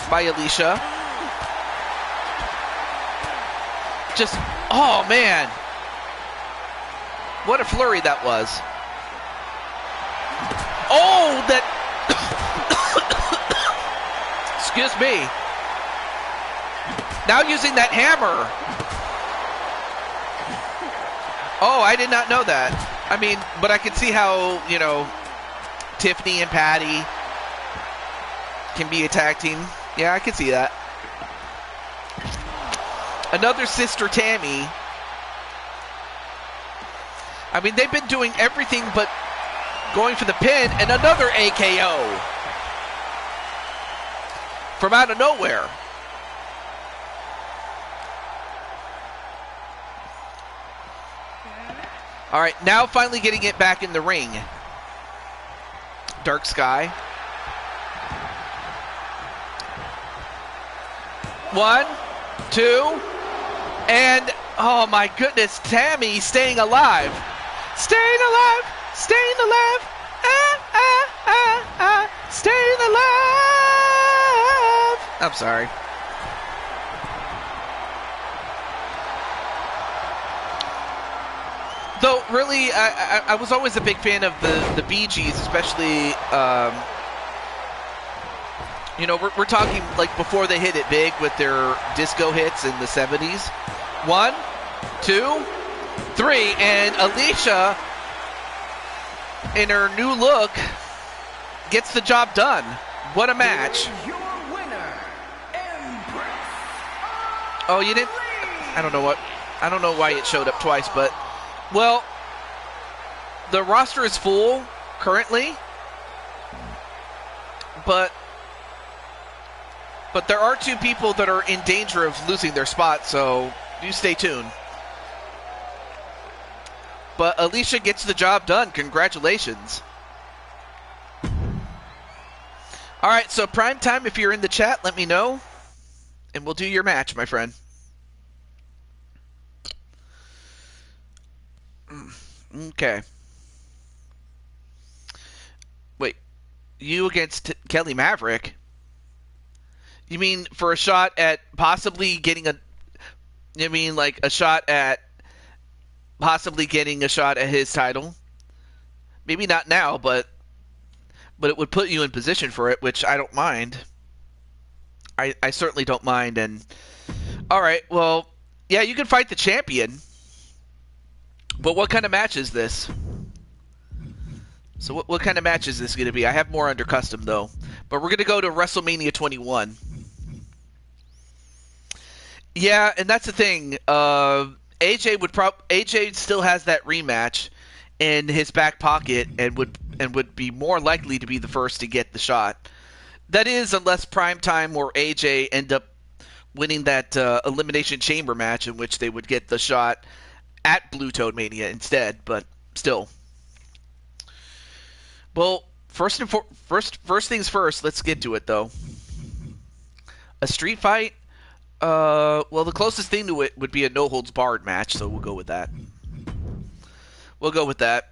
by Alicia. Just, oh man. What a flurry that was. Oh, that... Excuse me. Now using that hammer. Oh, I did not know that. I mean, but I can see how, you know, Tiffany and Patty can be a tag team. Yeah, I can see that. Another sister Tammy. I mean, they've been doing everything but going for the pin, and another AKO from out of nowhere. All right, now finally getting it back in the ring. Dark Sky. 1, 2, and oh my goodness, Tammy staying alive. Staying alive, staying alive, staying alive. I'm sorry. Though, really, I was always a big fan of the Bee Gees, especially, you know, we're talking like before they hit it big with their disco hits in the 70s. 1, 2, 3, and Alicia, in her new look, gets the job done. What a match. Your winner, Empress. Oh, you didn't? I don't know why it showed up twice, but... Well, the roster is full currently, but there are 2 people that are in danger of losing their spot, so do stay tuned. But Alicia gets the job done. Congratulations. All right, so prime time, if you're in the chat, let me know, and we'll do your match, my friend. Okay. Wait, you against Kelly Maverick? You mean for a shot at possibly getting a... You mean like a shot at possibly getting a shot at his title? Maybe not now, but it would put you in position for it, which I don't mind. I certainly don't mind. And all right, well, yeah, you can fight the champion. But what kind of match is this? So what kind of match is this going to be? I have more under custom, though. But we're going to go to WrestleMania 21. Yeah, and that's the thing. AJ still has that rematch in his back pocket and would be more likely to be the first to get the shot. That is, unless Primetime or AJ end up winning that Elimination Chamber match in which they would get the shot at Blue Toad Mania instead, but still. Well, first things first, let's get to it, though. A street fight? Well, the closest thing to it would be a no-holds-barred match, so we'll go with that. We'll go with that.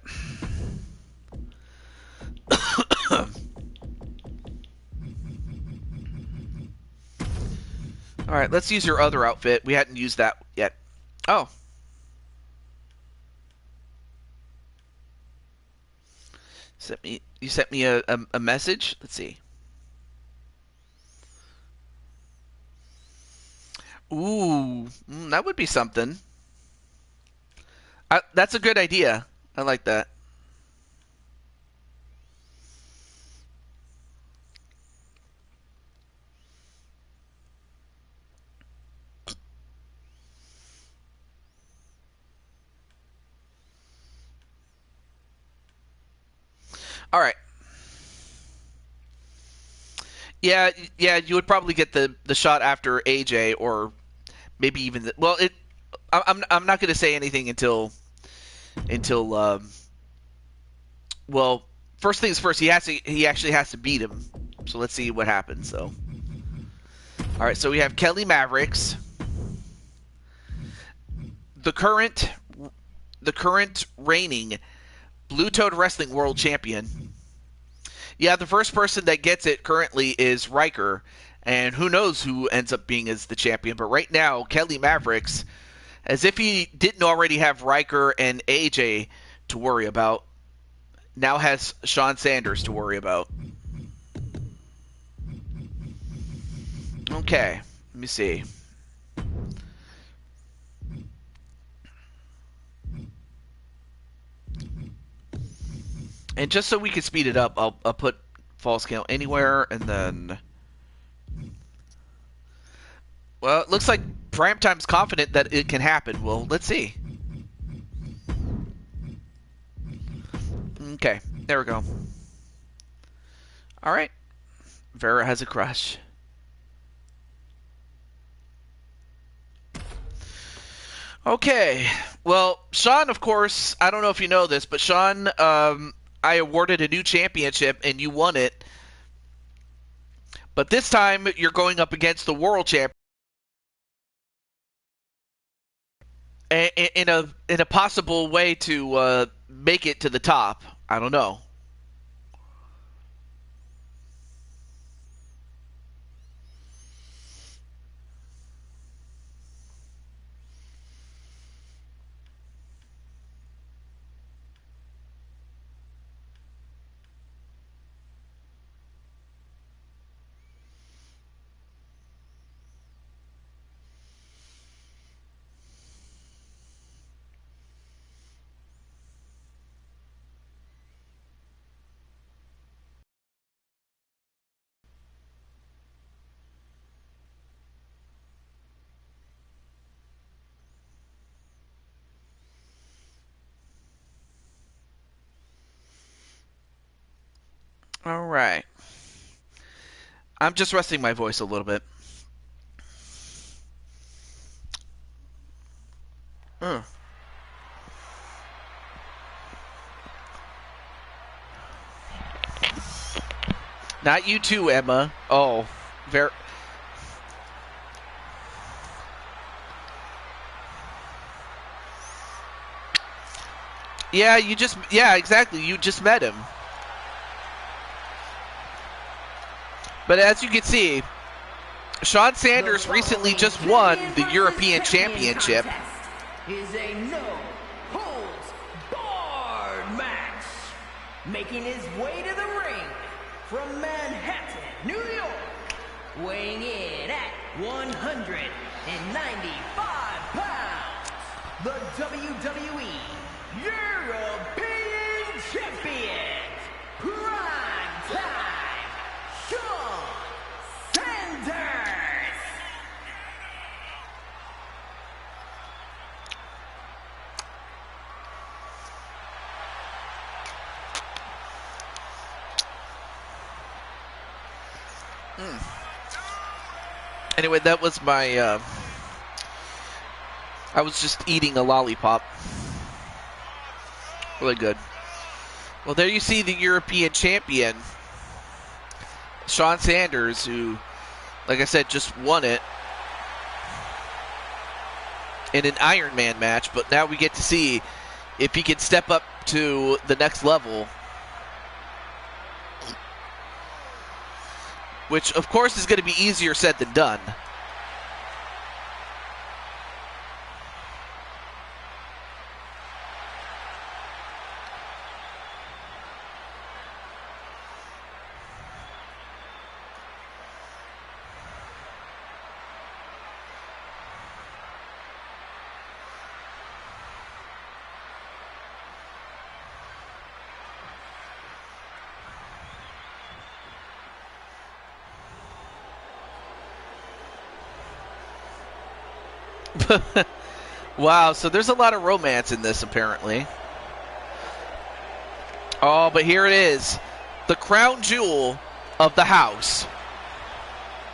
Alright, let's use your other outfit. We hadn't used that yet. Oh. You sent me a message? Let's see. Ooh, that would be something. That's a good idea. I like that. All right. Yeah, yeah, you would probably get the shot after AJ, or maybe even well, it. I'm not going to say anything until well, first things first. He actually has to beat him. So let's see what happens. So, all right. So we have Kelly Mavericks, the current reigning Blue Toad Wrestling World Champion. Yeah, the first person that gets it currently is Riker, and who knows who ends up being as the champion. But right now, Kelly Mavericks, as if he didn't already have Riker and AJ to worry about, now has Shawn Sanders to worry about. Okay, let me see. And just so we can speed it up, I'll put false count anywhere, and then... Well, it looks like Primetime's confident that it can happen. Well, let's see. Okay, there we go. All right. Vera has a crush. Okay. Well, Shawn, of course, I don't know if you know this, but Shawn, I awarded a new championship, and you won it. But this time, you're going up against the world champ in a possible way to make it to the top. I don't know. All right. I'm just resting my voice a little bit. Mm. Not you too, Emma. Oh, very. Yeah, exactly. You just met him. But as you can see, Shawn Sanders recently just won the European Championship. Is a no-holds-barred match. Making his way to the ring from Manhattan, New York, weighing in at 195 pounds, the WWE European Champion, Prime Time, Shawn Sanders. Anyway, that was my, I was just eating a lollipop. Really good. Well, there you see the European champion, Shawn Sanders, who, like I said, just won it in an Iron Man match, but now we get to see if he can step up to the next level, which, of course, is going to be easier said than done. Wow, so there's a lot of romance in this, apparently. Oh, but here it is. The crown jewel of the house.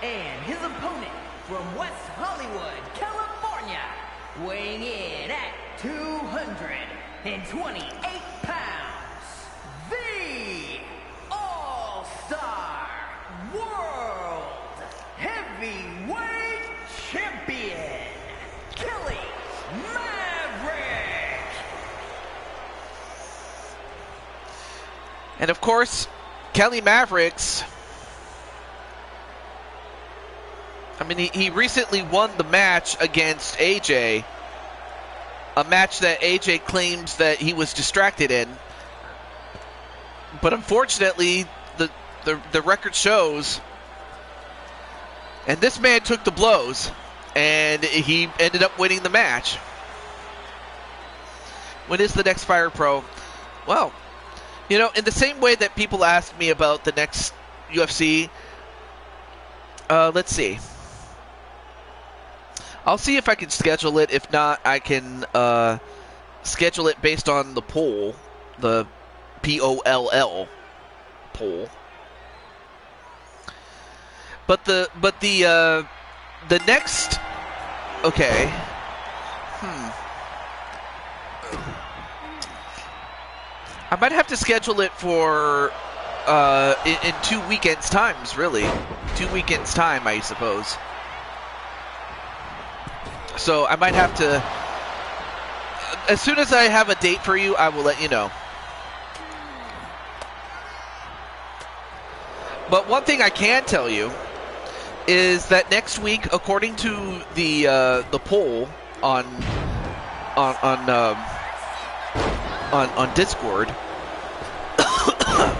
And his opponent from West Hollywood, California, weighing in at 228 pounds, the All-Star World Heavyweight Champion, Kelly Maverick. And of course, Kelly Mavericks, I mean, he recently won the match against AJ, a match that AJ claims that he was distracted in. But unfortunately, the record shows, and this man took the blows, and he ended up winning the match. When is the next Fire Pro? Well, you know, in the same way that people asked me about the next UFC, let's see. I'll see if I can schedule it. If not, I can schedule it based on the poll, the POLL poll. But the next, okay. I might have to schedule it for in 2 weekends times, really. 2 weekends time, I suppose. So I might have to, as soon as I have a date for you, I will let you know. But one thing I can tell you is that next week, according to the poll on Discord,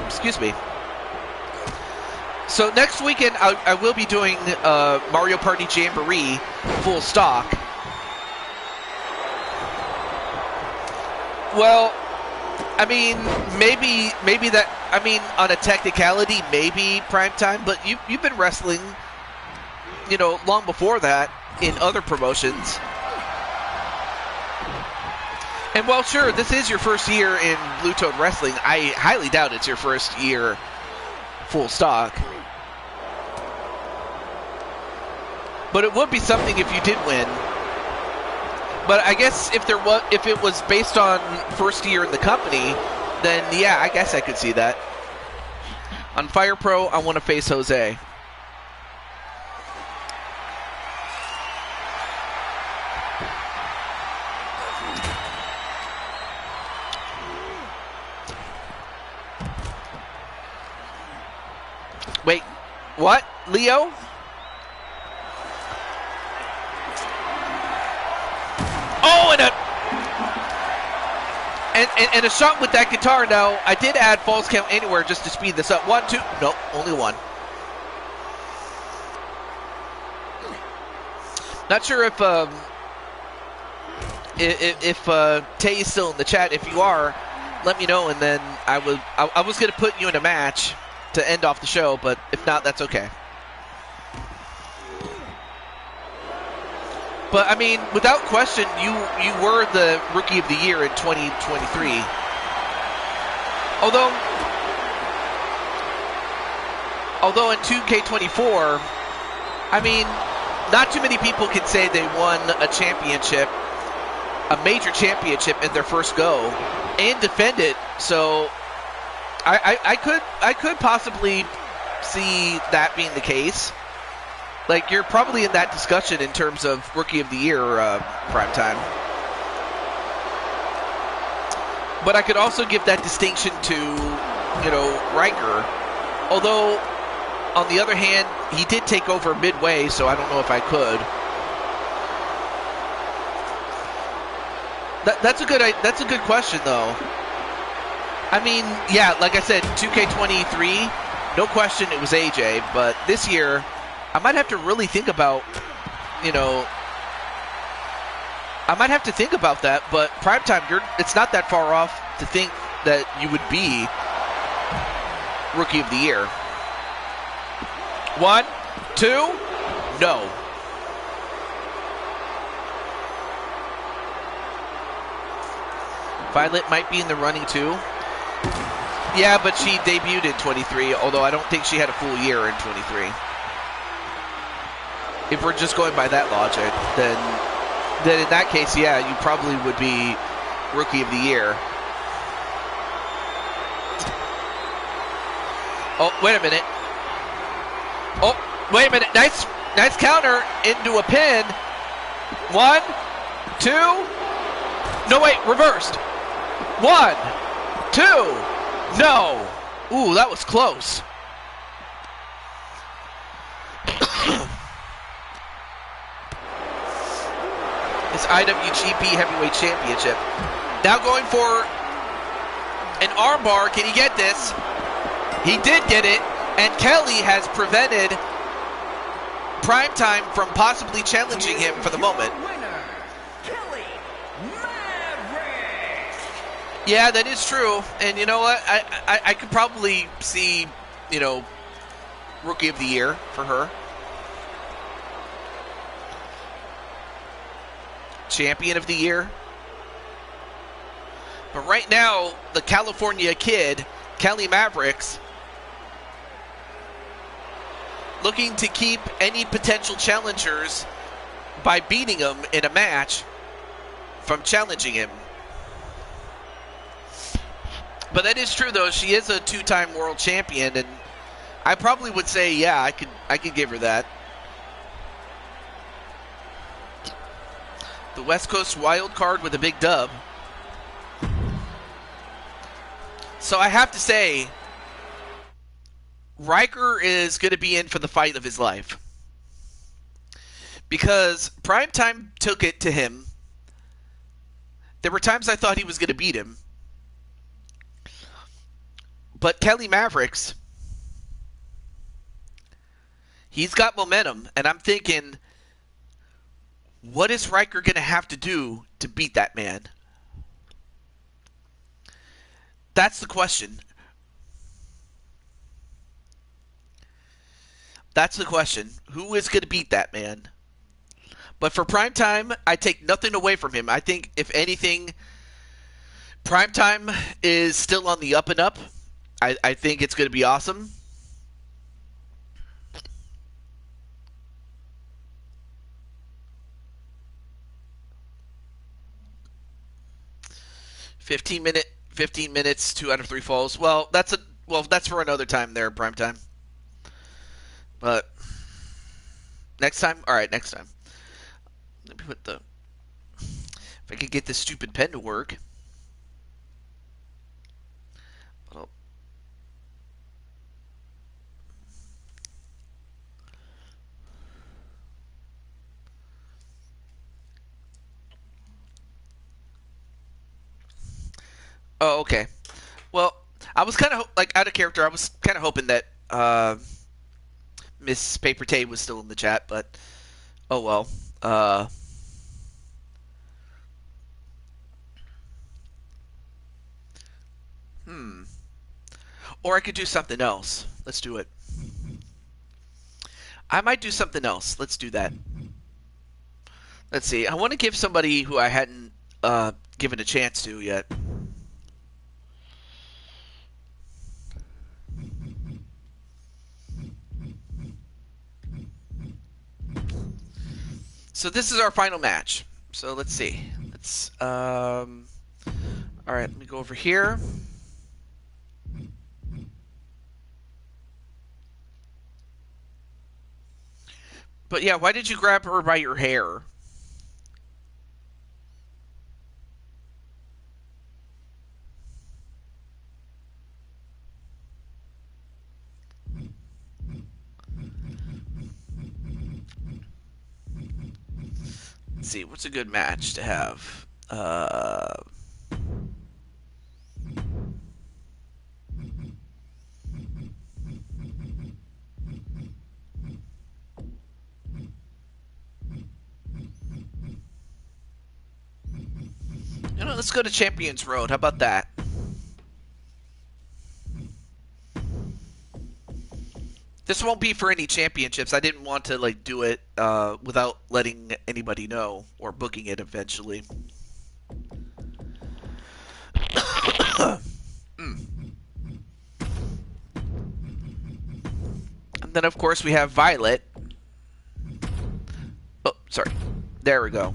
excuse me. So next weekend, I will be doing Mario Party Jamboree full stock. Well, I mean, maybe that. I mean, on a technicality, maybe prime time. But you've been wrestling, you know, long before that in other promotions. And well, sure, this is your first year in Blue Toad Wrestling. I highly doubt it's your first year full stock. But it would be something if you did win. But I guess if it was based on first year in the company, then yeah, I guess I could see that. On Fire Pro, I want to face Jose. Wait, what? Leo? Oh, and a shot with that guitar. Now, I did add false count anywhere just to speed this up. 1, 2. Nope, only 1. Not sure if Tay is still in the chat. If you are, let me know, and then I was going to put you in a match to end off the show, but if not, that's okay. But, I mean, without question, you were the Rookie of the Year in 2023. Although in 2K24, I mean, not too many people can say they won a championship, a major championship in their first go, and defend it. So I could possibly see that being the case. Like, you're probably in that discussion in terms of Rookie of the Year prime time. But I could also give that distinction to, you know, Riker. Although, on the other hand, he did take over midway, so I don't know if I could. That's a good question, though. I mean, yeah, like I said, 2K23, no question it was AJ, but this year, I might have to really think about, you know, I might have to think about that, but primetime, it's not that far off to think that you would be Rookie of the Year. 1, 2, no. Violet might be in the running too. Yeah, but she debuted in 23, although I don't think she had a full year in 23. If we're just going by that logic, then in that case, yeah, you probably would be Rookie of the Year. Oh, wait a minute. Oh, wait a minute. Nice counter into a pin. 1, 2. No, wait, reversed. 1, 2. No. Ooh, that was close. His IWGP Heavyweight Championship. Now going for an armbar. Can he get this? He did get it, and Kelly has prevented Primetime from possibly challenging him for the moment. Winner, Kelly Maverick. Yeah, that is true. And you know what? I could probably see, Rookie of the Year for her. Champion of the Year. But right now, the California Kid, Kelly Mavericks, looking to keep any potential challengers by beating them in a match from challenging him. But that is true, though. She is a 2-time world champion, and I probably would say, yeah, I could give her that. The West Coast wild card with a big dub. So I have to say, Riker is going to be in for the fight of his life. Because Primetime took it to him. There were times I thought he was going to beat him. But Kelly Mavericks, he's got momentum. And I'm thinking, what is Riker going to have to do to beat that man? That's the question. That's the question. Who is going to beat that man? But for Primetime, I take nothing away from him. I think, if anything, Primetime is still on the up and up. I think it's going to be awesome. Fifteen minutes, 2 out of 3 falls. Well, that's for another time there, Primetime. But next time, all right, next time. Let me put if I could get this stupid pen to work. Oh, okay. Well, I was kind of out of character. I was kind of hoping that Miss Paper Tay was still in the chat, but oh well. Or I could do something else. Let's do it. I might do something else. Let's do that. Let's see. I want to give somebody who I hadn't given a chance to yet. So this is our final match. So let's see. All right, let me go over here. But yeah, why did you grab her by your hair? Let's see, what's a good match to have? Let's go to Champions Road. How about that? This won't be for any championships. I didn't want to do it without letting anybody know or booking it eventually. Then, of course, we have Violet. Oh, sorry. There we go.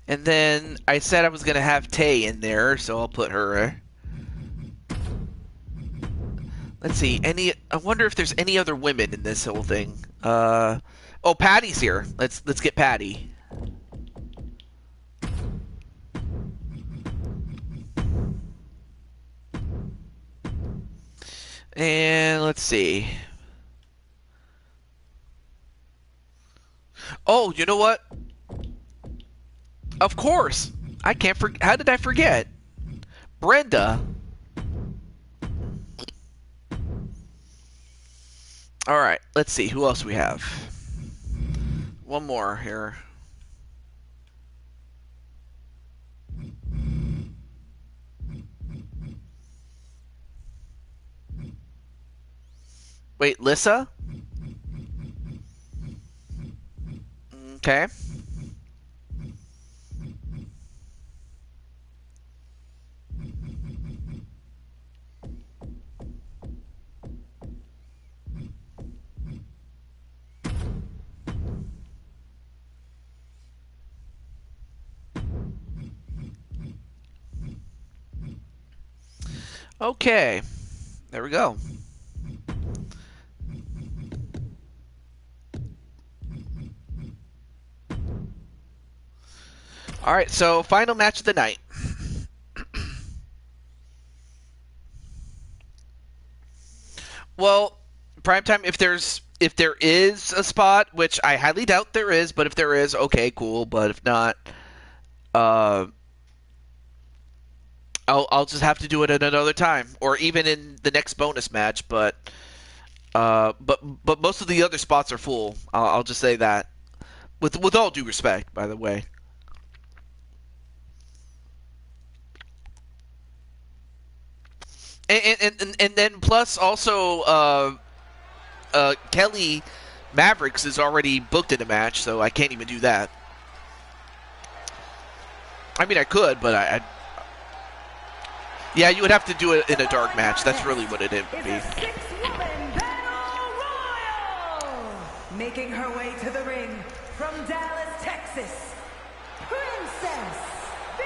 And then I said I was going to have Tay in there, so I'll put her. Let's see. I wonder if there's any other women in this whole thing. Oh, Patty's here. Let's get Patty. And let's see. Oh, you know what? Of course. I can't forget. How did I forget? Brenda. All right. Let's see. Who else we have? One more here. Wait, Lissa? Okay. Okay. There we go. All right, so final match of the night. Well, primetime, if there is a spot, which I highly doubt there is, but if there is, okay, cool. But if not, I'll just have to do it at another time, or even in the next bonus match. But most of the other spots are full. I'll just say that, with all due respect, by the way. And then plus also Kelly Mavericks is already booked in a match, so I can't even do that. I mean, I could, but yeah, you would have to do it in a dark match. That's really what it would be. Six-woman battle royal! Making her way to the ring from Dallas, Texas, Princess B.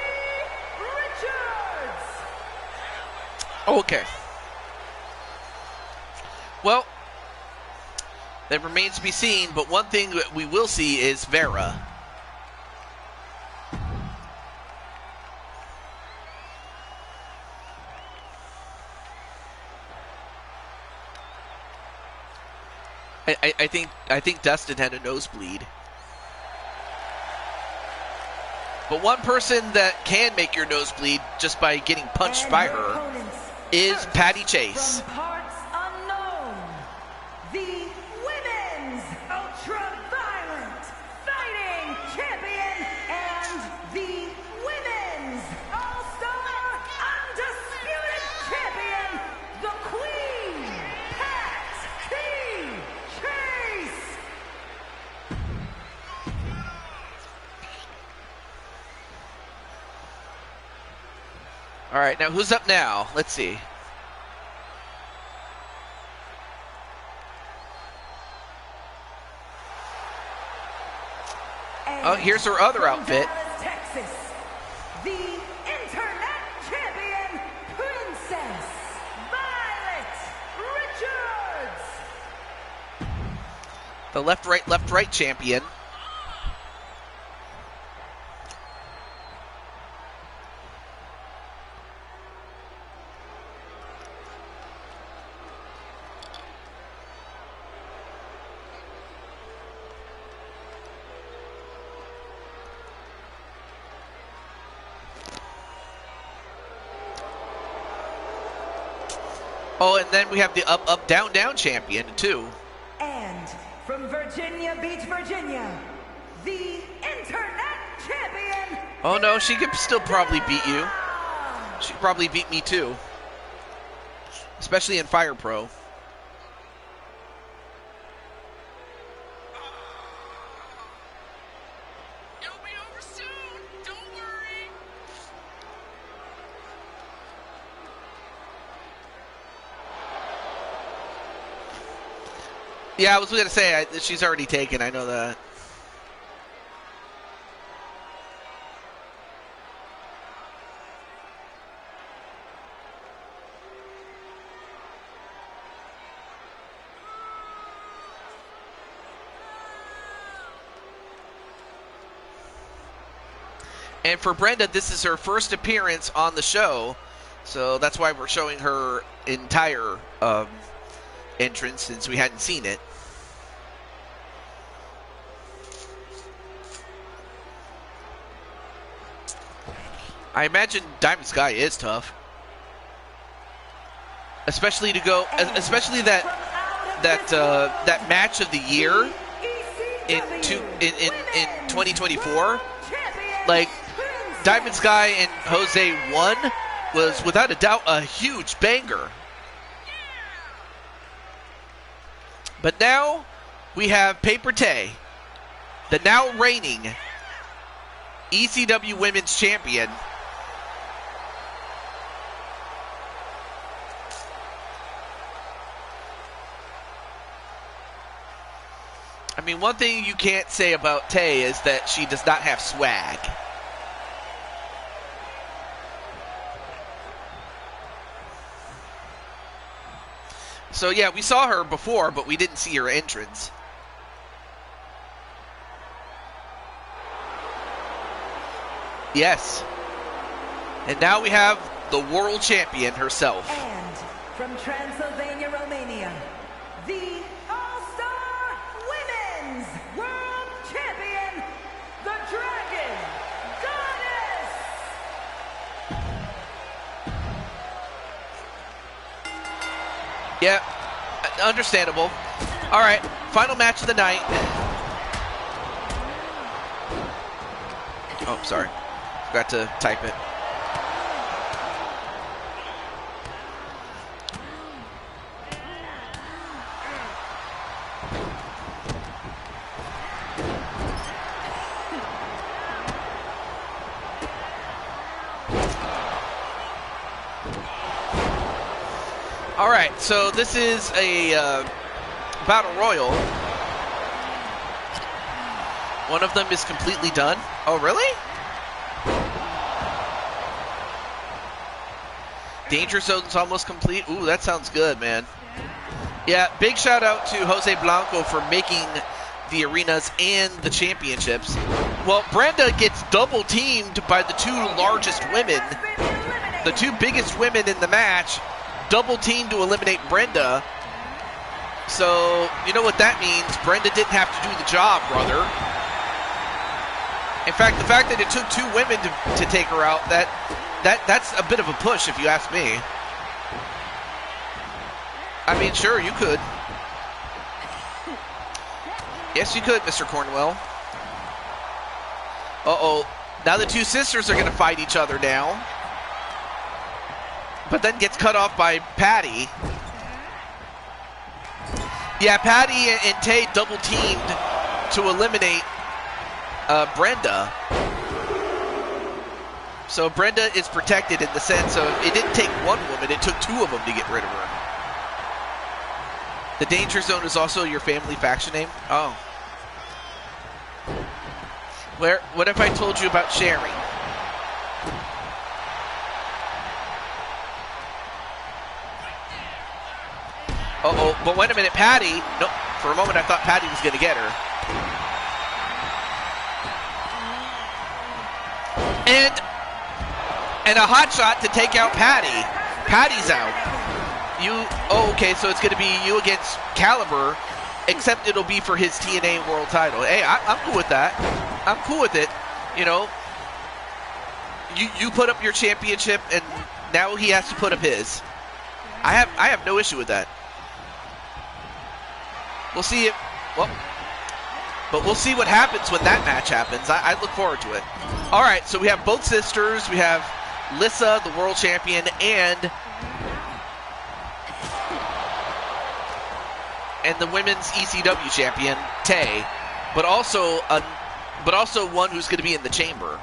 Richards! Okay. Well, that remains to be seen, but one thing that we will see is Vera. I think Dustin had a nosebleed. But one person that can make your nosebleed just by getting punched by her is Patty Chase. From parts unknown, the women's ultra-violent fighting champion and the women's all-star undisputed champion, the Queen, Patty Chase. All right, now who's up now? Let's see. Oh, here's her other outfit. Dallas, Texas, the Internet Champion, Princess Violet Richards. The left, right champion. Oh, and then we have the up, down, down champion, too. And from Virginia Beach, Virginia, the Internet Champion. Oh, no, she could still probably beat you. She could probably beat me, too. Especially in Fire Pro. It'll be over soon. Don't worry. Yeah, I was going to say, she's already taken. I know that. And for Brenda, this is her first appearance on the show, so that's why we're showing her entire entrance, since we hadn't seen it. I imagine Diamond Sky is tough, especially to go, especially that match of the year in 2024. Like, Diamond Sky and Jose 1 was without a doubt a huge banger. But now we have Paper Tay, the now reigning ECW Women's Champion. I mean, one thing you can't say about Tay is that she does not have swag. So yeah, we saw her before, but we didn't see her entrance. Yes. And now we have the world champion herself. And from Transylvania, Romania, the All-Star Women's World Champion, the Dragon Goddess! Yeah, understandable. All right, final match of the night. Oh, sorry. Forgot to type it. All right, so this is a battle royal. One of them is completely done. Oh, really? Danger Zone's almost complete. Ooh, that sounds good, man. Yeah, big shout out to Jose Blanco for making the arenas and the championships. Well, Brenda gets double teamed by the two largest women, the two biggest women in the match, double teamed to eliminate Brenda. So, you know what that means? Brenda didn't have to do the job, brother. In fact, the fact that it took two women to take her out, that's a bit of a push, if you ask me. I mean, sure, you could. Yes, you could, Mr. Cornwell. Uh-oh. Now the two sisters are going to fight each other now. But then gets cut off by Patty. Yeah, Patty and Tay double teamed to eliminate Brenda. So Brenda is protected in the sense of it didn't take one woman, it took two of them to get rid of her. The Danger Zone is also your family faction name? Oh. What if I told you about sharing? Uh-oh, but wait a minute, Patty. No, for a moment I thought Patty was going to get her. And a hot shot to take out Patty. Patty's out. Okay, so it's going to be you against Caliber, except it'll be for his TNA World title. Hey, I'm cool with that. I'm cool with it. You know, you put up your championship, and now he has to put up his. I have no issue with that. We'll see it. Well, but we'll see what happens when that match happens. I look forward to it. All right, so we have both sisters. We have Lissa, the world champion, and the women's ECW champion, Tay, but also one who's going to be in the chamber.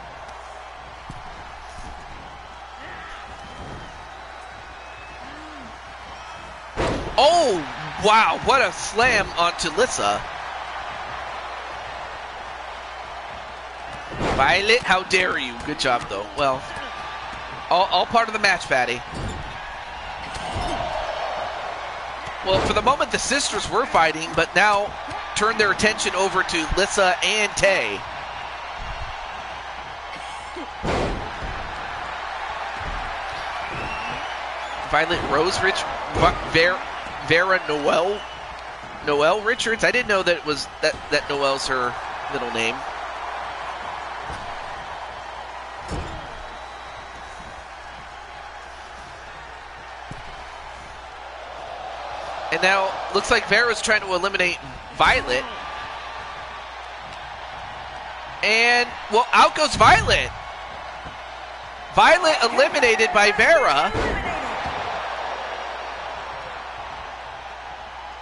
Oh, Wow, what a slam onto Lissa. Violet, how dare you? Good job, though. Well, all part of the match, Patty. Well, for the moment, the sisters were fighting, but now turned their attention over to Lissa and Tay. Violet Rose Vera Noelle Richards. I didn't know that it was that Noelle's her middle name. And now looks like Vera's trying to eliminate Violet. And well, out goes Violet. Violet eliminated by Vera.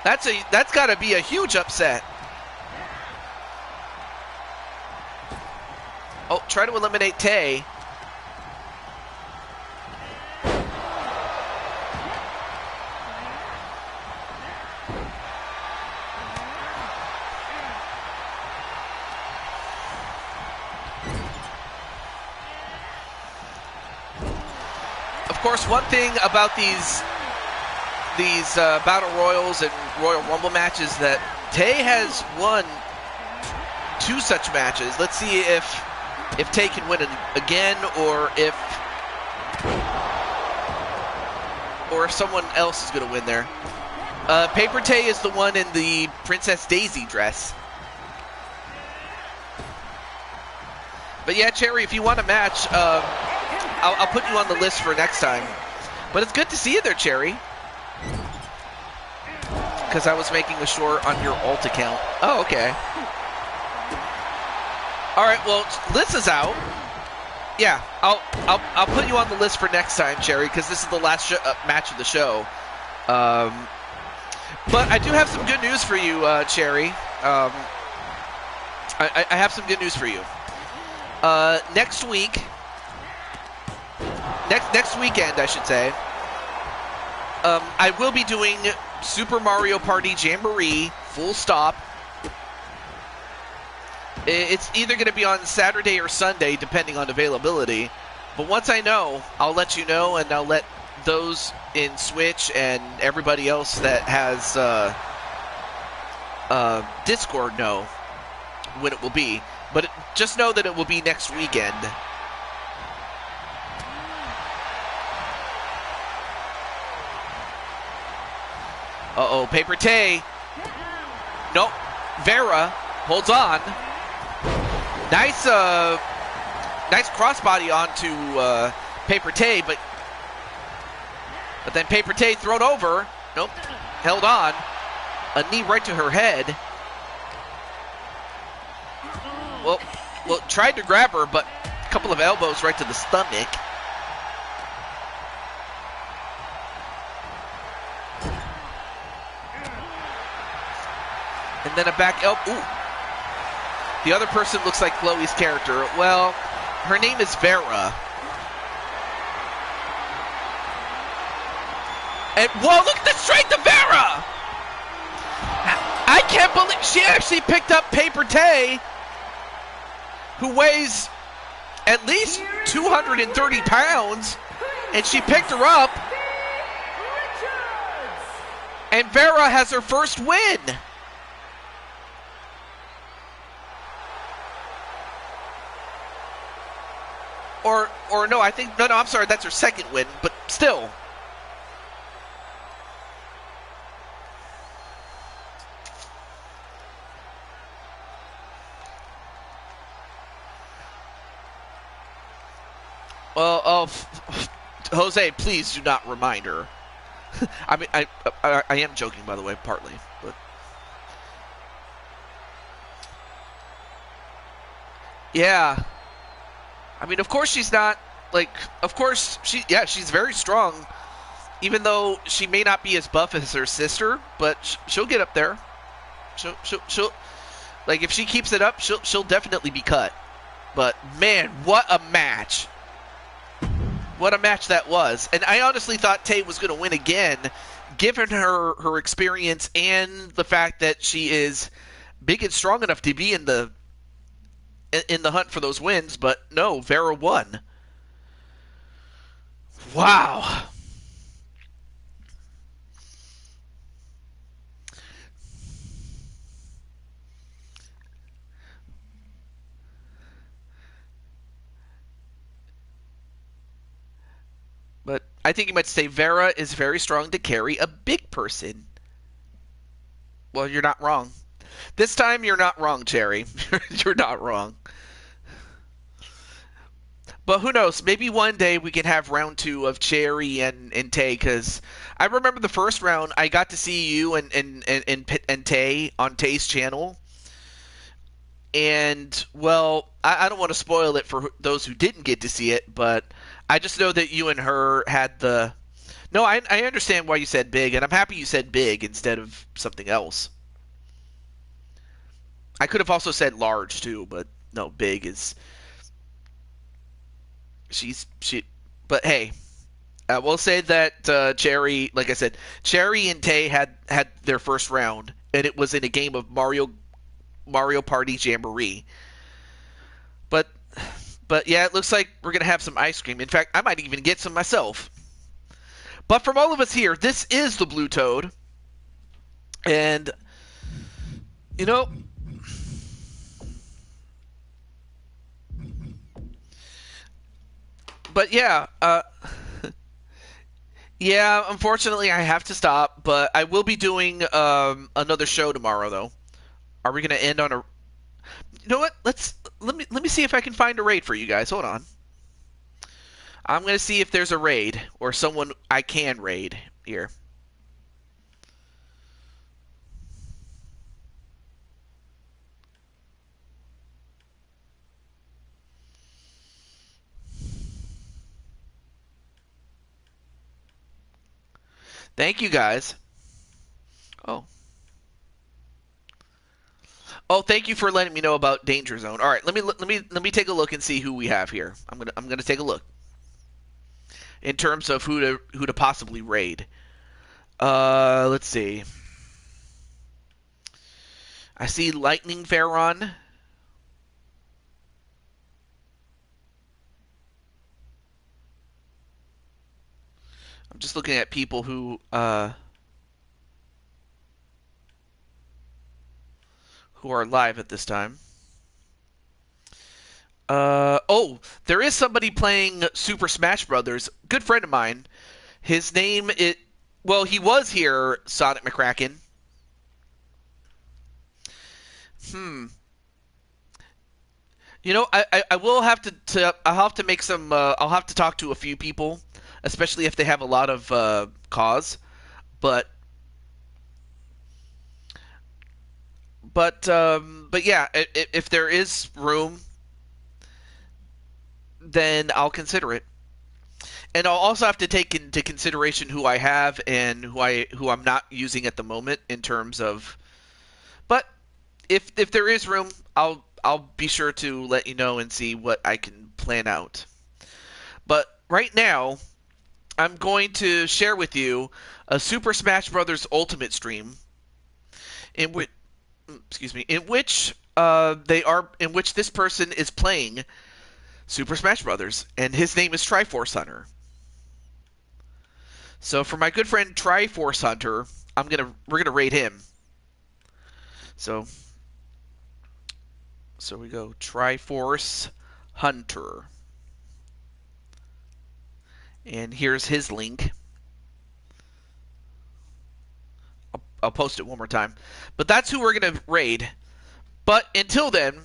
That's got to be a huge upset. Oh, try to eliminate Tay. Of course, one thing about these Battle Royals and Royal Rumble matches that Tay has won 2 such matches. Let's see if Tay can win it again, or if someone else is going to win there. Paper Tay is the one in the Princess Daisy dress. But yeah, Cherry, if you want a match, I'll put you on the list for next time. But it's good to see you there, Cherry. Because I was making a short on your alt account. Oh, okay. All right. Well, Lissa's out. Yeah, I'll put you on the list for next time, Cherry, because this is the last match of the show. But I do have some good news for you, Cherry. I have some good news for you. Next week. Next weekend, I should say. I will be doing Super Mario Party Jamboree, full stop. It's either going to be on Saturday or Sunday, depending on availability. But once I know, I'll let you know, and I'll let those in Switch and everybody else that has Discord know when it will be. But just know that it will be next weekend. Uh-oh, Paper Tay. Nope. Vera holds on. Nice crossbody onto Paper Tay, but then Paper Tay thrown over. Nope. Held on. A knee right to her head. Well, tried to grab her, but a couple of elbows right to the stomach. And then a back elbow. Ooh. The other person looks like Chloe's character. Well, her name is Vera. And whoa, look at the strength of Vera! I can't believe she actually picked up Paper Tay, who weighs at least 230 pounds, and she picked her up. And Vera has her first win. Or no, I'm sorry, that's her second win, but still. Well, Jose, please do not remind her. I mean, I am joking, by the way, partly, but yeah. I mean, of course she's not, she's very strong, even though she may not be as buff as her sister, but she'll get up there. She'll like, if she keeps it up, she'll definitely be cut. But man, what a match. What a match that was. And I honestly thought Tay was going to win again given her experience and the fact that she is big and strong enough to be in the hunt for those wins, but no, Vera won. Wow. But I think you might say Vera is very strong to carry a big person. Well, you're not wrong. This time you're not wrong, Cherry. You're not wrong. But who knows? Maybe one day we can have round 2 of Cherry and Tay, because I remember the first round I got to see you and Tay on Tay's channel. And, well, I don't want to spoil it for those who didn't get to see it, but I just know that you and her had the... No, I understand why you said big, and I'm happy you said big instead of something else. I could have also said large, too, but no, big is... But hey, I will say that Cherry, like I said, Cherry and Tay had their first round, and it was in a game of Mario Party Jamboree. But yeah, it looks like we're gonna have some ice cream. In fact, I might even get some myself. But from all of us here, this is the Blue Toad, and you know. But yeah, yeah. Unfortunately, I have to stop. But I will be doing another show tomorrow, though. Are we going to end on a? You know what? Let me see if I can find a raid for you guys. Hold on. I'm going to see if there's a raid or someone I can raid here. Thank you guys. Oh. Oh, thank you for letting me know about Danger Zone. All right, let me take a look and see who we have here. I'm gonna take a look in terms of who to possibly raid. Let's see. I see Lightning Pharaon. I'm just looking at people who are live at this time. Oh, there is somebody playing Super Smash Brothers. Good friend of mine. His name is... Well, he was here, Sonic McCracken. You know, I will have to I'll have to make some... I'll have to talk to a few people, especially if they have a lot of cause. But yeah, if there is room, then I'll consider it. And I'll also have to take into consideration who I have and who I'm not using at the moment in terms of. But if there is room, I'll be sure to let you know and see what I can plan out. But right now, I'm going to share with you a Super Smash Bros. Ultimate stream in which this person is playing Super Smash Brothers, and his name is Triforce Hunter. So for my good friend Triforce Hunter, we're gonna raid him. So we go Triforce Hunter, and here's his link. I'll post it one more time. But that's who we're gonna raid. But until then,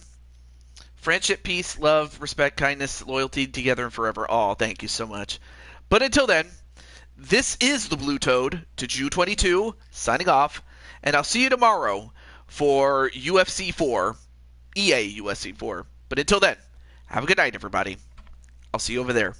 friendship, peace, love, respect, kindness, loyalty, together and forever. Oh, thank you so much. But until then, this is the Blue Toad to Jew22 signing off, and I'll see you tomorrow for UFC 4, EA UFC 4. But until then, have a good night, everybody. I'll see you over there.